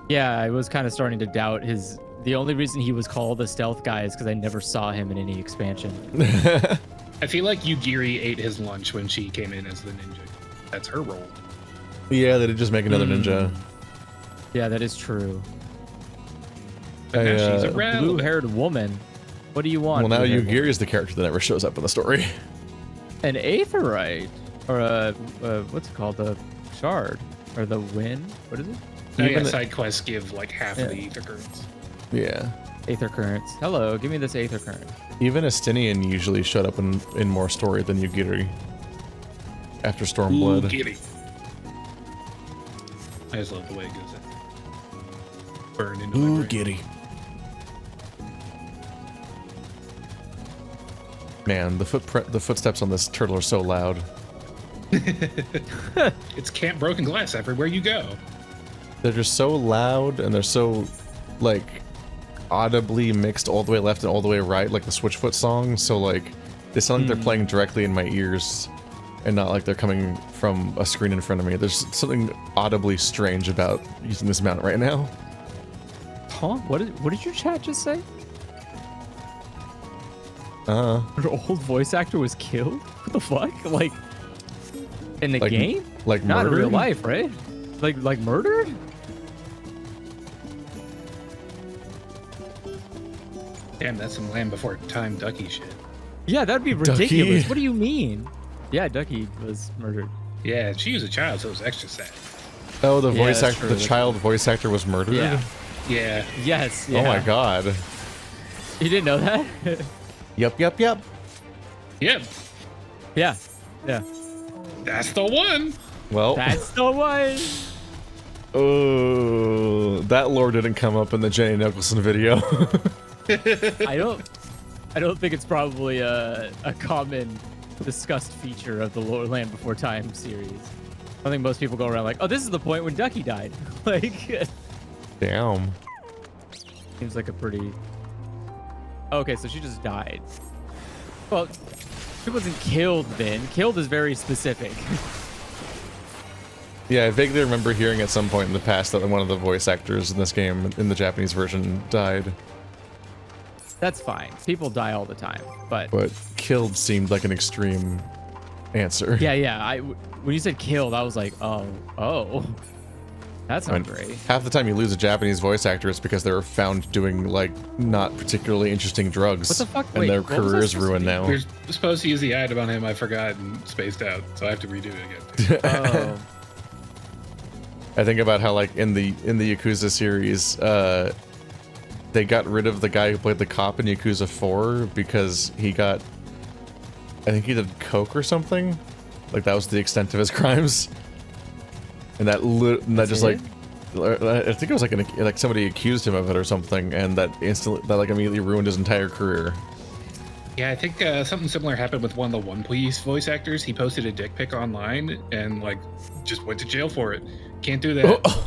S21: Yeah, I was kind of starting to doubt his... The only reason he was called the stealth guy is because I never saw him in any expansion.
S2: I feel like Yugiri ate his lunch when she came in as the ninja. That's her role.
S1: Yeah, they did just make another ninja.
S21: Yeah, that is true.
S2: But now she's a
S21: blue-haired woman. What do you want?
S1: Well, now
S21: blue-haired
S1: Yugiri is the character that never shows up in the story.
S21: woman? An aetheryte, or a what's it called? The shard, or the wind? What is it?
S2: Side quests give like half of the ether currents.
S1: Yeah.
S21: Aether currents. Hello, give me this aether current.
S1: Even Estinian usually showed up in more story than Yugiri. After Stormblood.
S2: Yugiri. I just love the way it goes. Burn into my brain.
S1: Giddy. Man, the footsteps on this turtle are so loud.
S2: It's Camp Broken Glass everywhere you go.
S1: They're just so loud, and they're so, like, audibly mixed all the way left and all the way right, like the Switchfoot song. So, like, they sound like they're playing directly in my ears, and not like they're coming from a screen in front of me. There's something audibly strange about using this mount right now.
S21: Huh? What did your chat just say? Your old voice actor was killed? What the fuck? Like, in the game?
S1: Like
S21: not in
S1: murdered?
S21: real life, right? Like murdered?
S2: Damn, that's some Land Before Time Ducky shit.
S21: Yeah, that'd be ridiculous. What do you mean? Yeah, Ducky was murdered.
S2: Yeah, she was a child, so it was extra sad.
S1: Oh, the voice actor, the child voice actor was murdered?
S2: Yeah. Yeah.
S21: Yes.
S1: Oh my god.
S21: You didn't know that?
S1: Yep.
S2: Yep.
S21: Yeah. Yeah.
S2: That's the one.
S1: Well.
S21: That's the one.
S1: Oh, that lore didn't come up in the Jenny Nicholson video.
S21: I don't think it's probably a common discussed feature of the Land Before Time series. I think most people go around like, oh, this is the point when Ducky died. Like,
S1: damn.
S21: Seems like a pretty. Okay, so she just died. Well, she wasn't killed then. Killed is very specific.
S1: Yeah, I vaguely remember hearing at some point in the past that one of the voice actors in this game, in the Japanese version, died.
S21: That's fine. People die all the time, but
S1: killed seemed like an extreme answer.
S21: Yeah. When you said killed, I was like, oh, that's not great.
S1: Half the time you lose a Japanese voice actor, it's because they were found doing like not particularly interesting drugs.
S21: What the fuck?
S1: And their career is ruined now.
S2: We're supposed to use the item on him. I forgot and spaced out, so I have to redo it again.
S21: Oh.
S1: I think about how like in the Yakuza series, they got rid of the guy who played the cop in Yakuza 4 because he got, I think he did coke or something. Like that was the extent of his crimes. And that just like, I think it was like somebody accused him of it or something, and that immediately ruined his entire career.
S2: Yeah, I think something similar happened with one of the One Piece voice actors. He posted a dick pic online and like just went to jail for it. Can't do that.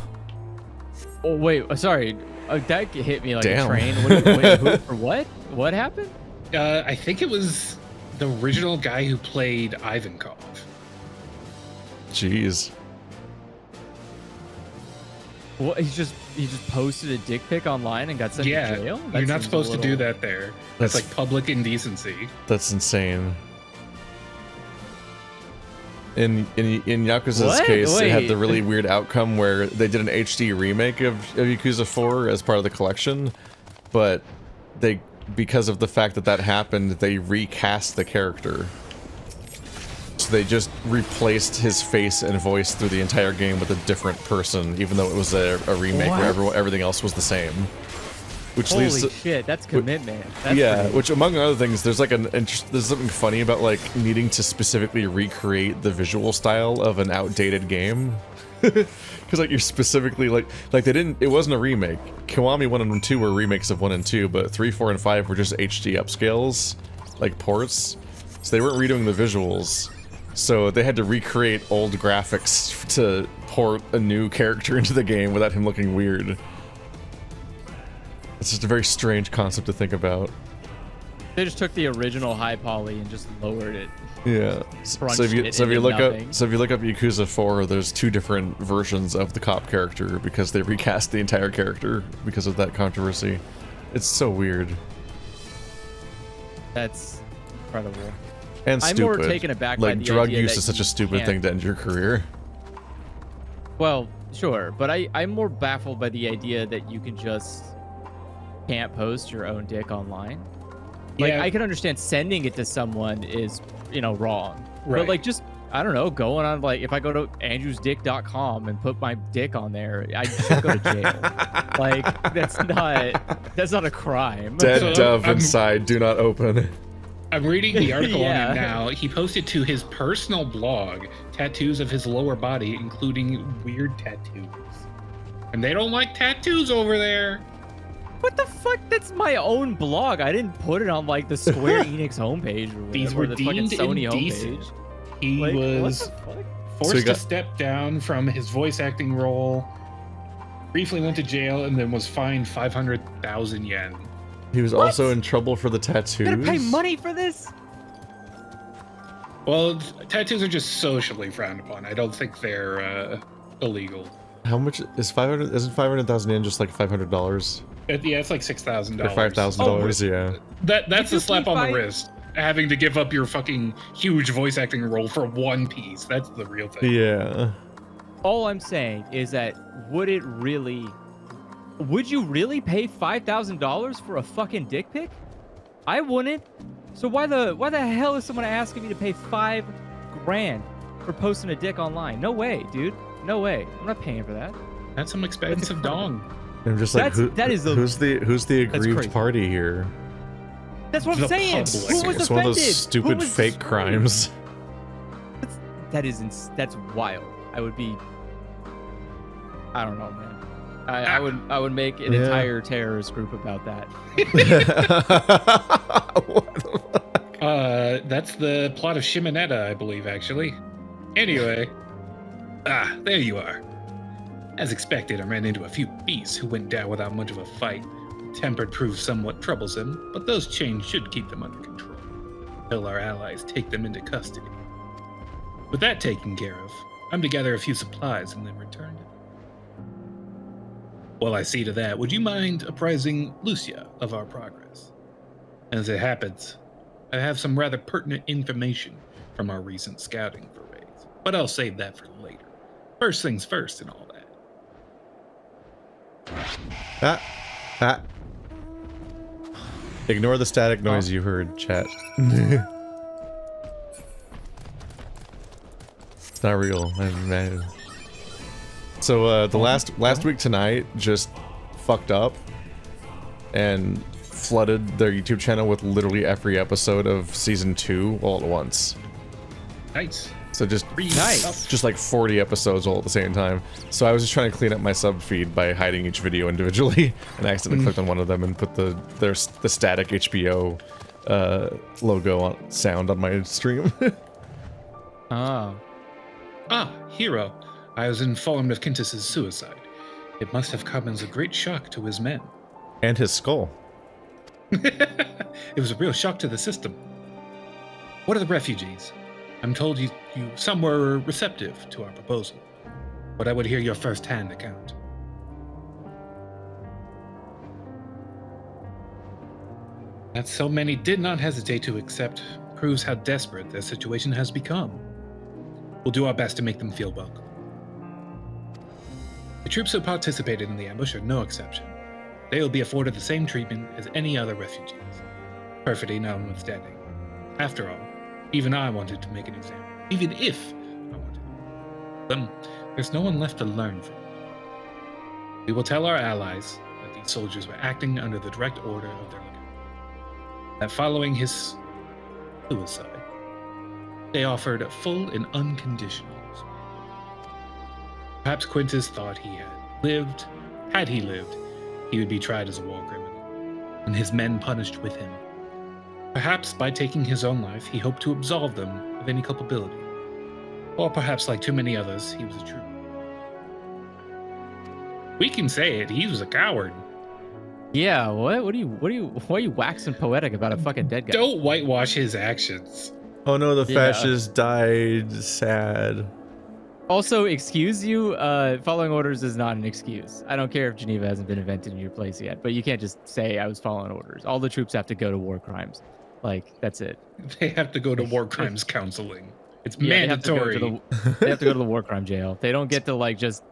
S21: Oh wait, sorry. That hit me like
S1: Damn.
S21: a train. Who, for what? What happened?
S2: I think it was the original guy who played Ivankov.
S1: Jeez.
S21: What? He just posted a dick pic online and got sent to jail?
S2: You're not supposed to do that there. That's like public indecency.
S1: That's insane. In Yakuza's case, it had the really weird outcome where they did an HD remake of Yakuza 4 as part of the collection, but because of the fact that happened, they recast the character. So they just replaced his face and voice through the entire game with a different person, even though it was a remake where everything else was the same. Which
S21: Holy
S1: leads to,
S21: shit, that's commitment. That's
S1: yeah,
S21: pretty...
S1: which among other things, there's like there's something funny about like needing to specifically recreate the visual style of an outdated game. Because like you're specifically like it wasn't a remake. Kiwami 1 and 2 were remakes of 1 and 2, but 3, 4, and 5 were just HD upscales, like ports. So they weren't redoing the visuals. So they had to recreate old graphics to port a new character into the game without him looking weird. It's just a very strange concept to think about.
S21: They just took the original high poly and just lowered it.
S1: Yeah. So if you look up Yakuza 4, there's 2 different versions of the cop character because they recast the entire character because of that controversy. It's so weird.
S21: That's incredible.
S1: And stupid.
S21: I'm more taken aback by the
S1: drug
S21: idea
S1: use
S21: that
S1: is such a
S21: you
S1: stupid
S21: can't-
S1: thing to end your career.
S21: Well, sure, but I'm more baffled by the idea that you can just can't post your own dick online. Like,
S2: Yeah.
S21: I can understand sending it to someone is, wrong.
S2: Right.
S21: But like, just, I don't know, going on, like, if I go to andrewsdick.com and put my dick on there, I should go to jail. Like, that's not a crime.
S1: Dead dove inside, do not open.
S2: I'm reading the article
S21: Yeah.
S2: on it now. He posted to his personal blog tattoos of his lower body, including weird tattoos. And they don't like tattoos over there.
S21: What the fuck? That's my own blog. I didn't put it on like the Square Enix homepage or
S2: These
S21: whatever,
S2: were
S21: or the fucking
S2: deemed
S21: Sony
S2: indecent.
S21: homepage.
S2: He
S21: Like,
S2: was
S21: what the fuck?
S2: forced to step down from his voice acting role, briefly went to jail, and then was fined 500,000 yen.
S1: He was also in trouble for the tattoos.
S21: I'm gonna pay money for this?
S2: Well, tattoos are just socially frowned upon. I don't think they're illegal.
S1: How much is 500? Isn't 500,000 yen just like $500?
S2: Yeah, it's like $6,000.
S1: Or $5,000, yeah.
S2: That's a slap on the wrist. Having to give up your fucking huge voice acting role for one piece. That's the real thing.
S1: Yeah.
S21: All I'm saying is that would it really Would you really pay $5,000 for a fucking dick pic? I wouldn't. So why the hell is someone asking me to pay $5 grand for posting a dick online? No way, dude. No way. I'm not paying for that.
S2: That's some expensive dong.
S1: I'm just like, who's the aggrieved party here?
S21: That's what I'm saying. Who was
S1: it's one of those stupid fake crimes.
S21: That's wild. I would be. I don't know, man. I would make an entire terrorist group about that.
S1: What the fuck?
S2: That's the plot of Shimonetta, I believe, actually. Anyway. There you are. As expected, I ran into a few beasts who went down without much of a fight. Tempered proved somewhat troublesome, but those chains should keep them under control until our allies take them into custody. With that taken care of, I'm to gather a few supplies and then return to them. While I see to that, would you mind apprising Lucia of our progress? As it happens, I have some rather pertinent information from our recent scouting forays, but I'll save that for later. First things first and all that.
S1: Ignore the static noise you heard, chat. It's not real. I'm mad. So the last week tonight just fucked up and flooded their YouTube channel with literally every episode of season 2 all at once.
S2: Nice.
S1: So just like 40 episodes all at the same time. So I was just trying to clean up my sub feed by hiding each video individually, and I accidentally clicked on one of them and put the static HBO logo sound on my stream.
S2: Hero. I was informed of Quintus's suicide. It must have come as a great shock to his men.
S1: And his skull.
S2: It was a real shock to the system. What are the refugees? I'm told you some were receptive to our proposal, but I would hear your first-hand account. That so many did not hesitate to accept proves how desperate their situation has become. We'll do our best to make them feel welcome. The troops who participated in the ambush are no exception. They will be afforded the same treatment as any other refugees, perfidy notwithstanding. After all, even I wanted to make an example. Even if I wanted. There's no one left to learn from. We will tell our allies that these soldiers were acting under the direct order of their leader. That following his suicide, they offered a full and unconditional respect. Perhaps Quintus thought he had lived. Had he lived, he would be tried as a war criminal, and his men punished with him. Perhaps by taking his own life, he hoped to absolve them of any culpability. Or perhaps, like too many others, he was a trooper. We can say it, he was a coward.
S21: Yeah, why are you waxing poetic about a fucking dead guy?
S2: Don't whitewash his actions.
S1: Oh no, the fascist died. Sad.
S21: Also, excuse you, following orders is not an excuse. I don't care if Geneva hasn't been invented in your place yet, but you can't just say I was following orders. All the troops have to go to war crimes. Like, that's it.
S2: They have to go to war crimes counseling. It's mandatory.
S21: They have to go to the war crime jail. They don't get to, like, just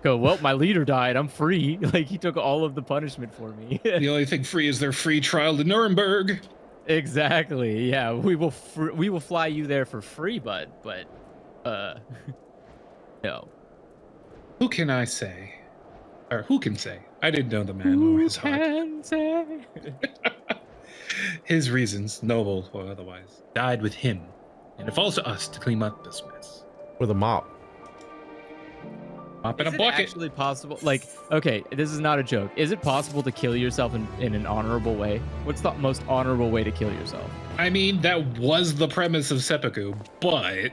S21: go, well, my leader died, I'm free. Like, he took all of the punishment for me.
S2: The only thing free is their free trial to Nuremberg.
S21: Exactly, yeah. We will fly you there for free, bud, but, no.
S2: Who can I say? Or who can say? I didn't know the man or his heart.
S21: Who can say?
S2: His reasons, noble or otherwise, died with him, and it falls to us to clean up this mess.
S1: With a mop.
S2: Mop in a
S21: bucket.
S2: bucket.
S21: Is it actually possible? Like, okay, this is not a joke. Is it possible to kill yourself in an honorable way? What's the most honorable way to kill yourself?
S2: I mean, that was the premise of Seppuku, but...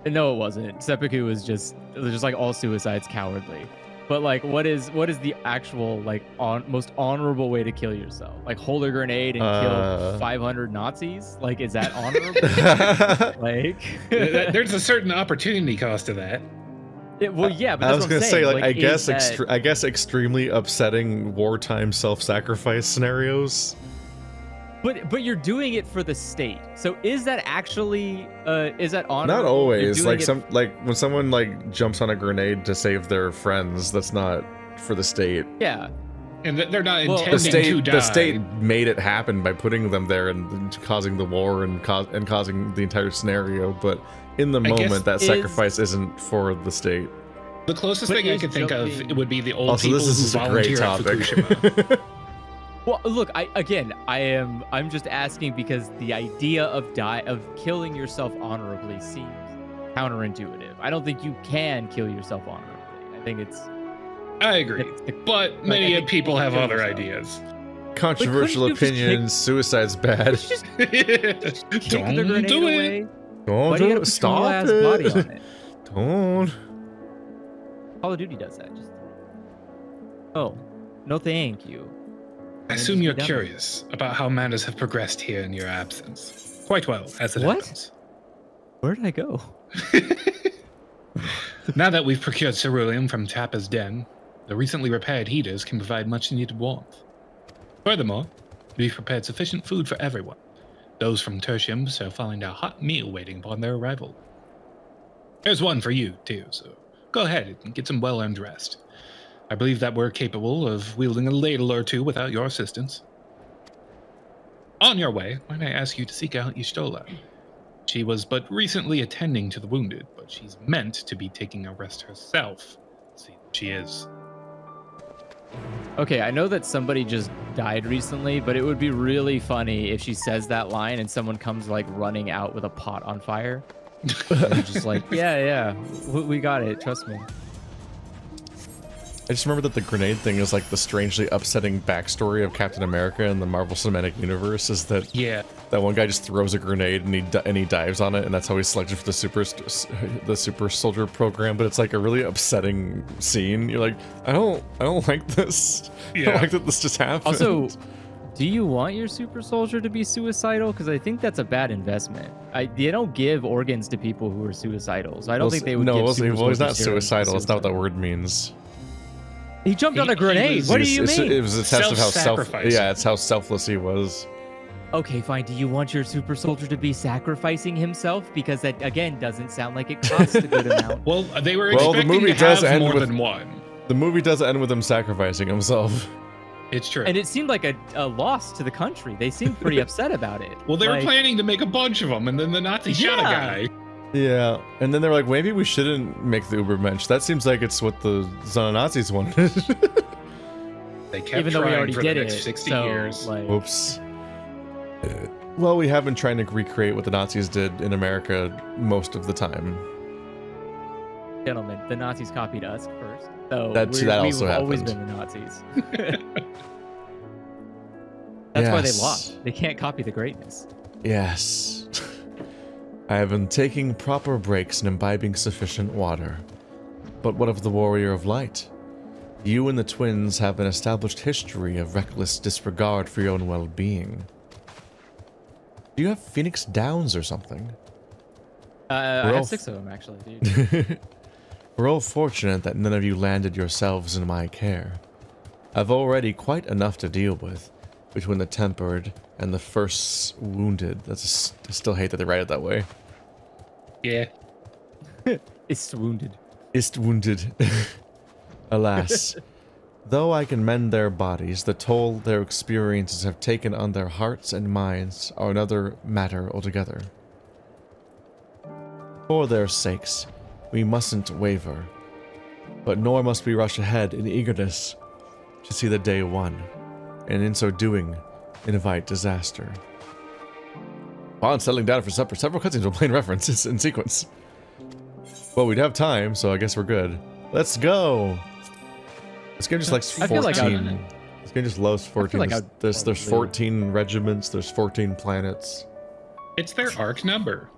S21: No, it wasn't. Seppuku was just like all suicides, cowardly. But like, what is the actual like most honorable way to kill yourself? Like hold a grenade and kill 500 Nazis? Like, is that honorable? Like,
S2: there's a certain opportunity cost to that.
S21: Well, yeah, but
S1: I was
S21: gonna
S1: say, like, I guess extremely upsetting wartime self-sacrifice scenarios.
S21: But you're doing it for the state. So is that actually is that honorable?
S1: Not always. Like when someone like jumps on a grenade to save their friends, that's not for the state.
S3: Yeah.
S2: And they're not
S1: The
S2: intending to die.
S1: the state made it happen by putting them there and causing the war and causing the entire scenario. But in the moment, that sacrifice isn't for the state.
S2: The closest thing I could think of it would be the old
S1: Also,
S2: people
S1: this is
S2: who
S1: a great
S2: volunteer at
S1: topic.
S2: Fukushima.
S3: Well, look, I'm just asking because the idea of killing yourself honorably seems counterintuitive. I don't think you can kill yourself honorably. I think it's.
S2: I agree, but many people have other ideas.
S1: Controversial opinions. Suicide's bad.
S2: Don't do it.
S1: Don't do it. Stop it.
S3: Body on it.
S1: Don't.
S3: Call of Duty does that. Oh, no, thank you.
S2: I assume you're curious about how matters have progressed here in your absence. Quite well, as it happens.
S3: Where did I go?
S2: Now that we've procured ceruleum from Tappa's den, the recently repaired heaters can provide much-needed warmth. Furthermore, we've prepared sufficient food for everyone. Those from Tertium shall find a hot meal waiting upon their arrival. There's one for you, too, so go ahead and get some well-earned rest. I believe that we're capable of wielding a ladle or two without your assistance. On your way, might I ask you to seek out Y'shtola? She was but recently attending to the wounded, but she's meant to be taking a rest herself. See, she is.
S3: Okay, I know that somebody just died recently, but it would be really funny if she says that line and someone comes like running out with a pot on fire. And just like, yeah, we got it. Trust me.
S1: I just remember that the grenade thing is like the strangely upsetting backstory of Captain America in the Marvel Cinematic Universe. Is that that one guy just throws a grenade and he dives on it, and that's how he's selected for the super soldier program. But it's like a really upsetting scene. You're like, I don't like this. I don't like that this just happened.
S3: Also, do you want your super soldier to be suicidal? Because I think that's a bad investment. They don't give organs to people who are suicidal, so I don't think they would.
S1: No,
S3: give
S1: he's not suicidal. That's not what that word means.
S3: He jumped on a grenade. What do you mean?
S1: It was a test of how it's how selfless he was.
S3: Okay, fine. Do you want your super soldier to be sacrificing himself? Because that again doesn't sound like it costs a good amount.
S2: Well, they were expecting to have more than one.
S1: The movie does end with him sacrificing himself.
S2: It's true.
S3: And it seemed like a loss to the country. They seemed pretty upset about it.
S2: Well, they were planning to make a bunch of them, and then the Nazis shot a guy.
S1: Yeah, and then they're like, maybe we shouldn't make the Ubermensch. That seems like it's what the Nazis wanted.
S2: They kept
S3: Even though we
S2: trying
S3: already
S2: for
S3: did
S2: the next
S3: it,
S2: 60
S3: so,
S2: years.
S3: like-
S1: Oops. Well, we have been trying to recreate what the Nazis did in America most of the time.
S3: Gentlemen, the Nazis copied us first. So
S1: That
S3: we've
S1: also
S3: always
S1: happened.
S3: been the Nazis. That's why they
S1: Yes.
S3: lost. They can't copy the greatness.
S1: Yes. I have been taking proper breaks and imbibing sufficient water. But what of the Warrior of Light? You and the twins have an established history of reckless disregard for your own well-being. Do you have Phoenix Downs or something?
S3: I have 6 of them, actually, dude.
S1: We're all fortunate that none of you landed yourselves in my care. I've already quite enough to deal with, between the tempered and the first wounded. I still hate that they write it that way.
S2: Yeah.
S3: It's wounded.
S1: Ist wounded. Alas, though I can mend their bodies, the toll their experiences have taken on their hearts and minds are another matter altogether. For their sakes, we mustn't waver, but nor must we rush ahead in eagerness to see the day won, and in so doing, invite disaster. Upon settling down for supper, several cutscenes will play in references in sequence. Well, we'd have time, so I guess we're good. Let's go! This game just likes 14. This game just loves 14. There's 14 regiments, there's 14 planets.
S2: It's their arc number.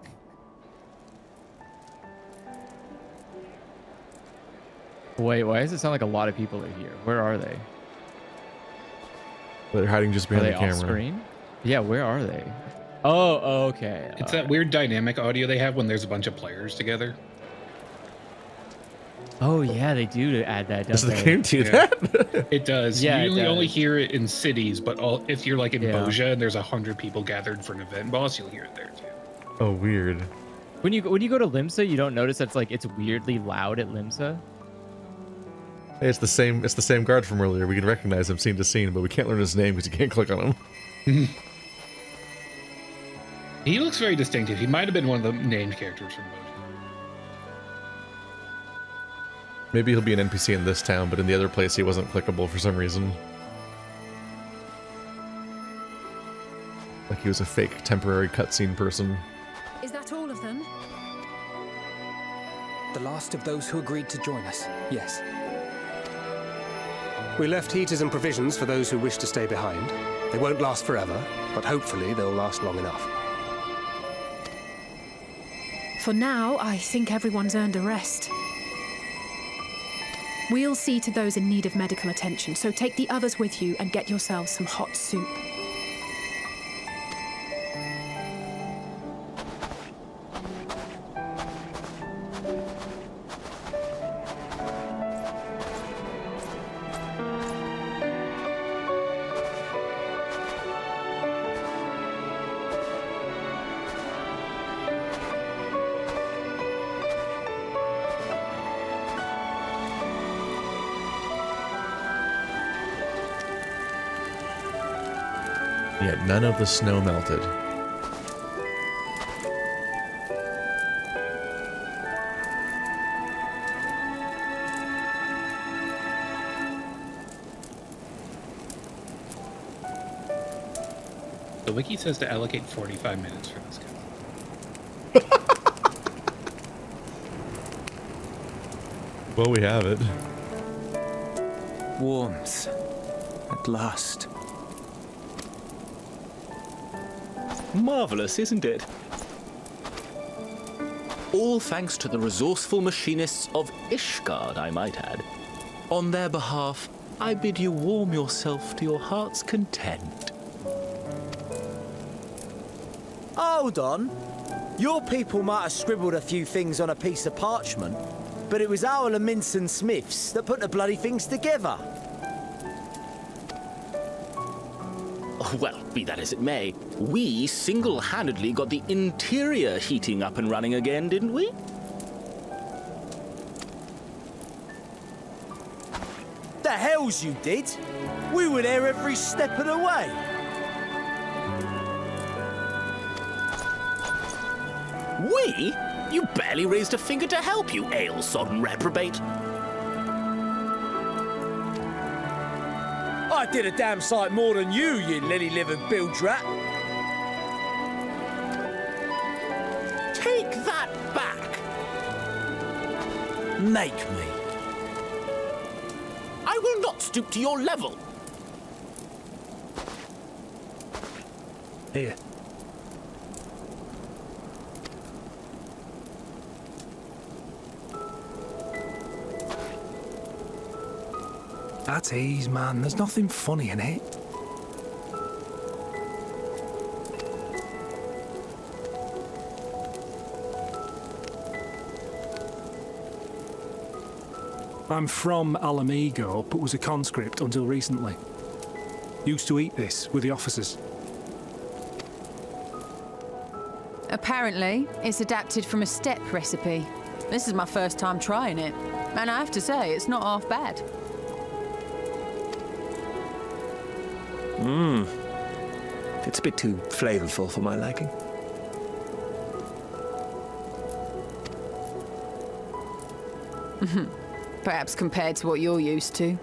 S3: Wait, why does it sound like a lot of people are here? Where are they?
S1: They're hiding just behind the camera.
S3: Off screen? Yeah, where are they? Oh, okay.
S2: It's that weird dynamic audio they have when there's a bunch of players together.
S3: Oh yeah, they do to add that.
S1: Does
S3: don't
S1: the
S3: they?
S1: game do that?
S2: It does.
S3: Yeah,
S2: You
S3: it does.
S2: only hear it in cities, but if you're like in
S3: Yeah.
S2: Boja and there's 100 people gathered for an event boss, you'll hear it there too.
S1: Oh, weird.
S3: When you go to Limsa, you don't notice that's like it's weirdly loud at Limsa.
S1: Hey, it's the same guard from earlier. We can recognize him scene to scene, but we can't learn his name because you can't click on him.
S2: He looks very distinctive. He might have been one of the named characters from both.
S1: Maybe he'll be an NPC in this town, but in the other place he wasn't clickable for some reason. Like he was a fake temporary cutscene person.
S6: Is that all of them?
S7: The last of those who agreed to join us, yes.
S12: We left heaters and provisions for those who wish to stay behind. They won't last forever, but hopefully they'll last long enough.
S6: For now, I think everyone's earned a rest. We'll see to those in need of medical attention, so take the others with you and get yourselves some hot soup.
S1: Yet none of the snow melted.
S2: The wiki says to allocate 45 minutes for this guy.
S1: Well, we have it.
S7: Warmth. At last.
S13: Marvelous, isn't it? All thanks to the resourceful machinists of Ishgard, I might add. On their behalf, I bid you warm yourself to your heart's content.
S8: Hold on. Your people might have scribbled a few things on a piece of parchment, but it was our Minson Smiths that put the bloody things together.
S13: Well, be that as it may, we single-handedly got the interior heating up and running again, didn't we?
S8: The hells you did! We were there every step of the way.
S13: We? You barely raised a finger to help, you ale-sodden reprobate.
S8: I did a damn sight more than you, you lily-livered bilge-rat.
S13: Take that back.
S8: Make me.
S13: I will not stoop to your level.
S12: Here. At ease, man. There's nothing funny in it. I'm from Alamigo, but was a conscript until recently. Used to eat this with the officers.
S17: Apparently, it's adapted from a steppe recipe. This is my first time trying it, and I have to say, it's not half bad.
S12: It's a bit too flavorful for my liking.
S17: Perhaps compared to what you're used to.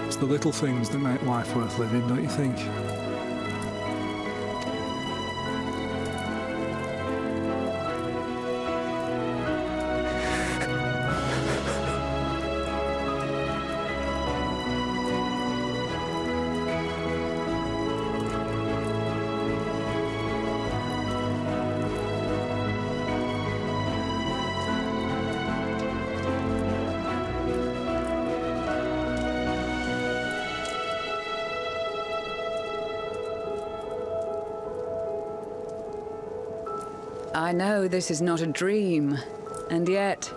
S12: It's the little things that make life worth living, don't you think?
S5: I know this is not a dream, and yet...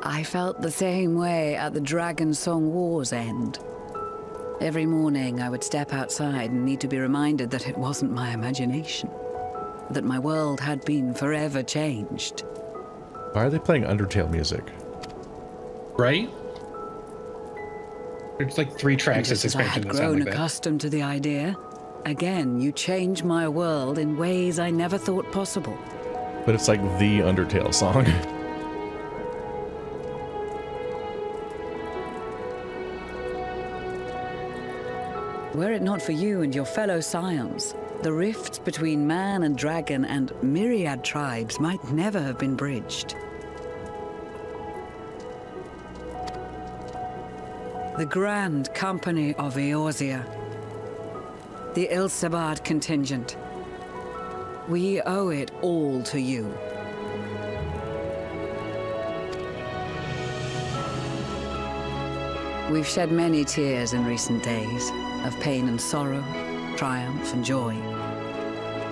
S5: I felt the same way at the Dragon Song War's end. Every morning I would step outside and need to be reminded that it wasn't my imagination, that my world had been forever changed.
S1: Why are they playing Undertale music?
S2: Right? There's like 3 tracks
S5: Just
S2: this
S5: as I
S2: expansion
S5: had
S2: that sound
S5: grown
S2: like that.
S5: accustomed to the idea, again you change my world in ways I never thought possible.
S1: But it's like the Undertale song.
S5: Were it not for you and your fellow scions, the rifts between man and dragon and myriad tribes might never have been bridged. The Grand Company of Eorzea. The Ilsabard contingent. We owe it all to you. We've shed many tears in recent days, of pain and sorrow, triumph and joy.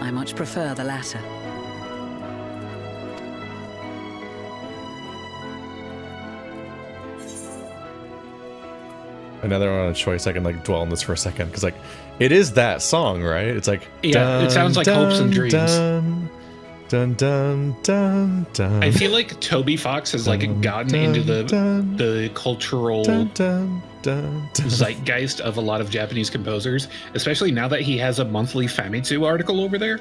S5: I much prefer the latter.
S1: Another one on a choice, I can like dwell on this for a second, because like, it is that song, right? It's like,
S2: Yeah, it sounds like Hopes and Dreams.
S1: Dun, dun, dun, dun, dun.
S2: I feel like Toby Fox has like gotten into the cultural zeitgeist of a lot of Japanese composers, especially now that he has a monthly Famitsu article over there.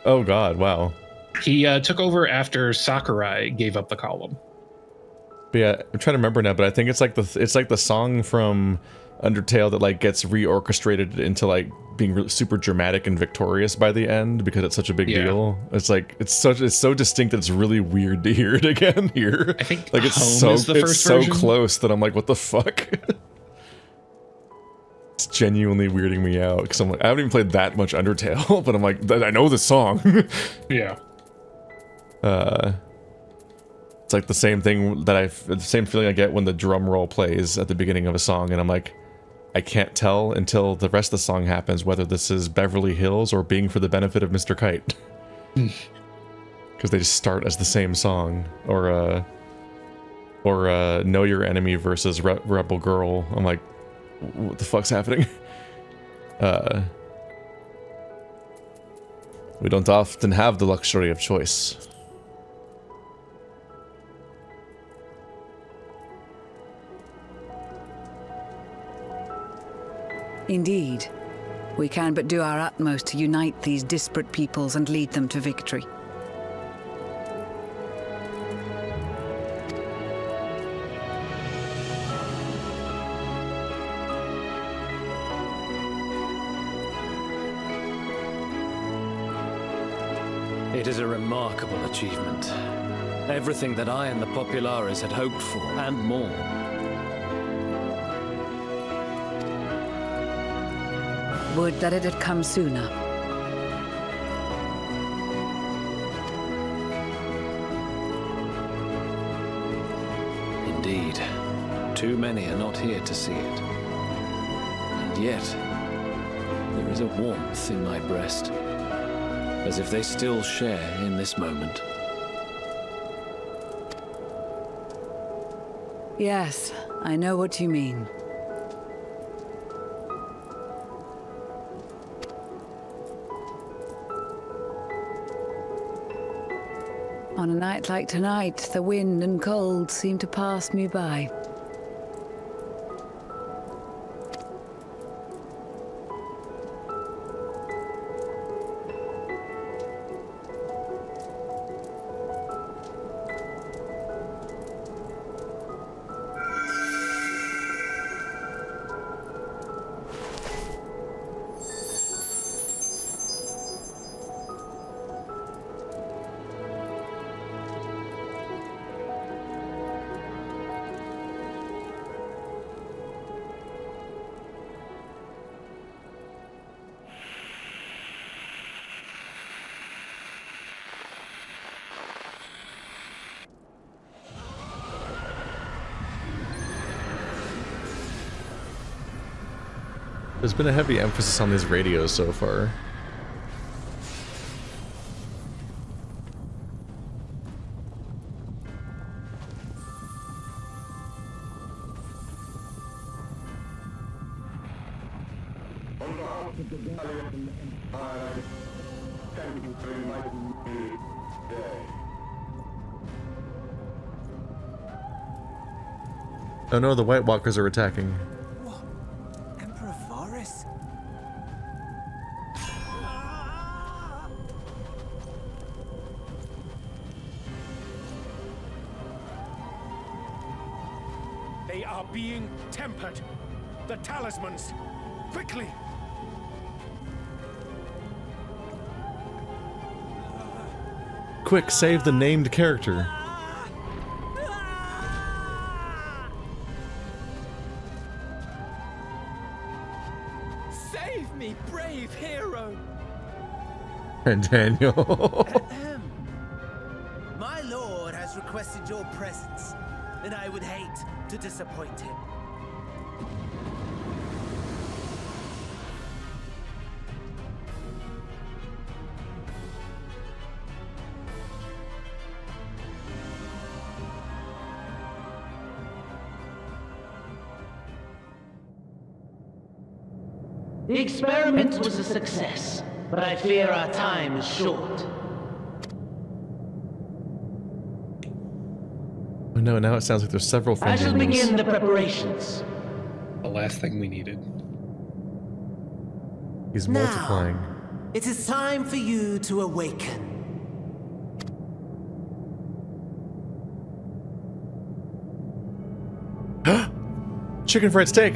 S1: Oh God! Wow.
S2: He took over after Sakurai gave up the column.
S1: But yeah, I'm trying to remember now, but I think it's like the song from Undertale that like gets reorchestrated into like being really super dramatic and victorious by the end because it's such a big deal. It's like it's so distinct that it's really weird to hear it again here.
S2: I think
S1: like it's
S2: Home is the
S1: it's
S2: first
S1: so
S2: version.
S1: close that I'm like, what the fuck? It's genuinely weirding me out because I'm like, I haven't even played that much Undertale, but I'm like, I know the song.
S2: Yeah.
S1: It's like the same thing that the same feeling I get when the drum roll plays at the beginning of a song, and I'm like, I can't tell until the rest of the song happens whether this is Beverly Hills or Being for the Benefit of Mr. Kite. Because they just start as the same song, or Know Your Enemy versus Rebel Girl. I'm like, what the fuck's happening? We don't often have the luxury of choice.
S5: Indeed. We can but do our utmost to unite these disparate peoples and lead them to victory.
S11: It is a remarkable achievement. Everything that I and the Populares had hoped for, and more.
S5: Would that it had come sooner.
S11: Indeed. Too many are not here to see it. And yet, there is a warmth in my breast, as if they still share in this moment.
S5: Yes, I know what you mean. On a night like tonight, the wind and cold seem to pass me by.
S1: There's been a heavy emphasis on these radios so far. Oh no, the White Walkers are attacking.
S8: Emperor Varus?
S10: They are being tempered. The talismans. Quickly!
S1: Quick, save the named character.
S10: Save me, brave hero!
S1: And Daniel.
S18: My lord has requested your presence, and I would hate to disappoint him.
S23: The experiment was a success, but I fear our time is short.
S1: Oh no, now it sounds like there's several
S23: I shall
S1: Fandanians.
S23: begin the preparations.
S2: The last thing we needed.
S1: He's
S18: Now,
S1: multiplying.
S18: it is time for you to awaken.
S1: Chicken fried steak!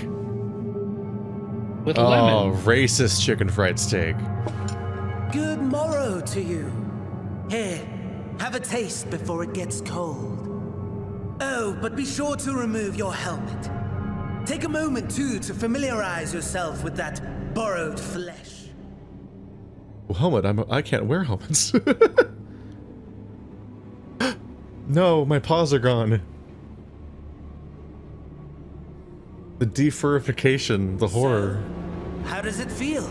S2: With
S1: oh,
S2: lemon.
S1: Racist chicken fried steak.
S18: Good morrow to you. Here, have a taste before it gets cold. Oh, but be sure to remove your helmet. Take a moment, too, to familiarize yourself with that borrowed flesh.
S1: Well, helmet, I can't wear helmets. No, my paws are gone. The defurification, the horror.
S18: How does it feel?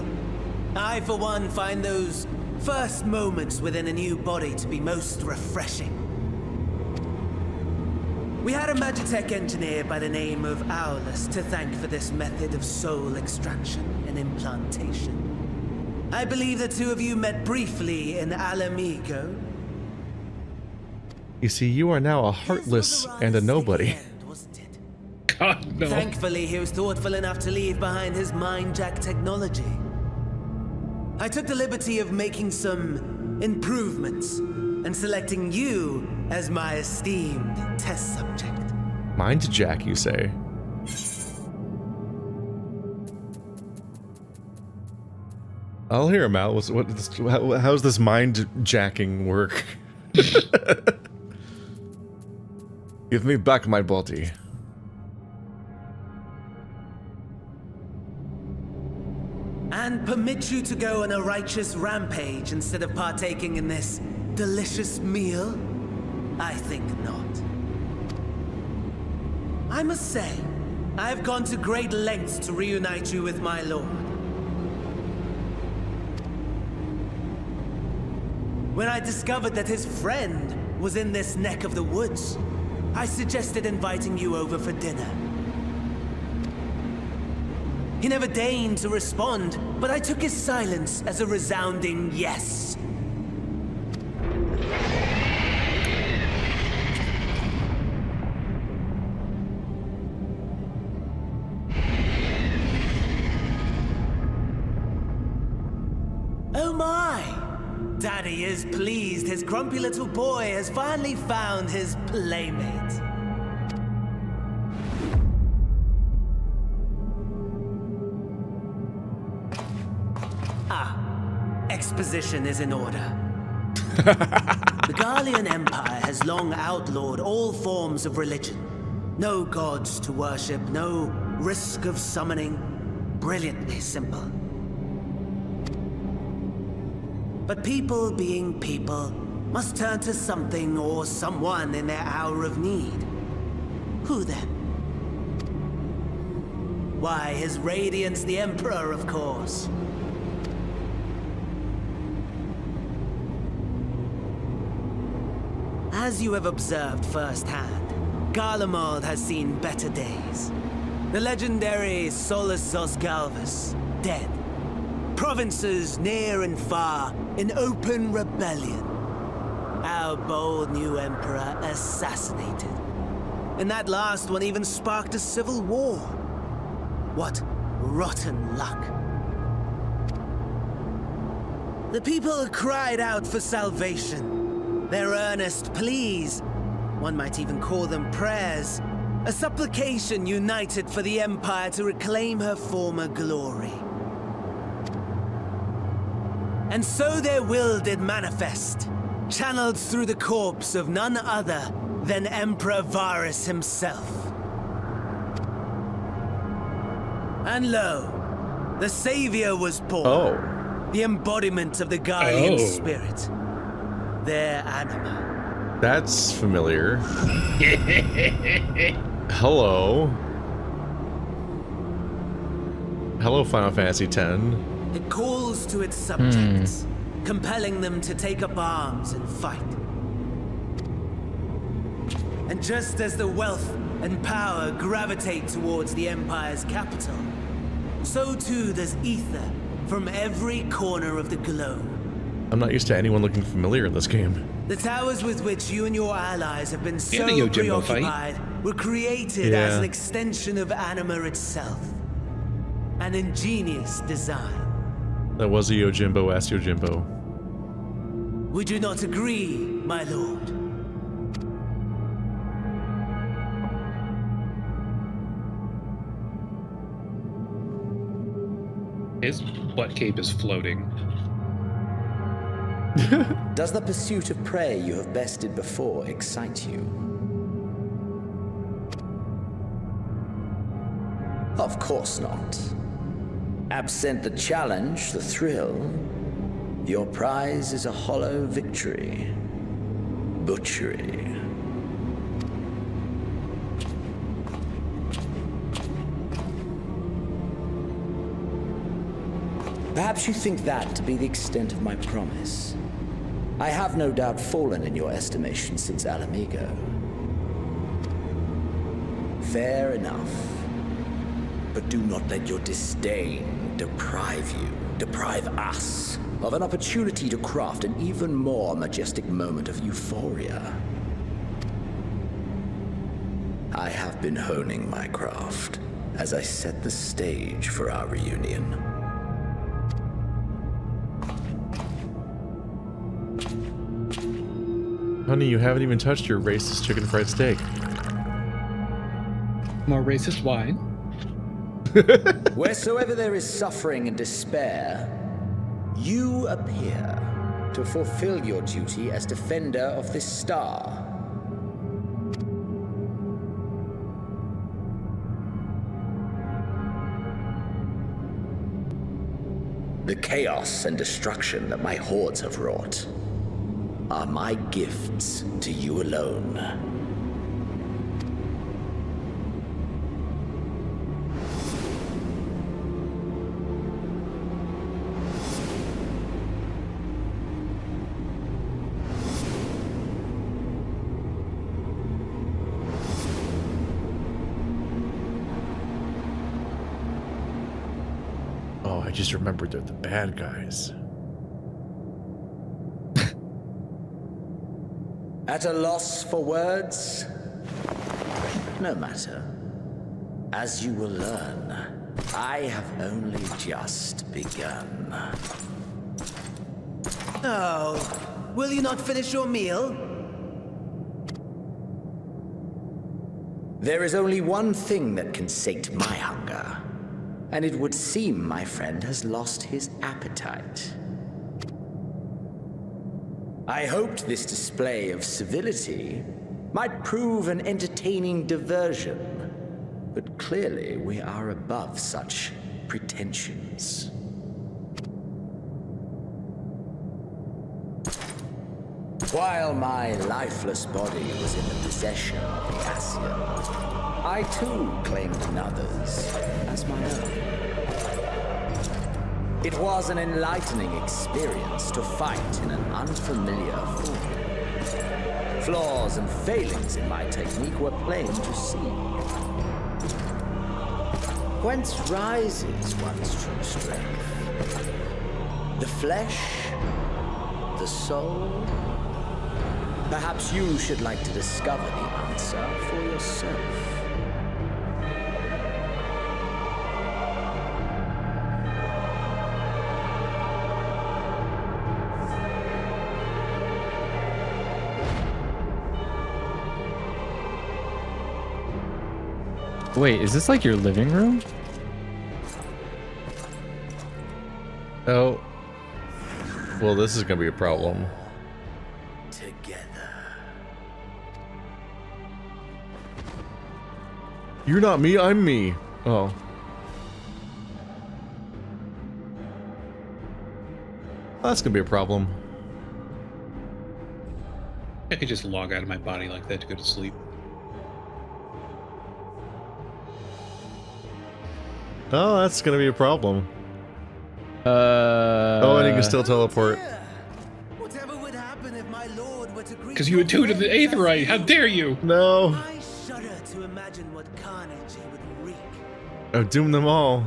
S18: I, for one, find those first moments within a new body to be most refreshing. We had a Magitech engineer by the name of Aulus to thank for this method of soul extraction and implantation. I believe the two of you met briefly in Alamigo.
S1: You see, you are now a heartless and a nobody.
S2: God, no.
S18: Thankfully, he was thoughtful enough to leave behind his mind-jack technology. I took the liberty of making some improvements and selecting you as my esteemed test subject.
S1: Mind Jack, you say? I'll hear him out. How's this mind jacking work? Give me back my body.
S18: And permit you to go on a righteous rampage instead of partaking in this delicious meal? I think not. I must say, I have gone to great lengths to reunite you with my lord. When I discovered that his friend was in this neck of the woods, I suggested inviting you over for dinner. He never deigned to respond, but I took his silence as a resounding yes. Oh my! Daddy is pleased his grumpy little boy has finally found his playmate. Exposition is in order. The Garlean Empire has long outlawed all forms of religion. No gods to worship, no risk of summoning. Brilliantly simple. But people being people must turn to something or someone in their hour of need. Who then? Why, His Radiance the Emperor, of course. As you have observed firsthand, Garlemald has seen better days. The legendary Solus Galvus, dead. Provinces near and far in open rebellion. Our bold new emperor assassinated. And that last one even sparked a civil war. What rotten luck. The people cried out for salvation. Their earnest pleas, one might even call them prayers, a supplication united for the Empire to reclaim her former glory. And so their will did manifest, channeled through the corpse of none other than Emperor Varus himself. And lo, the Savior was born, the embodiment of the Garlean spirit, their Anima.
S1: That's familiar. Hello. Hello, Final Fantasy X.
S18: It calls to its subjects, compelling them to take up arms and fight. And just as the wealth and power gravitate towards the Empire's capital, so too does ether from every corner of the globe.
S1: I'm not used to anyone looking familiar in this game.
S18: The towers with which you and your allies have been so preoccupied were created as an extension of Anima itself. An ingenious design.
S1: That was a Yojimbo, asked Yojimbo.
S18: Would you not agree, my lord?
S2: His butt cape is floating.
S14: Does the pursuit of prey you have bested before excite you? Of course not. Absent the challenge, the thrill, your prize is a hollow victory. Butchery. Perhaps you think that to be the extent of my promise. I have no doubt fallen in your estimation since Alamigo. Fair enough. But do not let your disdain deprive us, of an opportunity to craft an even more majestic moment of euphoria. I have been honing my craft as I set the stage for our reunion.
S1: Honey, you haven't even touched your racist chicken fried steak.
S2: More racist wine.
S14: Wheresoever there is suffering and despair, you appear to fulfill your duty as defender of this star. The chaos and destruction that my hordes have wrought are my gifts to you alone.
S1: Oh, I just remembered they're the bad guys.
S14: At a loss for words? No matter. As you will learn, I have only just begun.
S18: Oh, will you not finish your meal?
S14: There is only one thing that can sate my hunger, and it would seem my friend has lost his appetite. I hoped this display of civility might prove an entertaining diversion, but clearly we are above such pretensions. While my lifeless body was in the possession of the Ascian, I too claimed another's as my own. It was an enlightening experience to fight in an unfamiliar form. Flaws and failings in my technique were plain to see. Whence rises one's true strength? The flesh? The soul? Perhaps you should like to discover the answer for yourself.
S21: Wait, is this like your living room?
S1: Oh. Well, this is gonna be a problem.
S14: Together.
S1: You're not me, I'm me. Oh. That's gonna be a problem.
S2: I could just log out of my body like that to go to sleep.
S1: Oh, that's gonna be a problem. Oh, and you can still teleport.
S2: Because you intuited the Aetherite, how dare you?
S1: No.
S18: I shudder to imagine what carnage he would wreak.
S1: Oh, doom them all.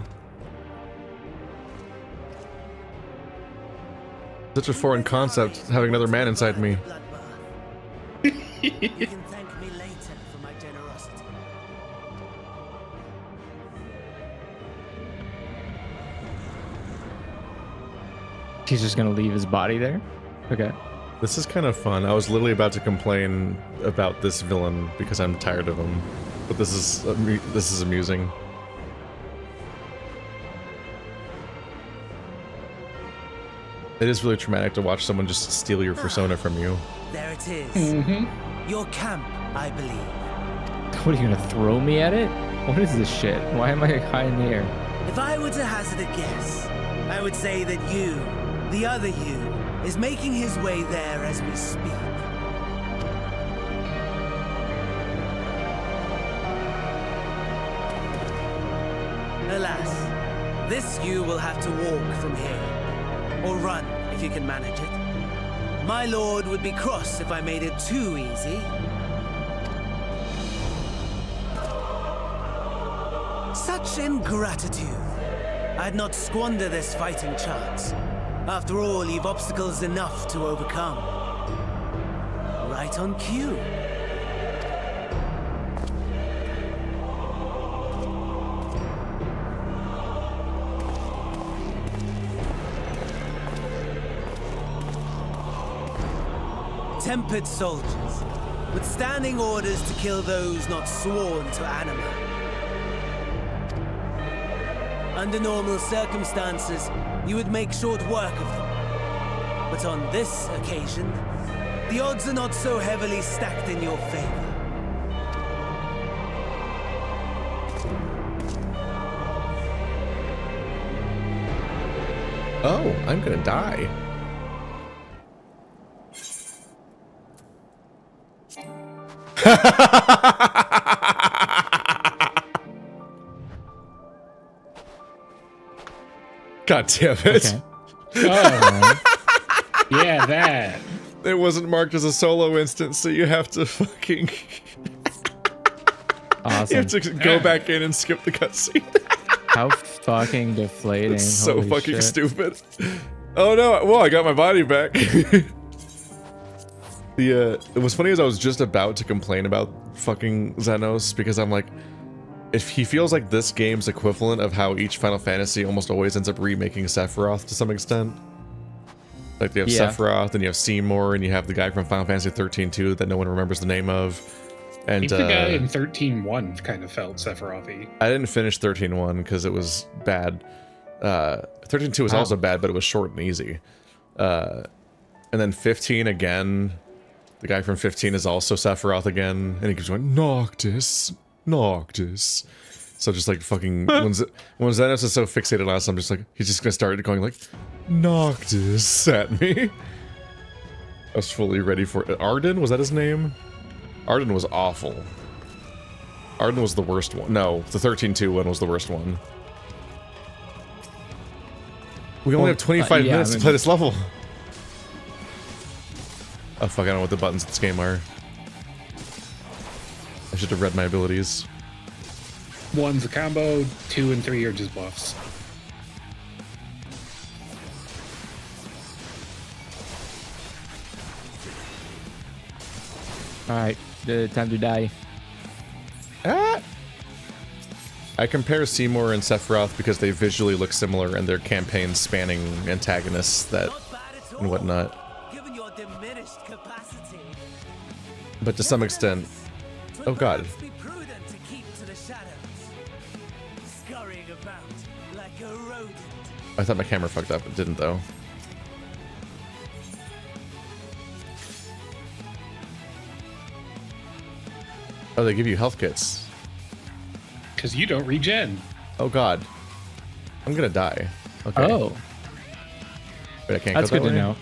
S1: Such a foreign concept, having another man inside me.
S18: You can thank me later for my generosity.
S21: He's just gonna leave his body there? Okay.
S1: This is kind of fun. I was literally about to complain about this villain because I'm tired of him, but this is amusing. It is really traumatic to watch someone just steal your persona from you.
S18: There it is.
S21: Mm-hmm.
S18: Your camp, I believe.
S21: What, are you gonna throw me at it? What is this shit? Why am I high in the air?
S18: If I were to hazard a guess, I would say that you, the other you, is making his way there as we speak. Alas, this you will have to walk from here. Or run, if you can manage it. My lord would be cross if I made it too easy. Such ingratitude. I'd not squander this fighting chance. After all, you've obstacles enough to overcome. Right on cue. Tempered soldiers, with standing orders to kill those not sworn to Anima. Under normal circumstances, you would make short work of them. But on this occasion, the odds are not so heavily stacked in your favor.
S1: Oh, I'm gonna die. God damn it.
S21: Okay.
S2: Oh. Yeah, that.
S1: It wasn't marked as a solo instance, so you have to fucking...
S21: Awesome.
S1: You have to go back in and skip the cutscene.
S21: How fucking deflating.
S1: It's so
S21: Holy
S1: fucking
S21: shit.
S1: stupid. Oh no, well, I got my body back. It was funny as I was just about to complain about fucking Xenos, because I'm like, if he feels like this game's equivalent of how each Final Fantasy almost always ends up remaking Sephiroth to some extent. Like you have Sephiroth, and you have Seymour, and you have the guy from Final Fantasy 13 too that no one remembers the name of. And
S2: Even the guy in 13.1 kind of felt Sephiroth-y.
S1: I didn't finish 13.1 because it was bad. 13.2 was also bad, but it was short and easy. And then 15 again. The guy from 15 is also Sephiroth again, and he keeps going, Noctis, Noctis. So just like fucking, when Xenos is so fixated on us, I'm just like, he's just gonna start going like, Noctis at me. I was fully ready for it. Arden? Was that his name? Arden was awful. Arden was the worst one. No, the 13-2 one was the worst one. We only have 25 minutes to play this level. Oh fuck, I don't know what the buttons in this game are. I should have read my abilities.
S2: 1's a combo, 2 and 3 are just buffs.
S21: Alright, time to die.
S1: Ah! I compare Seymour and Sephiroth because they visually look similar and they're campaign spanning antagonists that and whatnot. But to some extent, oh god. I thought my camera fucked up, it didn't though. Oh, they give you health kits.
S2: Because you don't regen.
S1: Oh god. I'm gonna die. Okay.
S21: Oh.
S1: Wait, I can't
S21: That's
S1: go that
S21: good to
S1: way?
S21: know.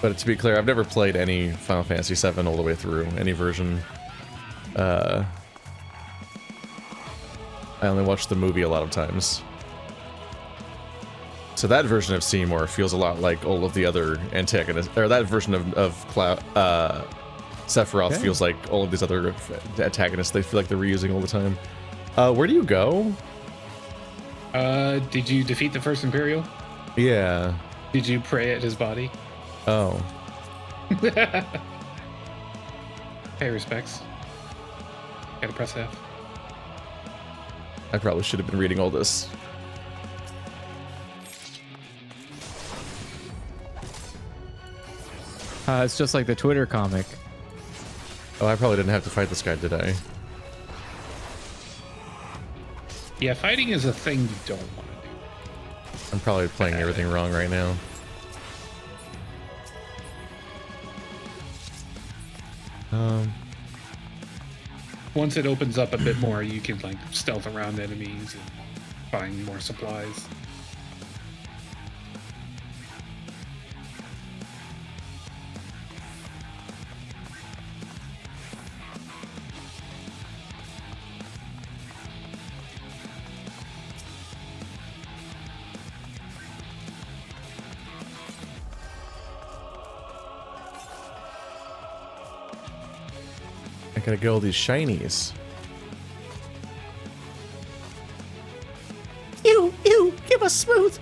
S1: But to be clear, I've never played any Final Fantasy VII all the way through, any version. I only watched the movie a lot of times. So that version of Seymour feels a lot like all of the other antagonists, or that version of Sephiroth feels like all of these other antagonists. They feel like they're reusing all the time. Where do you go?
S2: Did you defeat the first Imperial?
S1: Yeah.
S2: Did you pray at his body?
S1: Oh.
S2: Pay respects. Gotta press F.
S1: I probably should have been reading all this.
S21: It's just like the Twitter comic.
S1: Oh, I probably didn't have to fight this guy, did I?
S2: Yeah, fighting is a thing you don't want to do.
S1: I'm probably playing everything wrong right now.
S2: Once it opens up a bit more, you can like stealth around enemies and find more supplies.
S1: I gotta get all these shinies.
S10: Ew, give us smooth.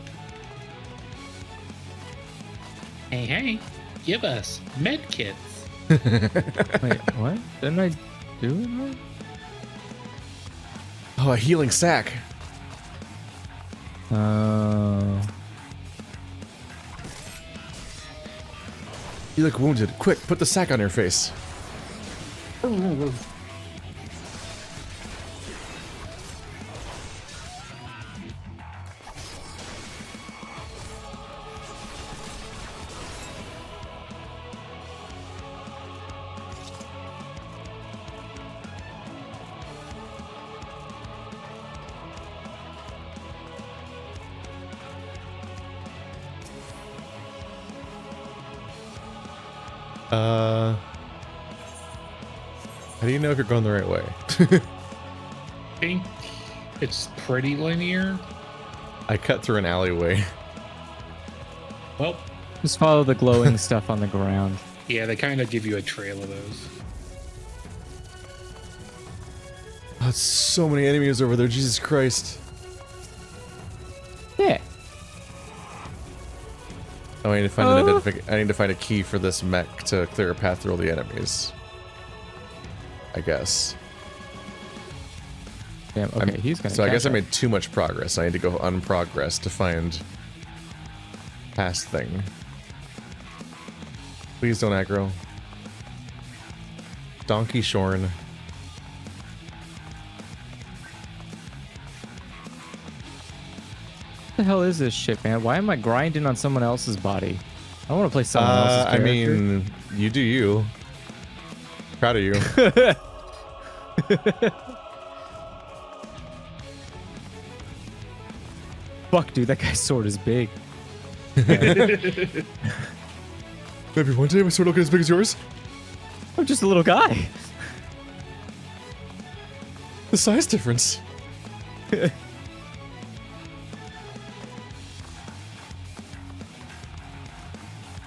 S2: Hey, give us med kits.
S21: Wait, what? Didn't I do it right?
S1: Oh, a healing sack.
S21: Oh.
S1: You look wounded. Quick, put the sack on your face. How do you know if you're going the right way?
S2: I think it's pretty linear.
S1: I cut through an alleyway.
S2: Well,
S21: just follow the glowing stuff on the ground.
S2: Yeah, they kind of give you a trail of those.
S1: Oh, it's so many enemies over there. Jesus Christ.
S21: Yeah.
S1: Oh, I need to find I need to find a key for this mech to clear a path through all the enemies. I guess.
S21: Damn, okay, he's gonna
S1: So I guess I
S21: catch up.
S1: made too much progress. I need to go unprogress to find past thing. Please don't aggro. Donkey Shorn.
S21: What the hell is this shit, man? Why am I grinding on someone else's body? I want to play someone else's character.
S1: I mean, you do you. Proud of you.
S21: Fuck, dude, that guy's sword is big.
S1: Maybe one day my sword will get as big as yours.
S21: I'm just a little guy.
S1: The size difference.
S21: I'm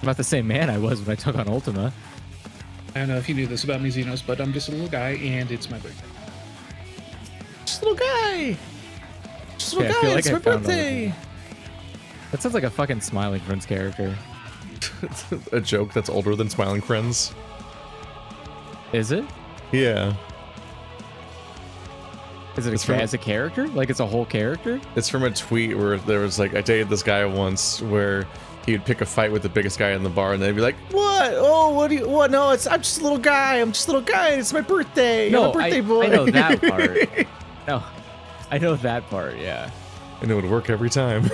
S21: not the same man I was when I took on Ultima.
S2: I don't know if you knew this about me, Xenos, but I'm just a little guy, and it's my birthday.
S1: Just a little guy. Just a
S21: Okay,
S1: little
S21: I feel
S1: guy.
S21: like
S1: It's
S21: I
S1: my
S21: found
S1: birthday.
S21: That sounds like a fucking Smiling Friends character.
S1: A joke that's older than Smiling Friends.
S21: Is it?
S1: Yeah.
S21: Is it as a character? Like it's a whole character?
S1: It's from a tweet where there was like, I dated this guy once where he'd pick a fight with the biggest guy in the bar and they'd be like, what? Oh, what do you, what? No, I'm just a little guy. I'm just a little guy. It's my birthday.
S21: No,
S1: I'm a birthday boy.
S21: I know that part. No, I know that part, yeah.
S1: And it would work every time.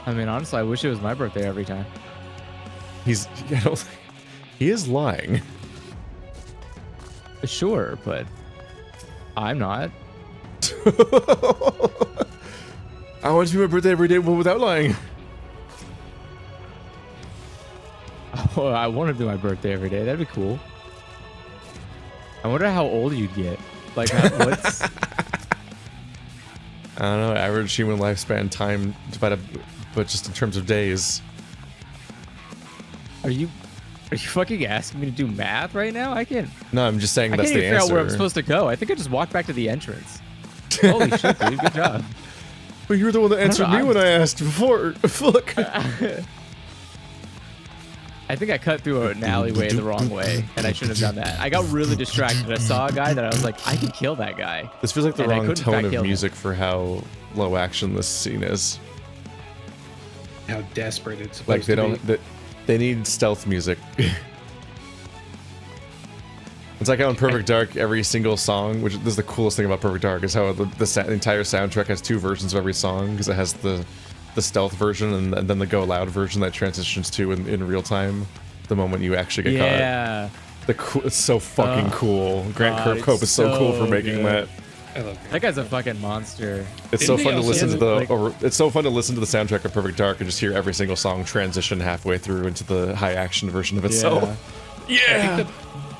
S21: I mean, honestly, I wish it was my birthday every time.
S1: He is lying.
S21: Sure, but I'm not.
S1: I want it to be my birthday every day, but without lying.
S21: Oh, I want to do my birthday every day. That'd be cool. I wonder how old you'd get. Like, what's...
S1: I don't know, average human lifespan time divided, but just in terms of days.
S21: Are you fucking asking me to do math right now? I can't.
S1: No, I'm just saying that's the answer.
S21: I can't even figure out where I'm supposed to go. I think I just walked back to the entrance. Holy shit, dude. Good job.
S1: Well, you were the one that answered me when I asked before. Look.
S21: I think I cut through an alleyway the wrong way, and I shouldn't have done that. I got really distracted. I saw a guy that I was like, I can kill that guy.
S1: This feels like the wrong tone of music for how low action this scene is.
S2: How desperate it's supposed
S1: Like
S2: to be.
S1: they need stealth music. It's like how in Perfect Dark, every single song, which this is the coolest thing about Perfect Dark, is how the entire soundtrack has two versions of every song, because it has the stealth version and then the go loud version that transitions to in real time the moment you actually get caught.
S21: Yeah.
S1: It's so fucking cool. Grant Kirkhope is so cool for making that.
S2: I love
S21: that guy's a fucking monster.
S1: It's so fun to listen to it's so fun to listen to the soundtrack of Perfect Dark and just hear every single song transition halfway through into the high action version of itself.
S2: Yeah. I think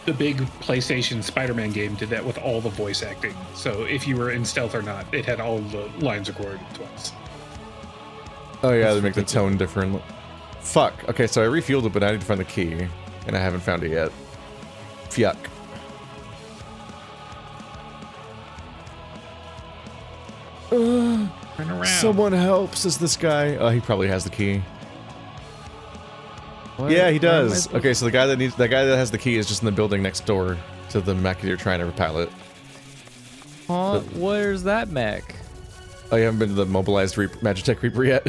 S2: the big PlayStation Spider-Man game did that with all the voice acting. So if you were in stealth or not, it had all the lines recorded twice.
S1: Oh yeah, they make the tone different. Fuck. Okay, so I refueled it, but I need to find the key, and I haven't found it yet. Fuck. Someone help, says this guy. Oh, he probably has the key.
S21: What?
S1: Yeah, he does. Okay, so the guy that has the key is just in the building next door to the mech that you're trying to repel it.
S21: Huh? Where's that mech?
S1: Oh, you haven't been to the mobilized Magitech Reaper yet?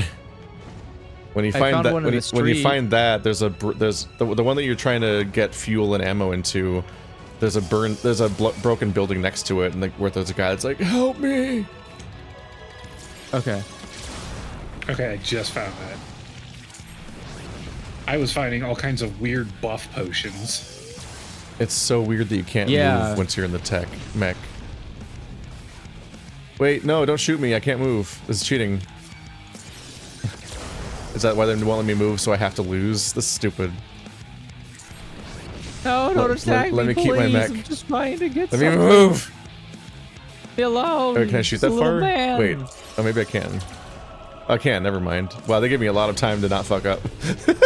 S1: When you find that, when you find that, there's the one that you're trying to get fuel and ammo into. There's a broken building next to it, and where there's a guy that's like, "Help me!"
S21: Okay.
S2: Okay, I just found that. I was finding all kinds of weird buff potions.
S1: It's so weird that you can't move once you're in the mech. Wait, no, don't shoot me. I can't move. This is cheating. Is that why they won't let me move, so I have to lose? This is stupid.
S21: No, don't attack me,
S1: let me keep my mech.
S21: I'm just trying to get
S1: Let me move!
S21: Be alone.
S1: Can I shoot that far? Wait. Oh, maybe I can. I can, never mind. Wow, they give me a lot of time to not fuck up.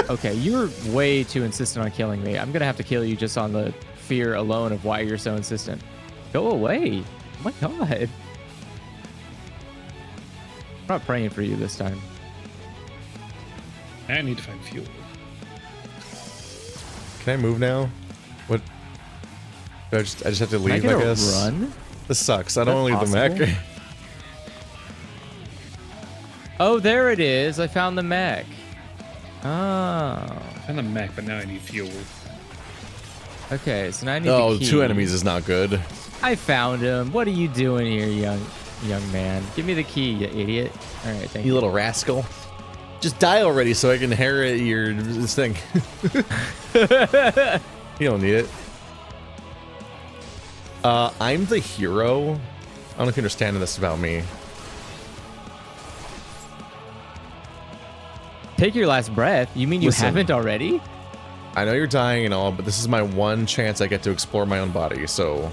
S21: Okay, you're way too insistent on killing me. I'm gonna have to kill you just on the fear alone of why you're so insistent. Go away. Oh my god. I'm not praying for you this time.
S2: I need to find fuel.
S1: Can I move now? What? I just have to leave,
S21: Can I
S1: guess.
S21: run?
S1: This sucks. I don't want to leave the mech.
S21: Oh, there it is. I found the mech. Oh.
S2: I found the mech, but now I need fuel.
S21: Okay, so now I need the key.
S1: 2 enemies is not good.
S21: I found him. What are you doing here, young man? Give me the key, you idiot. All right, thank you.
S1: You little rascal. Just die already so I can inherit this thing. You don't need it. I'm the hero, I don't know if you understand this about me.
S21: Take your last breath. You mean you
S1: Listen.
S21: haven't already?
S1: I know you're dying and all, but this is my one chance I get to explore my own body, so...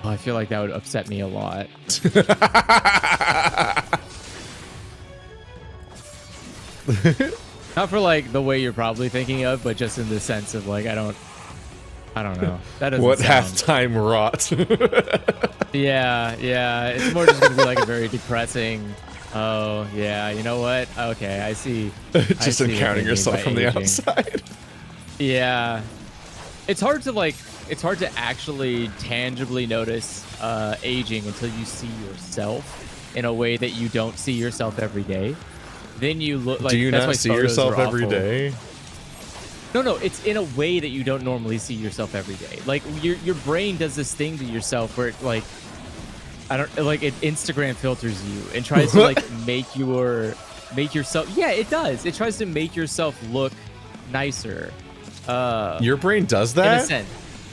S21: Oh, I feel like that would upset me a lot. Not for like the way you're probably thinking of, but just in the sense of like I don't know. That doesn't
S1: What
S21: sound...
S1: halftime rot?
S21: Yeah, it's more just gonna be like a very depressing. Oh yeah, you know what? Okay, I see.
S1: Just encountering yourself from the outside.
S21: Yeah, it's hard to actually tangibly notice aging until you see yourself in a way that you don't see yourself every day. Then you look like.
S1: Do you
S21: that's
S1: not
S21: why
S1: see
S21: photos
S1: yourself
S21: are
S1: every
S21: awful.
S1: day?
S21: No, it's in a way that you don't normally see yourself every day. Like your brain does this thing to yourself where it like, I don't like it Instagram filters you and tries to like make yourself. Yeah, it does. It tries to make yourself look nicer.
S1: Your brain does that?
S21: In a sense.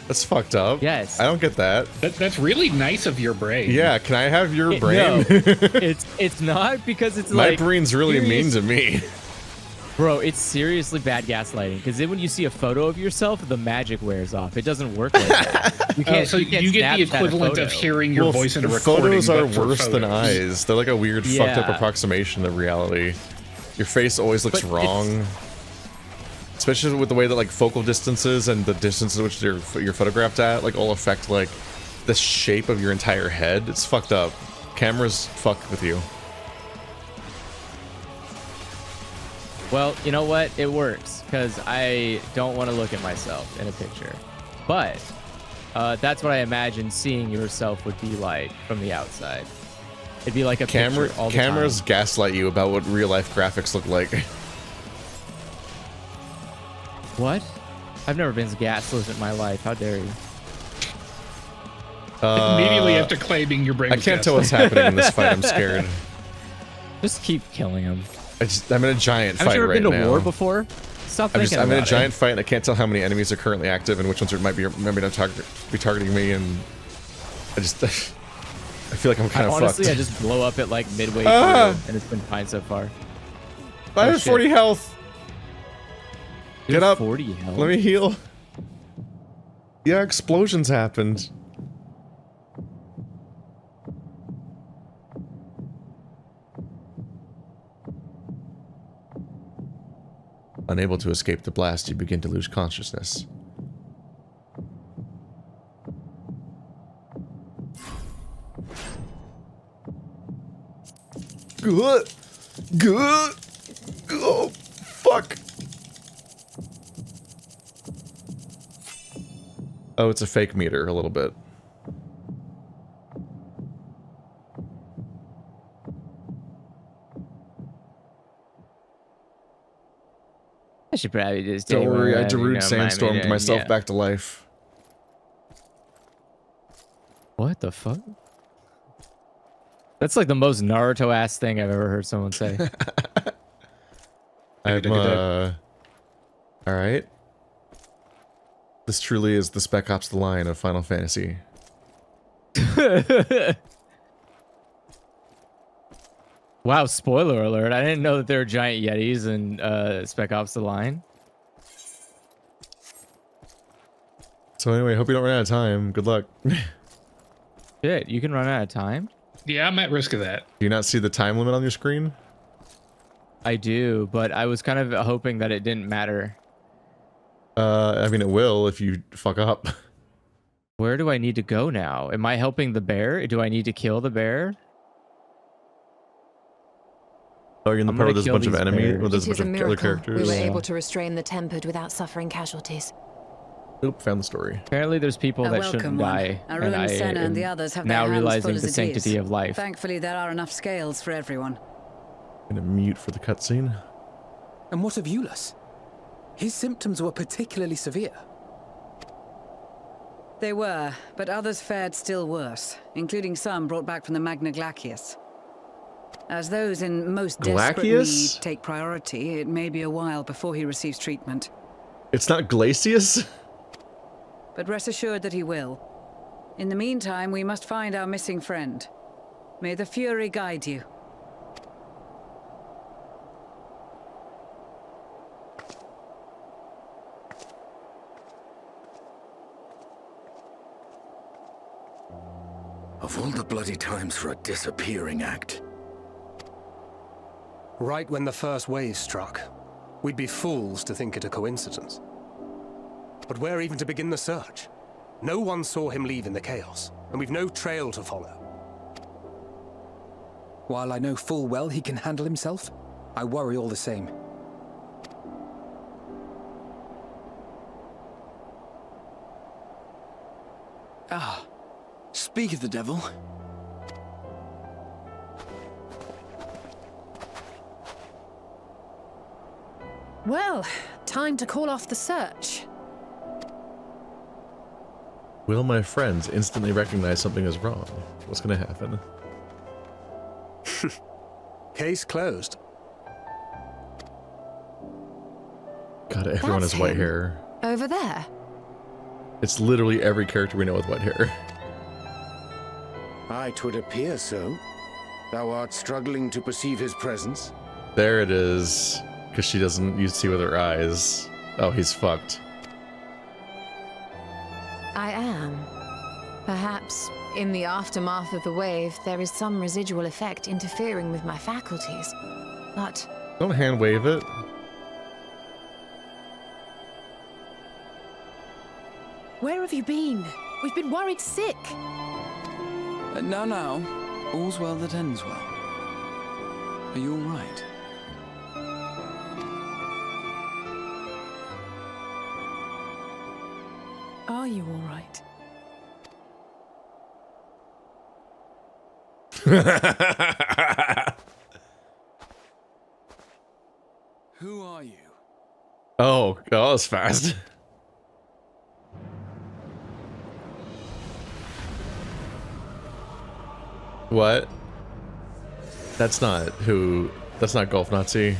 S1: That's fucked up.
S21: Yes.
S1: I don't get that.
S2: That's really nice of your brain.
S1: Yeah, can I have your brain?
S21: No, it's not because it's
S1: My
S21: like
S1: brain's really mean to me.
S21: Bro, it's seriously bad gaslighting. Because then when you see a photo of yourself, the magic wears off. It doesn't work like that. You can't.
S2: So
S21: you can't
S2: you get the
S21: Snapchat a
S2: equivalent of
S21: photo.
S2: hearing your voice in a recording.
S1: Photos are
S2: but for
S1: worse than
S2: photos.
S1: eyes. They're like a weird, fucked up
S21: Yeah.
S1: approximation of reality. Your face always looks
S21: But
S1: wrong. Especially with the way that like focal distances and the distance at which you're photographed at like all affect like the shape of your entire head. It's fucked up. Cameras fuck with you.
S21: Well, you know what? It works because I don't want to look at myself in a picture. But that's what I imagine seeing yourself would be like from the outside. It'd be like a picture all the
S1: Cameras
S21: time.
S1: gaslight you about what real life graphics look like.
S21: What? I've never been gaslit in my life. How dare you?
S2: Immediately after claiming your brain.
S1: I can't tell what's happening in this fight. I'm scared.
S21: Just keep killing him.
S1: I'm in a giant fight
S21: Haven't you ever
S1: right
S21: been to
S1: now.
S21: war before? Stop thinking
S1: I'm in a
S21: about
S1: giant fight and I can't tell how many enemies are currently active and which ones might not be targeting me, and I feel like I'm kind of
S21: honestly,
S1: fucked.
S21: I just blow up at like midway through, and it's been fine so far.
S1: I have 40 health.
S21: You
S1: Get
S21: have
S1: up.
S21: 40 health.
S1: Let me heal. Yeah, explosions happened. Unable to escape the blast, you begin to lose consciousness. Good. Oh, fuck. Oh, it's a fake meter, a little bit.
S21: I should probably just
S1: Don't
S21: take
S1: worry, I
S21: one,
S1: Darude sandstormed
S21: yeah,
S1: myself
S21: yeah.
S1: back to life.
S21: What the fuck? That's like the most Naruto-ass thing I've ever heard someone say.
S1: Alright. This truly is the Spec Ops The Line of Final Fantasy.
S21: Wow, spoiler alert. I didn't know that there were giant yetis in Spec Ops The Line.
S1: So anyway, hope you don't run out of time. Good luck.
S21: Shit, you can run out of time?
S2: Yeah, I'm at risk of that.
S1: Do you not see the time limit on your screen?
S21: I do, but I was kind of hoping that it didn't matter.
S1: I mean, it will if you fuck up.
S21: Where do I need to go now? Am I helping the bear? Do I need to kill the bear?
S1: Oh, you're in the
S21: I'm
S1: part where
S21: gonna
S1: there's a
S21: kill
S1: bunch of
S21: these
S1: enemies,
S21: bears.
S1: where there's a
S15: It is
S1: bunch
S15: a
S1: of other
S15: miracle
S1: characters.
S15: we were able to restrain the Tempered without suffering casualties.
S1: Oop, found the story.
S21: Apparently there's people that shouldn't die, and
S5: Arun,
S21: I
S5: Senna, and the
S21: am
S5: others have
S21: now
S5: their hands
S21: realizing
S5: full as
S21: the
S5: it
S21: sanctity
S5: is.
S21: of life.
S5: Thankfully, there are enough scales for everyone.
S1: Gonna mute for the cutscene.
S7: And what of Eulus? His symptoms were particularly severe.
S5: They were, but others fared still worse, including some brought back from the Magna Glacius. As those in most desperate
S1: Glacius?
S5: need take priority, it may be a while before he receives treatment.
S1: It's not Glacius?
S5: but rest assured that he will. In the meantime, we must find our missing friend. May the Fury guide you.
S14: Of all the bloody times for a disappearing act.
S12: Right when the first wave struck, we'd be fools to think it a coincidence. But where even to begin the search? No one saw him leave in the chaos, and we've no trail to follow.
S7: While I know full well he can handle himself, I worry all the same.
S9: Ah, speak of the devil.
S6: Well, time to call off the search.
S1: Will my friends instantly recognize something is wrong? What's gonna happen?
S12: Case closed.
S1: God, everyone
S17: That's
S1: has white
S17: him.
S1: hair.
S17: Over there.
S1: It's literally every character we know with white hair.
S16: Aye, 'twould appear so. Thou art struggling to perceive his presence.
S1: There it is. Because she doesn't see with her eyes. Oh, he's fucked.
S17: I am. Perhaps, in the aftermath of the wave, there is some residual effect interfering with my faculties. But
S1: Don't hand wave it.
S6: Where have you been? We've been worried sick.
S9: Now, all's well that ends well. Are you all right?
S6: Are you all right?
S9: Who are you?
S1: Oh, that was fast. What? That's not who. That's not Golf Nazi.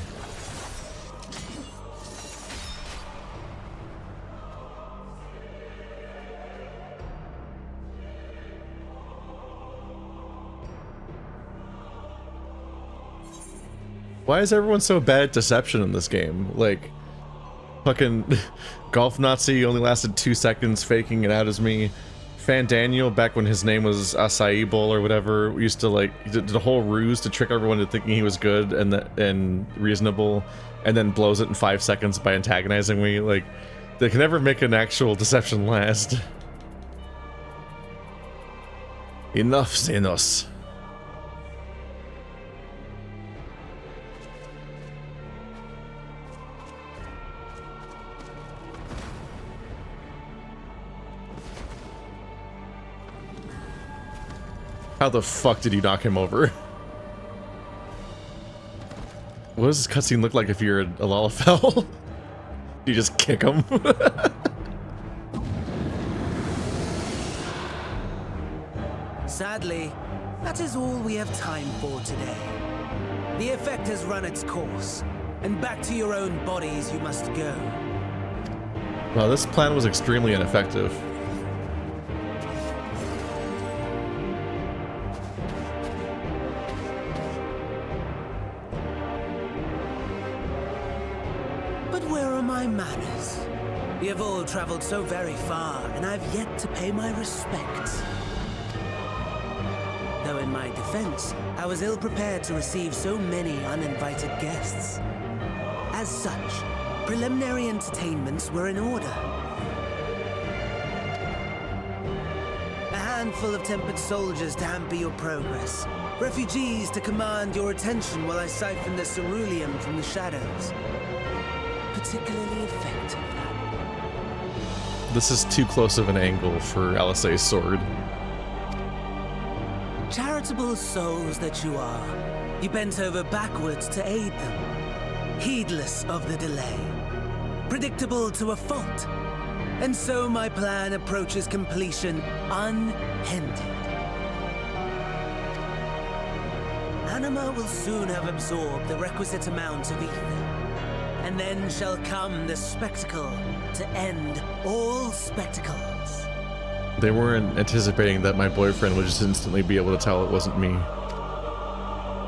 S1: Why is everyone so bad at deception in this game? Like, fucking Golf Nazi only lasted 2 seconds faking it out as me. Fandaniel, back when his name was Acai Bowl or whatever, used to like did a whole ruse to trick everyone into thinking he was good and reasonable, and then blows it in 5 seconds by antagonizing me. Like, they can never make an actual deception last. Enough, Xenos. How the fuck did you knock him over? What does this cutscene look like if you're a Lalafell? You just kick him?
S18: Sadly, that is all we have time for today. The effect has run its course, and back to your own bodies you must go.
S1: Wow, this plan was extremely ineffective.
S18: But where are my manners? We have all traveled so very far, and I've yet to pay my respects. Though in my defense, I was ill-prepared to receive so many uninvited guests. As such, preliminary entertainments were in order. A handful of tempered soldiers to hamper your progress. Refugees to command your attention while I siphon the ceruleum from the shadows. Particularly effective.
S1: This is too close of an angle for Alisay's sword.
S18: Charitable souls that you are, you bent over backwards to aid them, heedless of the delay, predictable to a fault. And so my plan approaches completion unhindered. Anima will soon have absorbed the requisite amount of ether, and then shall come the spectacle to end all spectacles.
S1: They weren't anticipating that my boyfriend would just instantly be able to tell it wasn't me.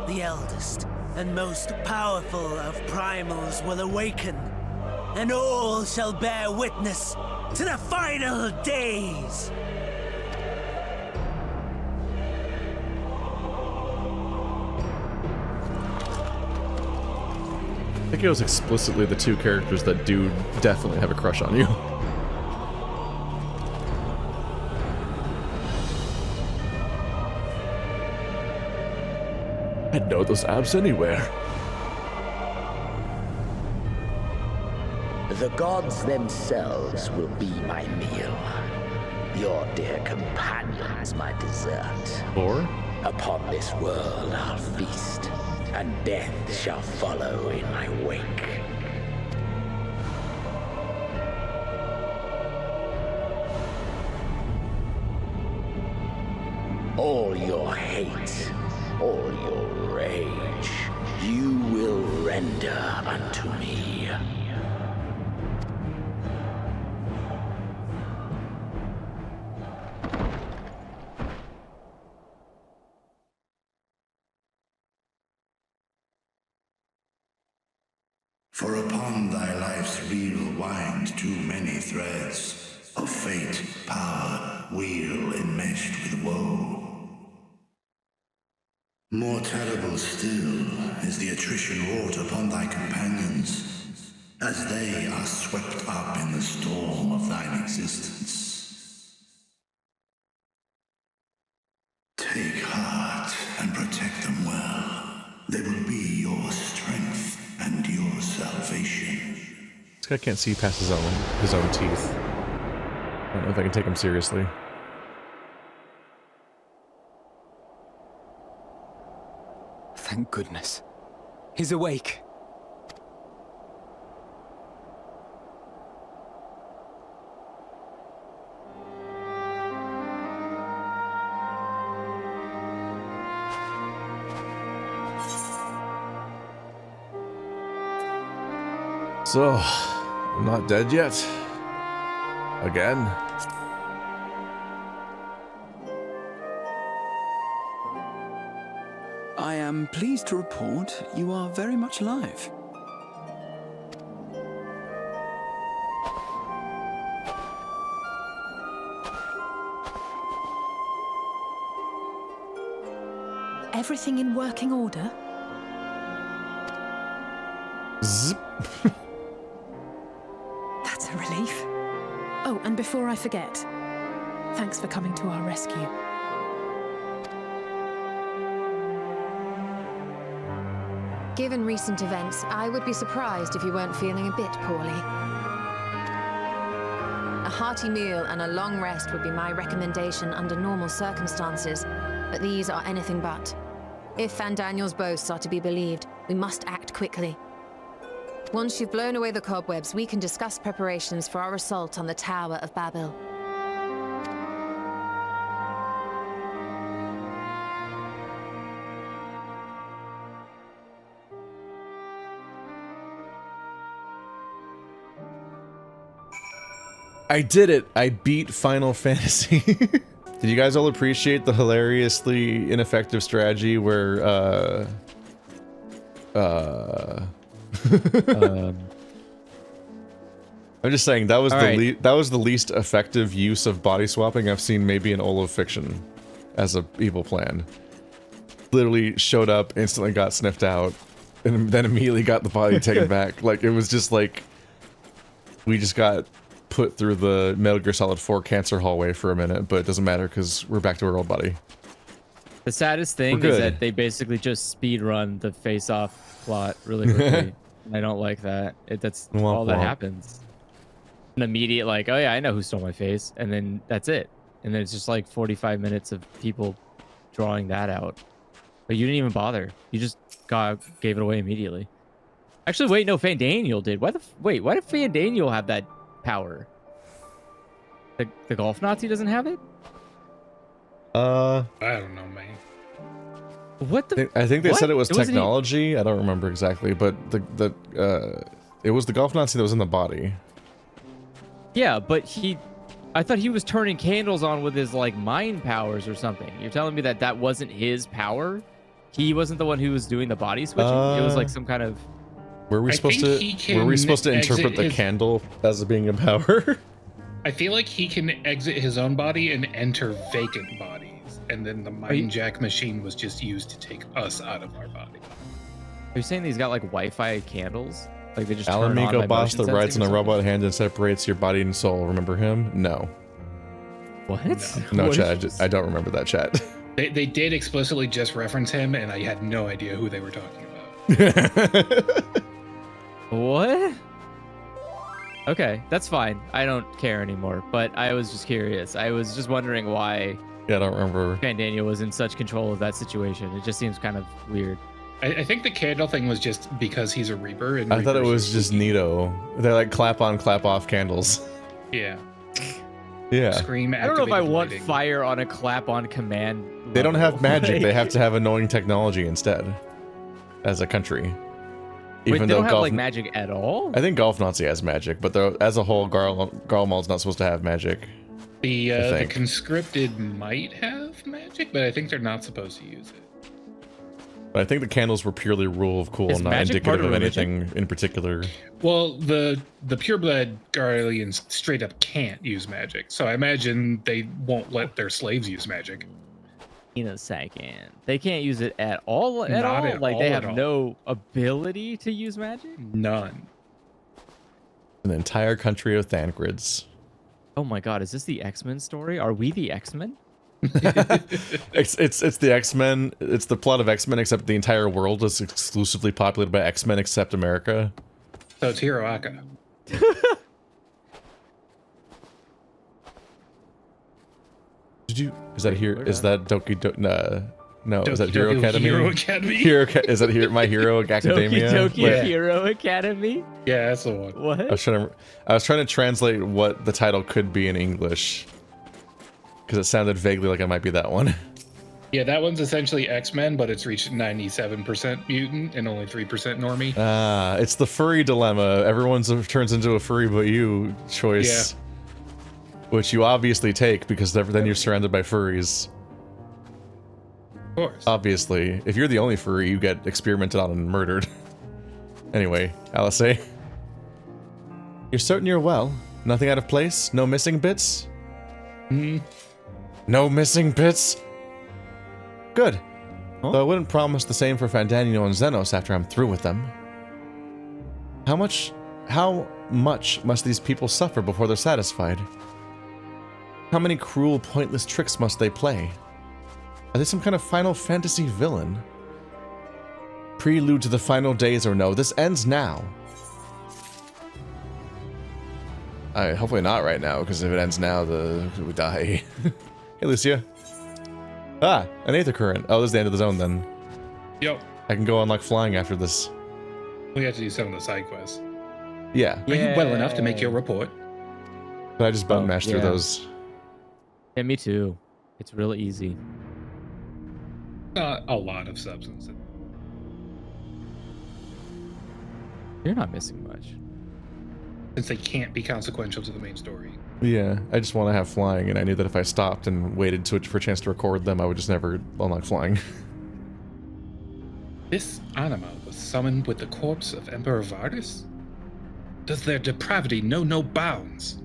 S18: The eldest and most powerful of primals will awaken, and all shall bear witness to the final days.
S1: I think it was explicitly the two characters that do definitely have a crush on you. I'd know those abs anywhere.
S14: The gods themselves will be my meal. Your dear companions my dessert.
S1: Or?
S14: Upon this world I'll feast, and death shall follow in my wake. All your hate, all your rage, you will render unto me.
S4: For upon thy life's reel wind too many threads of fate, power, weal enmeshed with woe. More terrible still is the attrition wrought upon thy companions, as they are swept up in the storm of thine existence. Take heart and protect them well. They will be your strength and your salvation.
S1: This guy can't see past his own teeth. I don't know if I can take him seriously.
S7: Thank goodness. He's awake.
S1: So, I'm not dead yet. Again.
S9: I am pleased to report you are very much alive.
S6: Everything in working order?
S1: Zip.
S6: That's a relief. Oh, and before I forget, thanks for coming to our rescue.
S17: Given recent events, I would be surprised if you weren't feeling a bit poorly. A hearty meal and a long rest would be my recommendation under normal circumstances, but these are anything but. If Fandaniel's boasts are to be believed, we must act quickly. Once you've blown away the cobwebs, we can discuss preparations for our assault on the Tower of Babil.
S1: I did it! I beat Final Fantasy. Did you guys all appreciate the hilariously ineffective strategy where, I'm just saying that was that was the least effective use of body swapping I've seen maybe in all of fiction as a evil plan. Literally showed up, instantly got sniffed out, and then immediately got the body taken back. Like, it was just like, we just got put through the Metal Gear Solid 4 cancer hallway for a minute, but it doesn't matter because we're back to our old body.
S21: The saddest thing is that they basically just speed run the face-off plot really quickly. I don't like that. That's all that happens. An immediate like, oh yeah, I know who stole my face, and then that's it. And then it's just like 45 minutes of people drawing that out. But you didn't even bother. You just gave it away immediately. Actually, wait, no, Fandaniel did. Why did Fandaniel have that power? The golf Nazi doesn't have it?
S2: I don't know, man.
S21: What the?
S1: I think they said it was technology. I don't remember exactly, but it was the golf Nazi that was in the body.
S21: Yeah, but I thought he was turning candles on with his like mind powers or something. You're telling me that that wasn't his power? He wasn't the one who was doing the body switching? It was like some kind of...
S1: Were we supposed to interpret the candle as being a power?
S2: I feel like he can exit his own body and enter vacant bodies, and then the mind jack machine was just used to take us out of our body.
S21: Are you saying these got like Wi-Fi candles? Like they just turn on
S1: Alamigo
S21: by
S1: boss
S21: motion
S1: that rides on
S21: sensing
S1: a
S21: or something?
S1: robot hand and separates your body and soul. Remember him? No.
S21: What?
S1: No,
S21: What
S1: chat. I don't remember that chat.
S2: They did explicitly just reference him, and I had no idea who they were talking about.
S21: What? Okay, that's fine. I don't care anymore, but I was just curious. I was just wondering why
S1: Yeah, I don't remember.
S21: Daniel was in such control of that situation. It just seems kind of weird.
S2: I think the candle thing was just because he's a Reaper. And
S1: I thought it
S2: Reapers
S1: was just neato. They're like clap on, clap off candles.
S2: Yeah.
S1: Yeah.
S2: Scream.
S21: I don't know if I
S2: activated
S21: want
S2: lighting.
S21: fire on a clap on command.
S1: They don't have
S21: level.
S1: magic. They
S21: Like-
S1: have to have annoying technology instead, as a country.
S21: Wait, they don't have like magic at all?
S1: I think Golf Nazi has magic, but as a whole, Garlemald's not supposed to have magic.
S2: The conscripted might have magic, but I think they're not supposed to use it.
S1: But I think the candles were purely rule of cool,
S2: Is
S1: not
S2: magic part
S1: indicative
S2: of
S1: of
S2: religion?
S1: anything in particular.
S2: Well, the pureblood Garleans straight up can't use magic, so I imagine they won't let their slaves use magic.
S21: In a second. They can't use it at all? At
S2: Not
S21: all?
S2: at
S21: Like
S2: all,
S21: they
S2: at
S21: have
S2: all.
S21: no ability to use magic?
S2: None.
S1: An entire country of Thancreds.
S21: Oh my god, is this the X-Men story? Are we the X-Men?
S1: It's the X-Men. It's the plot of X-Men, except the entire world is exclusively populated by X-Men except America.
S2: So it's Hiroaka.
S1: Did you? Is that here? Is that Doki? No. Is that
S2: Doki
S1: Hero
S2: Doki
S1: Academy?
S2: Hero Academy?
S1: Is that here? My Hero Academia?
S21: Doki Doki
S1: Wait,
S21: Hero Academy?
S2: Yeah, that's the one.
S21: What?
S1: I was trying to translate what the title could be in English because it sounded vaguely like it might be that one.
S2: Yeah, that one's essentially X-Men, but it's reached 97% mutant and only 3% normie.
S1: It's the furry dilemma. Everyone turns into a furry but you choice.
S2: Yeah.
S1: Which you obviously take because then you're surrounded by furries.
S2: Of course.
S1: Obviously. If you're the only furry, you get experimented on and murdered. Anyway, Alice. You're certain you're well? Nothing out of place? No missing bits? No missing bits? Good. Though I wouldn't promise the same for Fandaniel and Xenos after I'm through with them. How much must these people suffer before they're satisfied? How many cruel, pointless tricks must they play? Are they some kind of Final Fantasy villain? Prelude to the final days or no? This ends now. Hopefully not right now, because if it ends now, we die. Hey, Lucia. An Aether Current. Oh, this is the end of the zone, then.
S2: Yep.
S1: I can go unlock flying after this.
S2: We have to do some of the side quests.
S1: Yeah.
S2: Are you well enough to make your report?
S1: But I just button mash through those.
S21: Yeah, me too. It's really easy.
S2: Not a lot of substance.
S21: You're not missing much.
S2: Since they can't be consequential to the main story.
S1: Yeah, I just want to have flying, and I knew that if I stopped and waited for a chance to record them, I would just never unlock flying.
S2: This Anima was summoned with the corpse of Emperor Vardis? Does their depravity know no bounds?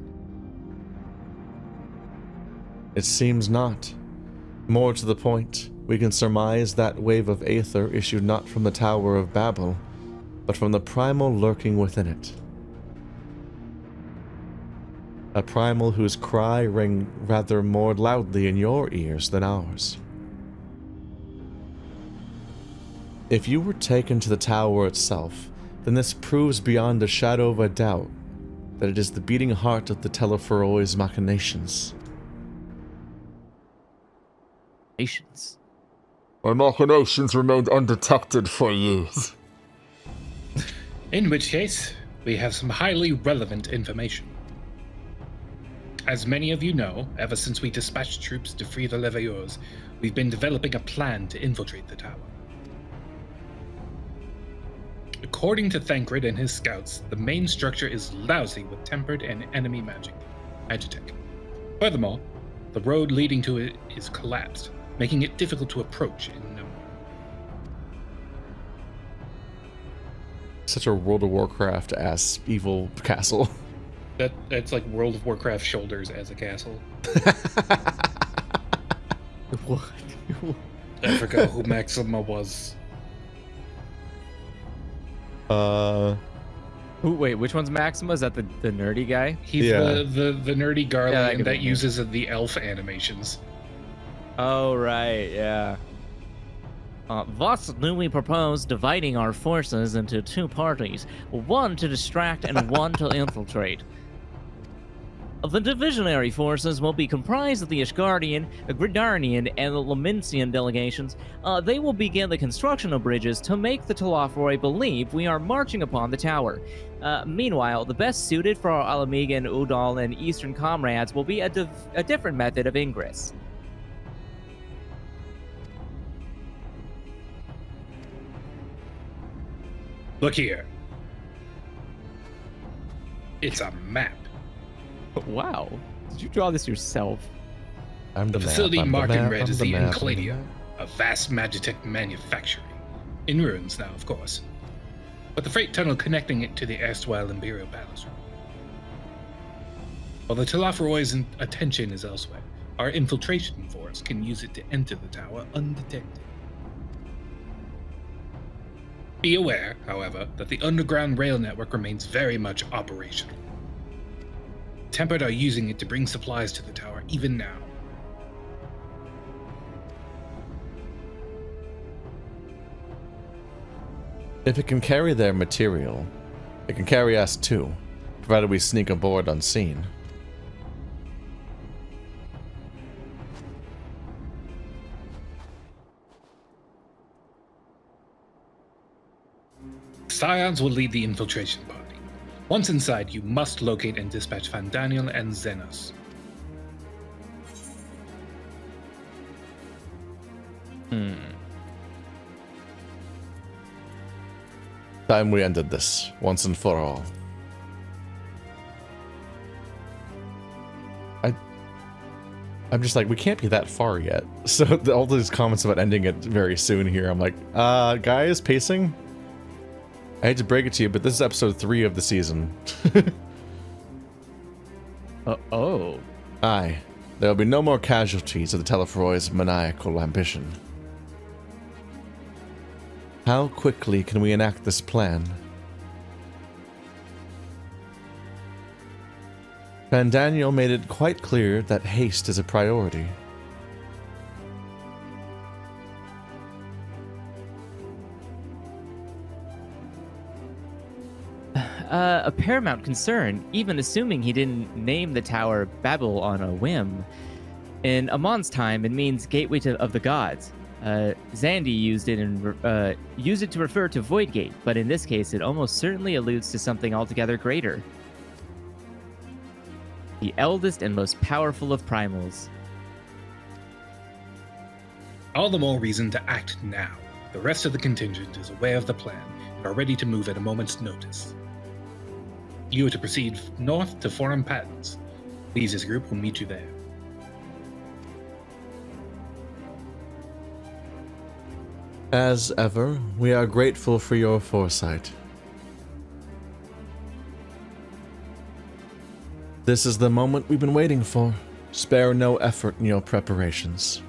S1: It seems not. More to the point, we can surmise that wave of aether issued not from the Tower of Babil, but from the primal lurking within it. A primal whose cry rang rather more loudly in your ears than ours. If you were taken to the tower itself, then this proves beyond a shadow of a doubt that it is the beating heart of the Telephoroi's machinations. My machinations remained undetected for years.
S2: In which case, we have some highly relevant information. As many of you know, ever since we dispatched troops to free the Leveilleurs, we've been developing a plan to infiltrate the tower. According to Thancred and his scouts, the main structure is lousy with tempered and enemy magic, Magitech. Furthermore, the road leading to it is collapsed, making it difficult to approach in no.
S1: Such a World of Warcraft ass evil castle.
S2: That's like World of Warcraft shoulders as a castle.
S21: What?
S2: I forgot who Maxima was.
S21: Wait, which one's Maxima? Is that the nerdy guy?
S2: He's the nerdy Garlean that uses the elf animations.
S21: Oh, right, yeah. Thus do we propose dividing our forces into two parties, one to distract and one to infiltrate. The divisionary forces will be comprised of the Ishgardian, Gridarnian, and the Lamencian delegations. They will begin the construction of bridges to make the Telafroi believe we are marching upon the tower. Meanwhile, the best suited for our Alamegan, Udal, and Eastern comrades will be a different method of ingress.
S2: Look here. It's a map.
S21: Wow. Did you draw this yourself?
S2: The facility marked in red is the Encladia, a vast Magitech manufacturing. In ruins now, of course. But the freight tunnel connecting it to the erstwhile Imperial Palace. While the Telafroi's attention is elsewhere, our infiltration force can use it to enter the tower undetected. Be aware, however, that the underground rail network remains very much operational. Tempered are using it to bring supplies to the tower even now.
S1: If it can carry their material, it can carry us too, provided we sneak aboard unseen.
S2: Scions will lead the infiltration party. Once inside, you must locate and dispatch Fandaniel and Xenos.
S1: Time we ended this, once and for all. I'm just like, we can't be that far yet. So all these comments about ending it very soon here, I'm like, guys, pacing? I hate to break it to you, but this is episode 3 of the season.
S21: Oh.
S1: Aye. There will be no more casualties of the Telafroi's maniacal ambition. How quickly can we enact this plan? Fandaniel made it quite clear that haste is a priority.
S21: A paramount concern, even assuming he didn't name the tower Babil on a whim. In Amon's time, it means gateway of the gods. Xandi used it to refer to Voidgate, but in this case, it almost certainly alludes to something altogether greater. The eldest and most powerful of primals.
S2: All the more reason to act now. The rest of the contingent is aware of the plan and are ready to move at a moment's notice. You are to proceed north to Forum Patents. Lee's group will meet you there.
S1: As ever, we are grateful for your foresight. This is the moment we've been waiting for. Spare no effort in your preparations.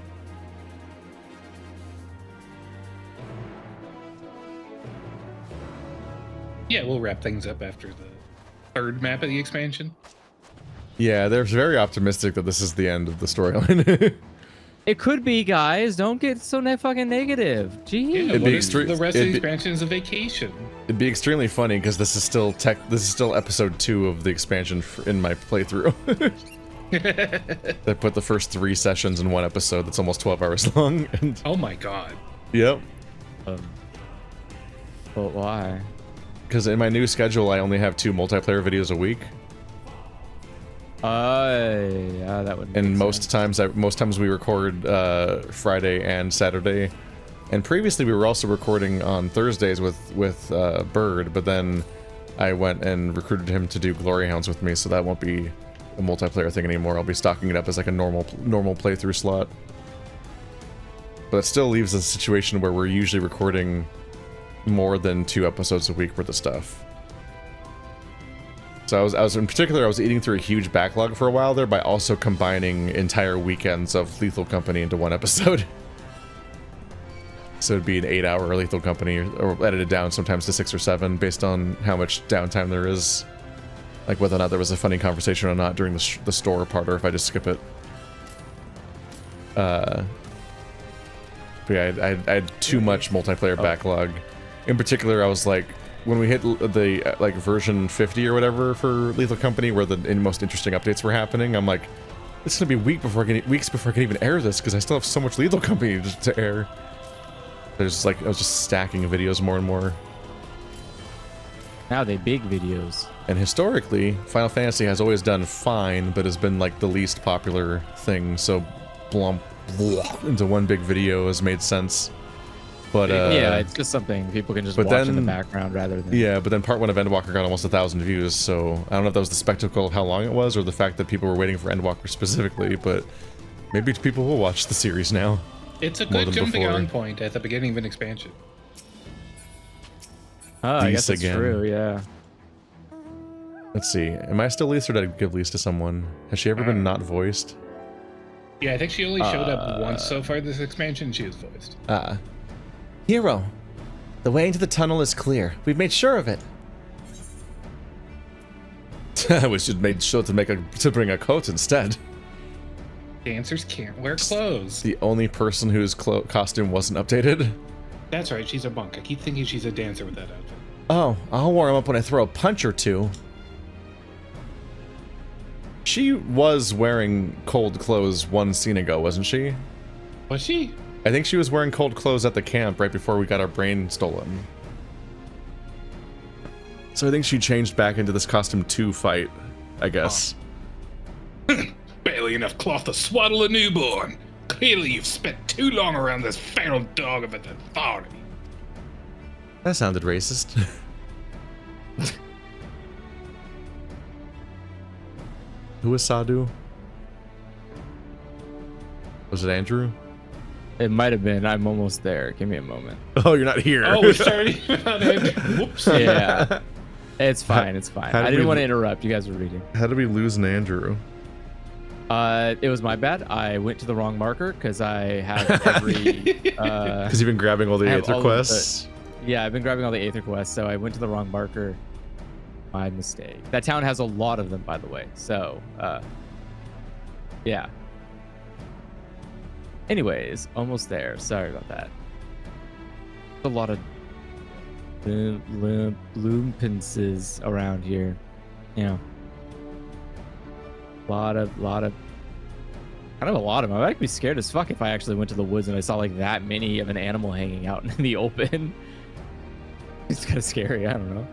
S2: Yeah, we'll wrap things up after the third map of the expansion.
S1: Yeah, they're very optimistic that this is the end of the storyline.
S21: It could be, guys. Don't get so fucking negative. Jeez.
S2: Yeah, the rest of the expansion is a vacation.
S1: It'd be extremely funny because this is still episode 2 of the expansion in my playthrough. They put the first 3 sessions in one episode that's almost 12 hours long. And
S2: oh my god.
S1: Yep.
S21: But why?
S1: Because in my new schedule, I only have 2 multiplayer videos a week.
S21: Yeah, that would.
S1: And most times we record Friday and Saturday, and previously we were also recording on Thursdays with Bird, but then I went and recruited him to do Glory Hounds with me, so that won't be a multiplayer thing anymore. I'll be stocking it up as like a normal playthrough slot. But it still leaves a situation where we're usually recording more than 2 episodes a week worth of stuff. So I was in particular, I was eating through a huge backlog for a while there by also combining entire weekends of Lethal Company into one episode. So it'd be an 8-hour Lethal Company, or edited down sometimes to 6 or 7 based on how much downtime there is. Like whether or not there was a funny conversation or not during the store part, or if I just skip it. But yeah, I had too much multiplayer backlog. In particular, I was like, when we hit the like version 50 or whatever for Lethal Company, where the most interesting updates were happening, I'm like, it's gonna be weeks before I can even air this because I still have so much Lethal Company to air. There's like, I was just stacking videos more and more.
S21: Now they big videos.
S1: And historically, Final Fantasy has always done fine, but has been like the least popular thing. So, blump into one big video has made sense. But
S21: yeah, it's just something people can just watch in the background rather than.
S1: Yeah, but then part 1 of Endwalker got almost 1,000 views. So I don't know if that was the spectacle of how long it was, or the fact that people were waiting for Endwalker specifically. But maybe people will watch the series now.
S2: It's a good jumping on point at the beginning of an expansion.
S21: Oh, I guess that's true, yeah.
S1: Let's see. Am I still Lise, or did I give Lise to someone? Has she ever been not voiced?
S2: Yeah, I think she only showed up once so far this expansion. She was voiced.
S10: Hero, the way into the tunnel is clear. We've made sure of it.
S1: We should make sure to bring a coat instead.
S2: Dancers can't wear clothes.
S1: The only person whose costume wasn't updated.
S2: That's right, she's a bunk. I keep thinking she's a dancer with that outfit.
S10: Oh, I'll warm up when I throw a punch or two.
S1: She was wearing cold clothes one scene ago, wasn't she?
S2: Was she?
S1: I think she was wearing cold clothes at the camp right before we got our brain stolen. So I think she changed back into this costume to fight, I guess.
S2: Barely enough cloth to swaddle a newborn. Clearly you've spent too long around this feral dog of an authority.
S1: That sounded racist. Who was Sadhu? Was it Andrew?
S21: It might have been. I'm almost there. Give me a moment.
S1: Oh, you're not here.
S2: Oh, we're starting about Andrew. Whoops.
S21: Yeah. It's fine. It's fine. I didn't want to interrupt. You guys were reading.
S1: How did we lose an Andrew?
S21: It was my bad. I went to the wrong marker because I have every.
S1: Because you've been grabbing all the Aether quests.
S21: Yeah, I've been grabbing all the Aether quests, so I went to the wrong marker. My mistake. That town has a lot of them, by the way. So, yeah. Anyways, almost there. Sorry about that. A lot of loompenses around here. You know. A lot of kind of a lot of them. I'd be scared as fuck if I actually went to the woods and I saw like that many of an animal hanging out in the open. It's kind of scary. I don't know.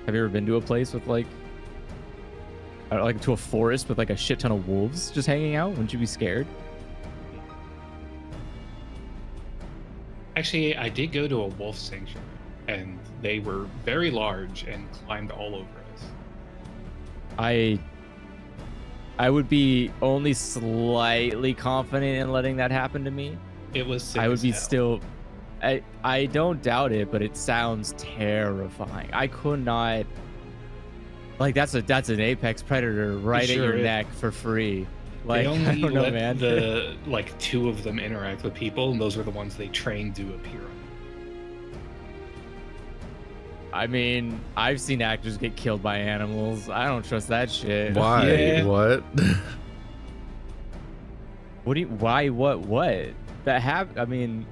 S21: Have you ever been to a place with like to a forest with like a shit ton of wolves just hanging out? Wouldn't you be scared?
S2: Actually, I did go to a wolf sanctuary, and they were very large and climbed all over us.
S21: I would be only slightly confident in letting that happen to me.
S2: It was sick
S21: I would
S2: as
S21: be
S2: hell.
S21: still. I don't doubt it, but it sounds terrifying. I could not. Like that's an apex predator right at your neck for free. Like
S2: They only
S21: I don't know,
S2: let
S21: man.
S2: the like 2 of them interact with people, and those are the ones they trained to appear on.
S21: I mean, I've seen actors get killed by animals. I don't trust that shit.
S1: Why?
S21: Yeah.
S1: What?
S21: What do you? Why? What? I mean,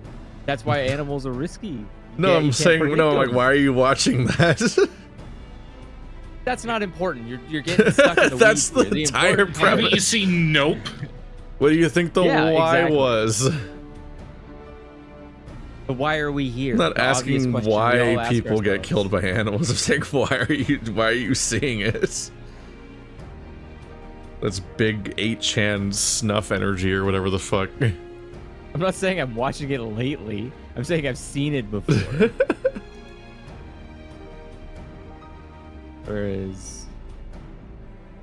S21: that's why animals are risky.
S1: No, I'm saying no. Like, why are you watching that?
S21: That's not important. You're getting stuck in the
S1: That's
S21: weeds
S1: the
S21: here.
S1: entire
S21: important-
S1: premise.
S2: Haven't you seen Nope?
S1: What do you think the
S21: Yeah,
S1: why
S21: exactly.
S1: was?
S21: But why are we here?
S1: I'm not
S21: The obvious
S1: asking
S21: question we all
S1: why
S21: ask
S1: people get
S21: ourselves.
S1: killed by animals. I'm saying why are you seeing it? That's big 8chan snuff energy or whatever the fuck.
S21: I'm not saying I'm watching it lately. I'm saying I've seen it before. Whereas,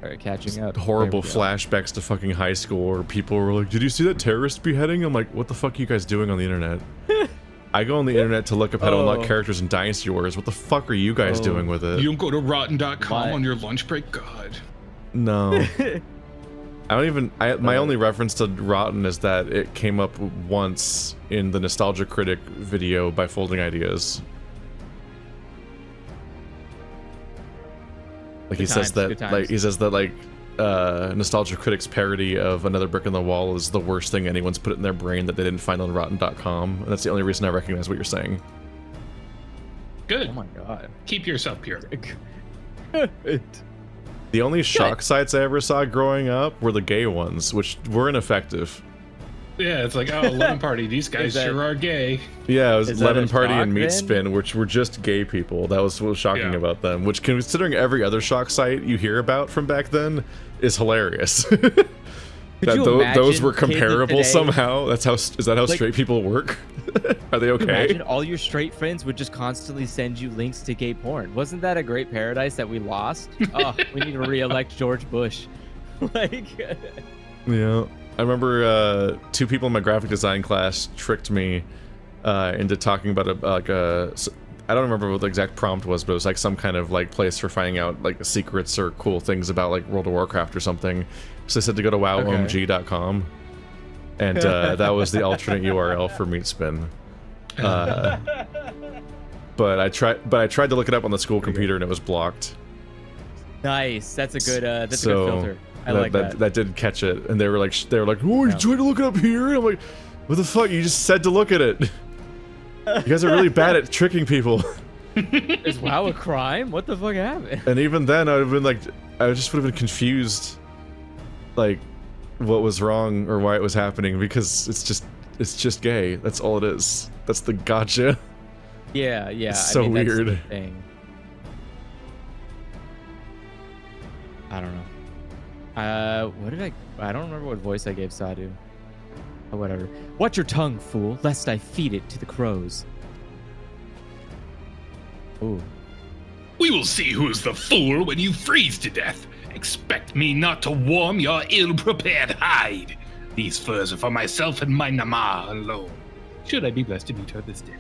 S21: All right, catching up.
S1: Horrible
S21: There we go.
S1: flashbacks to fucking high school where people were like, did you see that terrorist beheading? I'm like, what the fuck are you guys doing on the internet? I go on the internet to look up how to unlock characters in Dynasty Wars. What the fuck are you guys doing with it?
S2: You don't go to rotten.com on your lunch break? God.
S1: No. I don't even. My only reference to Rotten is that it came up once in the Nostalgia Critic video by Folding Ideas. Like he says that Nostalgia Critic's parody of Another Brick in the Wall is the worst thing anyone's put in their brain that they didn't find on Rotten.com, and that's the only reason I recognize what you're saying.
S2: Good.
S21: Oh my god.
S2: Keep yourself pure.
S1: The only shock sites I ever saw growing up were the gay ones, which were ineffective.
S2: Yeah, it's like, oh, Lemon Party, these guys sure are gay.
S1: Yeah, it was
S21: Is that
S1: Lemon
S21: a
S1: Party
S21: shock
S1: and Meat
S21: then?
S1: Spin, which were just gay people. That was what was shocking
S2: Yeah.
S1: about them, which, considering every other shock site you hear about from back then, is hilarious.
S21: Could you
S1: those
S21: imagine
S1: were
S21: kids of
S1: comparable
S21: today-
S1: somehow. Is that how
S21: Like-
S1: straight people work? Are they
S21: Could you
S1: okay?
S21: imagine all your straight friends would just constantly send you links to gay porn. Wasn't that a great paradise that we lost? Oh, we need to re-elect George Bush. Like,
S1: Yeah, I remember two people in my graphic design class tricked me into talking about I don't remember what the exact prompt was, but it was like some kind of like place for finding out like secrets or cool things about like World of Warcraft or something. So they said to go to wowomg.com, and that was the alternate URL for Meat Spin. But I tried to look it up on the school computer and it was blocked.
S21: nice. That's a good. That's
S1: So
S21: a good filter. I like that.
S1: That did catch it, and they were like, "Oh, you tried to look it up here?" And I'm like, "What the fuck? You just said to look at it. You guys are really bad at tricking people."
S21: Is WoW a crime? What the fuck happened?
S1: And even then, I just would have been confused, like, what was wrong or why it was happening, because it's just gay. That's all it is. That's the gotcha.
S21: Yeah.
S1: It's
S21: I
S1: so
S21: mean, that's the
S1: weird.
S21: thing. I don't know. What did I don't remember what voice I gave Sadu. Oh, whatever. Watch your tongue, fool, lest I feed it to the crows. Ooh.
S2: We will see who's the fool when you freeze to death. Expect me not to warm your ill-prepared hide. These furs are for myself and my Nama alone. Should I be blessed to meet her this day.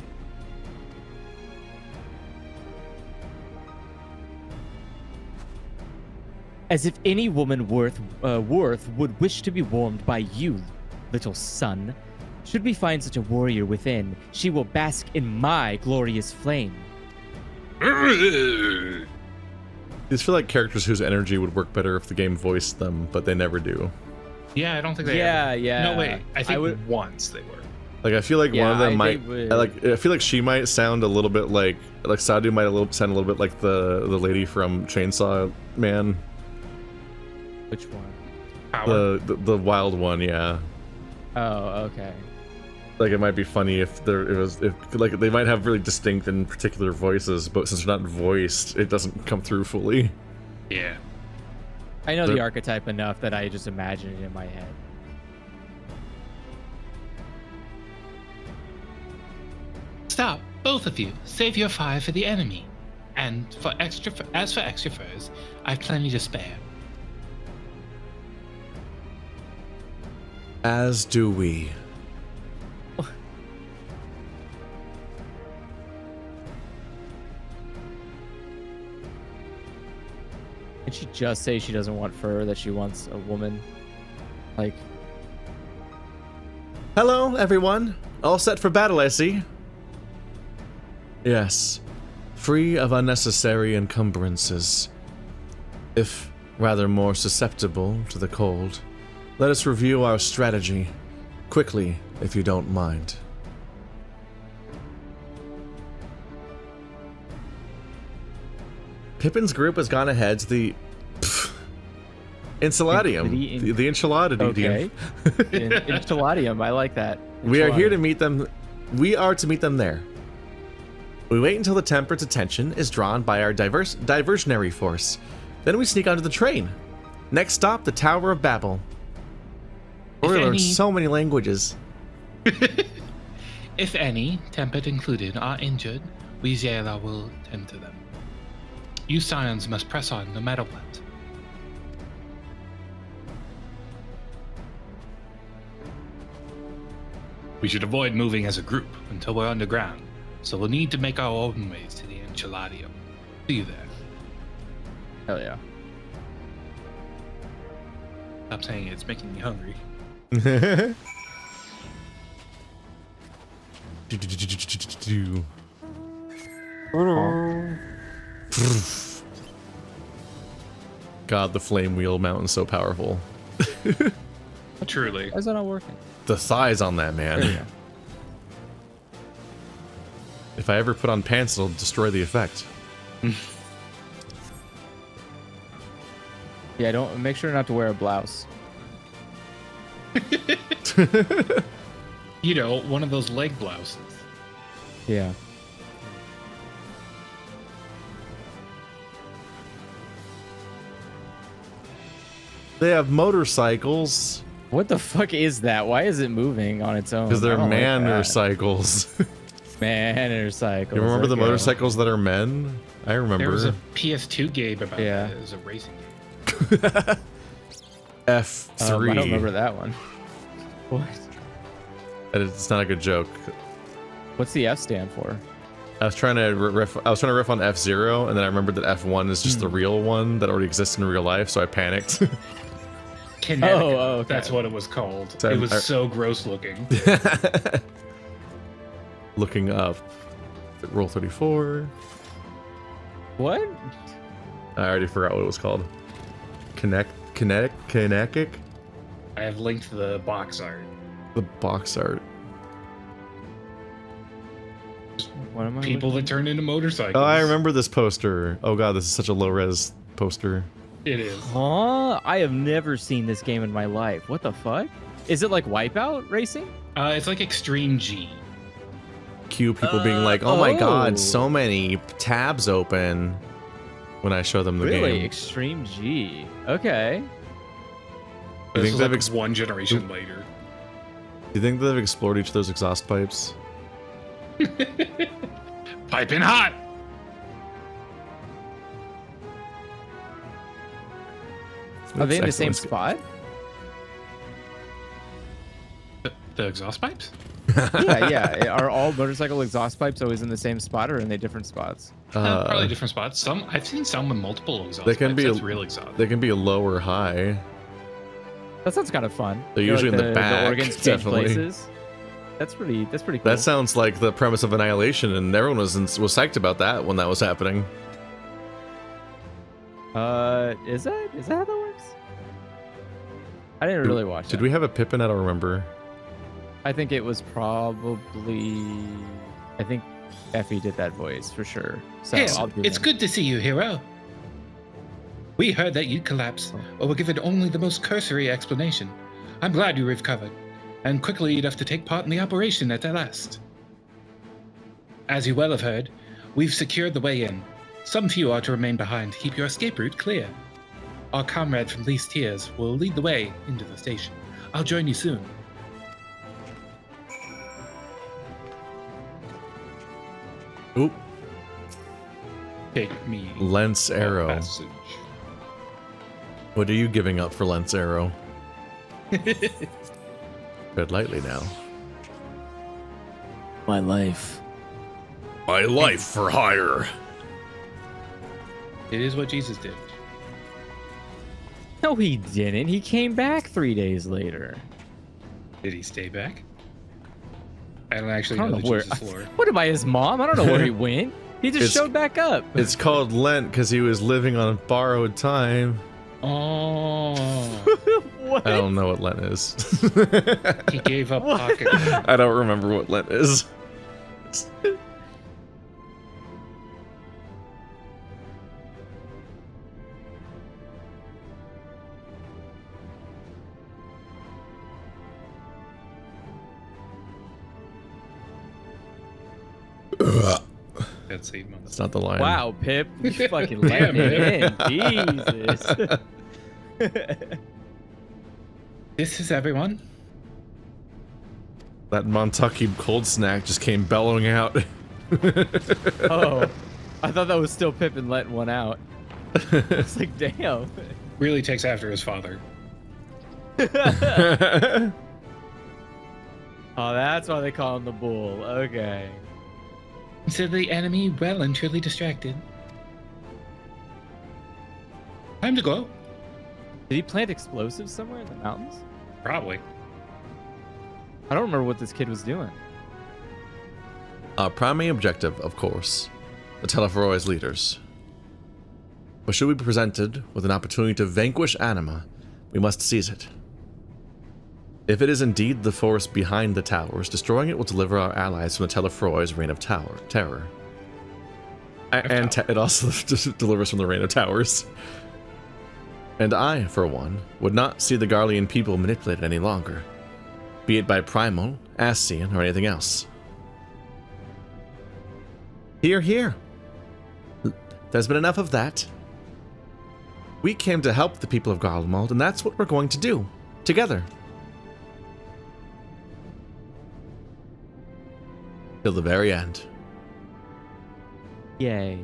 S21: As if any woman worth would wish to be warmed by you, little son. Should we find such a warrior within, she will bask in my glorious flame.
S1: These feel like characters whose energy would work better if the game voiced them, but they never do.
S2: Yeah, I don't think they
S21: Yeah,
S2: ever.
S21: yeah.
S2: No, wait. I think once they were.
S1: Like, I feel like one of them might,
S21: would.
S1: I feel like she might sound a little bit like Sadu might sound a little bit like the lady from Chainsaw Man.
S21: Which one?
S1: The wild one, yeah.
S21: Oh, okay.
S1: Like, it might be funny if they might have really distinct and particular voices, but since they're not voiced, it doesn't come through fully.
S2: Yeah.
S21: I know the archetype enough that I just imagine it in my head.
S2: Stop, both of you. Save your fire for the enemy. And as for extra furs, I've plenty to spare.
S1: As do we.
S21: Did she just say she doesn't want fur, that she wants a woman? Like...
S10: Hello, everyone. All set for battle, I see.
S1: Yes. Free of unnecessary encumbrances. If rather more susceptible to the cold, let us review our strategy. Quickly, if you don't mind.
S10: Pippin's group has gone ahead to the Enchiladium.
S1: The Enchiladium.
S21: Okay. Enchiladium, I like that.
S10: We are here to meet them. We are to meet them there. We wait until the temperate attention is drawn by our diversionary force. Then we sneak onto the train. Next stop, the Tower of Babil. We learned so many languages.
S2: If any, tempered included, are injured, we Zayla will tend to them. You scions must press on no matter what. We should avoid moving as a group until we're underground, so we'll need to make our own ways to the Enchiladio. See you there.
S21: Hell yeah.
S2: Stop saying it, it's making me hungry.
S10: God, the flame wheel mount is so powerful.
S2: Truly.
S21: Why is that not working?
S10: The thighs on that, man.
S21: There you go.
S10: If I ever put on pants, it'll destroy the effect.
S21: Yeah, don't make sure not to wear a blouse.
S2: You know, one of those leg blouses.
S21: Yeah.
S10: They have motorcycles.
S21: What the fuck is that? Why is it moving on its own?
S10: Because they're
S21: I don't like that.
S10: man-cycles.
S21: Man-cycles.
S10: You remember the
S21: okay.
S10: motorcycles that are men? I remember.
S2: There was a PS2 game about
S21: Yeah.
S2: that. It was a racing game.
S10: F3.
S21: I don't remember that one. What?
S10: It's not a good joke.
S21: What's the F stand for?
S10: I was trying to riff on F0, and then I remembered that F1 is just the real one that already exists in real life, so I panicked.
S2: Kinetic.
S21: Oh, okay.
S2: That's what it was called.
S10: So
S2: it was so gross looking.
S10: Looking up. Roll 34.
S21: What?
S10: I already forgot what it was called. Kinetic?
S2: I have linked the box art.
S10: The box art.
S21: What am I
S2: People that turn into motorcycles.
S10: Oh, I remember this poster. Oh god, this is such a low-res poster.
S2: It is.
S21: Huh? I have never seen this game in my life. What the fuck? Is it like Wipeout racing?
S2: It's like Extreme G.
S10: Cue people being like, oh my god, so many tabs open when I show them the
S21: Really?
S10: game.
S21: Extreme G. Okay.
S10: You
S2: This
S10: think
S2: is
S10: they've
S2: like one generation later.
S10: Do you think they've explored each of those exhaust pipes?
S2: Piping hot.
S21: Are they in the
S10: That's
S21: same
S10: excellent.
S21: spot?
S2: The exhaust pipes?
S21: yeah. Are all motorcycle exhaust pipes always in the same spot, or are they different spots?
S2: Probably different spots. I've seen some with multiple exhaust
S10: They can
S2: pipes.
S10: be
S2: That's real exhaust.
S10: They can be low or high.
S21: That sounds kind of fun.
S10: They're
S21: You know,
S10: usually
S21: like
S10: in the back,
S21: organs change
S10: definitely.
S21: places. That's pretty cool.
S10: That sounds like the premise of Annihilation, and everyone was psyched about that when that was happening.
S21: Is that how that works? I didn't really watch
S10: Did
S21: that.
S10: we have a Pippin? I don't remember.
S21: I think it was probably. I think Effie did that voice for sure. So
S2: Yes,
S21: I'll do
S2: it's
S21: that.
S2: good to see you, hero. We heard that you'd collapse, but were given only the most cursory explanation. I'm glad you recovered, and quickly enough to take part in the operation at the last. As you well have heard, we've secured the way in. Some few are to remain behind to keep your escape route clear. Our comrade from Least Tears will lead the way into the station. I'll join you soon.
S10: Oop.
S2: Take me.
S10: Lance Arrow.
S2: Passage.
S10: What are you giving up for Lance Arrow? Tread lightly now.
S21: My life.
S10: My life for hire.
S2: It is what Jesus did.
S21: No, he didn't. He came back 3 days later.
S2: Did he stay back? I don't actually
S21: I don't
S2: know
S21: know
S2: the
S21: where.
S2: Jesus lore.
S21: What am I, his mom? I don't know where he went. He just showed back up.
S10: It's called Lent because he was living on borrowed time.
S2: Oh.
S21: What?
S10: I don't know what Lent is.
S2: He gave up pocket.
S10: I don't remember what Lent is.
S2: That's 8 months.
S10: It's not the line.
S21: Wow, Pip, you fucking let it in. Jesus.
S2: This is everyone.
S10: That Montucky cold snack just came bellowing out.
S21: Oh, I thought that was still Pip and letting one out. It's like, damn.
S2: Really takes after his father.
S21: Oh, that's why they call him the bull. Okay.
S2: Consider the enemy well and truly distracted. Time to go.
S21: Did he plant explosives somewhere in the mountains?
S2: Probably.
S21: I don't remember what this kid was doing.
S10: Our primary objective, of course, the Telephoroid's leaders. But should we be presented with an opportunity to vanquish Anima, we must seize it. If it is indeed the force behind the towers, destroying it will deliver our allies from the Telephoroid's reign of terror. And it also delivers from the reign of towers. And I, for one, would not see the Garlean people manipulated any longer, be it by primal, Ascian, or anything else. Hear, hear. There's been enough of that. We came to help the people of Garlemald, and that's what we're going to do, together. Till the very end.
S21: Yay.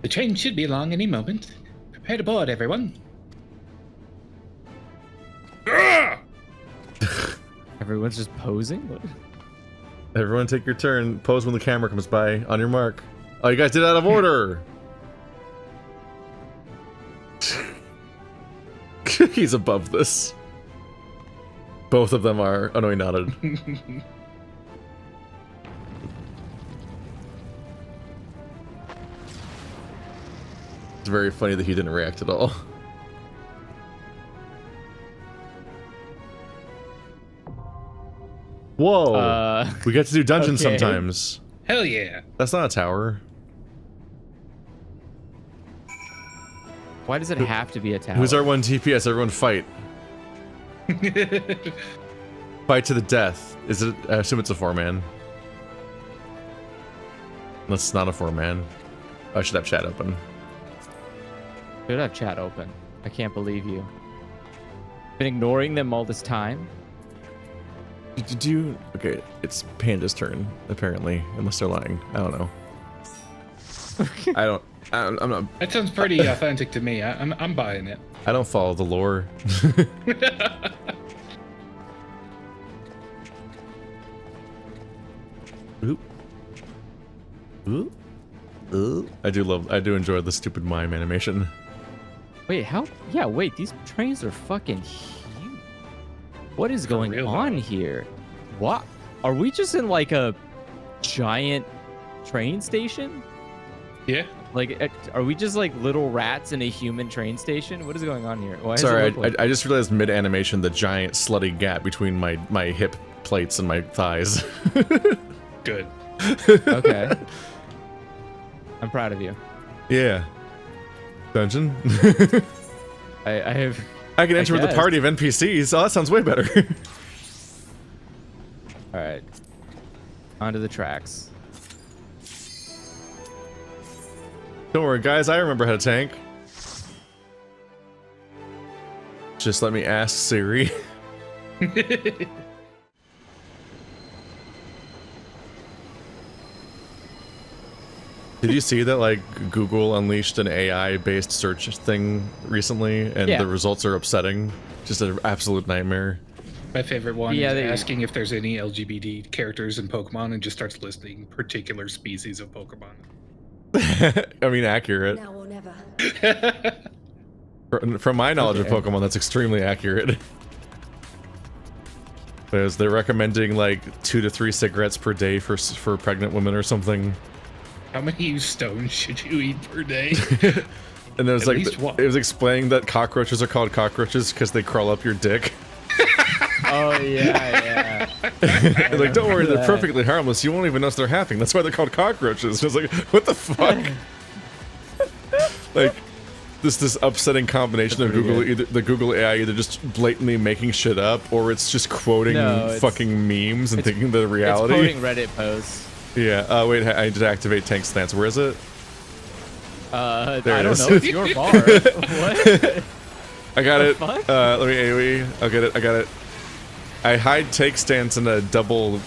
S2: The train should be along any moment. Prepare to board, everyone.
S21: Everyone's just posing? What?
S10: Everyone take your turn. Pose when the camera comes by. On your mark. Oh, you guys did it out of order. He's above this. Both of them are. Oh no, he nodded. It's very funny that he didn't react at all. Whoa! We get to do dungeons sometimes.
S2: Hell yeah!
S10: That's not a tower.
S21: Why does it have to be a tower?
S10: Who's our one TPS? Everyone fight. Fight to the death. Is it? I assume it's a 4-man. Unless it's not a 4-man. I should have chat open.
S21: Should have chat open. I can't believe you. Been ignoring them all this time.
S10: Did you? Okay, it's Panda's turn apparently, unless they're lying. I don't know. I'm not.
S2: That sounds pretty authentic to me. I'm buying it.
S10: I don't follow the lore. Oop. Oop. Oop. I do enjoy the stupid mime animation.
S21: Wait, how? Yeah, wait, these trains are fucking huge. What is going on here? What? Are we just in like a giant train station?
S2: Yeah.
S21: Like, are we just like little rats in a human train station? What is going on here? Why
S10: Sorry, I just realized mid-animation the giant slutty gap between my hip plates and my thighs.
S2: Good.
S21: Okay. I'm proud of you.
S10: Yeah. Dungeon?
S21: I
S10: can enter with a party of NPCs. Oh, that sounds way better.
S21: Alright. Onto the tracks.
S10: Don't worry, guys. I remember how to tank. Just let me ask Siri. Did you see that, like, Google unleashed an AI-based search thing recently, and the results are upsetting? Just an absolute nightmare.
S2: My favorite one is asking if there's any LGBT characters in Pokemon and just starts listing particular species of Pokemon.
S10: I mean, accurate.
S17: Now or never.
S10: From my knowledge of Pokemon, that's extremely accurate. Because they're recommending, like, 2 to 3 cigarettes per day for pregnant women or something.
S2: How many stones should you eat per day?
S10: And it was like, it was explaining that cockroaches are called cockroaches because they crawl up your dick.
S21: Oh yeah.
S10: Like, don't worry, they're perfectly harmless. You won't even notice they're happening. That's why they're called cockroaches. It's like, what the fuck? Like, this upsetting combination of the Google AI either just blatantly making shit up, or it's just quoting fucking memes and thinking the reality.
S21: It's quoting Reddit posts.
S10: Yeah. Wait, I need to activate tank stance. Where is it?
S21: I don't know. It's your bar. What?
S10: I got it. Let me AoE. I'll get it. I got it. I hide take stance in a double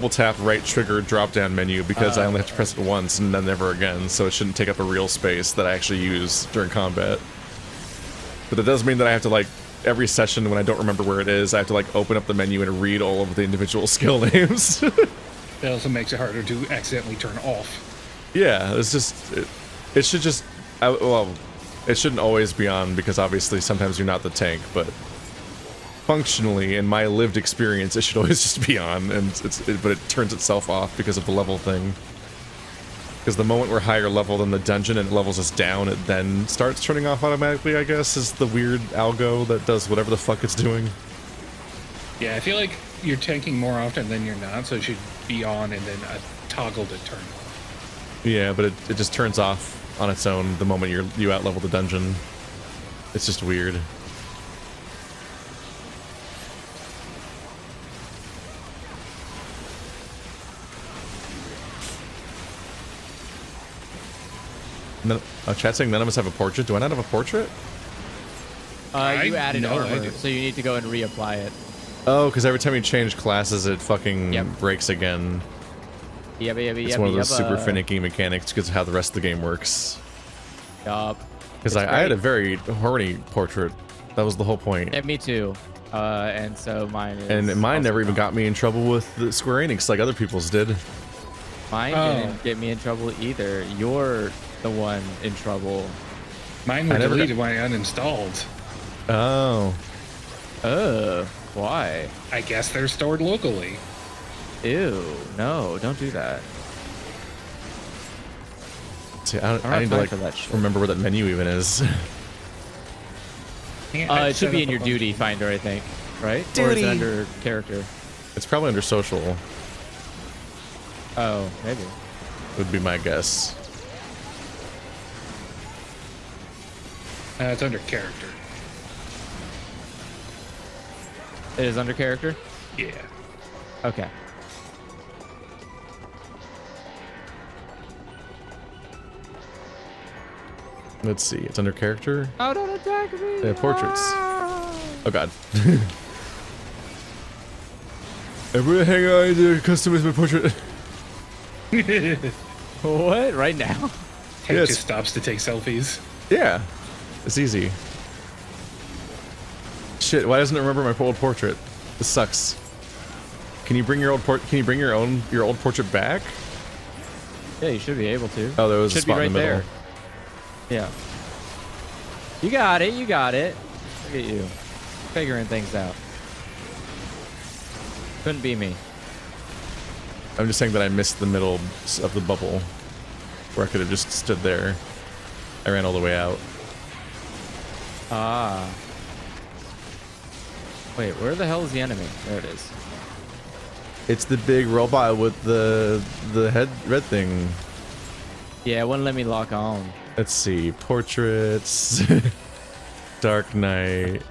S10: tap right trigger drop down menu because I only have to press it once and then never again, so it shouldn't take up a real space that I actually use during combat. But that does mean that I have to like
S1: every session when I don't remember where it is, I have to like open up the menu and read all of the individual skill names.
S2: It also makes it harder to accidentally turn off.
S1: Yeah, it's just it should just well, it shouldn't always be on because obviously sometimes you're not the tank, but functionally in my lived experience it should always just be on, and but it turns itself off because of the level thing. Because the moment we're higher level than the dungeon and it levels us down, it then starts turning off automatically, I guess, is the weird algo that does whatever the fuck it's doing.
S2: Yeah, I feel like you're tanking more often than you're not, so it should be on and then a toggle to turn off.
S1: Yeah, but it just turns off on its own the moment you out-level the dungeon. It's just weird. Chat saying none of us have a portrait. Do I not have a portrait?
S21: You added
S2: know I
S21: armor,
S2: do.
S21: so you need to go and reapply it.
S1: Oh, because every time you change classes, it fucking breaks again. It's one of those super finicky mechanics because of how the rest of the game works.
S21: Yup.
S1: Because I had a very horny portrait. That was the whole point.
S21: Yeah, me too. And so mine is...
S1: And mine never even got me in trouble with the Square Enix like other people's did.
S21: Mine didn't get me in trouble either. You're the one in trouble.
S2: Mine were deleted when I uninstalled.
S1: Oh.
S21: Why?
S2: I guess they're stored locally.
S21: Ew, no, don't do that.
S1: See, I need to like remember where that menu even is.
S21: It should be in your duty finder, I think, right? Or is it under character?
S1: It's probably under social.
S21: Oh, maybe.
S1: Would be my guess.
S2: It's under character.
S21: It is under character?
S2: Yeah.
S21: Okay.
S1: Let's see. It's under character.
S21: Oh, don't attack me!
S1: Yeah, portraits. Oh god. Everybody hang on to customize my portrait.
S21: What? Right now?
S2: Tank just stops to take selfies.
S1: Yeah. It's easy. Shit, why doesn't it remember my old portrait? This sucks. Can you bring your old your old portrait back?
S21: Yeah, you should be able to.
S1: Oh, there was a
S21: should be
S1: spot
S21: right
S1: in the middle.
S21: there. Yeah. You got it, you got it. Look at you. Figuring things out. Couldn't be me.
S1: I'm just saying that I missed the middle of the bubble where I could have just stood there. I ran all the way out.
S21: Ah. Wait, where the hell is the enemy? There it is.
S1: It's the big robot with the head red thing.
S21: Yeah, it wouldn't let me lock on.
S1: Let's see. Portraits. Dark Knight.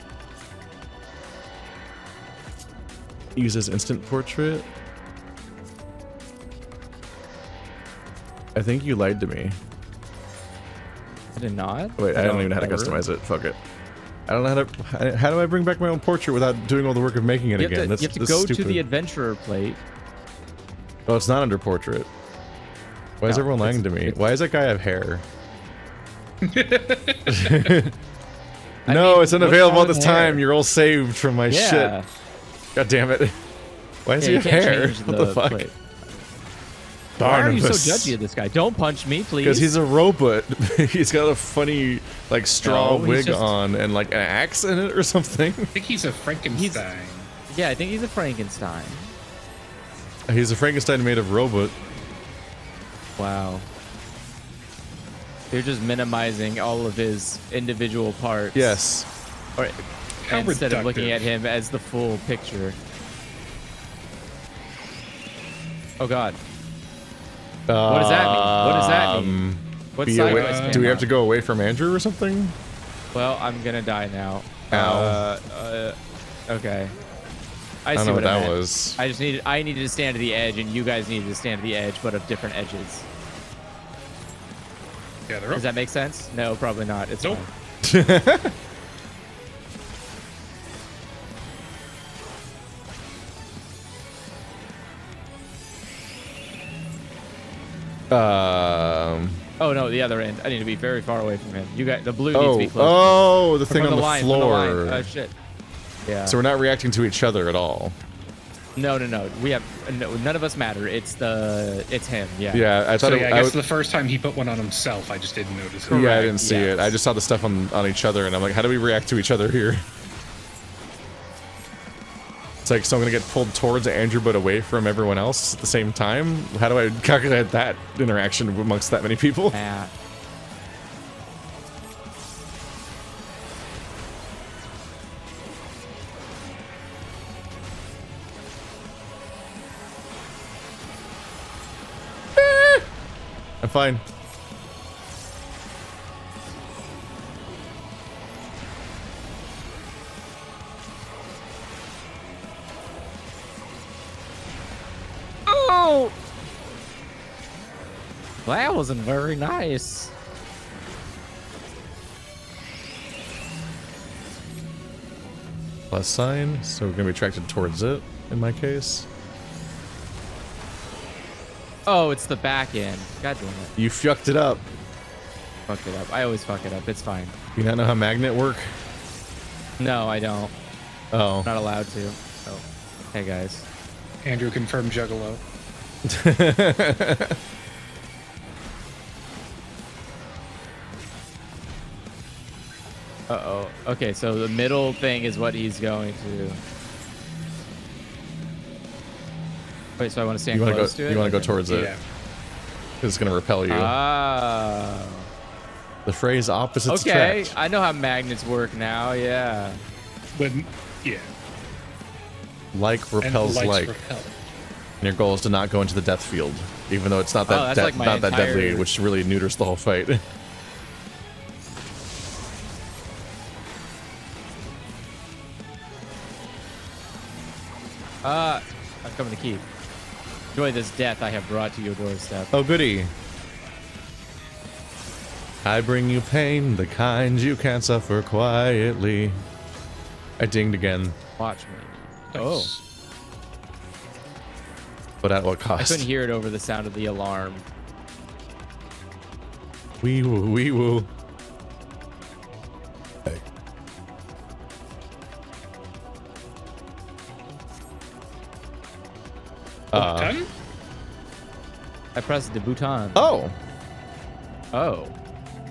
S1: Uses instant portrait. I think you lied to me.
S21: I did not?
S1: Wait, I don't even know how to customize it. Fuck it. I don't know how do I bring back my own portrait without doing all the work of making it again?
S21: You have to go to the adventurer plate.
S1: Oh, it's not under portrait. Why is everyone lying to me? Why does that guy have hair? No, it's unavailable at this time. You're all saved from my shit. God damn it. Why does he have hair? What the fuck?
S21: Why are you so judgy of this guy? Don't punch me, please.
S1: Because he's a robot. He's got a funny, like, straw wig on and, like, an axe in it or something.
S2: I think he's a Frankenstein.
S21: Yeah, I think he's a Frankenstein.
S1: He's a Frankenstein made of robot.
S21: Wow. You're just minimizing all of his individual parts.
S1: Yes.
S21: Or, instead of looking at him as the full picture. Oh god. What does that mean? What does that mean? What side
S1: do we have to go away from Andrew or something?
S21: Well, I'm gonna die now.
S1: Ow.
S21: Okay.
S1: I don't know what that was.
S21: I needed to stand to the edge, and you guys needed to stand to the edge, but of different edges.
S2: Yeah, they're
S21: Does that make sense? No, probably not. It's
S2: nope.
S21: Oh no, the other end. I need to be very far away from him. You got the blue needs to be close.
S1: Oh, the thing on the
S21: line,
S1: floor.
S21: Oh shit. Yeah.
S1: So we're not reacting to each other at all.
S21: No. We have none of us matter. It's him. Yeah.
S1: Yeah, I thought.
S2: So, I guess the first time he put one on himself, I just didn't notice it.
S1: Yeah, I didn't see it. I just saw the stuff on each other, and I'm like, how do we react to each other here? It's like, so I'm gonna get pulled towards Andrew, but away from everyone else at the same time. How do I calculate that interaction amongst that many people?
S21: Yeah.
S1: I'm fine.
S21: Oh! That wasn't very nice.
S1: Plus sign, so we're gonna be attracted towards it, in my case.
S21: Oh, it's the back end. God damn it.
S1: You fucked it up.
S21: Fuck it up. I always fuck it up. It's fine.
S1: You not know how magnet work?
S21: No, I don't.
S1: Oh.
S21: Not allowed to. Oh. Hey, guys.
S2: Andrew confirmed Juggalo.
S21: Uh-oh. Okay, so the middle thing is what he's going to... Wait, so I want to stand close to it?
S1: You want to go towards it.
S2: Yeah.
S1: It's going to repel you.
S21: Ah.
S1: The phrase opposites
S21: Okay,
S1: attract.
S21: I know how magnets work now, yeah.
S2: But, yeah.
S1: Like repels
S2: And
S1: like.
S2: repel.
S1: And your goal is to not go into the death field, even though it's not that
S21: that's like my
S1: not that
S21: entire-
S1: deadly, which really neuters the whole fight.
S21: I'm coming to keep. Enjoy this death I have brought to your doorstep.
S1: Oh, goody. I bring you pain, the kind you can't suffer quietly. I dinged again.
S21: Watch me. Oh.
S1: But at what
S21: I
S1: cost?
S21: couldn't hear it over the sound of the alarm.
S1: Wee woo, wee woo. Hey.
S2: Button?
S21: I pressed the button.
S1: Oh.
S21: Oh.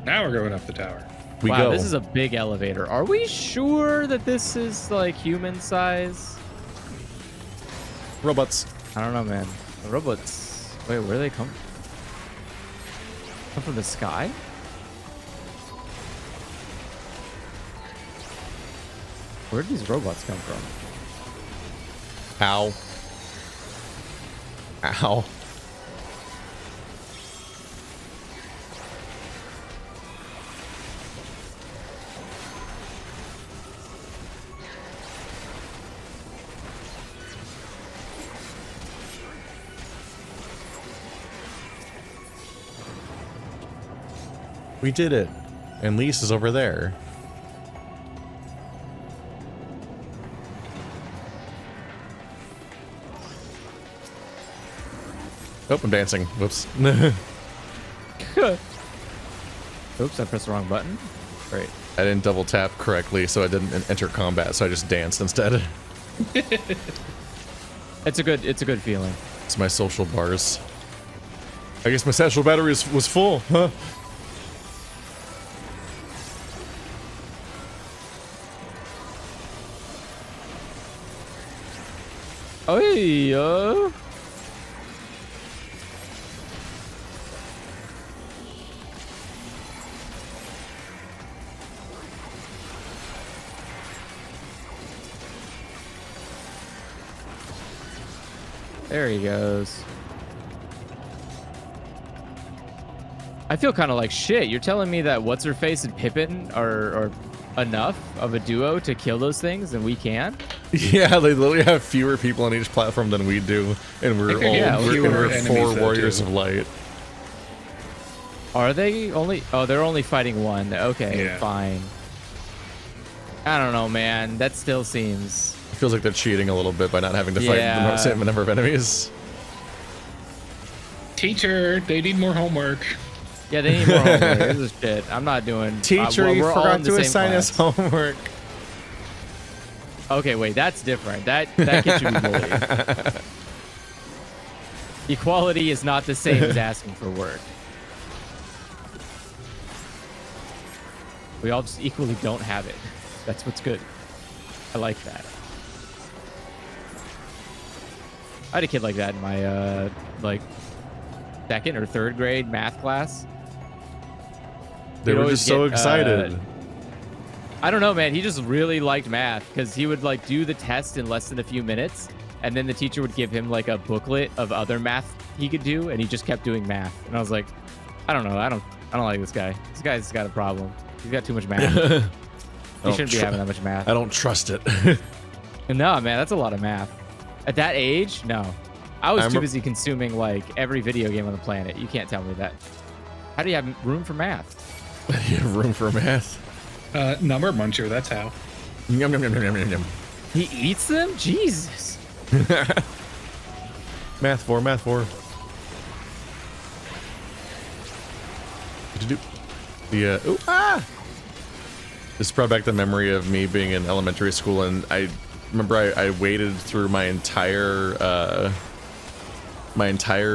S2: Now we're going up the tower.
S21: Wow, this is a big elevator. Are we sure that this is like human size?
S1: Robots.
S21: I don't know, man. The robots. Wait, where do they come? Come from the sky? Where did these robots come from?
S1: Ow. Ow. We did it. And Lise is over there. Oh, I'm dancing. Whoops.
S21: Oops, I pressed the wrong button. Great.
S1: I didn't double tap correctly, so I didn't enter combat, so I just danced instead.
S21: It's a good feeling.
S1: It's my social bars. I guess my satchel battery was full, huh?
S21: Oh, yeah. There he goes. I feel kind of like shit. You're telling me that What's-Her-Face and Pippin are enough of a duo to kill those things and we can?
S1: Yeah, they literally have fewer people on each platform than we do, and we're four warriors of light.
S21: Are they only? Oh, they're only fighting one. Okay,
S1: Yeah.
S21: fine. I don't know, man. That still seems...
S1: It feels like they're cheating a little bit by not having to fight the same number of enemies.
S2: Teacher, they need more homework.
S21: Yeah, they need more homework. This is shit. I'm not doing...
S1: Teacher, you
S21: we're all
S1: forgot
S21: in the
S1: to
S21: same
S1: assign us
S21: class.
S1: homework.
S21: Okay, wait, that's different. That can should be bullied. Equality is not the same as asking for work. We all just equally don't have it. That's what's good. I like that. I had a kid like that in my like 2nd or 3rd grade math class.
S10: They were just so excited.
S21: I don't know, man. He just really liked math because he would like do the test in less than a few minutes, and then the teacher would give him like a booklet of other math he could do, and he just kept doing math. And I was like, I don't know. I don't like this guy. This guy's got a problem. He's got too much math. He shouldn't be having that much math.
S10: I don't trust it.
S21: No, man, that's a lot of math. At that age, no. I was too busy consuming like every video game on the planet. You can't tell me that. How do you have room for math?
S10: You have room for math?
S2: Number muncher, that's how.
S10: Yum, yum, yum, yum, yum, yum.
S21: He eats them? Jesus.
S10: Math 4, math 4. This brought back the memory of me being in elementary school, and I remember I waited through my entire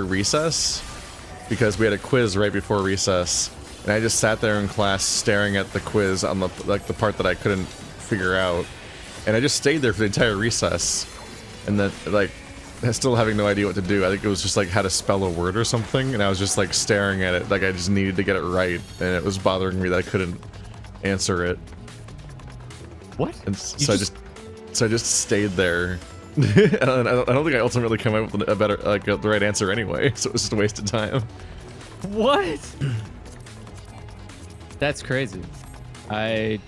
S10: recess because we had a quiz right before recess, and I just sat there in class staring at the quiz on the part that I couldn't figure out, and I just stayed there for the entire recess, and that like still having no idea what to do. I think it was just like how to spell a word or something, and I was just like staring at it like I just needed to get it right, and it was bothering me that I couldn't answer it.
S21: What?
S10: And so I just stayed there. I don't think I ultimately came up with a better, like, the right answer anyway, so it was just a waste of time.
S21: What? That's crazy. That's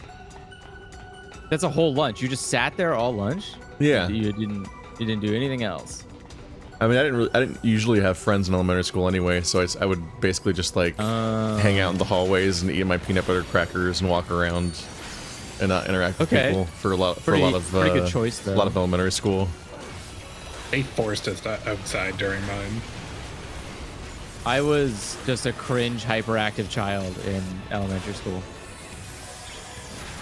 S21: a whole lunch. You just sat there all lunch?
S10: Yeah.
S21: You didn't do anything else.
S10: I mean, I didn't usually have friends in elementary school anyway, so I would basically just like hang out in the hallways and eat my peanut butter crackers and walk around and not interact with people for a lot of
S21: pretty good choice, though.
S10: a lot of elementary school.
S2: They forced us outside during mine.
S21: I was just a cringe, hyperactive child in elementary school.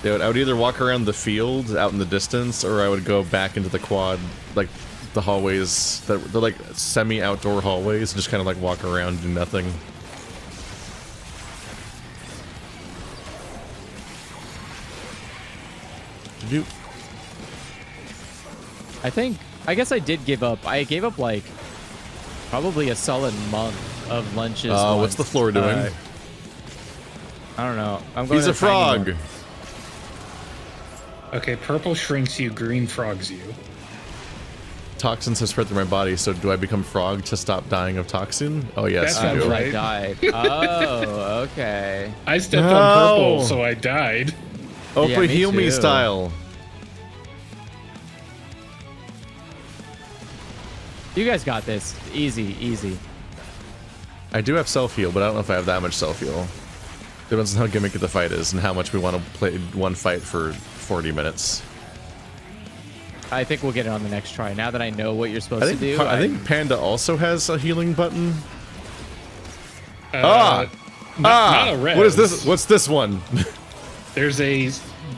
S10: I would either walk around the field out in the distance, or I would go back into the quad, like the hallways they're like semi-outdoor hallways, and just kind of like walk around and do nothing.
S21: I guess I did give up. I gave up like probably a solid month of lunches.
S10: What's the floor doing?
S21: I don't know. I'm going.
S10: He's a frog.
S2: Okay, purple shrinks you, green frogs you.
S10: Toxins have spread through my body, so do I become frog to stop dying of toxin? Oh yes,
S2: that sounds right.
S21: I died. Oh, okay.
S2: I stepped on purple, so I died.
S10: Oprah heal me style.
S21: You guys got this. Easy, easy.
S10: I do have self-heal, but I don't know if I have that much self-heal. Depends on how gimmicky the fight is and how much we want to play one fight for 40 minutes.
S21: I think we'll get it on the next try. Now that I know what you're supposed to do.
S10: I think Panda also has a healing button.
S2: Not a res.
S10: What is this? What's this one?
S2: There's a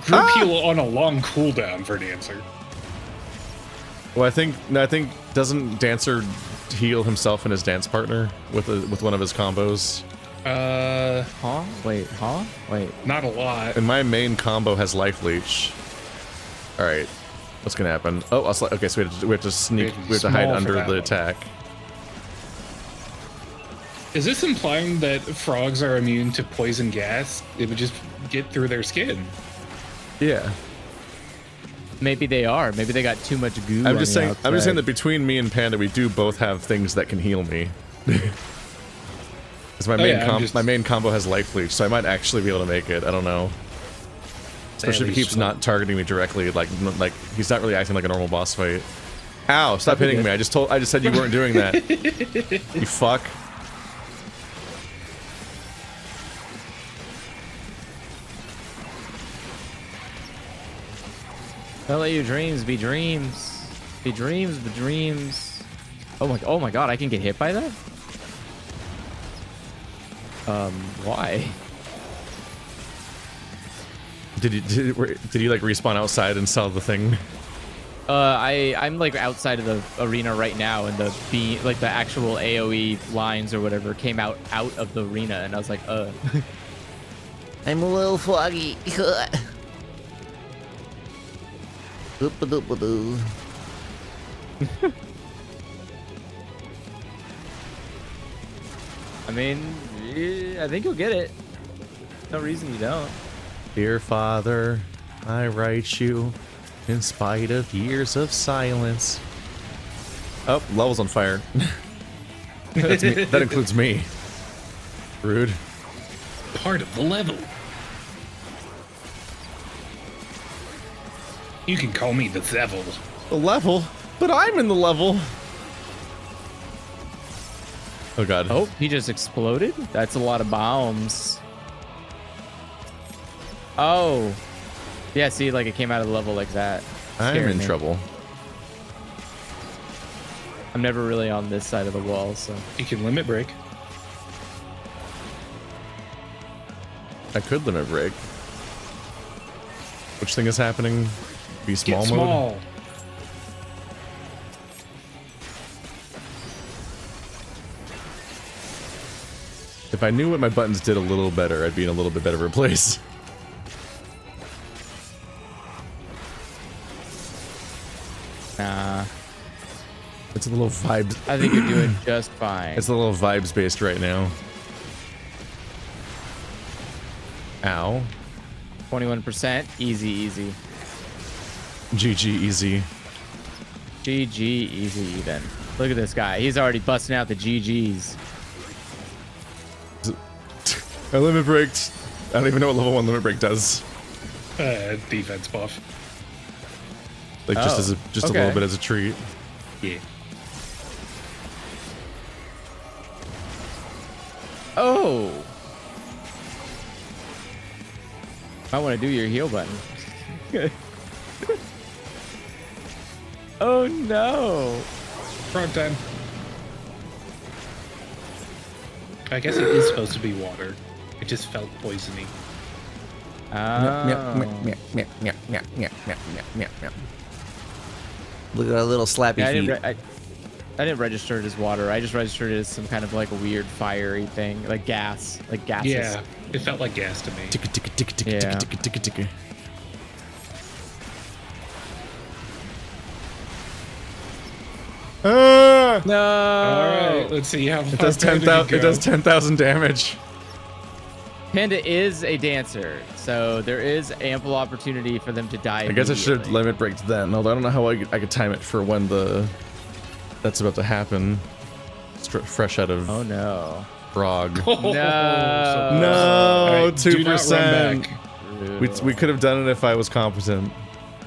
S2: group heal on a long cooldown for Dancer.
S10: Well, I think doesn't Dancer heal himself and his dance partner with one of his combos?
S21: Huh? Wait.
S2: Not a lot.
S10: And my main combo has life leech. All right, what's gonna happen? Oh, okay. So we have to sneak. We have to hide under the attack.
S2: Is this implying that frogs are immune to poison gas? It would just get through their skin.
S10: Yeah.
S21: Maybe they are. Maybe they got too much goo.
S10: I'm just saying that between me and Panda, we do both have things that can heal me. Because my main combo has life leech, so I might actually be able to make it. I don't know. Especially if he keeps not targeting me directly, like he's not really acting like a normal boss fight. Ow! Stop hitting me! I just said you weren't doing that. You fuck.
S21: Don't let your dreams be dreams. Be dreams, be dreams. Oh my god, I can get hit by that? Why?
S10: Did you like respawn outside and saw the thing?
S21: I'm like outside of the arena right now, and the actual AOE lines or whatever came out of the arena, and I was like,
S10: I'm a little foggy.
S21: I mean, I think you'll get it. No reason you don't.
S10: Dear Father, I write you in spite of years of silence. Oh, level's on fire. That's me. That includes me. Rude.
S2: Part of the level. You can call me the Zevel.
S10: The level? But I'm in the level. Oh god.
S21: Oh, he just exploded? That's a lot of bombs. Oh. Yeah, see, like it came out of the level like that.
S10: I'm in trouble.
S21: I'm never really on this side of the wall, so.
S2: You can limit break.
S10: I could limit break. Which thing is happening? Be small
S2: Get
S10: mode?
S2: small.
S10: If I knew what my buttons did a little better, I'd be in a little bit better of a place.
S21: Nah.
S10: It's a little vibes.
S21: I think you're doing just fine.
S10: It's a little vibes based right now. Ow.
S21: 21%. Easy, easy.
S10: GG easy.
S21: GG easy even. Look at this guy. He's already busting out the GGs.
S10: I limit braked. I don't even know what level 1 limit break does.
S2: Defense buff.
S10: Like just a little bit as a treat.
S2: Yeah.
S21: Oh. I want to do your heal button. Oh no.
S2: Front time. I guess it is supposed to be water. It just felt poisony.
S10: Look at our little slappy feet.
S21: I didn't register it as water. I just registered it as some kind of like a weird fiery thing, like gas, like gases.
S2: Yeah, it felt like gas to me.
S21: Yeah.
S10: Ah!
S21: No.
S2: All right, let's see how
S10: it does 10,000. It does 10,000 damage.
S21: Panda is a dancer, so there is ample opportunity for them to die.
S10: I guess I should limit break to then. Although I don't know how I could time it for when that's about to happen. Fresh out of frog.
S21: No,
S10: no, 2%. We could have done it if I was competent.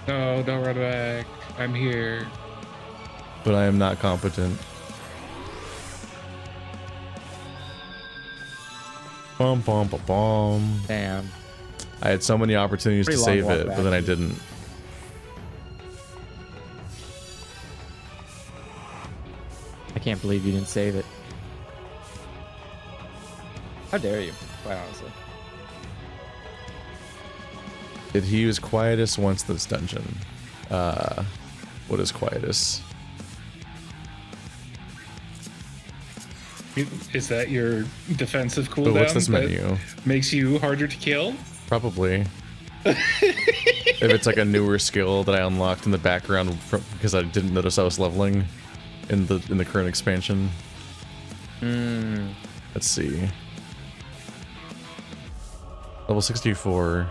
S2: No, don't run back. I'm here.
S10: But I am not competent. Bum, bum, bum, bum.
S21: Damn.
S10: I had so many opportunities to save it, but then I didn't.
S21: I can't believe you didn't save it. How dare you, quite honestly.
S10: Did he use Quietus once this dungeon? What is Quietus?
S2: Is that your defensive cooldown?
S10: But what's this menu?
S2: Makes you harder to kill?
S10: Probably. If it's like a newer skill that I unlocked in the background because I didn't notice I was leveling in the current expansion. Let's see. Level 64.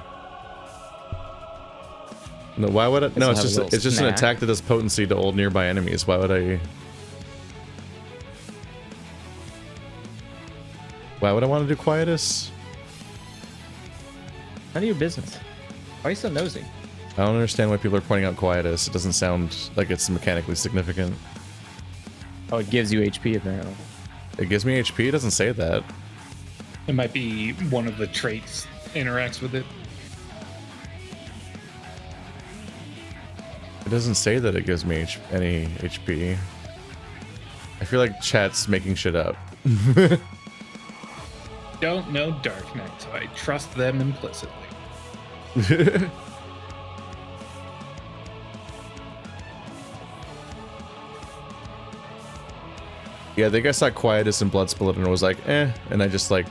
S10: No, why would I? No, it's just an attack that does potency to old nearby enemies. Why would I? Why would I want to do Quietus?
S21: None of your business. Why are you so nosy?
S10: I don't understand why people are pointing out Quietus. It doesn't sound like it's mechanically significant.
S21: Oh, it gives you HP apparently.
S10: It gives me HP? It doesn't say that.
S2: It might be one of the traits interacts with it.
S10: It doesn't say that it gives me any HP. I feel like chat's making shit up.
S2: Don't know Dark Knight, so I trust them implicitly.
S1: Yeah, I think I saw Quietus and Bloodspiller and was like, eh, and I just like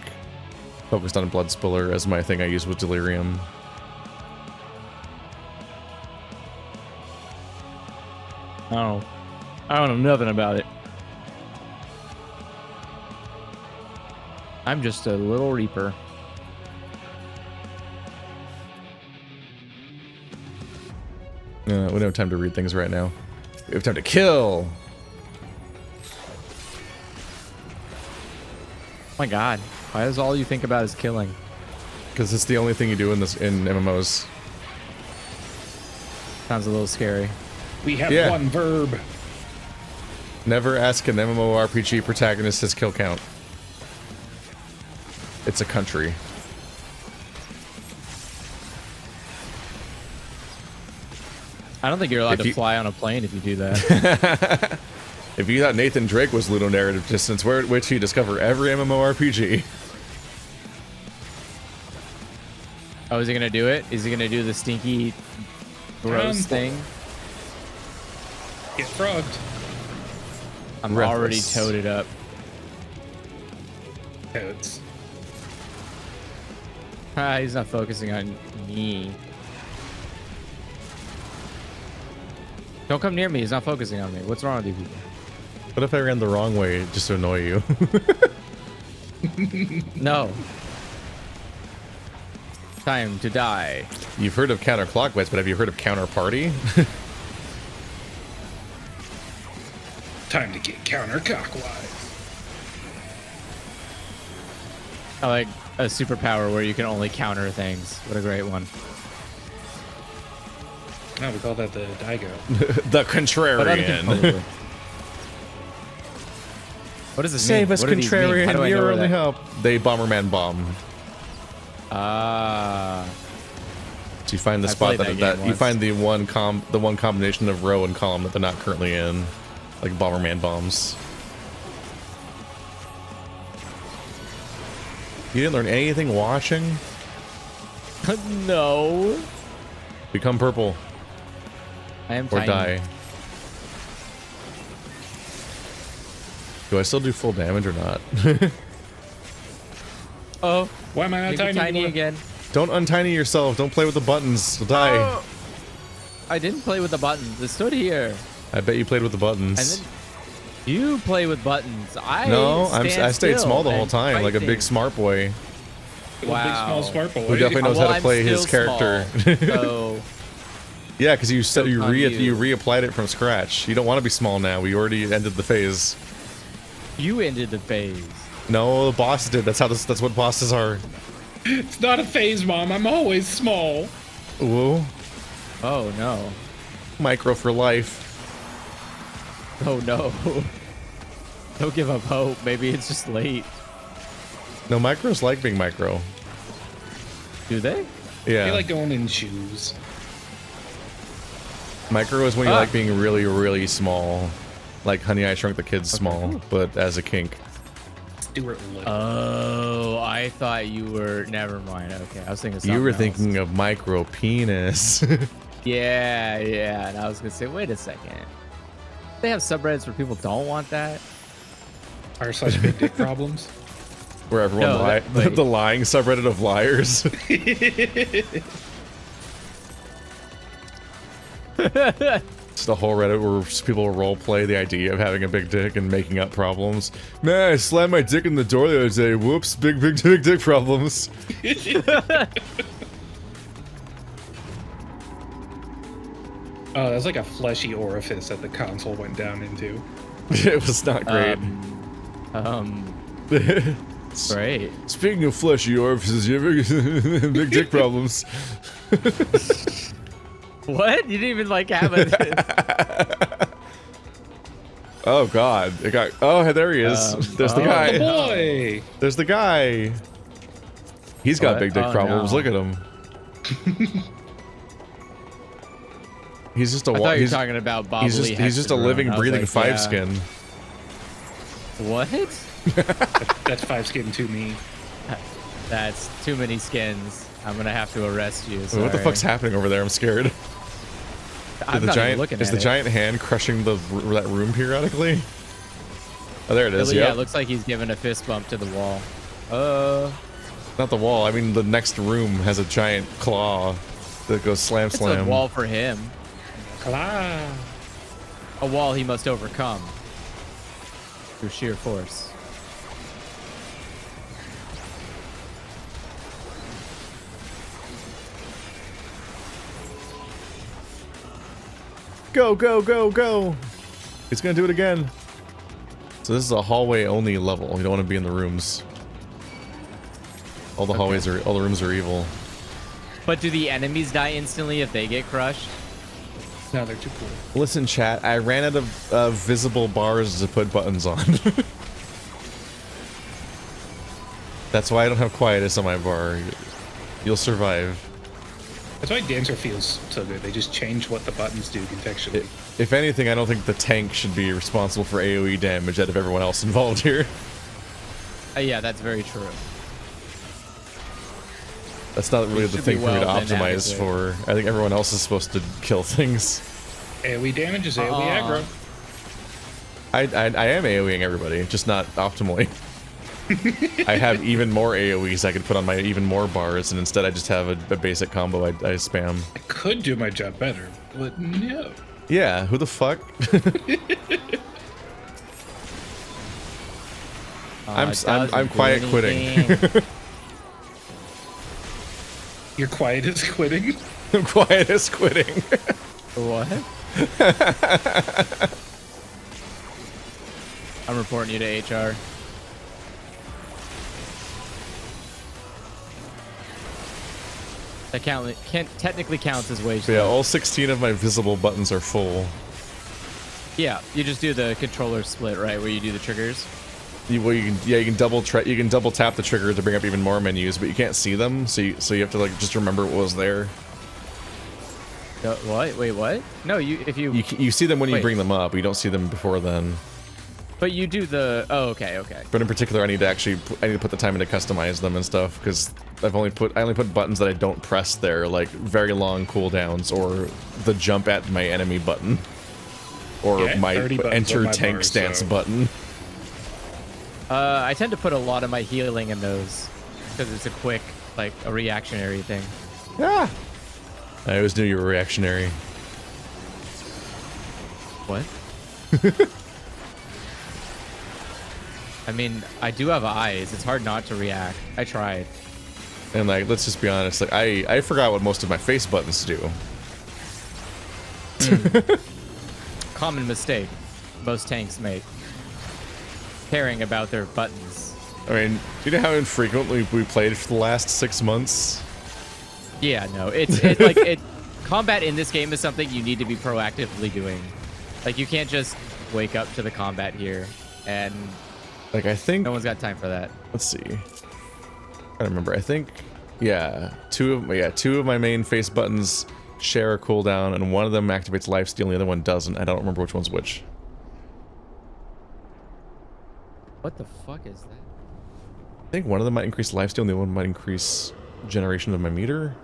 S1: focused on Bloodspiller as my thing I used with Delirium.
S21: Oh, I don't know nothing about it. I'm just a little reaper.
S1: We don't have time to read things right now. We have time to kill.
S21: Oh my god, why is all you think about is killing?
S1: Because it's the only thing you do in MMOs.
S21: Sounds a little scary.
S2: We have
S1: Yeah.
S2: one verb.
S1: Never ask an MMORPG protagonist his kill count. It's a country.
S21: I don't think you're allowed to fly on a plane if you do that.
S1: If you thought Nathan Drake was ludonarrative distance, wait till you discover every MMORPG.
S21: Oh, is he gonna do it? Is he gonna do the stinky, gross thing?
S2: Get frogged.
S21: I'm already toted up.
S2: Toads.
S21: Ah, he's not focusing on me. Don't come near me. He's not focusing on me. What's wrong with you people?
S1: What if I ran the wrong way just to annoy you?
S21: No. Time to die.
S1: You've heard of counterclockwise, but have you heard of counterparty?
S2: Time to get counterclockwise.
S21: I like a superpower where you can only counter things. What a great one.
S2: No, we call that the Daigo.
S1: The contrarian.
S21: What does this
S1: Save
S21: mean?
S1: us,
S21: What do these mean? How
S1: contrarian.
S21: do I
S1: You're
S21: know
S1: only
S21: that?
S1: help. They Bomberman bomb.
S21: Ah.
S1: So you find the
S21: I
S1: spot
S21: played
S1: that,
S21: that game
S1: you find the one combination of row and column that they're not currently in, like Bomberman bombs. You didn't learn anything watching?
S21: No.
S1: Become purple.
S21: I am
S1: or
S21: tiny.
S1: die. Do I still do full damage or not?
S21: Oh.
S2: Why am I not tiny anymore?
S21: again?
S1: Don't untiny yourself. Don't play with the buttons. You'll die.
S21: Oh. I didn't play with the buttons. It stood here.
S1: I bet you played with the buttons.
S21: And then you play with buttons. I
S1: I stayed small the whole time, like a big smart boy.
S21: Wow.
S2: Big small smart boy.
S1: Who definitely knows how to
S21: I'm
S1: play his
S21: still
S1: character.
S21: small, so
S1: Yeah, because you
S21: So
S1: you
S21: you.
S1: reapplied it from scratch. You don't want to be small now. We already ended the phase.
S21: you ended the phase.
S1: No, the boss did. That's what bosses are.
S2: It's not a phase, Mom. I'm always small.
S1: Whoa.
S21: Oh no.
S1: Micro for life.
S21: Oh no. Don't give up hope. Maybe it's just late.
S1: No, micros like being micro.
S21: Do they?
S1: Yeah.
S2: They like going in shoes.
S1: Micro is when you like being really, really small. Like Honey, I Shrunk the Kids small, but as a kink.
S2: Stuart Little.
S21: Oh, I thought you were. Never mind. Okay, I was thinking.
S1: You were
S21: something
S1: thinking of micro penis.
S21: else. Yeah, yeah. And I was gonna say, wait a second. They have subreddits where people don't want that.
S2: r/big dick problems.
S1: Where everyone
S21: No, wait.
S1: the lying subreddit of liars. It's the whole Reddit where people role play the idea of having a big dick and making up problems. Man, I slammed my dick in the door the other day. Whoops, big dick problems.
S2: Oh, that's like a fleshy orifice that the console went down into.
S1: It was not great.
S21: Great.
S1: Speaking of fleshy orifices, you ever big dick problems?
S21: What? You didn't even like have it.
S1: Oh god, it got. Oh, there he is. There's the guy.
S2: The boy.
S1: There's the guy. He's got
S21: What?
S1: big dick
S21: Oh,
S1: problems.
S21: no.
S1: Look at him. He's just a.
S21: I thought you were talking about Bob
S1: He's
S21: Lee
S1: just a
S21: Hexagon.
S1: living,
S21: I was
S1: breathing
S21: like,
S1: five
S21: yeah.
S1: skin.
S21: What?
S2: That's five skin to me.
S21: That's too many skins. I'm gonna have to arrest you.
S1: Wait, what the
S21: sorry.
S1: fuck's happening over there? I'm scared.
S21: I'm
S1: the
S21: not
S1: giant
S21: even looking
S1: is
S21: at
S1: the
S21: it.
S1: giant hand crushing that room periodically? Oh, there it is.
S21: Yeah,
S1: Yep.
S21: it looks like he's giving a fist bump to the wall.
S1: Not the wall. I mean, the next room has a giant claw that goes slam
S21: It's
S1: slam.
S21: a wall for him.
S2: Claw.
S21: A wall he must overcome through sheer force.
S1: Go, go, go, go! He's gonna do it again. So this is a hallway only level. You don't want to be in the rooms. All the hallways are, all the rooms are evil.
S21: But do the enemies die instantly if they get crushed?
S2: No, they're too cool.
S1: Listen, chat. I ran out of visible bars to put buttons on. That's why I don't have quietness on my bar. You'll survive.
S2: That's why Dancer feels so good. They just change what the buttons do contextually.
S1: If anything, I don't think the tank should be responsible for AoE damage out of everyone else involved here.
S21: Yeah, that's very true.
S1: That's not really the thing for me to optimize for. I think everyone else is supposed to kill things.
S2: AoE damage is AoE aggro.
S1: I am AoEing everybody, just not optimally. I have even more AoEs I could put on my even more bars, and instead I just have a basic combo I spam.
S2: I could do my job better, but no.
S1: Yeah, who the fuck? I'm quiet quitting.
S2: You're quiet as quitting?
S1: I'm quiet as quitting.
S21: What? I'm reporting you to HR. That technically counts as wage.
S1: Yeah, all 16 of my visible buttons are full.
S21: Yeah, you just do the controller split, right, where you do the triggers.
S1: You can double tap the trigger to bring up even more menus, but you can't see them, so you have to like just remember what was there.
S21: What? Wait, what? No,
S1: you see them when you bring them up. You don't see them before then.
S21: But you do the... Oh, okay, okay.
S1: But in particular, I need to put the time in to customize them and stuff, because I only put buttons that I don't press there, like very long cooldowns, or the jump at my enemy button, or my enter tank stance button.
S21: I tend to put a lot of my healing in those, because it's a quick, like, a reactionary thing.
S1: Yeah. I always knew you were reactionary.
S21: What? I mean, I do have eyes. It's hard not to react. I tried.
S1: And like, let's just be honest. Like, I forgot what most of my face buttons do.
S21: Common mistake most tanks make. Caring about their buttons.
S1: I mean, do you know how infrequently we played for the last 6 months?
S21: Yeah, no. Combat in this game is something you need to be proactively doing. Like, you can't just wake up to the combat here and...
S1: Like, I think...
S21: No one's got time for that.
S1: Let's see. I don't remember. I think... Yeah. Two of my main face buttons share a cooldown, and one of them activates lifesteal, and the other one doesn't. I don't remember which one's which.
S21: What the fuck is that?
S1: I think one of them might increase lifesteal, and the other one might increase generation of my meter.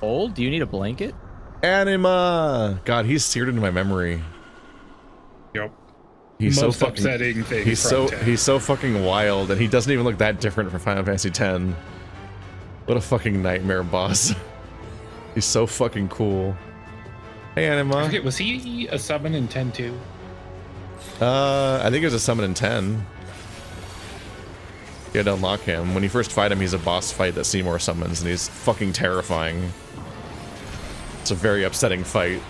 S21: Old? Do you need a blanket?
S1: Anima! God, he's seared into my memory.
S2: Yep.
S1: He's
S2: Most
S1: so fucking
S2: upsetting thing.
S1: He's so fucking wild, and he doesn't even look that different from Final Fantasy X. What a fucking nightmare boss. He's so fucking cool. Hey, Anima.
S2: I forget, was he a summon in 10 too?
S1: I think it was a summon in 10. You had to unlock him. When you first fight him, he's a boss fight that Seymour summons, and he's fucking terrifying. It's a very upsetting fight.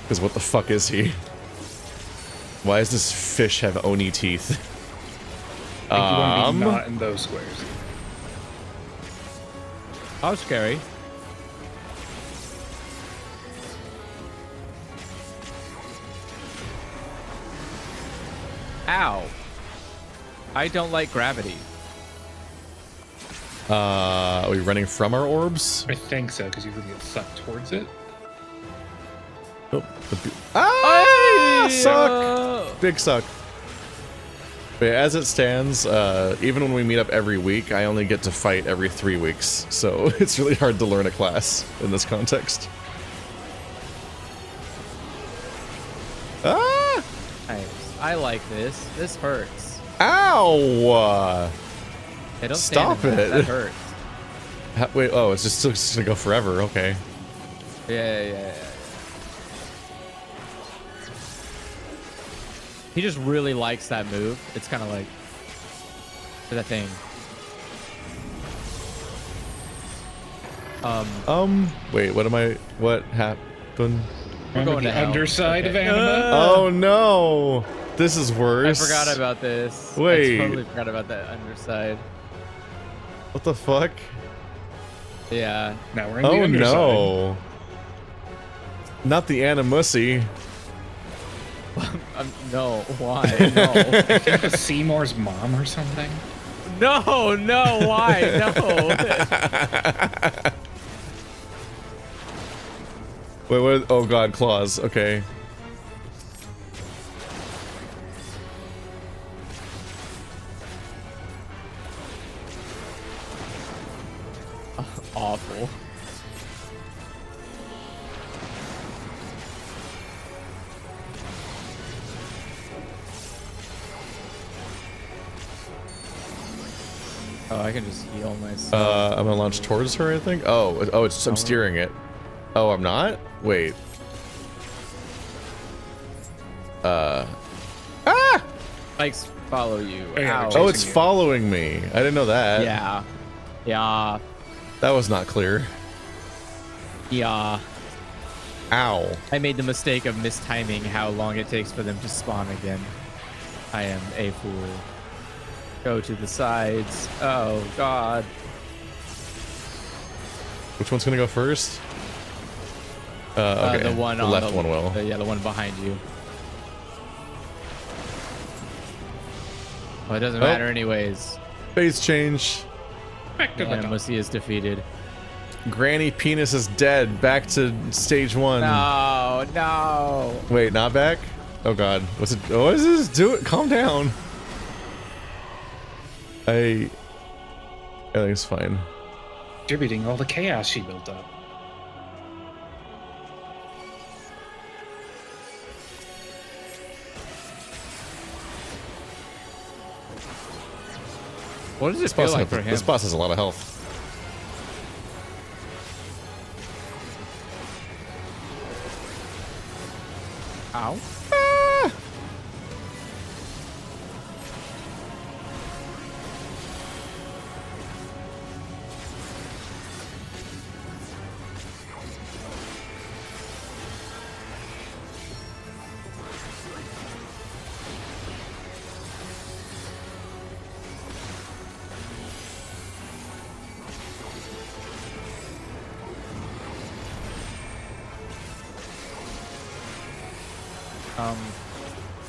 S1: Because what the fuck is he? Why does this fish have Oni teeth?
S2: I think you want to be not in those squares.
S21: How scary. Ow. I don't like gravity.
S1: Are we running from our orbs?
S2: I think so, because you really get sucked towards it.
S1: Oh, suck! Big suck. But yeah, as it stands, even when we meet up every week, I only get to fight every 3 weeks, so it's really hard to learn a class in this context. Ah!
S21: Nice. I like this. This hurts.
S10: Ow!
S21: Hey, don't
S10: Stop
S21: stand in
S10: it.
S21: that. That hurts.
S10: Wait, oh, it's just still just gonna go forever. Okay.
S21: Yeah. He just really likes that move. It's kind of like that thing.
S1: Wait, what happened?
S2: Remember the underside of Anima?
S1: Oh no! This is worse.
S21: I forgot about this.
S1: Wait.
S21: I totally forgot about that underside.
S1: What the fuck?
S21: Yeah.
S2: Now we're in the underside.
S1: No. Not the Animussy.
S21: No, why? No.
S2: I think it's Seymour's mom or something.
S21: No, why? No.
S1: Wait, what? Oh god, claws. Okay.
S21: Awful. Oh, I can just heal myself.
S1: I'm gonna launch towards her, I think. I'm steering it. Oh, I'm not? Wait.
S21: Spikes follow you.
S1: Oh, it's following me. I didn't know that.
S21: Yeah.
S1: That was not clear.
S21: Yeah.
S1: Ow.
S21: I made the mistake of mistiming how long it takes for them to spawn again. I am a fool. Go to the sides. Oh, God.
S1: Which one's gonna go first? Okay.
S21: The one
S1: the
S21: on
S1: left one will.
S21: Yeah, the one behind you. Well, it doesn't matter anyways.
S1: Phase change.
S21: Animussy is defeated.
S1: Granny Penis is dead. Back to stage 1.
S21: No.
S1: Wait, not back? Oh god. What is this? Do it. Calm down. I think it's fine.
S2: Distributing all the chaos she built up.
S21: What does it feel like for him?
S1: This boss has a lot of health.
S21: Ow.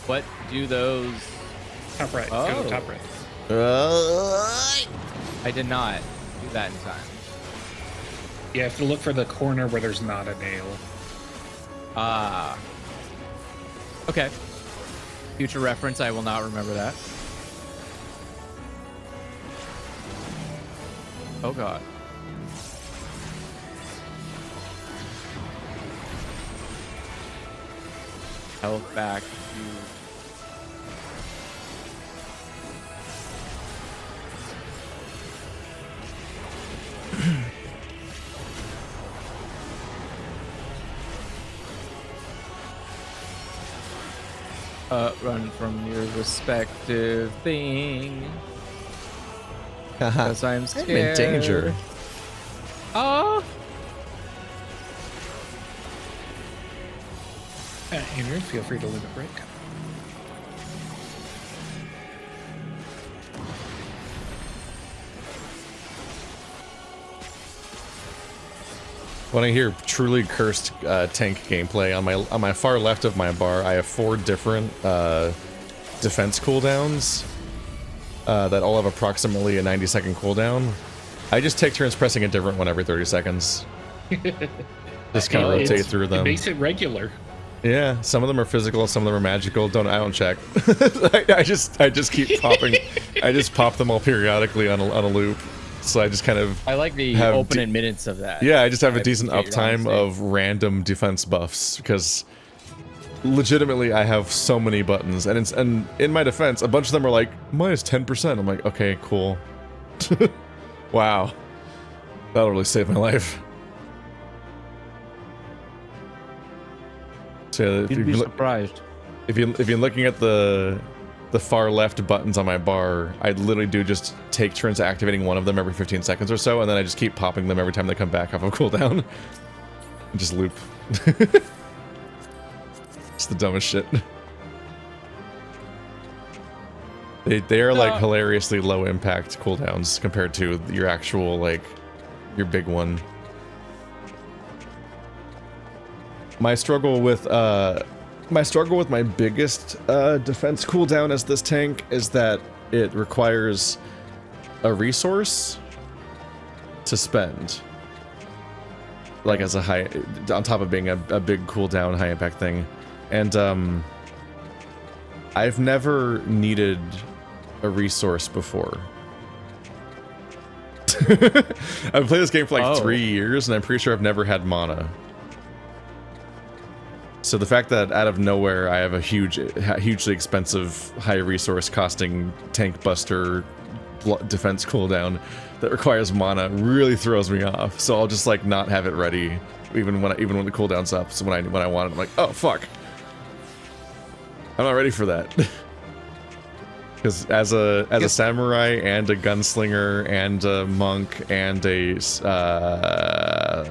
S21: What do those?
S2: Top right. Go top right.
S21: I did not do that in time.
S2: You have to look for the corner where there's not a nail.
S21: Okay. Future reference, I will not remember that. Oh god. Health back. Run from your respective thing. Because I'm scared.
S1: I'm in danger.
S21: Oh.
S2: Andrew, feel free to leave a break.
S1: When I hear truly cursed tank gameplay, on my far left of my bar, I have 4 different defense cooldowns that all have approximately a 90-second cooldown. I just take turns pressing a different one every 30 seconds. Just kind of rotate through them.
S2: It makes it regular.
S1: Yeah, some of them are physical, some of them are magical. I don't check. I just keep popping. I just pop them all periodically on a loop. So I just kind of.
S21: I like the open admittance of that.
S1: Yeah, I just have a decent uptime of random defense buffs because legitimately, I have so many buttons, and in my defense, a bunch of them are like minus 10%. I'm like, okay, cool. Wow, that'll really save my life. So
S21: You'd be surprised.
S1: If you're looking at the far left buttons on my bar, I literally do just take turns activating one of them every 15 seconds or so, and then I just keep popping them every time they come back off of cooldown. And just loop. It's the dumbest shit. They are like hilariously low impact cooldowns compared to your actual, like, your big one. My struggle with my biggest defense cooldown as this tank is that it requires a resource to spend. Like as a high, on top of being a big cooldown, high impact thing. And I've never needed a resource before. I've played this game for like 3 years and I'm pretty sure I've never had mana. So the fact that out of nowhere I have a hugely expensive, high resource costing tank buster defense cooldown that requires mana really throws me off. So I'll just like not have it ready even when the cooldown's up. So when I want it, I'm like, oh fuck, I'm not ready for that. Because as a samurai and a gunslinger and a monk and a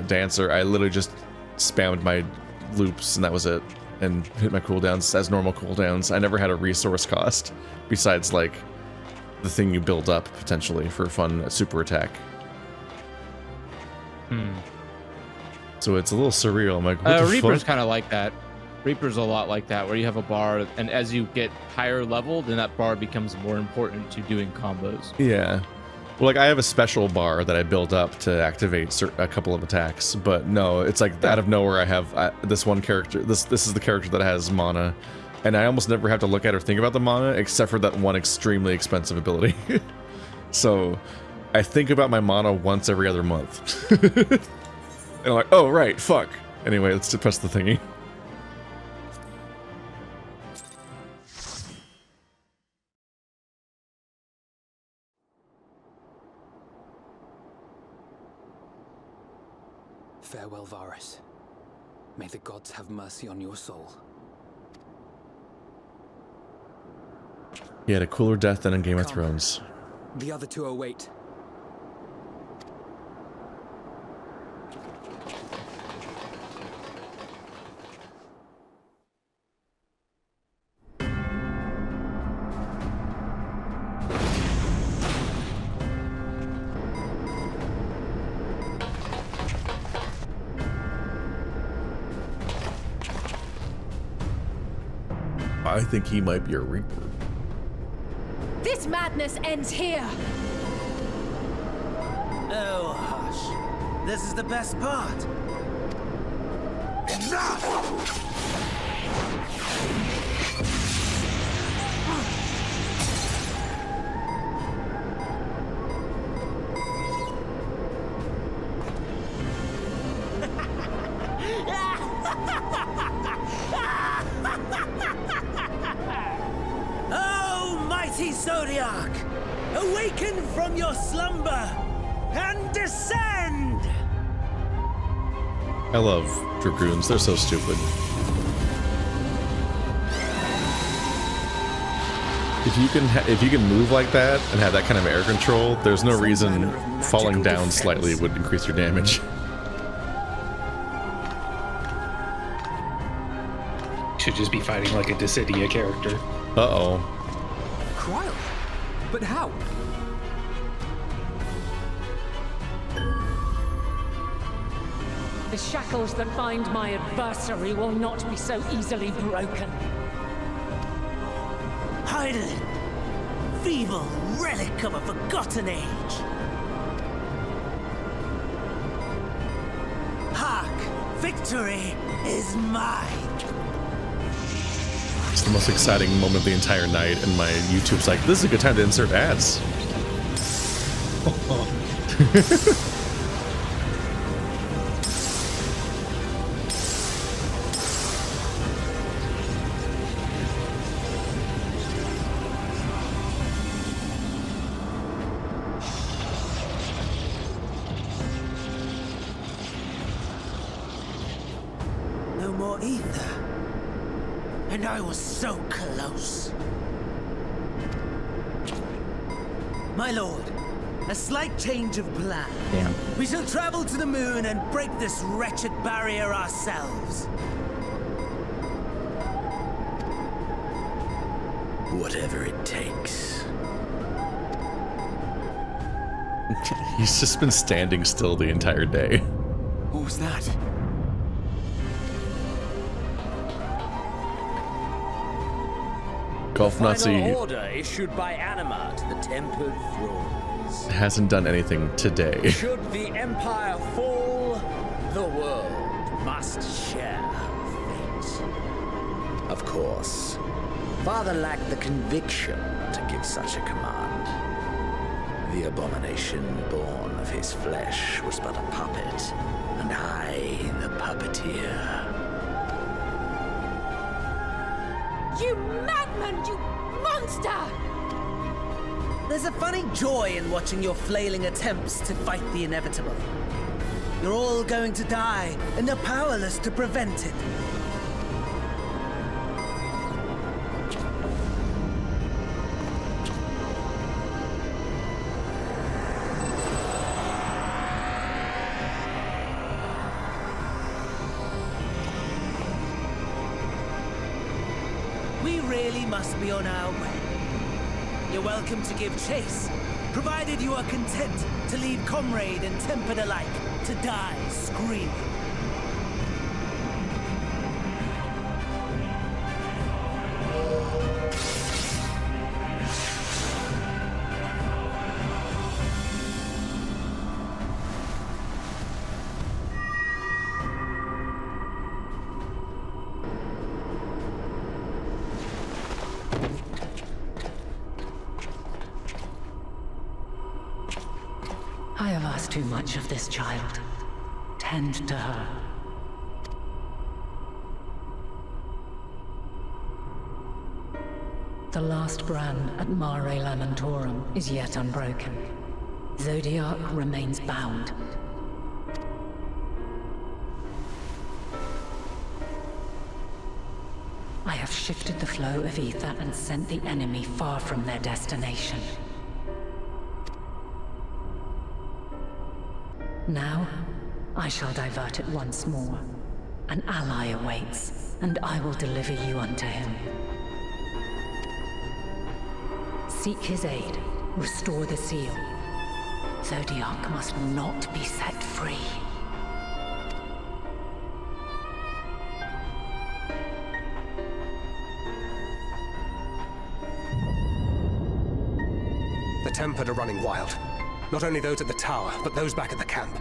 S1: dancer, I literally just spammed my loops and that was it, and hit my cooldowns as normal cooldowns. I never had a resource cost besides like the thing you build up potentially for a fun super attack. So it's a little surreal. I'm like, what the
S21: Reaper's
S1: fuck?
S21: kind of like that. Reaper's a lot like that, where you have a bar, and as you get higher leveled, then that bar becomes more important to doing combos.
S1: Yeah. Well, like I have a special bar that I build up to activate a couple of attacks, but no, it's like out of nowhere I have this one character. This is the character that has mana, and I almost never have to look at or think about the mana except for that one extremely expensive ability. So I think about my mana once every other month. And I'm like, oh right, fuck. Anyway, let's press the thingy.
S7: Farewell, Varus. May the gods have mercy on your soul.
S1: He had a cooler death than in Game of Thrones.
S7: The other two await.
S1: I think he might be a Reaper.
S6: This madness ends here.
S18: Oh, hush. This is the best part. Enough! Oh, mighty Zodiac! Awaken from your slumber and descend!
S1: I love Dragoons, they're so stupid. If you can move like that and have that kind of air control, there's no reason falling down slightly would increase your damage.
S2: Should just be fighting like a Dissidia character.
S1: Uh-oh.
S7: Cryo? But how?
S19: The shackles that bind my adversary will not be so easily broken.
S18: Idle, feeble relic of a forgotten age. Hark! Victory is mine!
S1: It's the most exciting moment of the entire night, and my YouTube's like, this is a good time to insert ads.
S18: Ether. And I was so close. My lord, a slight change of plan.
S21: Damn.
S18: We shall travel to the moon and break this wretched barrier ourselves.
S14: Whatever it takes.
S10: He's just been standing still the entire day.
S9: What was that?
S10: Golf Nazi
S8: Final order issued by Anima to the tempered thralls.
S10: hasn't done anything today.
S8: Should the Empire fall, the world must share her fate.
S14: Of course. Father lacked the conviction to give such a command. The abomination born of his flesh was but a puppet, and I the puppeteer.
S6: You madman, you monster!
S18: There's a funny joy in watching your flailing attempts to fight the inevitable. You're all going to die, and you're powerless to prevent it. We really must be on our way. You're welcome to give chase, provided you are content to leave comrade and tempered alike to die screaming.
S19: I have asked too much of this child. Tend to her. The last brand at Mare Lamentorum is yet unbroken. Zodiac remains bound. I have shifted the flow of ether and sent the enemy far from their destination. Now, I shall divert it once more. An ally awaits, and I will deliver you unto him. Seek his aid, restore the seal. Zodiac must not be set free.
S12: The Tempered are running wild. Not only those at the tower, but those back at the camp.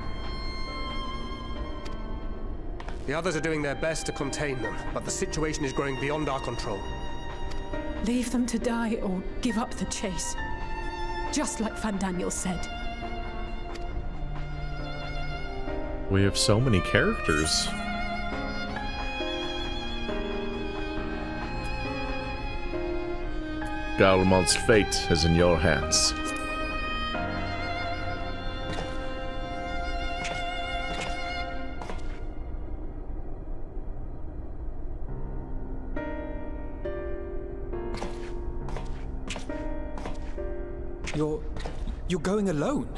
S12: The others are doing their best to contain them, but the situation is growing beyond our control.
S6: Leave them to die or give up the chase. Just like Fandaniel said.
S10: We have so many characters. Garlemald's fate is in your hands.
S7: You're going alone?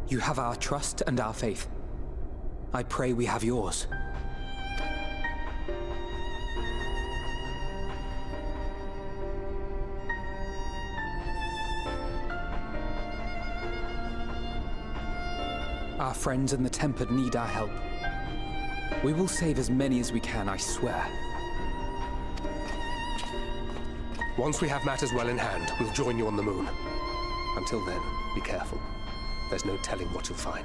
S7: You have our trust and our faith. I pray we have yours. Our friends in the Tempered need our help. We will save as many as we can, I swear.
S12: Once we have matters well in hand, we'll join you on the moon. Until then, be careful. There's no telling what you'll find.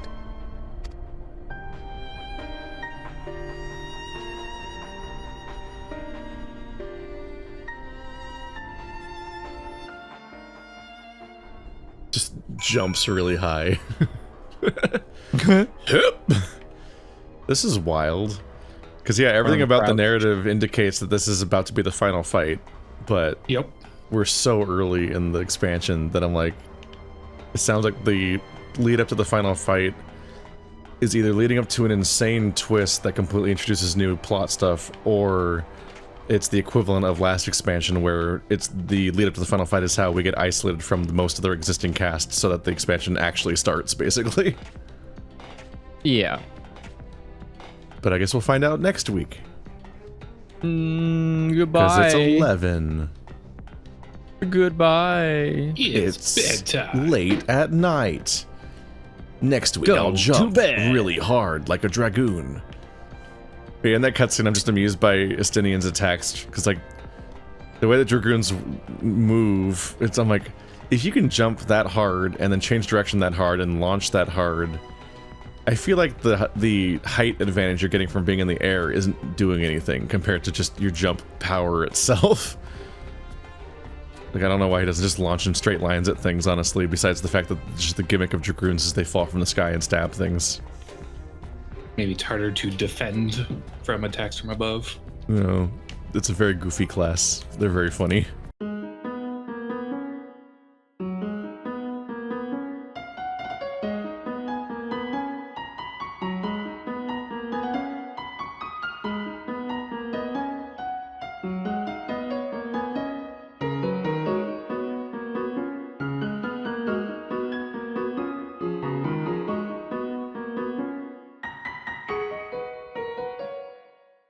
S10: Just jumps really high. This is wild.
S1: Because yeah, everything
S2: Or
S1: about the
S2: crouch.
S1: narrative indicates that this is about to be the final fight, but
S2: Yep.
S1: we're so early in the expansion that I'm like, it sounds like the lead up to the final fight is either leading up to an insane twist that completely introduces new plot stuff, or it's the equivalent of last expansion where it's the lead up to the final fight is how we get isolated from most of their existing cast so that the expansion actually starts, basically.
S21: Yeah.
S1: But I guess we'll find out next week.
S21: Goodbye.
S1: Because it's 11.
S21: Goodbye.
S1: It's
S2: bedtime.
S1: late at night. Next week
S21: Go
S1: I'll
S21: to
S1: jump
S21: bed.
S1: really hard like a dragoon. But yeah, in that cutscene, I'm just amused by Estinian's attacks, because like the way that dragoons move, I'm like, if you can jump that hard and then change direction that hard and launch that hard, I feel like the height advantage you're getting from being in the air isn't doing anything compared to just your jump power itself. Like, I don't know why he doesn't just launch in straight lines at things, honestly, besides the fact that just the gimmick of dragoons is they fall from the sky and stab things.
S2: Maybe it's harder to defend from attacks from above.
S1: You know, it's a very goofy class. They're very funny.